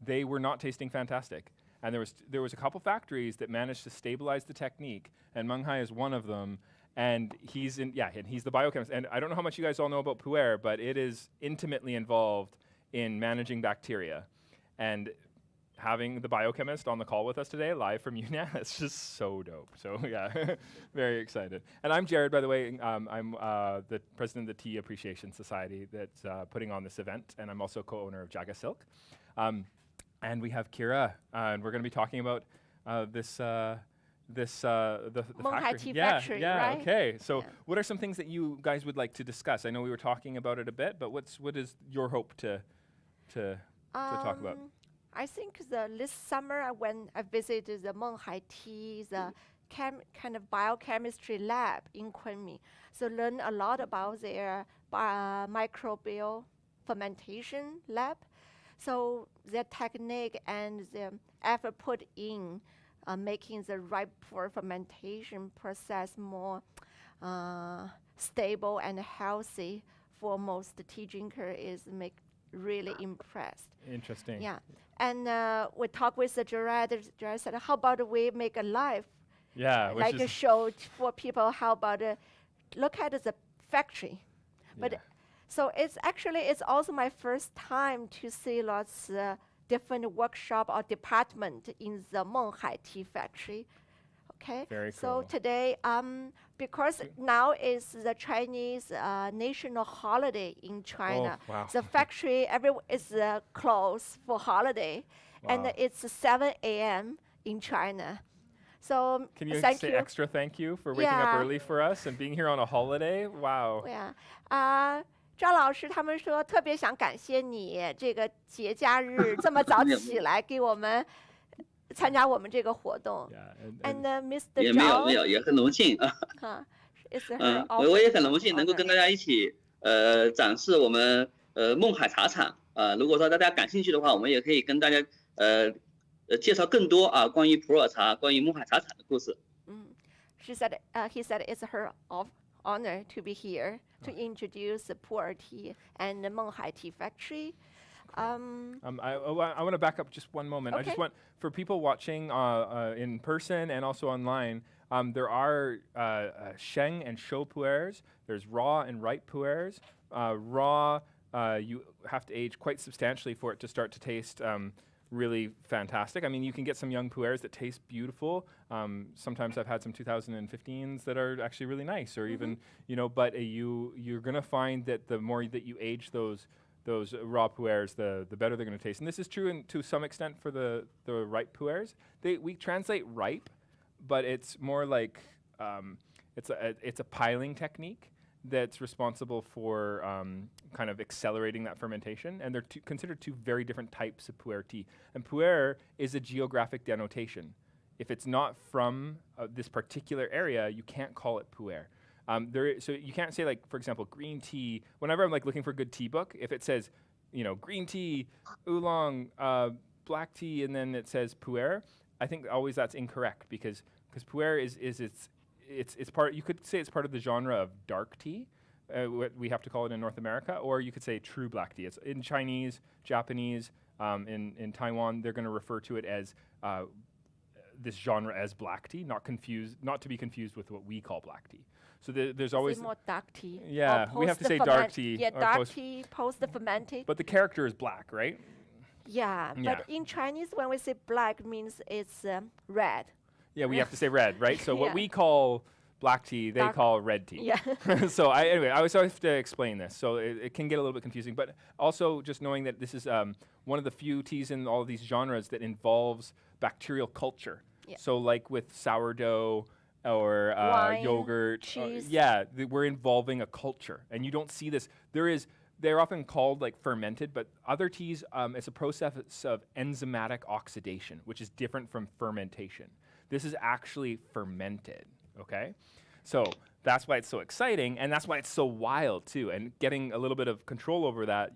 they were not tasting fantastic. And there was a couple factories that managed to stabilize the technique, and Menghai is one of them. And he's the biochemist. And I don't know how much you guys all know about pu'er, but it is intimately involved in managing bacteria. And having the biochemist on the call with us today, live from Yunnan, it's just so dope. So yeah, very excited. And I'm Jared, by the way. I'm the president of the Tea Appreciation Society that's putting on this event, and I'm also co-owner of Jaga Silk. And we have Kira, and we're going to be talking about the Menghai Tea yeah, Factory, yeah, right? okay. So what are some things that you guys would like to discuss? I know we were talking about it a bit, but what is your hope to talk about? I think this summer when I visited the Menghai Tea, the kind of biochemistry lab in Kunming, so learn a lot about their microbial fermentation lab. So their technique and the effort put in making the ripe pu'er fermentation process more stable and healthy for most tea drinker is really impressed. Interesting. Yeah. And we talked with the Jared. Jared said, how about we make a live? Yeah. Like a show for people. How about look at the factory? But so it's also my first time to see lots different workshop or department in the Menghai Tea Factory. Okay. Very cool. So today, because now is the Chinese national holiday in China. Oh, wow. The factory is closed for holiday, and it's 7 a.m. in China. So can you thank say you. Extra thank you for waking up early for us and being here on a holiday? Wow. Yeah. 赵老师他们说特别想感谢你这个节假日这么早起来给我们参加我们这个活动。And Mr. 也没有，也很荣幸啊。我也很荣幸能够跟大家一起展示我们勐海茶厂如果说大家感兴趣的话，我们也可以跟大家介绍更多关于普洱茶、关于勐海茶厂的故事。He said it's her honor to be here to introduce the pu'er tea and the Menghai Tea Factory. I want to back up just one moment. Okay. I just want, for people watching in person and also online, there are sheng and shou pu'ers. There's raw and ripe pu'ers. Raw, you have to age quite substantially for it to start to taste really fantastic. I mean, you can get some young pu'ers that taste beautiful. Sometimes I've had some 2015s that are actually really nice, or even, but you're going to find that the more that you age those raw pu'ers, the better they're going to taste. And this is true to some extent for the ripe pu'ers. We translate ripe, but it's more like it's a piling technique that's responsible for kind of accelerating that fermentation. And they're considered two very different types of pu'er tea. And pu'er is a geographic denotation. If it's not from this particular area, you can't call it pu'er. So you can't say, like, for example, green tea. Whenever I'm looking for a good tea book, if it says, green tea, oolong, black tea, and then it says pu'er, I think always that's incorrect because pu'er it's part. You could say it's part of the genre of dark tea, what we have to call it in North America, or you could say true black tea. It's in Chinese, Japanese, in Taiwan, they're going to refer to it as this genre as black tea, not to be confused with what we call black tea. So there's always more dark tea. Yeah, we have to say dark tea. Yeah, dark tea, post-fermented. But the character is black, right? Yeah, Yeah. but in Chinese, when we say black, means it's red. Yeah, we have to say red, right? So what Yeah. we call black tea, they Dark- call red tea. Yeah. So anyway, I always have to explain this. So it can get a little bit confusing, but also just knowing that this is one of the few teas in all of these genres that involves bacterial culture. Yeah. So like with sourdough or Wine, yogurt, cheese. we're involving a culture, and you don't see this. They're often called like fermented, but other teas, it's a process of enzymatic oxidation, which is different from fermentation. This is actually fermented, okay? So that's why it's so exciting, and that's why it's so wild too. And getting a little bit of control over that,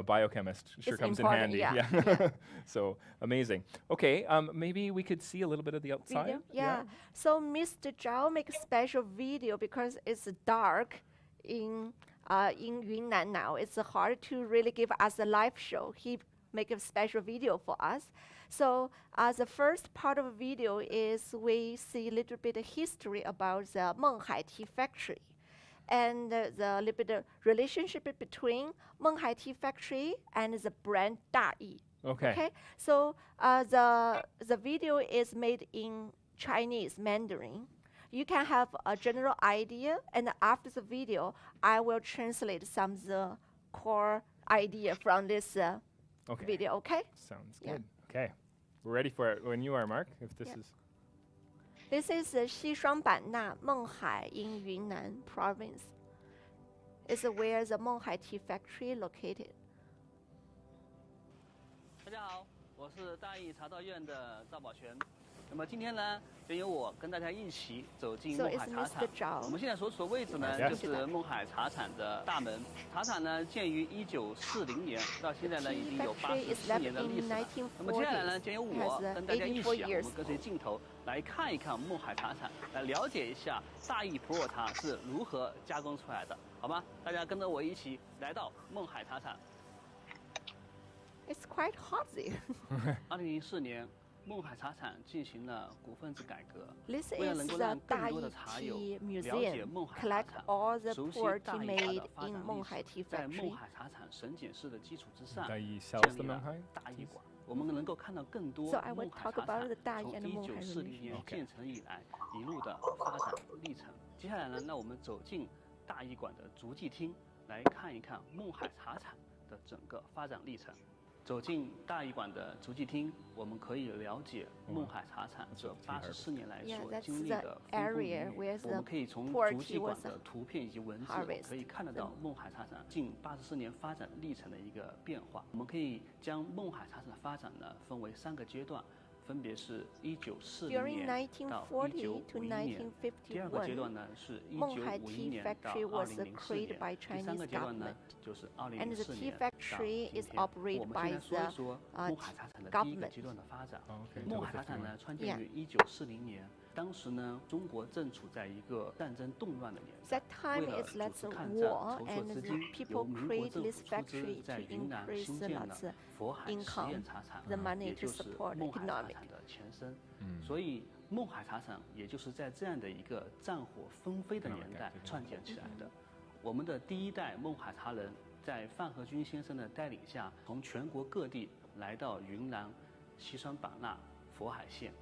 biochemist sure It's comes in important, handy. yeah. So amazing. Okay, maybe we could see a little bit of the outside. Video? Yeah. So Mr. Zhao make a special video because it's dark in Yunnan now. It's hard to really give us a live show. He make a special video for us. So the first part of the video is we see a little bit of history about the Menghai Tea Factory and the little bit of relationship between Menghai Tea Factory and the brand Daoist. Okay. So the video is made in Chinese Mandarin. You can have a general idea, and after the video, I will translate some of the core idea from this video. Okay. Sounds Yeah. good. Okay. We're ready for it when you are, Mark. If this Yeah. is. This is Xishuangbanna, Menghai in Yunnan province. It's where the Menghai Tea Factory located. 大家好，我是大义茶道院的赵宝全。那么今天呢，就由我跟大家一起走进 So 孟 it's 海茶 Mr. 厂。 Zhao. 我们现在所处的位置呢， Yes. 就是孟海茶厂的大门。茶厂呢，建于1940年，到现在呢已经有 Factory is 84年的 left 历 in 史了。那么接下来呢， 1940s. 将由 Has 我跟大家一起 84我 years 们跟随镜头来看一看孟海茶厂，来了解一下大义普洱茶是如何加工出来的，好吗？大家跟着我一起来到孟海茶厂。 It's quite hot there. 2004年。 孟海茶厂进行了股份制改革， This 为了 is 能够 the 让更多的茶 Daoist 友 Tea 了解 Museum. 孟海茶 Collect 厂， all the 熟悉 pu'er 大 tea 义茶 made 的发 in 展历 Menghai 史， Tea 在孟 Factory. 海茶厂省检市的基础之上， Daoist 建 sells 立 the 了 Menghai 大义馆。我们能够看到更多 So I will 孟海 talk 茶 about 厂 the Daoist 从 and Menghai 1940 relationship. 年建成以来一路的发展历程。接下来呢，让我们走进大义馆的足迹厅，来看一看孟海茶厂的整个发展历程。 走进大义馆的足迹厅，我们可以了解孟海茶厂这84年来 Yeah, 所 that's 经历 the 的风风雨 area 雨。 where 我 the 们可以从 pu'er 足 tea 迹馆 was 的图片以及文字 harvested. 可以看得到孟海茶厂近84年发展历程的一个变化。我们可以将孟海茶厂的发展呢分为3个阶段，分别是1940 During 年到 1940 to 1951年。第二个阶段 1951, 呢是 Menghai 1951 Tea 年到 Factory was 2004 created 年。 by 第3 Chinese 个阶段呢 government. 就是 And the 2004 tea 年到 factory 今 is 天。我 operated 们 by 现在说 the 一说孟海茶厂的第一个阶段的发展。孟海茶厂呢创建于1940年，当时呢中国正处在一个战争动乱的年代。 That time 为了 is 组 lots 织 of 抗战， war, 筹措 and 资 the 金，由 people 民国 create 政 this 府出资， factory 在 to 云南 increase 新 the 建了 lots 佛海实 income, 验茶厂， the money 也 to 就是 support 孟海茶 economic. 厂的前身。所以孟海茶厂也就是在这样的一个战火纷飞的年代创建起来的。我们的第一代孟海茶人在范和军先生的带领下，从全国各地来到云南西双版纳佛海县，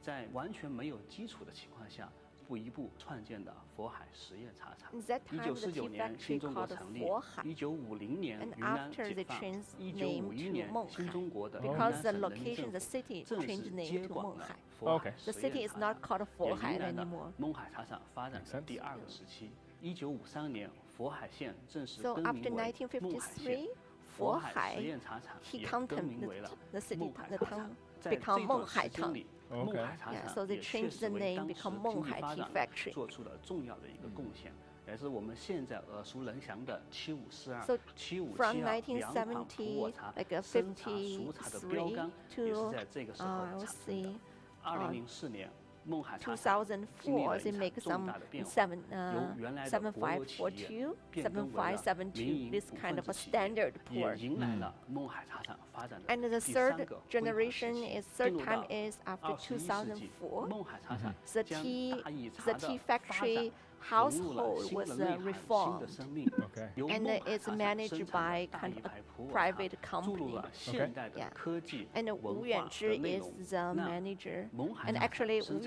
在完全没有基础的情况下，一步一步创建的佛海实验茶厂。 That time the 1949 tea 年 factory 新中国 called 成立 Fohai. ，1950年 And 云南 after 解 they 放 changed name ，1951 to 年新 Menghai 中国的云 because 南 the 省人民 location, 政 the 府 city 正式 changed name 接 to 管了 Menghai. 佛海 The 实验 city is 茶 not 厂， called 也 Fohai 迎来了 anymore. 孟海茶厂发展的第2个时期。1953年，佛海县正式 So 更 after 名为孟海县 1953,，佛海实 Fohai 验茶厂 Tea 也 County, 更名为了 the city, 孟海 the 茶 town 厂。在这 become 段 Menghai 时间 town. 里，孟海茶 Yeah, 厂 so they 也确 changed 实 the 为 name, 当时 become 经济 Menghai 发 Tea 展 Factory. 做出了重要的一个贡献，也是我们现在耳熟能详的7542、 So 7572 from 两款普洱1970, 茶 like a 生茶熟茶的标杆， 53也是 to 在这个时候 I 产 will 生的。 see. 2004年，孟海茶厂经历2004, 了 they 一 make 场重 some 大的变化， 7, 由原来的国有企业 7542, 变更为了民 7572, 营 this 股 kind 份 of 制 a 企业， standard 也 pour. 迎来了孟海茶厂发展的 And the 第 third 3个辉煌时 generation 期。 is 进 third 入 time 到 is after 21世纪， 2004. 孟海茶厂 The 将 tea, 大义茶 the 的 tea 发展 factory household was reformed. Okay. And it's managed by kind of a private company. Yeah. And Wu Yuanzhi is the manager. And actually, Mr. Wu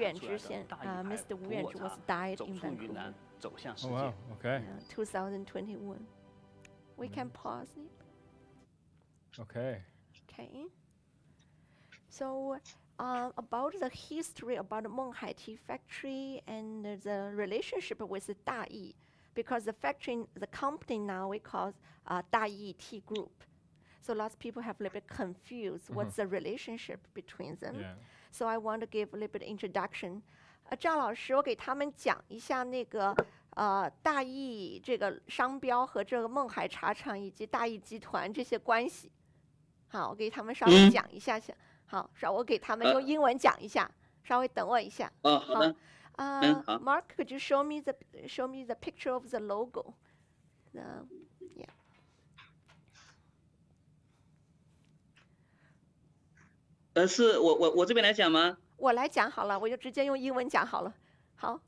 Yuanzhi was died in Vancouver. Oh, wow. Okay. 2021. We can pause it. Okay. Okay. So about the history about the Menghai Tea Factory and the relationship with the Dayi, because the factory, the company now we call Dayi Tea Group. So lots of people have a little bit confused what's the relationship between them. Yeah. So I want to give a little bit introduction. 赵老师，我给他们讲一下那个大益这个商标和这个勐海茶厂以及大益集团这些关系。好，我给他们稍微讲一下下。好，我给他们用英文讲一下，稍微等我一下。好的。Mark, could you show me the picture of the logo? Yeah. 是我这边来讲吗？我来讲好了，我就直接用英文讲好了。好。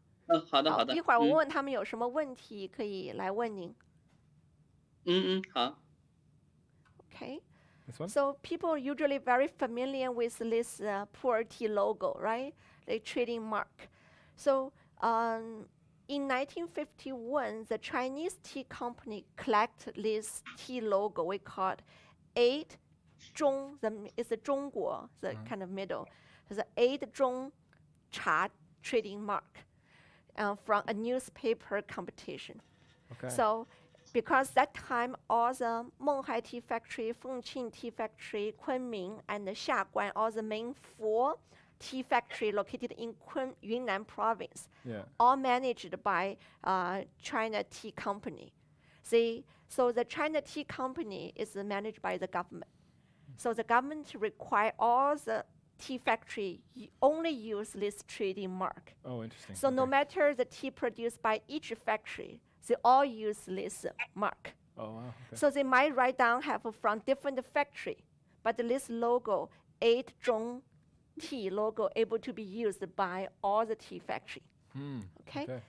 好的好的。一会儿我问他们有什么问题，可以来问您。好。Okay. So people are usually very familiar with this Pu'er Tea logo, right? The trading mark. So in 1951, the Chinese tea company collected this tea logo. We call it 8 Zhong. It's the 中国, the kind of middle. It's the 8 Zhong Cha trading mark from a newspaper competition. Okay. So because that time all the Menghai Tea Factory, Fengqing Tea Factory, Kunming, and the Xiaguan, all the main 4 tea factory located in Yunnan province, all managed by China Tea Company. So the China Tea Company is managed by the government. So the government require all the tea factory only use this trading mark. Oh, interesting. So no matter the tea produced by each factory, they all use this mark. Oh, wow. Okay. So they might write down have from different factory, but this logo, 8 Zhong tea logo, able to be used by all the tea factory. Okay.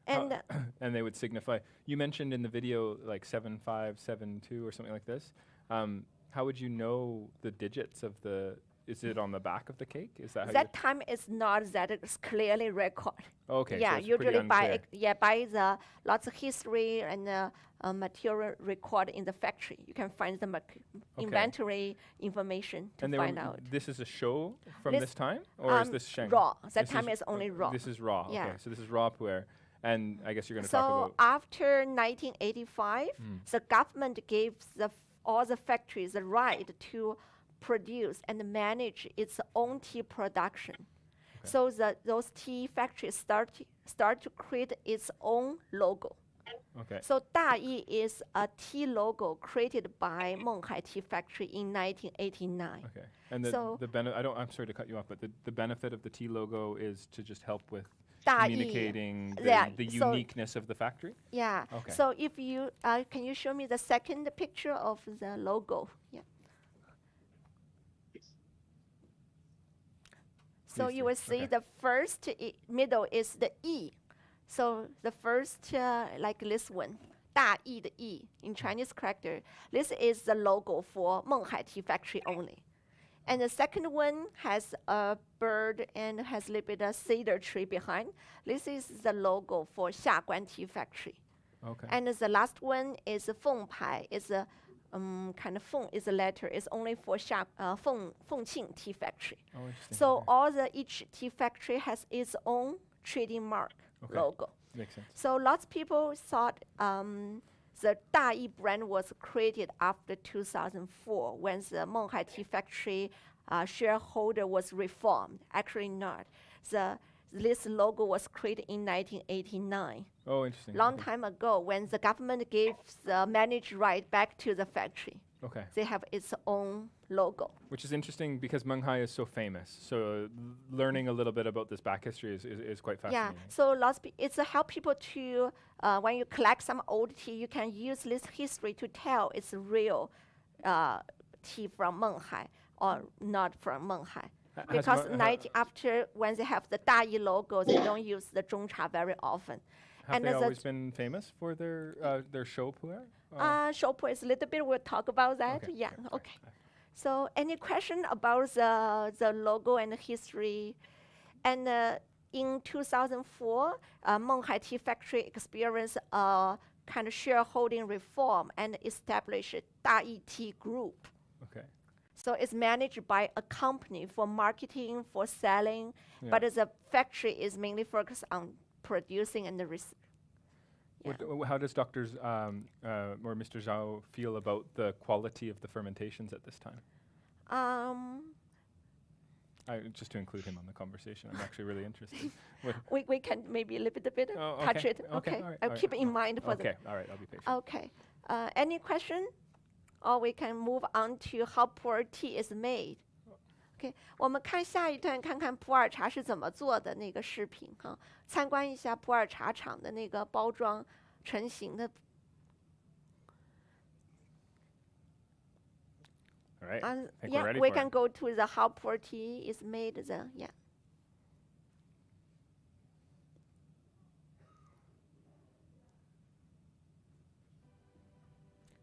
And and they would signify. You mentioned in the video like 7572 or something like this. How would you know the digits of the? Is it on the back of the cake? Is that how that time is not that it's clearly recorded. Okay. Yeah, so usually by the lots of history and material recorded in the factory. You can find the inventory information to find out. This is a show from this time, or is this Sheng? Raw. That time is only raw. This is raw. Yeah. Okay, so this is raw pu'er, and I guess you're going to so talk about. So after 1985, the government gave all the factories the right to produce and manage its own tea production. So those tea factories start to create its own logo. Okay. So Dayi is a tea logo created by Menghai Tea Factory in 1989. Okay. And I'm sorry to cut you off, but the benefit of the tea logo is to just help with communicating the uniqueness of the factory? Yeah. Okay. So if you can you show me the second picture of the logo? Yeah. So you will see the first middle is the E. So the first, like this one, 大义的义 in Chinese character, this is the logo for Menghai Tea Factory only. And the second one has a bird and has a little bit of cedar tree behind. This is the logo for Xiaguan Tea Factory. Okay. And the last one is Feng Pai. It's a kind of Feng is a letter. It's only for Fengqing Tea Factory. Oh, interesting. So each tea factory has its own trading mark logo. Makes sense. So lots of people thought the Dayi brand was created after 2004 when the Menghai Tea Factory shareholder was reformed. Actually not. This logo was created in 1989. Oh, interesting. Long time ago when the government gave the managed right back to the factory. Okay. They have its own logo. Which is interesting because Menghai is so famous. So learning a little bit about this back history is quite fascinating. Yeah, so it's help people to, when you collect some old tea, you can use this history to tell it's real tea from Menghai or not from Menghai. Because after when they have the Dayi logo, they don't use the Zhongcha very often. Have And they as always been famous for their show puer? Show puer is a little bit. We'll talk about that. Okay, Yeah. okay, Okay. So, any question about the logo and the history? And in 2004, Menghai Tea Factory experienced a kind of shareholding reform and established Daoist Group. Okay. So it's managed by a company for marketing, for selling, but the factory is mainly focused on producing and the How does Dr. Or Mr. Zhao feel about the quality of the fermentations at this time? Just to include him on the conversation, I'm actually really interested. we can maybe a little bit touch it. Okay, all right, I'll keep it in mind for Okay, all right, I'll be patient. Okay, any question? Or we can move on to how pu'er tea is made. OK， 我们看下一段，看看普洱茶是怎么做的那个视频哈，参观一下普洱茶厂的那个包装成型的。All right. Yeah, we can go to the how pu'er tea is made.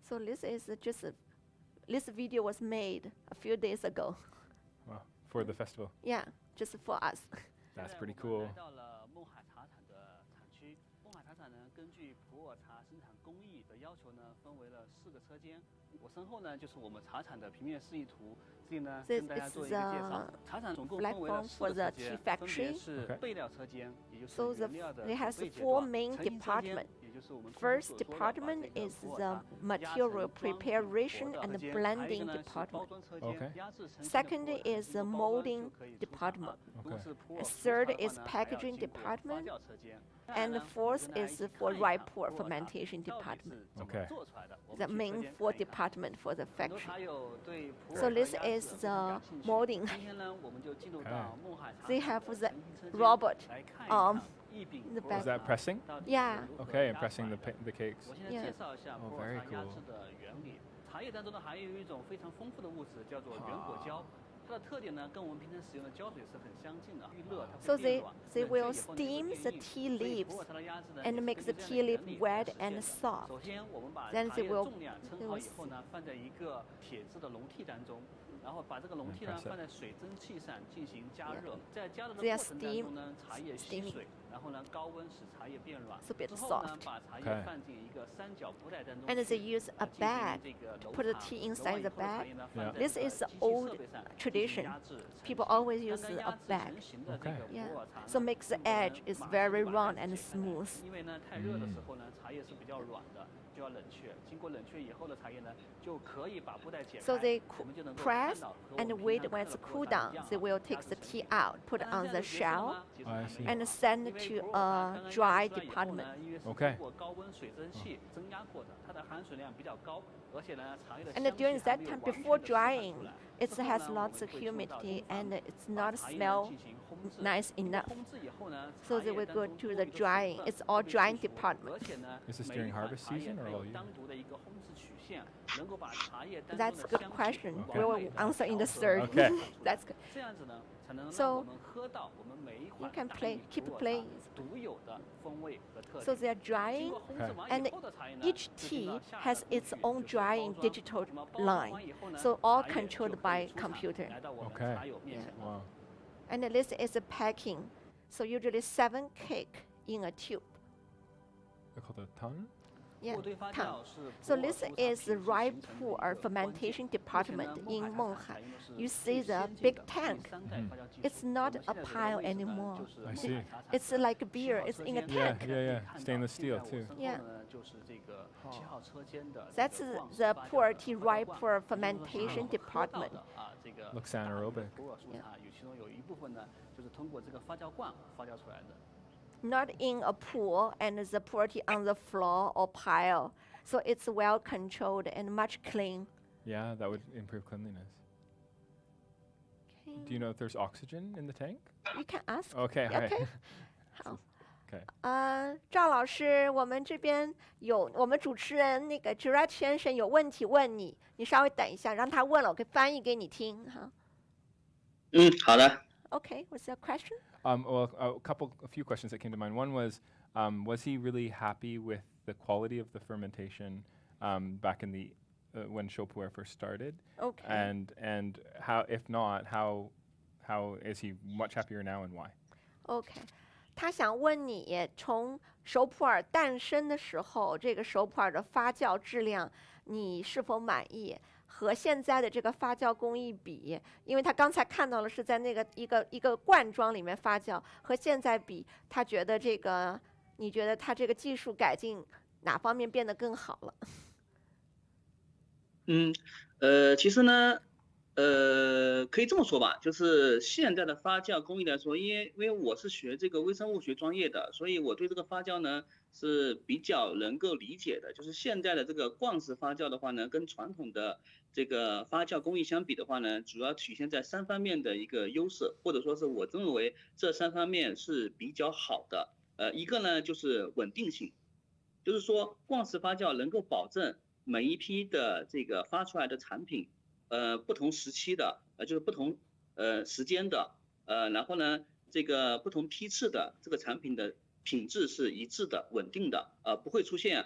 So this is this video was made a few days ago. Wow, for the festival. Yeah, just for us. That's pretty cool. 我身后呢就是我们茶厂的平面示意图，这里呢跟大家做一个介绍。茶厂总共分为了4个车间，分别是备料车间，也就是原料的备阶段；成型车间，也就是我们 First department is the material preparation and blending department. Second is the molding department. Third is packaging department. And fourth is for rye pour fermentation department. Okay. The main 4 department for the factory. So this is the molding. They have the robot in the back. Is that pressing? Yeah. Okay, and pressing the cakes. Yeah. Oh, very cool. 茶叶当中呢还有一种非常丰富的物质叫做原果胶。 它的特点呢，跟我们平常使用的胶水是很相近的。遇热它 So they will steam the tea leaves and make the tea leaf wet and soft. 首先，我们把 Then 茶 they 叶 will 重量称好以后呢，放在一个铁质的笼屉当中，然后把这个笼屉呢放在水蒸气上进行加热。在加热的过程当中呢，茶叶吸水，然后呢高温使茶叶变软。之后呢，把茶叶放进一个三角布袋当中。And they use a bag to put the tea inside the bag. This is the old tradition. People always use a bag. Okay. Yeah. So makes the edge is very round and smooth. 因为呢太热的时候呢，茶叶是比较软的，就要冷却。经过冷却以后的茶叶呢，就可以把布袋解开。 So they press and wait when it's cool down. They will take the tea out, put it on the shell, and send it to a dry department. Okay. And during that time, before drying, it has lots of humidity and it's not smell nice enough. So they will go to the drying. It's all drying department. Is this during harvest season or all year? That's a good question. We will answer in the third. Okay. That's good. So you can keep playing. So they are drying, and each tea has its own drying digital line. So all controlled by computer. Okay. Yeah. Wow. And this is a packing. So usually 7 cake in a tube. They're called a ton? Yeah, ton. So this is the rye pour fermentation department in Menghai. You see the big tank. It's not a pile anymore. I see. It's like beer. It's in a tank. Yeah. Stainless steel too. Yeah. That's the pu'er tea rye pour fermentation department. Looks anaerobic. Not in a pool and the pu'er tea on the floor or pile. So it's well controlled and much clean. Yeah, that would improve cleanliness. Okay. Do you know if there's oxygen in the tank? You can ask. Okay, all right. Okay. 好。 Okay. 赵老师，我们这边有我们主持人那个 Gerard 先生有问题问你，你稍微等一下，让他问了，我可以翻译给你听哈。好的。Okay, what's your question? Well, a few questions that came to mind. One was, Was he really happy with the quality of the fermentation back in the when Shopuer first started? Okay. And how, if not, how is he much happier now and why? OK， 他想问你，从熟普洱诞生的时候，这个熟普洱的发酵质量，你是否满意？和现在的这个发酵工艺比，因为他刚才看到了是在那个一个罐装里面发酵，和现在比，他觉得这个，你觉得他这个技术改进哪方面变得更好了？其实呢，可以这么说吧，就是现在的发酵工艺来说，因为我是学这个微生物学专业的，所以我对这个发酵呢是比较能够理解的。就是现在的这个罐式发酵的话呢，跟传统的这个发酵工艺相比的话呢，主要体现在3方面的一个优势，或者说是我认为这3方面是比较好的。一个呢就是稳定性，就是说罐式发酵能够保证每一批的这个发出来的产品，不同时期的，就是不同时间的，然后呢，这个不同批次的这个产品的品质是一致的、稳定的，不会出现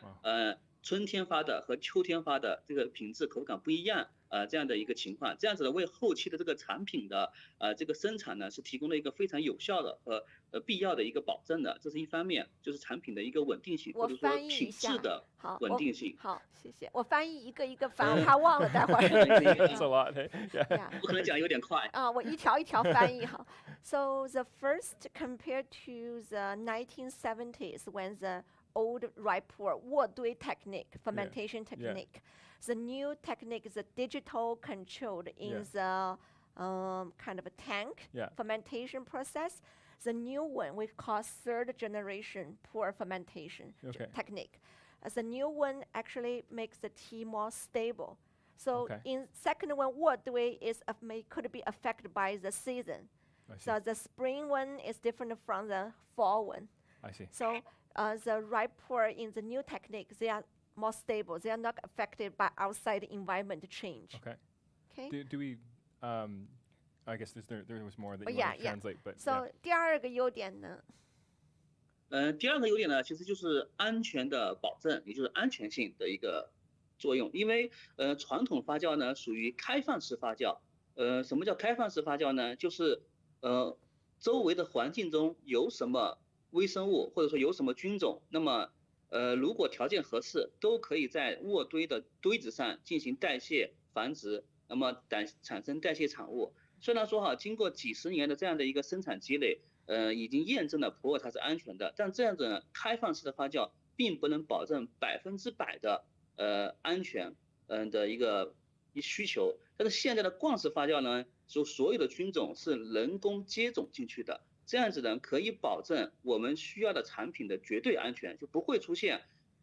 春天发的和秋天发的这个品质口感不一样，这样的一个情况，这样子呢，为后期的这个产品的这个生产呢，是提供了一个非常有效的和必要的一个保证的，这是一方面，就是产品的一个稳定性，或者说品质的稳定性。好，谢谢。我翻译一个一个翻，我怕忘了，待会儿。That's a lot. Yeah. 我可能讲有点快。我一条一条翻译好。So the first compared to the 1970s when the old Raipur 卧堆 technique, fermentation technique. The new technique is a digital controlled in the kind of a tank fermentation process. The new one we call 3rd generation pour fermentation technique. The new one actually makes the tea more stable. So in second one, 卧堆 is could be affected by the season. So the spring one is different from the fall one. I see. So the Raipur in the new technique, they are more stable. They are not affected by outside environment change. Okay. Do we? I guess there was more that you want to translate, but so 第二个优点呢？第二个优点呢，其实就是安全的保证，也就是安全性的一个作用。因为传统发酵呢属于开放式发酵。什么叫开放式发酵呢？就是周围的环境中有什么微生物或者说有什么菌种，那么如果条件合适，都可以在卧堆的堆子上进行代谢繁殖，那么产生代谢产物。虽然说经过几十年的这样的一个生产积累，已经验证了普洱它是安全的，但这样子开放式的发酵并不能保证100%的安全的一个需求。但是现在的罐式发酵呢，所有的菌种是人工接种进去的，这样子呢可以保证我们需要的产品的绝对安全，就不会出现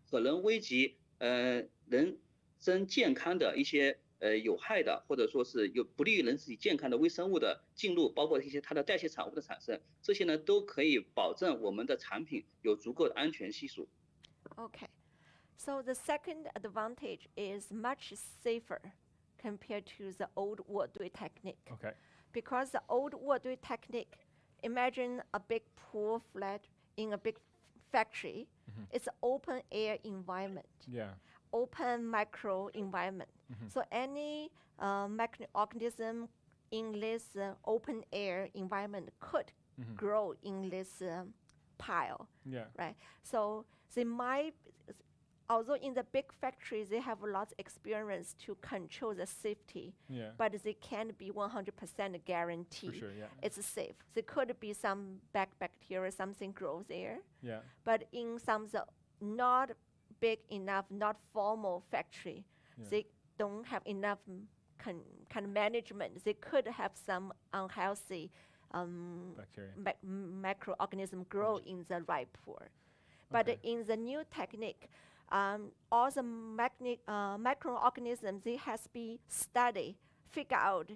可能危及人身健康的一些有害的，或者说是有不利于人体健康的微生物的进入，包括一些它的代谢产物的产生，这些呢都可以保证我们的产品有足够的安全系数。Okay, so the second advantage is much safer compared to the old 卧堆 technique. Okay. Because the old 卧堆 technique, imagine a big pool flat in a big factory. It's an open air environment. Open micro environment. So any microorganism in this open air environment could grow in this pile. Right. So they might, although in the big factories they have a lot of experience to control the safety, but they can't be 100% guarantee it's safe. There could be some bacteria, something grows there. But in some not big enough, not formal factory, they don't have enough kind of management. They could have some unhealthy microorganism grow in the Raipur. But in the new technique, all the microorganisms, they has been studied, figured out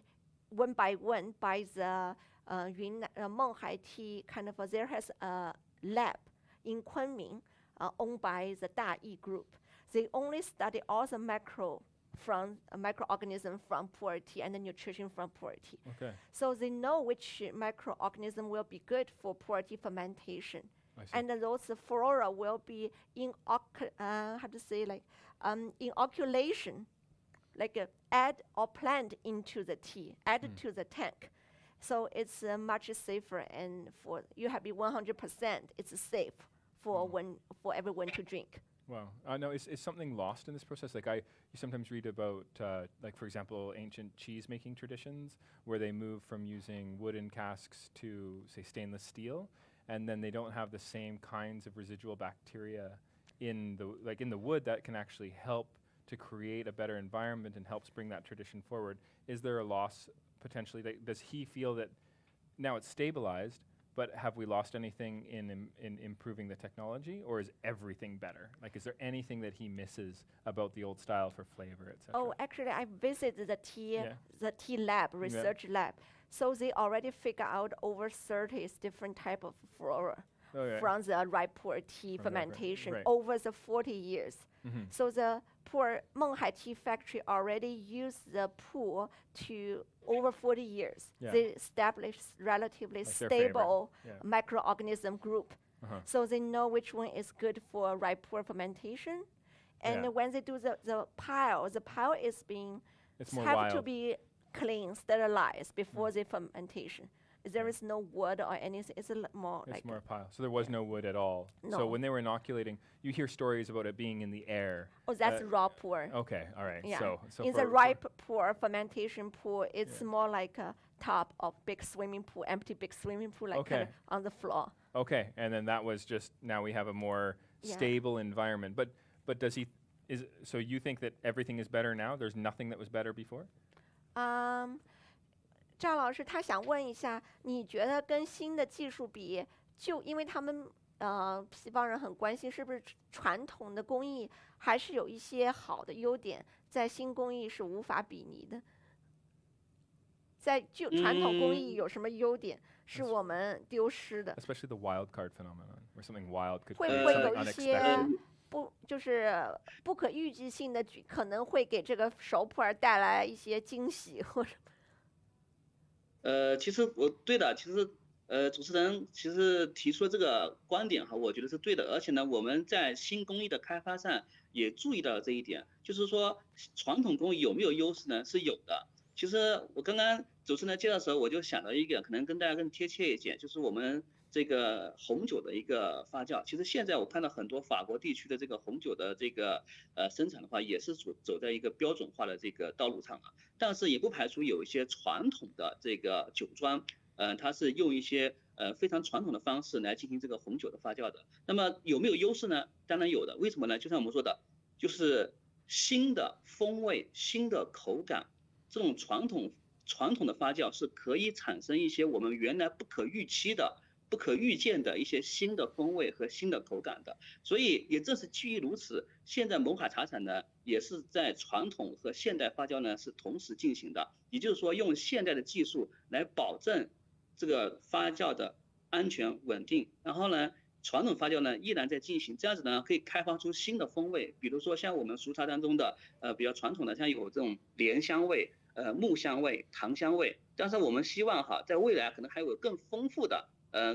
one by one by the Menghai tea kind of, there has a lab in Kunming owned by the Daoist group. They only study all the microorganisms from pu'er tea and the nutrition from pu'er tea. So they know which microorganism will be good for pu'er tea fermentation. and those flora will be in inoculation, like add or plant into the tea, add to the tank. So it's much safer, and for you have be 100%. It's safe for for everyone to drink. Wow. No, is something lost in this process? Like you sometimes read about, like for example, ancient cheese making traditions where they move from using wooden casks to say stainless steel, and then they don't have the same kinds of residual bacteria in the wood that can actually help to create a better environment and helps bring that tradition forward. Is there a loss potentially? Does he feel that now it's stabilized, but have we lost anything in improving the technology, or is everything better? Like, is there anything that he misses about the old style for flavor, etc.? Oh, actually, I visited the tea lab, research lab. So they already figure out over 30 different type of flora from the Raipur tea fermentation over the 40 years. So the Menghai tea factory already used the pool to over 40 years. They established relatively stable microorganism group. So they know which one is good for Raipur fermentation. And when they do the pile is being to be clean, sterilized before the fermentation. There is no wood or anything. It's more it's more a pile. So there was no wood at all. No. So when they were inoculating, you hear stories about it being in the air. Oh, that's raw pour. Okay, all right. Yeah. So in the ripe pour, fermentation pool, it's more like a top of big swimming pool, empty big swimming pool, like kind of on the floor. Okay, and then that was just, now we have a more stable environment. But does he, so you think that everything is better now? There's nothing that was better before? 赵老师，他想问一下，你觉得跟新的技术比，就因为他们西方人很关心，是不是传统的工艺还是有一些好的优点，在新工艺是无法比拟的？在就传统工艺有什么优点是我们丢失的 ？Especially the wild card phenomenon, where something wild could 会不会有一些就是不可预计性的，可能会给这个手谱带来一些惊喜或者？其实对的，其实主持人其实提出的这个观点哈，我觉得是对的，而且呢，我们在新工艺的开发上也注意到了这一点，就是说传统工艺有没有优势呢？是有的。其实我刚刚主持人介绍的时候，我就想到一个，可能跟大家更贴切一点，就是我们这个红酒的一个发酵。其实现在我看到很多法国地区的这个红酒的这个生产的话，也是走在一个标准化的这个道路上了。但是也不排除有一些传统的这个酒庄，它是用一些非常传统的方式来进行这个红酒的发酵的。那么有没有优势呢？当然有的。为什么呢？就像我们说的，就是新的风味、新的口感，这种传统的发酵是可以产生一些我们原来不可预期的、不可预见的一些新的风味和新的口感的。所以也正是基于如此，现在勐海茶厂呢也是在传统和现代发酵呢是同时进行的，也就是说用现代的技术来保证这个发酵的安全稳定，然后呢传统发酵呢依然在进行，这样子呢可以开发出新的风味，比如说像我们熟茶当中的比较传统的，像有这种莲香味、木香味、糖香味，但是我们希望哈在未来可能还有更丰富的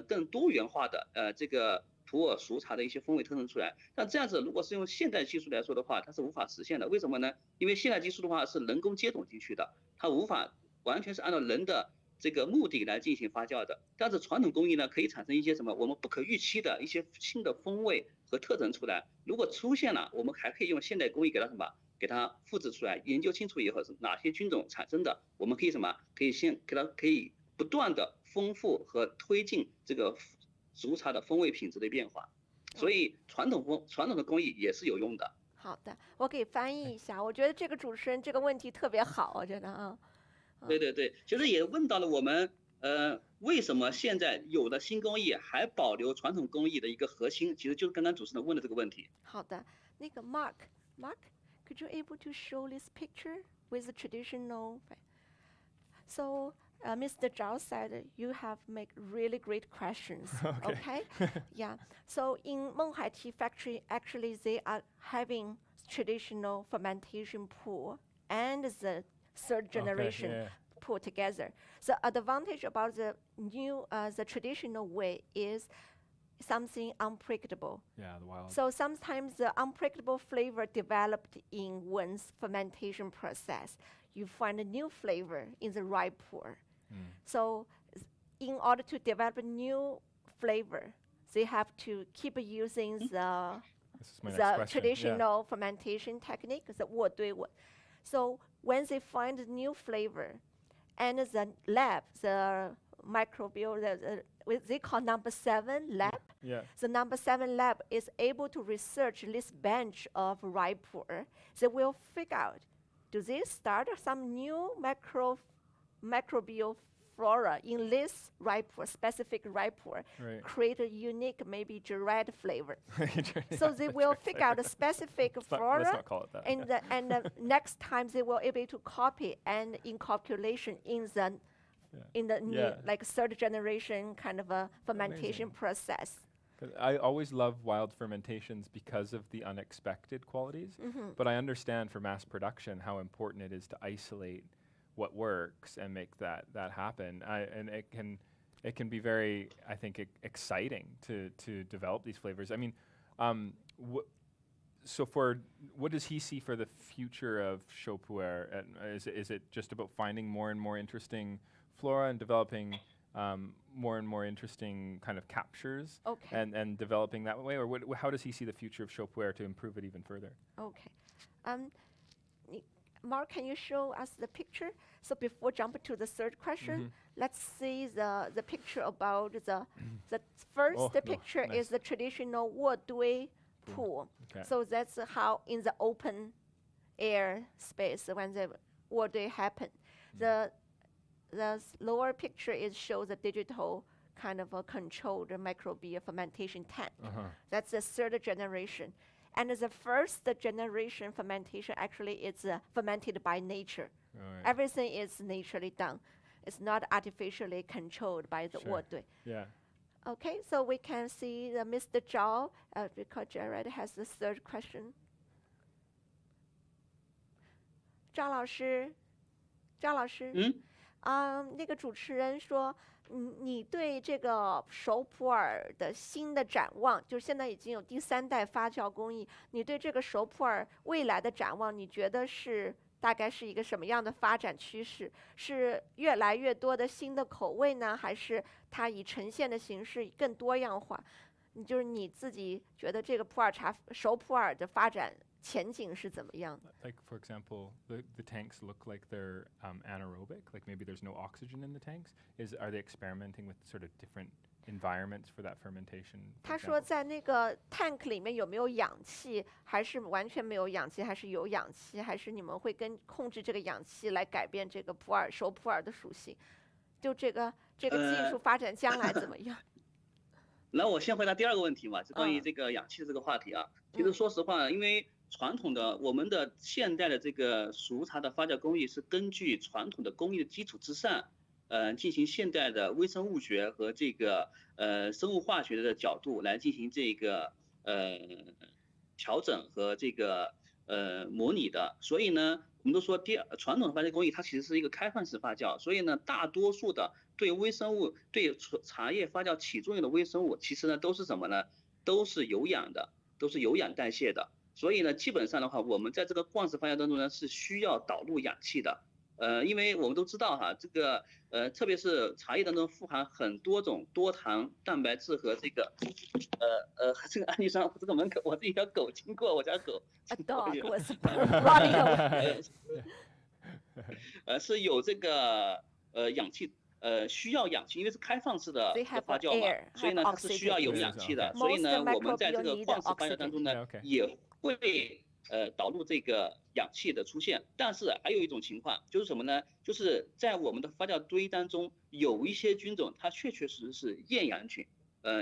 更多元化的这个普洱熟茶的一些风味特征出来。但这样子如果是用现代技术来说的话，它是无法实现的。为什么呢？因为现代技术的话是人工接种进去的，它无法完全是按照人的这个目的来进行发酵的。但是传统工艺呢，可以产生一些什么我们不可预期的一些新的风味和特征出来。如果出现了，我们还可以用现代工艺给它什么？给它复制出来，研究清楚以后是哪些菌种产生的，我们可以什么？可以先给它可以不断的丰富和推进这个熟茶的风味品质的变化。所以传统的工艺也是有用的。好的，我给翻译一下。我觉得这个主持人这个问题特别好，我觉得啊。对对对，其实也问到了我们为什么现在有的新工艺还保留传统工艺的一个核心，其实就是刚刚主持人问的这个问题。好的，那个 Mark，could you able to show this picture with the traditional? So Mr. Zhao said you have made really great questions. Okay. Yeah. So in Menghai Tea Factory, actually they are having traditional fermentation pool and the third generation put together. The advantage about the new, the traditional way is something unpredictable. Yeah, the wild. So sometimes the unpredictable flavor developed in one's fermentation process. You find a new flavor in the rye pour. So in order to develop a new flavor, they have to keep using the traditional fermentation technique, the 渥堆文. So when they find a new flavor, and the lab, the microbial, they call number 7 lab. Yeah. The number 7 lab is able to research this bench of rye pour. They will figure out, do they start some new microbial flora in this rye pour, specific rye pour, create a unique, maybe gerard flavor. So they will figure out a specific flora, let's not call it that. And the next time they will be able to copy and in calculation in the new, like 3rd generation kind of a fermentation process. I always love wild fermentations because of the unexpected qualities, but I understand for mass production how important it is to isolate what works and make that happen. And it can be very, I think, exciting to develop these flavors. I mean, so what does he see for the future of Chaupuer? Is it just about finding more and more interesting flora and developing more and more interesting kind of captures and developing that way? Or how does he see the future of Chaupuer to improve it even further? Okay. Mark, can you show us the picture? So before jumping to the 3rd question, let's see the picture about the first picture is the traditional 渥堆 pool. So that's how in the open air space when the 渥堆happened. The lower picture shows the digital kind of a controlled microbial fermentation tank. That's the 3rd generation. And the 1st generation fermentation actually is fermented by nature. Everything is naturally done. It's not artificially controlled by the 渥堆. Yeah. Okay, so we can see Mr. Zhao, because Jared has the 3rd question. 张老师，那个主持人说，你对这个熟普洱的新的展望，就是现在已经有第3代发酵工艺，你对这个熟普洱未来的展望，你觉得是大概是一个什么样的发展趋势？是越来越多的新的口味呢，还是它以呈现的形式更多样化？就是你自己觉得这个普洱茶熟普洱的发展前景是怎么样的？ Like for example, the tanks look like they're anaerobic, like maybe there's no oxygen in the tanks. Are they experimenting with sort of different environments for that fermentation? 他说在那个 tank 里面有没有氧气，还是完全没有氧气，还是有氧气，还是你们会控制这个氧气来改变这个熟普洱的属性？就这个技术发展将来怎么样？那我先回答第2个问题嘛，就关于这个氧气的这个话题啊。其实说实话，因为传统的我们的现代的这个熟茶的发酵工艺是根据传统的工艺的基础之上，进行现代的微生物学和这个生物化学的角度来进行这个调整和这个模拟的。所以呢，我们都说传统的发酵工艺它其实是一个开放式发酵，所以呢，大多数的对微生物对茶叶发酵起作用的微生物，其实呢都是什么呢？都是有氧的，都是有氧代谢的。所以呢，基本上的话，我们在这个罐式发酵当中呢是需要导入氧气的。因为我们都知道哈，这个特别是茶叶当中富含很多种多糖蛋白质和这个这个氨基酸。这个门口我这一条狗经过，我家狗。A dog was running away. 是有这个氧气。需要氧气，因为是开放式的发酵嘛，所以呢它是需要有氧气的。所以呢，我们在这个罐式发酵当中呢，也会导入这个氧气的出现。但是还有一种情况就是什么呢？就是在我们的发酵堆当中，有一些菌种它确确实实是厌氧菌。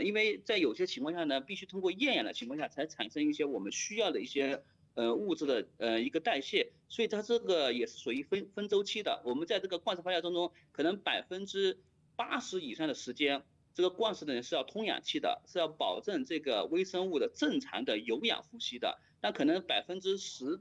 因为在有些情况下呢，必须通过厌氧的情况下才产生一些我们需要的一些物质的一个代谢，所以它这个也是属于分周期的。我们在这个罐式发酵当中，可能80%以上的时间，这个罐式的人是要通氧气的，是要保证这个微生物的正常的有氧呼吸的。那可能10%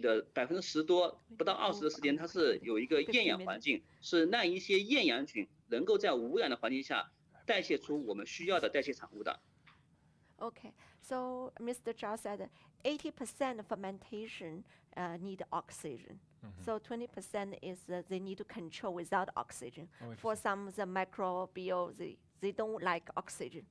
的10%多不到20%的时间，它是有一个厌氧环境，是让一些厌氧菌能够在无氧的环境下代谢出我们需要的代谢产物的。Okay, so Mr. Zhao said 80% fermentation need oxygen. So 20% is they need to control without oxygen. For some of the microbial, they don't like oxygen.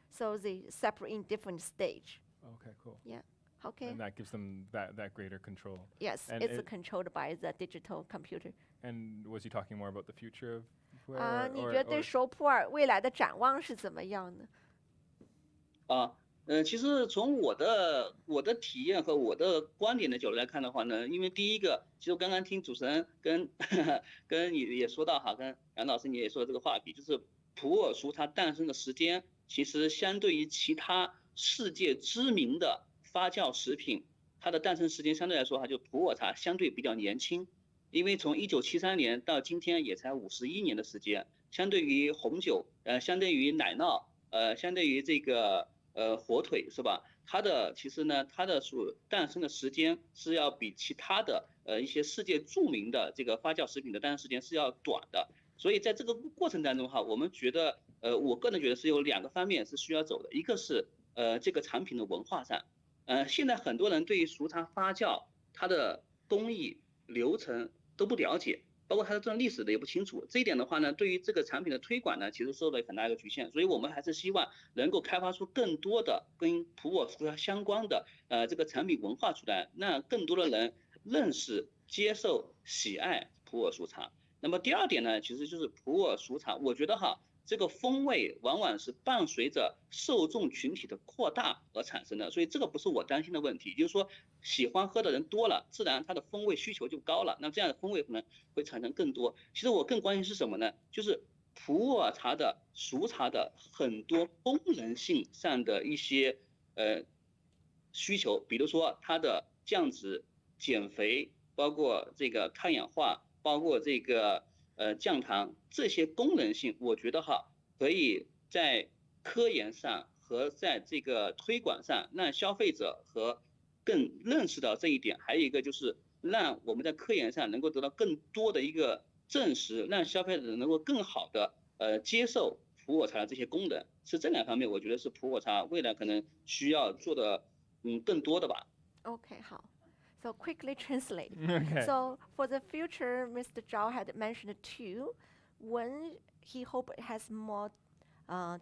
So they separate in different stage. Okay, cool. Yeah, okay. And that gives them that greater control. Yes, and it's controlled by the digital computer. And was he talking more about the future of where? 你觉得对熟普洱未来的展望是怎么样的？其实从我的体验和我的观点的角度来看的话呢，因为第一个，其实我刚刚听主持人跟你也说到哈，跟杨老师你也说这个话题，就是普洱熟茶诞生的时间，其实相对于其他世界知名的发酵食品，它的诞生时间相对来说哈，就普洱茶相对比较年轻，因为从1973年到今天也才51年的时间，相对于红酒，相对于奶酪，相对于这个。火腿是吧？它的其实呢，它的所诞生的时间是要比其他的一些世界著名的这个发酵食品的诞生时间是要短的。所以在这个过程当中哈，我们觉得我个人觉得是有2个方面是需要走的，一个是这个产品的文化上，现在很多人对于熟茶发酵它的工艺流程都不了解。包括它的这段历史的也不清楚，这一点的话呢，对于这个产品的推广呢，其实受到很大一个局限。所以我们还是希望能够开发出更多的跟普洱熟茶相关的这个产品文化出来，让更多的人认识、接受、喜爱普洱熟茶。那么第2点呢，其实就是普洱熟茶，我觉得哈，这个风味往往是伴随着受众群体的扩大而产生的，所以这个不是我担心的问题，就是说喜欢喝的人多了，自然它的风味需求就高了，那这样的风味可能会产生更多。其实我更关心是什么呢？就是普洱茶的熟茶的很多功能性上的一些需求，比如说它的降脂、减肥，包括这个抗氧化，包括这个降糖这些功能性，我觉得哈可以在科研上和在这个推广上让消费者和更认识到这一点。还有一个就是让我们在科研上能够得到更多的一个证实，让消费者能够更好的接受普洱茶的这些功能。是这2方面，我觉得是普洱茶未来可能需要做的更多的吧。Okay, 好。So quickly translate. Okay. So for the future, Mr. Zhao had mentioned 2. One, he hoped it has more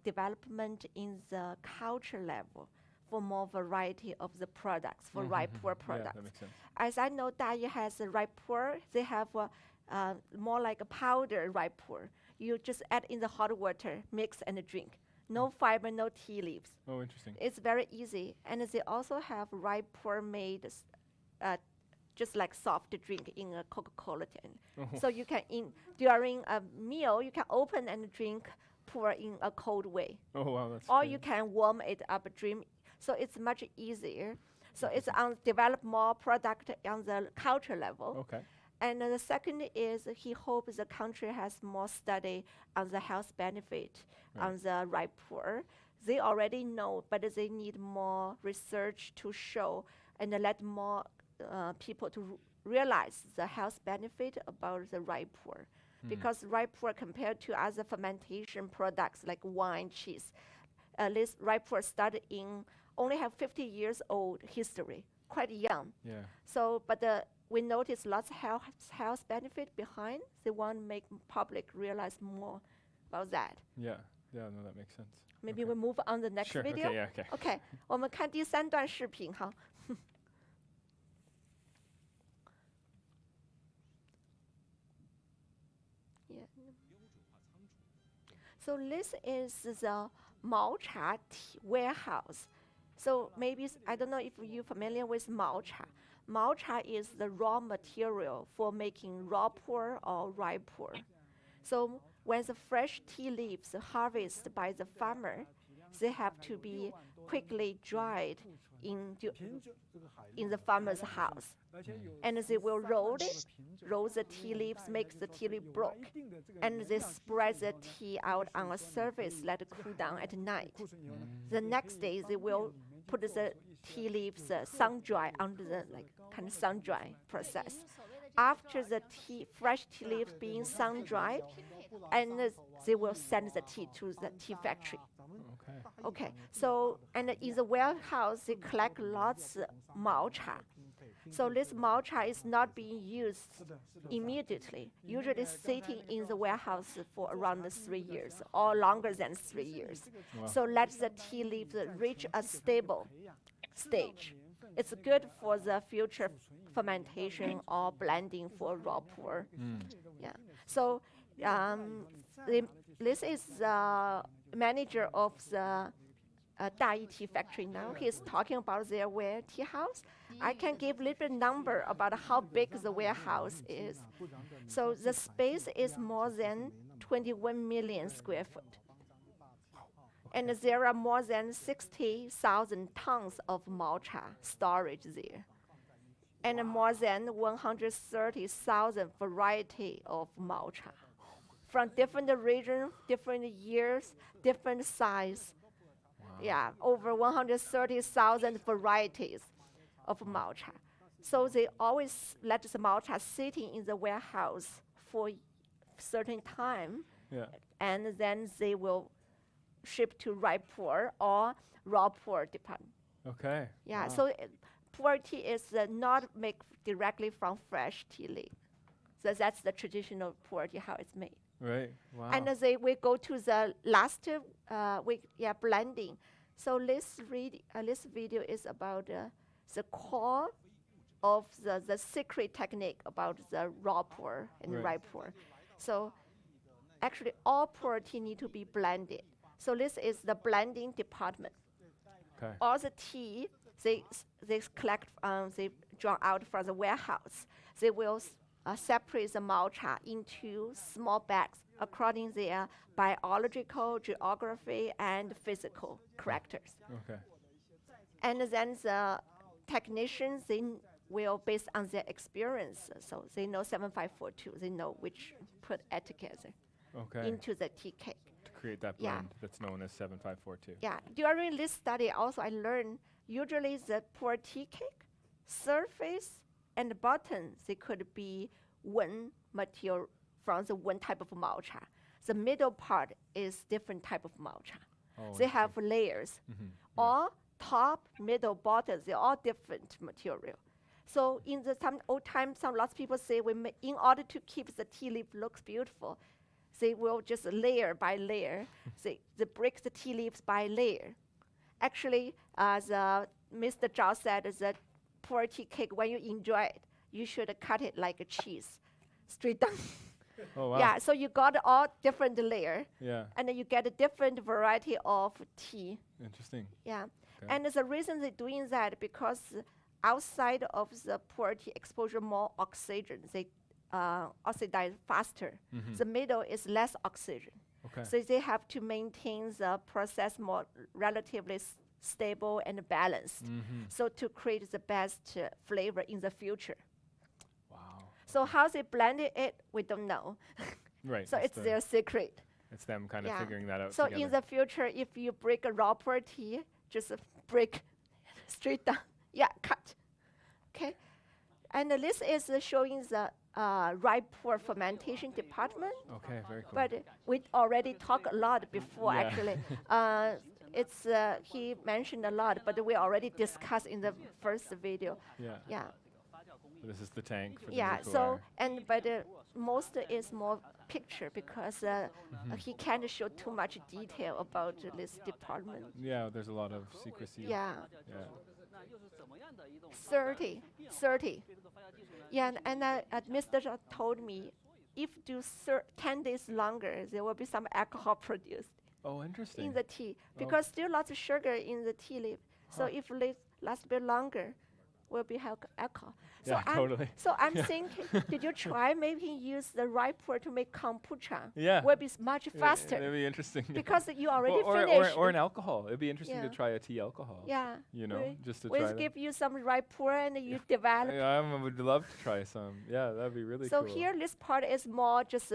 development in the culture level for more variety of the products, for ripe pu'er products. Yeah, that makes sense. As I know, Dai has a ripe pu'er. They have more like a powder ripe pu'er. You just add in the hot water, mix and drink. No fiber, no tea leaves. Oh, interesting. It's very easy. And they also have ripe pu'er made just like soft drink in a Coca-Cola tin. So you can, during a meal, you can open and drink pu'er in a cold way. Oh, wow, that's Or great. you can warm it up, drink. So it's much easier. So it's develop more product on the culture level. Okay. And the second is he hopes the country has more study on the health benefit on the ripe pu'er. They already know, but they need more research to show and let more people to realize the health benefit about the ripe pu'er. Because ripe pu'er compared to other fermentation products like wine, cheese, this ripe pu'er started in only have 50 years old history, quite young. Yeah. So, but we notice lots of health benefit behind. They want to make public realize more about that. Yeah. Yeah, no, that makes sense. Maybe we move on the next Sure, video. okay, yeah, okay. Okay, 我们看第3段视频哈。Yeah. So this is the Maocha warehouse. So maybe, I don't know if you're familiar with Maocha. Maocha is the raw material for making raw pu'er or ripe pu'er. So when the fresh tea leaves harvested by the farmer, they have to be quickly dried in the farmer's house. And they will roll the tea leaves, make the tea leaf broke, and they spread the tea out on a surface, let it cool down at night. The next day, they will put the tea leaves sun dry under the kind of sun dry process. After the fresh tea leaves being sun dried, and they will send the tea to the tea factory. Okay, so, and in the warehouse, they collect lots of malcha. So this malcha is not being used immediately, usually sitting in the warehouse for around 3 years or longer than 3 years. Wow. So let the tea leaves reach a stable stage. It's good for the future fermentation or blending for raw pour. Yeah. So this is the manager of the Dai tea factory now. He's talking about their tea house. I can give a little bit number about how big the warehouse is. So the space is more than 21 million square foot. And there are more than 60,000 tons of matcha storage there. And more than 130,000 variety of matcha from different regions, different years, different size. Yeah, over 130,000 varieties of matcha. So they always let the matcha sitting in the warehouse for certain time, and then they will ship to dry pour or raw pour department. Okay. Yeah, so pour tea is not made directly from fresh tea leaf. So that's the traditional pour tea, how it's made. Right. Wow. And we go to the last blending. So this video is about the core of the secret technique about the raw pour and dry pour. So actually all pour tea need to be blended. So this is the blending department. Okay. All the tea they collect, they draw out from the warehouse. They will separate the matcha into small bags according to their biological, geography, and physical characters. Okay. And then the technicians, they will, based on their experience, so they know 7542, they know which put etiquette into the tea cake. To create that blend that's known as 7542. Yeah, during this study also I learned usually the pour tea cake, surface and bottom, they could be one material from the one type of matcha. The middle part is different type of matcha. Oh, they have layers. All top, middle, bottom, they're all different material. So in the some old times, lots of people say in order to keep the tea leaf looks beautiful, they will just layer by layer. they break the tea leaves by layer. Actually, as Mr. Zhao said, the pour tea cake, when you enjoy it, you should cut it like a cheese, straight down. Oh, wow. Yeah, so you got all different layer. Yeah. And then you get a different variety of tea. Interesting. Yeah. Okay. And the reason they're doing that, because outside of the pour tea exposure more oxygen, they oxidize faster. The middle is less oxygen. Okay. So they have to maintain the process more relatively stable and balanced. So to create the best flavor in the future. Wow. So how they blended it, we don't know. Right. So it's their secret. It's them kind of figuring that out So together. in the future, if you break a raw pour tea, just break straight down. Yeah, cut. Okay. And this is showing the dry pour fermentation department. Okay, very cool. But we already talked a lot before, Yeah. actually. It's he mentioned a lot, but we already discussed in the first video. Yeah. Yeah. This is the tank for the Yeah. nuclear. So but most is more picture because he can't show too much detail about this department. Yeah, there's a lot of secrecy. Yeah. Yeah. 30. Yeah, and Mr. Zhao told me if do 10 days longer, there will be some alcohol produced. Oh, interesting. In the tea, because still lots of sugar in the tea leaf. So if it lasts a bit longer, will be alcohol. So Yeah, totally. So I'm thinking, did you try maybe use the rye pour to make kombucha? Yeah. Will be much faster. It'd be interesting. Because you already or finished. Or an alcohol. It'd be interesting to Yeah. try a tea alcohol. Yeah. You know, just to we'll try. give you some rye pour and you develop. Yeah, I would love to try some. Yeah, that'd be really So cool. here, this part is more just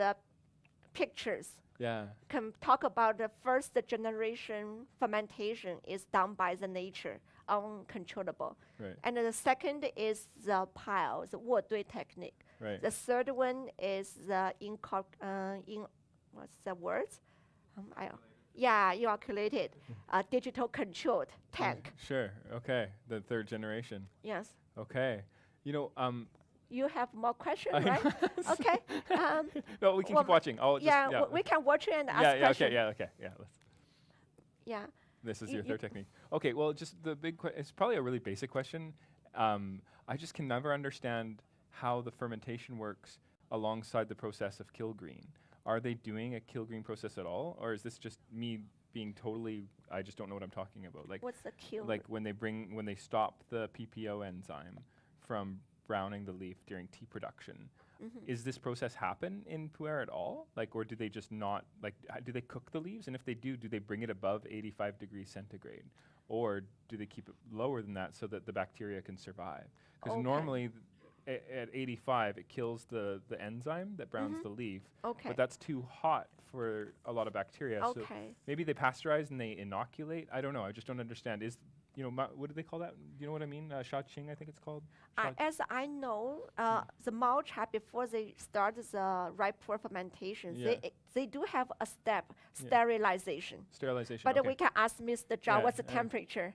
pictures. Yeah. Can talk about the first generation fermentation is done by the nature, uncontrollable. Right. And the second is the pile, the 卧堆 technique. Right. The third one is the what's the words? inoculated, digital controlled tank. Sure. Okay. The third generation. Yes. Okay. You know, you have more questions, right? Okay. No, we can keep watching. I'll just, we can watch and ask questions. Okay. Let's. Yeah. This is your third technique. Okay. Well, just the big it's probably a really basic question. I just can never understand how the fermentation works alongside the process of kilgreen. Are they doing a kilgreen process at all, or is this just me being totally? I just don't know what I'm talking about. Like, what's the kill? Like when they stop the PPO enzyme from browning the leaf during tea production. Is this process happen in Pu'er at all? Like, or do they just not, like, do they cook the leaves? And if they do they bring it above 85 degrees centigrade? Or do they keep it lower than that so that the bacteria can survive? Because normally at 85, it kills the enzyme that browns the leaf. But that's too hot for a lot of bacteria. So maybe they pasteurize and they inoculate. I don't know. I just don't understand. What do they call that? Do you know what I mean? Shaqing, I think it's called. As I know, the malcha, before they start the ripe fermentation, they do have a step, sterilization. Sterilization. But we can ask Mr. Zhao what's the temperature.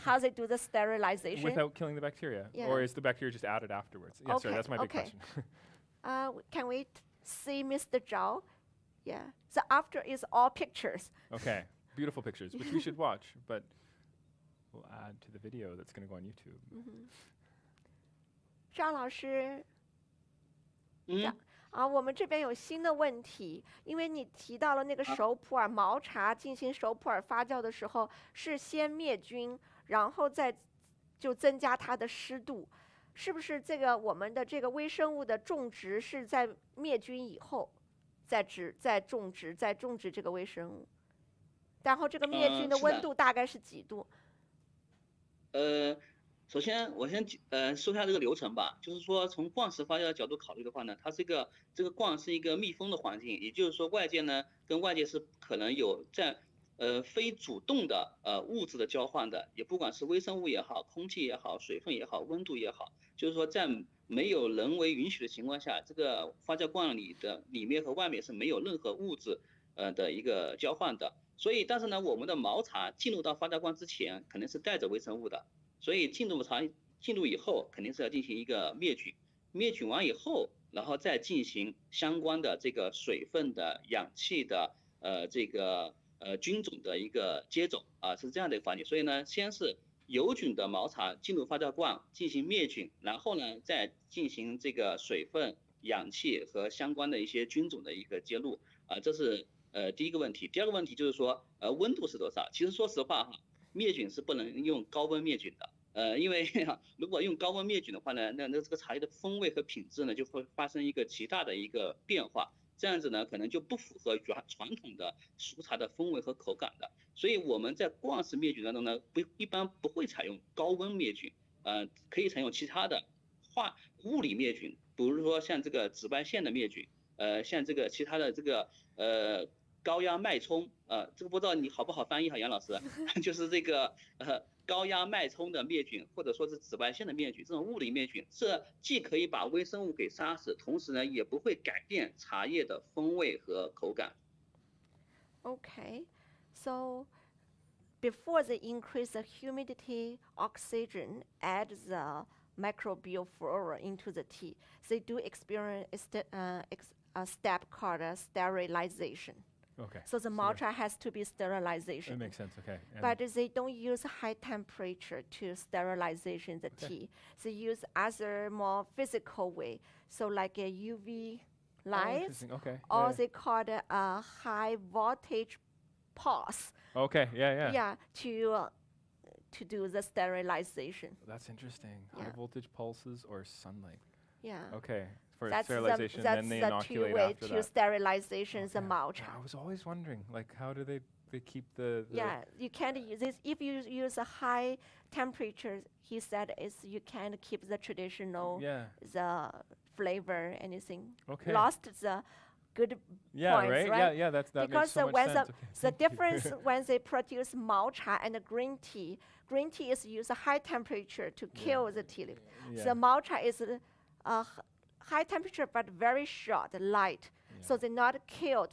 How they do the sterilization without killing the bacteria, or is the bacteria just added afterwards? Yeah, sorry, that's my big question. Can we see Mr. Zhao? Yeah. So after is all pictures. Okay, beautiful pictures, which we should watch, but. We'll add to the video that's going to go on YouTube. 张老师，我们这边有新的问题，因为你提到了那个熟普洱毛茶进行熟普洱发酵的时候，是先灭菌，然后再就增加它的湿度，是不是这个我们的这个微生物的种植是在灭菌以后再种植这个微生物？然后这个灭菌的温度大概是几度？首先我先说一下这个流程吧，就是说从灌食发酵的角度考虑的话呢，它这个灌是一个密封的环境，也就是说外界呢跟外界是可能有在非主动的物质的交换的，也不管是微生物也好，空气也好，水分也好，温度也好，就是说在没有人为允许的情况下，这个发酵罐里面和外面是没有任何物质的一个交换的。所以，但是呢，我们的毛茶进入到发酵罐之前，肯定是带着微生物的。所以进入以后，肯定是要进行一个灭菌。灭菌完以后，然后再进行相关的这个水分的、氧气的、菌种的一个接种是这样的一个环节。所以呢，先是有菌的毛茶进入发酵罐进行灭菌，然后呢，再进行这个水分、氧气和相关的一些菌种的一个接入这是。第一个问题，第二个问题就是说，温度是多少？其实说实话哈，灭菌是不能用高温灭菌的，因为如果用高温灭菌的话呢，那这个茶叶的风味和品质呢就会发生一个极大的一个变化，这样子呢可能就不符合传统的熟茶的风味和口感的。所以我们在灌式灭菌当中呢，一般不会采用高温灭菌，可以采用其他的物理灭菌，比如说像这个紫外线的灭菌，像这个其他的这个高压脉冲，这个不知道你好不好翻译哈，杨老师，就是这个高压脉冲的灭菌，或者说是紫外线的灭菌，这种物理灭菌，这既可以把微生物给杀死，同时呢也不会改变茶叶的风味和口感。Okay, so before they increase the humidity, oxygen, add the microbial flora into the tea, they do experience a step called sterilization. Okay. So the malcha has to be sterilization. That makes sense. Okay. But they don't use high temperature to sterilization the tea. They use other more physical way. So like a UV lights, or they call it a high voltage pulse. Okay. Yeah. Yeah. To do the sterilization. That's interesting. High voltage pulses or sunlight. Yeah. Okay. For sterilization, then they that's the inoculate two-way after to that. sterilization the malcha. I was always wondering, like, how do they keep the Yeah, you can't use this. If you use a high temperature, he said, you can't keep the traditional the flavor, anything. Okay. Lost the good points, right? Yeah, that because makes so much when sense. The difference when they produce malcha and the green tea is use a high temperature to kill the tea leaf. The malcha is high temperature but very short, light. So they not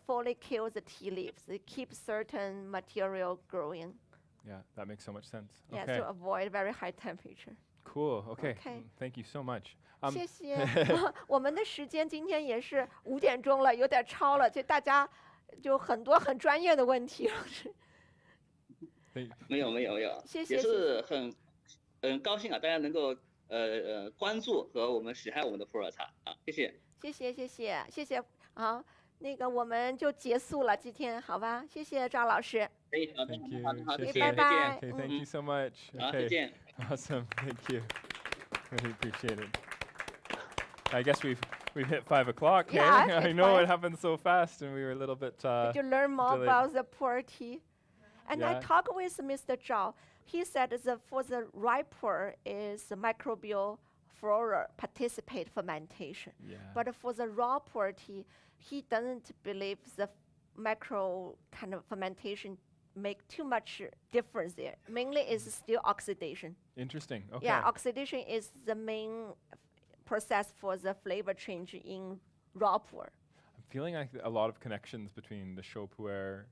fully kill the tea leaves. They keep certain material growing. Yeah, that makes so much sense. Yeah, Okay. to avoid very high temperature. Cool. Okay. Okay. Thank you so much. 谢谢。我们的时间今天也是5点钟了，有点超了，就大家就很多很专业的问题。没有，谢谢。也是很高兴啊，大家能够关注和我们喜爱我们的普洱茶啊，谢谢。谢谢啊，那个我们就结束了今天，好吧？谢谢赵老师。可以，好的，好，谢谢，拜拜。Okay, thank you so much. 好， Okay. 再见。Awesome. Thank you. Really appreciate it. I guess we've hit 5 o'clock. Yeah, hey? I know it happened so fast, and we were a little bit. Did you learn more delayed. about the pu'er tea? And I Yeah. talked with Mr. Zhao. He said for the ripe pu'er is the microbial flora participate fermentation. Yeah. But for the raw pu'er tea, he doesn't believe the macro kind of fermentation make too much difference there. Mainly is still oxidation. Interesting. Okay. Yeah, oxidation is the main process for the flavor change in raw pu'er. I'm feeling like a lot of connections between the show pu'er.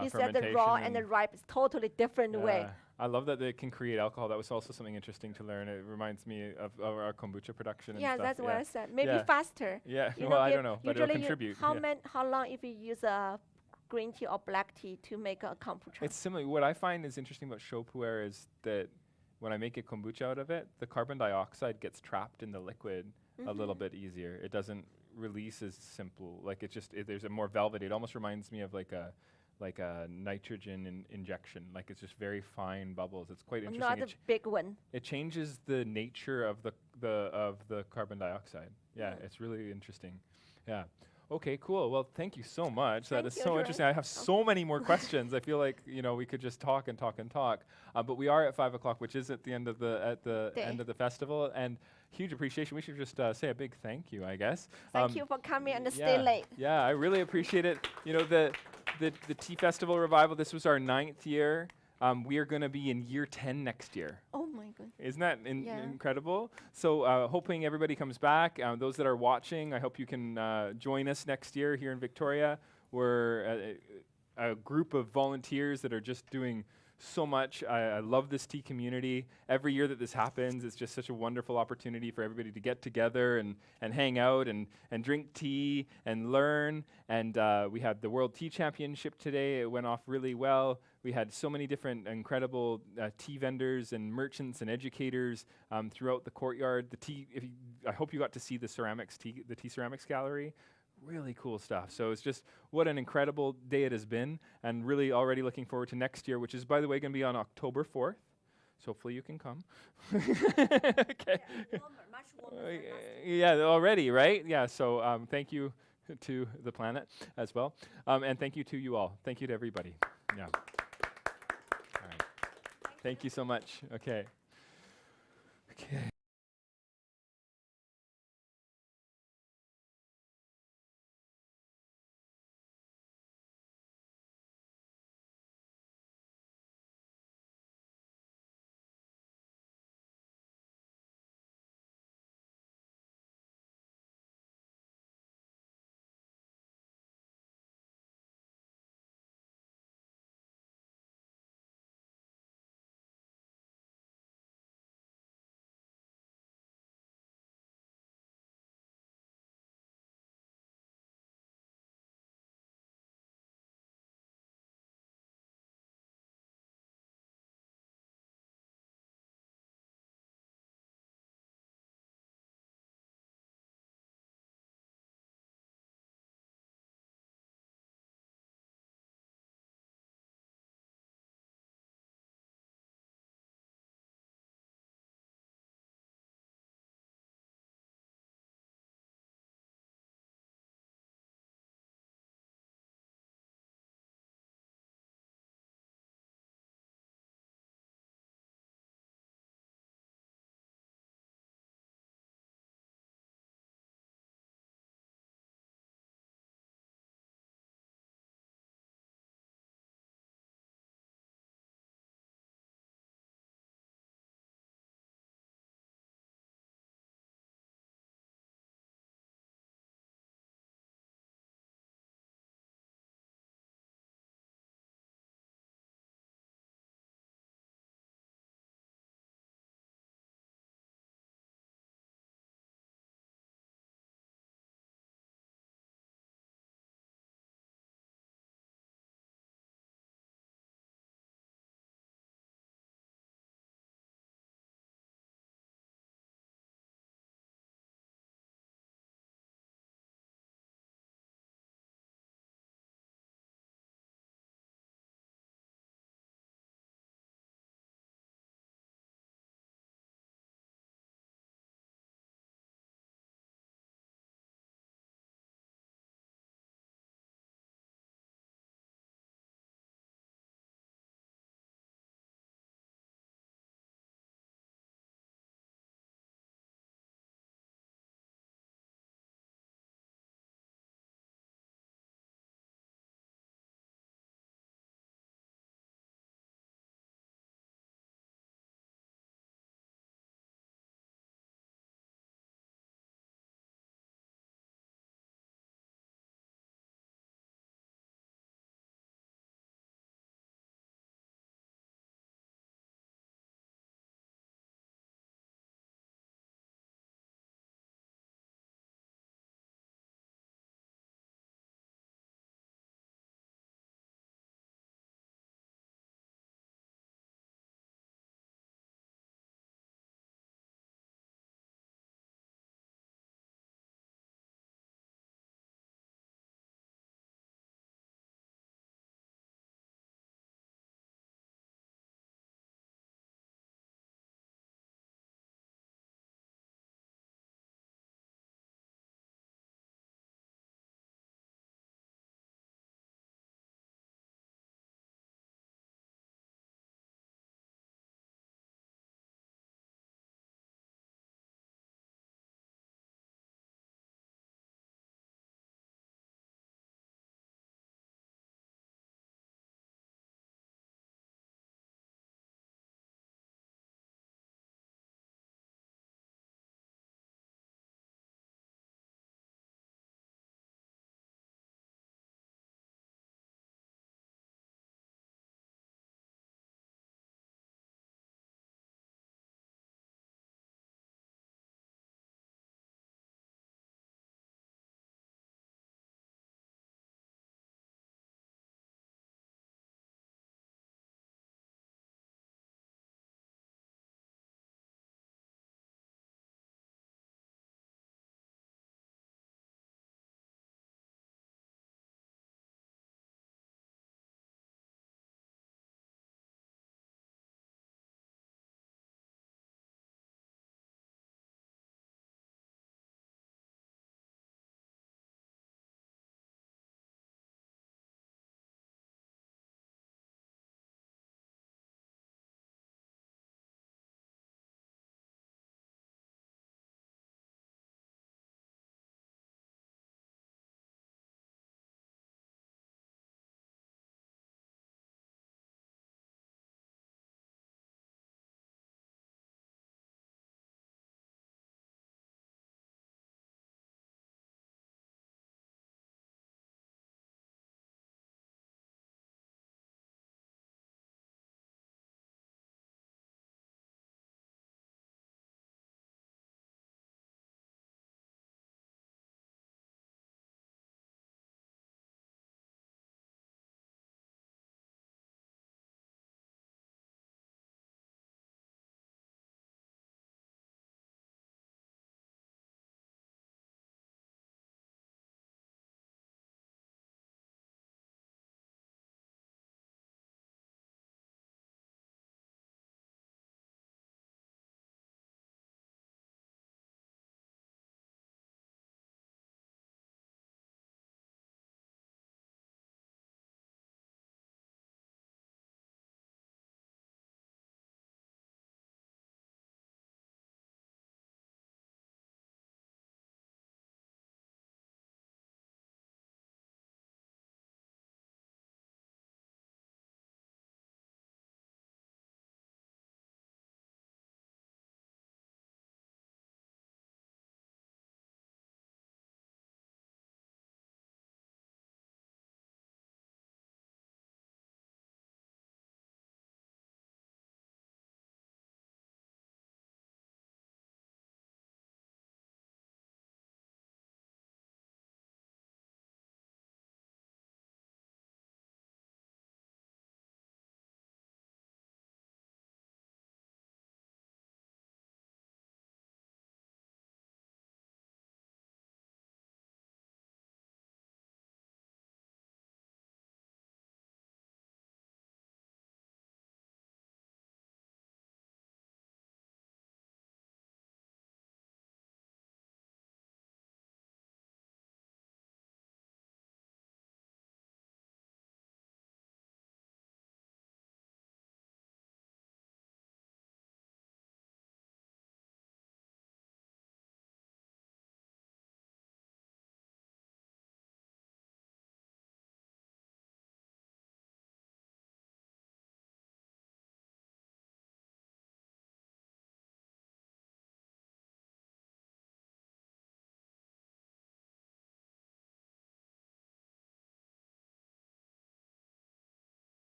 He said the raw and the ripe is totally different way. I love that they can create alcohol. That was also something interesting to learn. It reminds me of our kombucha production. Yeah, and stuff. that's what I said. Maybe faster. Yeah, You well, know, I don't know, but it'll contribute. How long if you use a green tea or black tea to make a kombucha? It's similar. What I find is interesting about show pu'er is that when I make a kombucha out of it, the carbon dioxide gets trapped in the liquid a little bit easier. It doesn't release as simple. Like it's just there's a more velvety. It almost reminds me of like a nitrogen injection. Like it's just very fine bubbles. It's quite interesting. Not a big one. It changes the nature of the carbon dioxide. Yeah, it's really interesting. Yeah. Okay, cool. Well, thank you so much. That is so interesting. I have so many more questions. I feel like we could just talk and talk and talk. But we are at 5 o'clock, which is at the end of the festival, and huge appreciation. We should just say a big thank you, I guess. Thank you for coming and stay late. Yeah, I really appreciate it. The Tea Festival Revival. This was our 9th year. We are going to be in year 10 next year. Oh my goodness. Isn't that incredible? So hoping everybody comes back. Those that are watching, I hope you can join us next year here in Victoria. We're a group of volunteers that are just doing so much. I love this tea community. Every year that this happens, it's just such a wonderful opportunity for everybody to get together and hang out and drink tea and learn. And we had the World Tea Championship today. It went off really well. We had so many different incredible tea vendors and merchants and educators throughout the courtyard. I hope you got to see the tea ceramics gallery. Really cool stuff. So it's just what an incredible day it has been, and really already looking forward to next year, which is, by the way, going to be on October 4th. So hopefully you can come. Okay. Much warmer than last Yeah, already, right? Yeah. So thank you to the planet as well, and thank you to you all. Thank you to everybody. Yeah. All right. Thank you so much. Okay. Okay.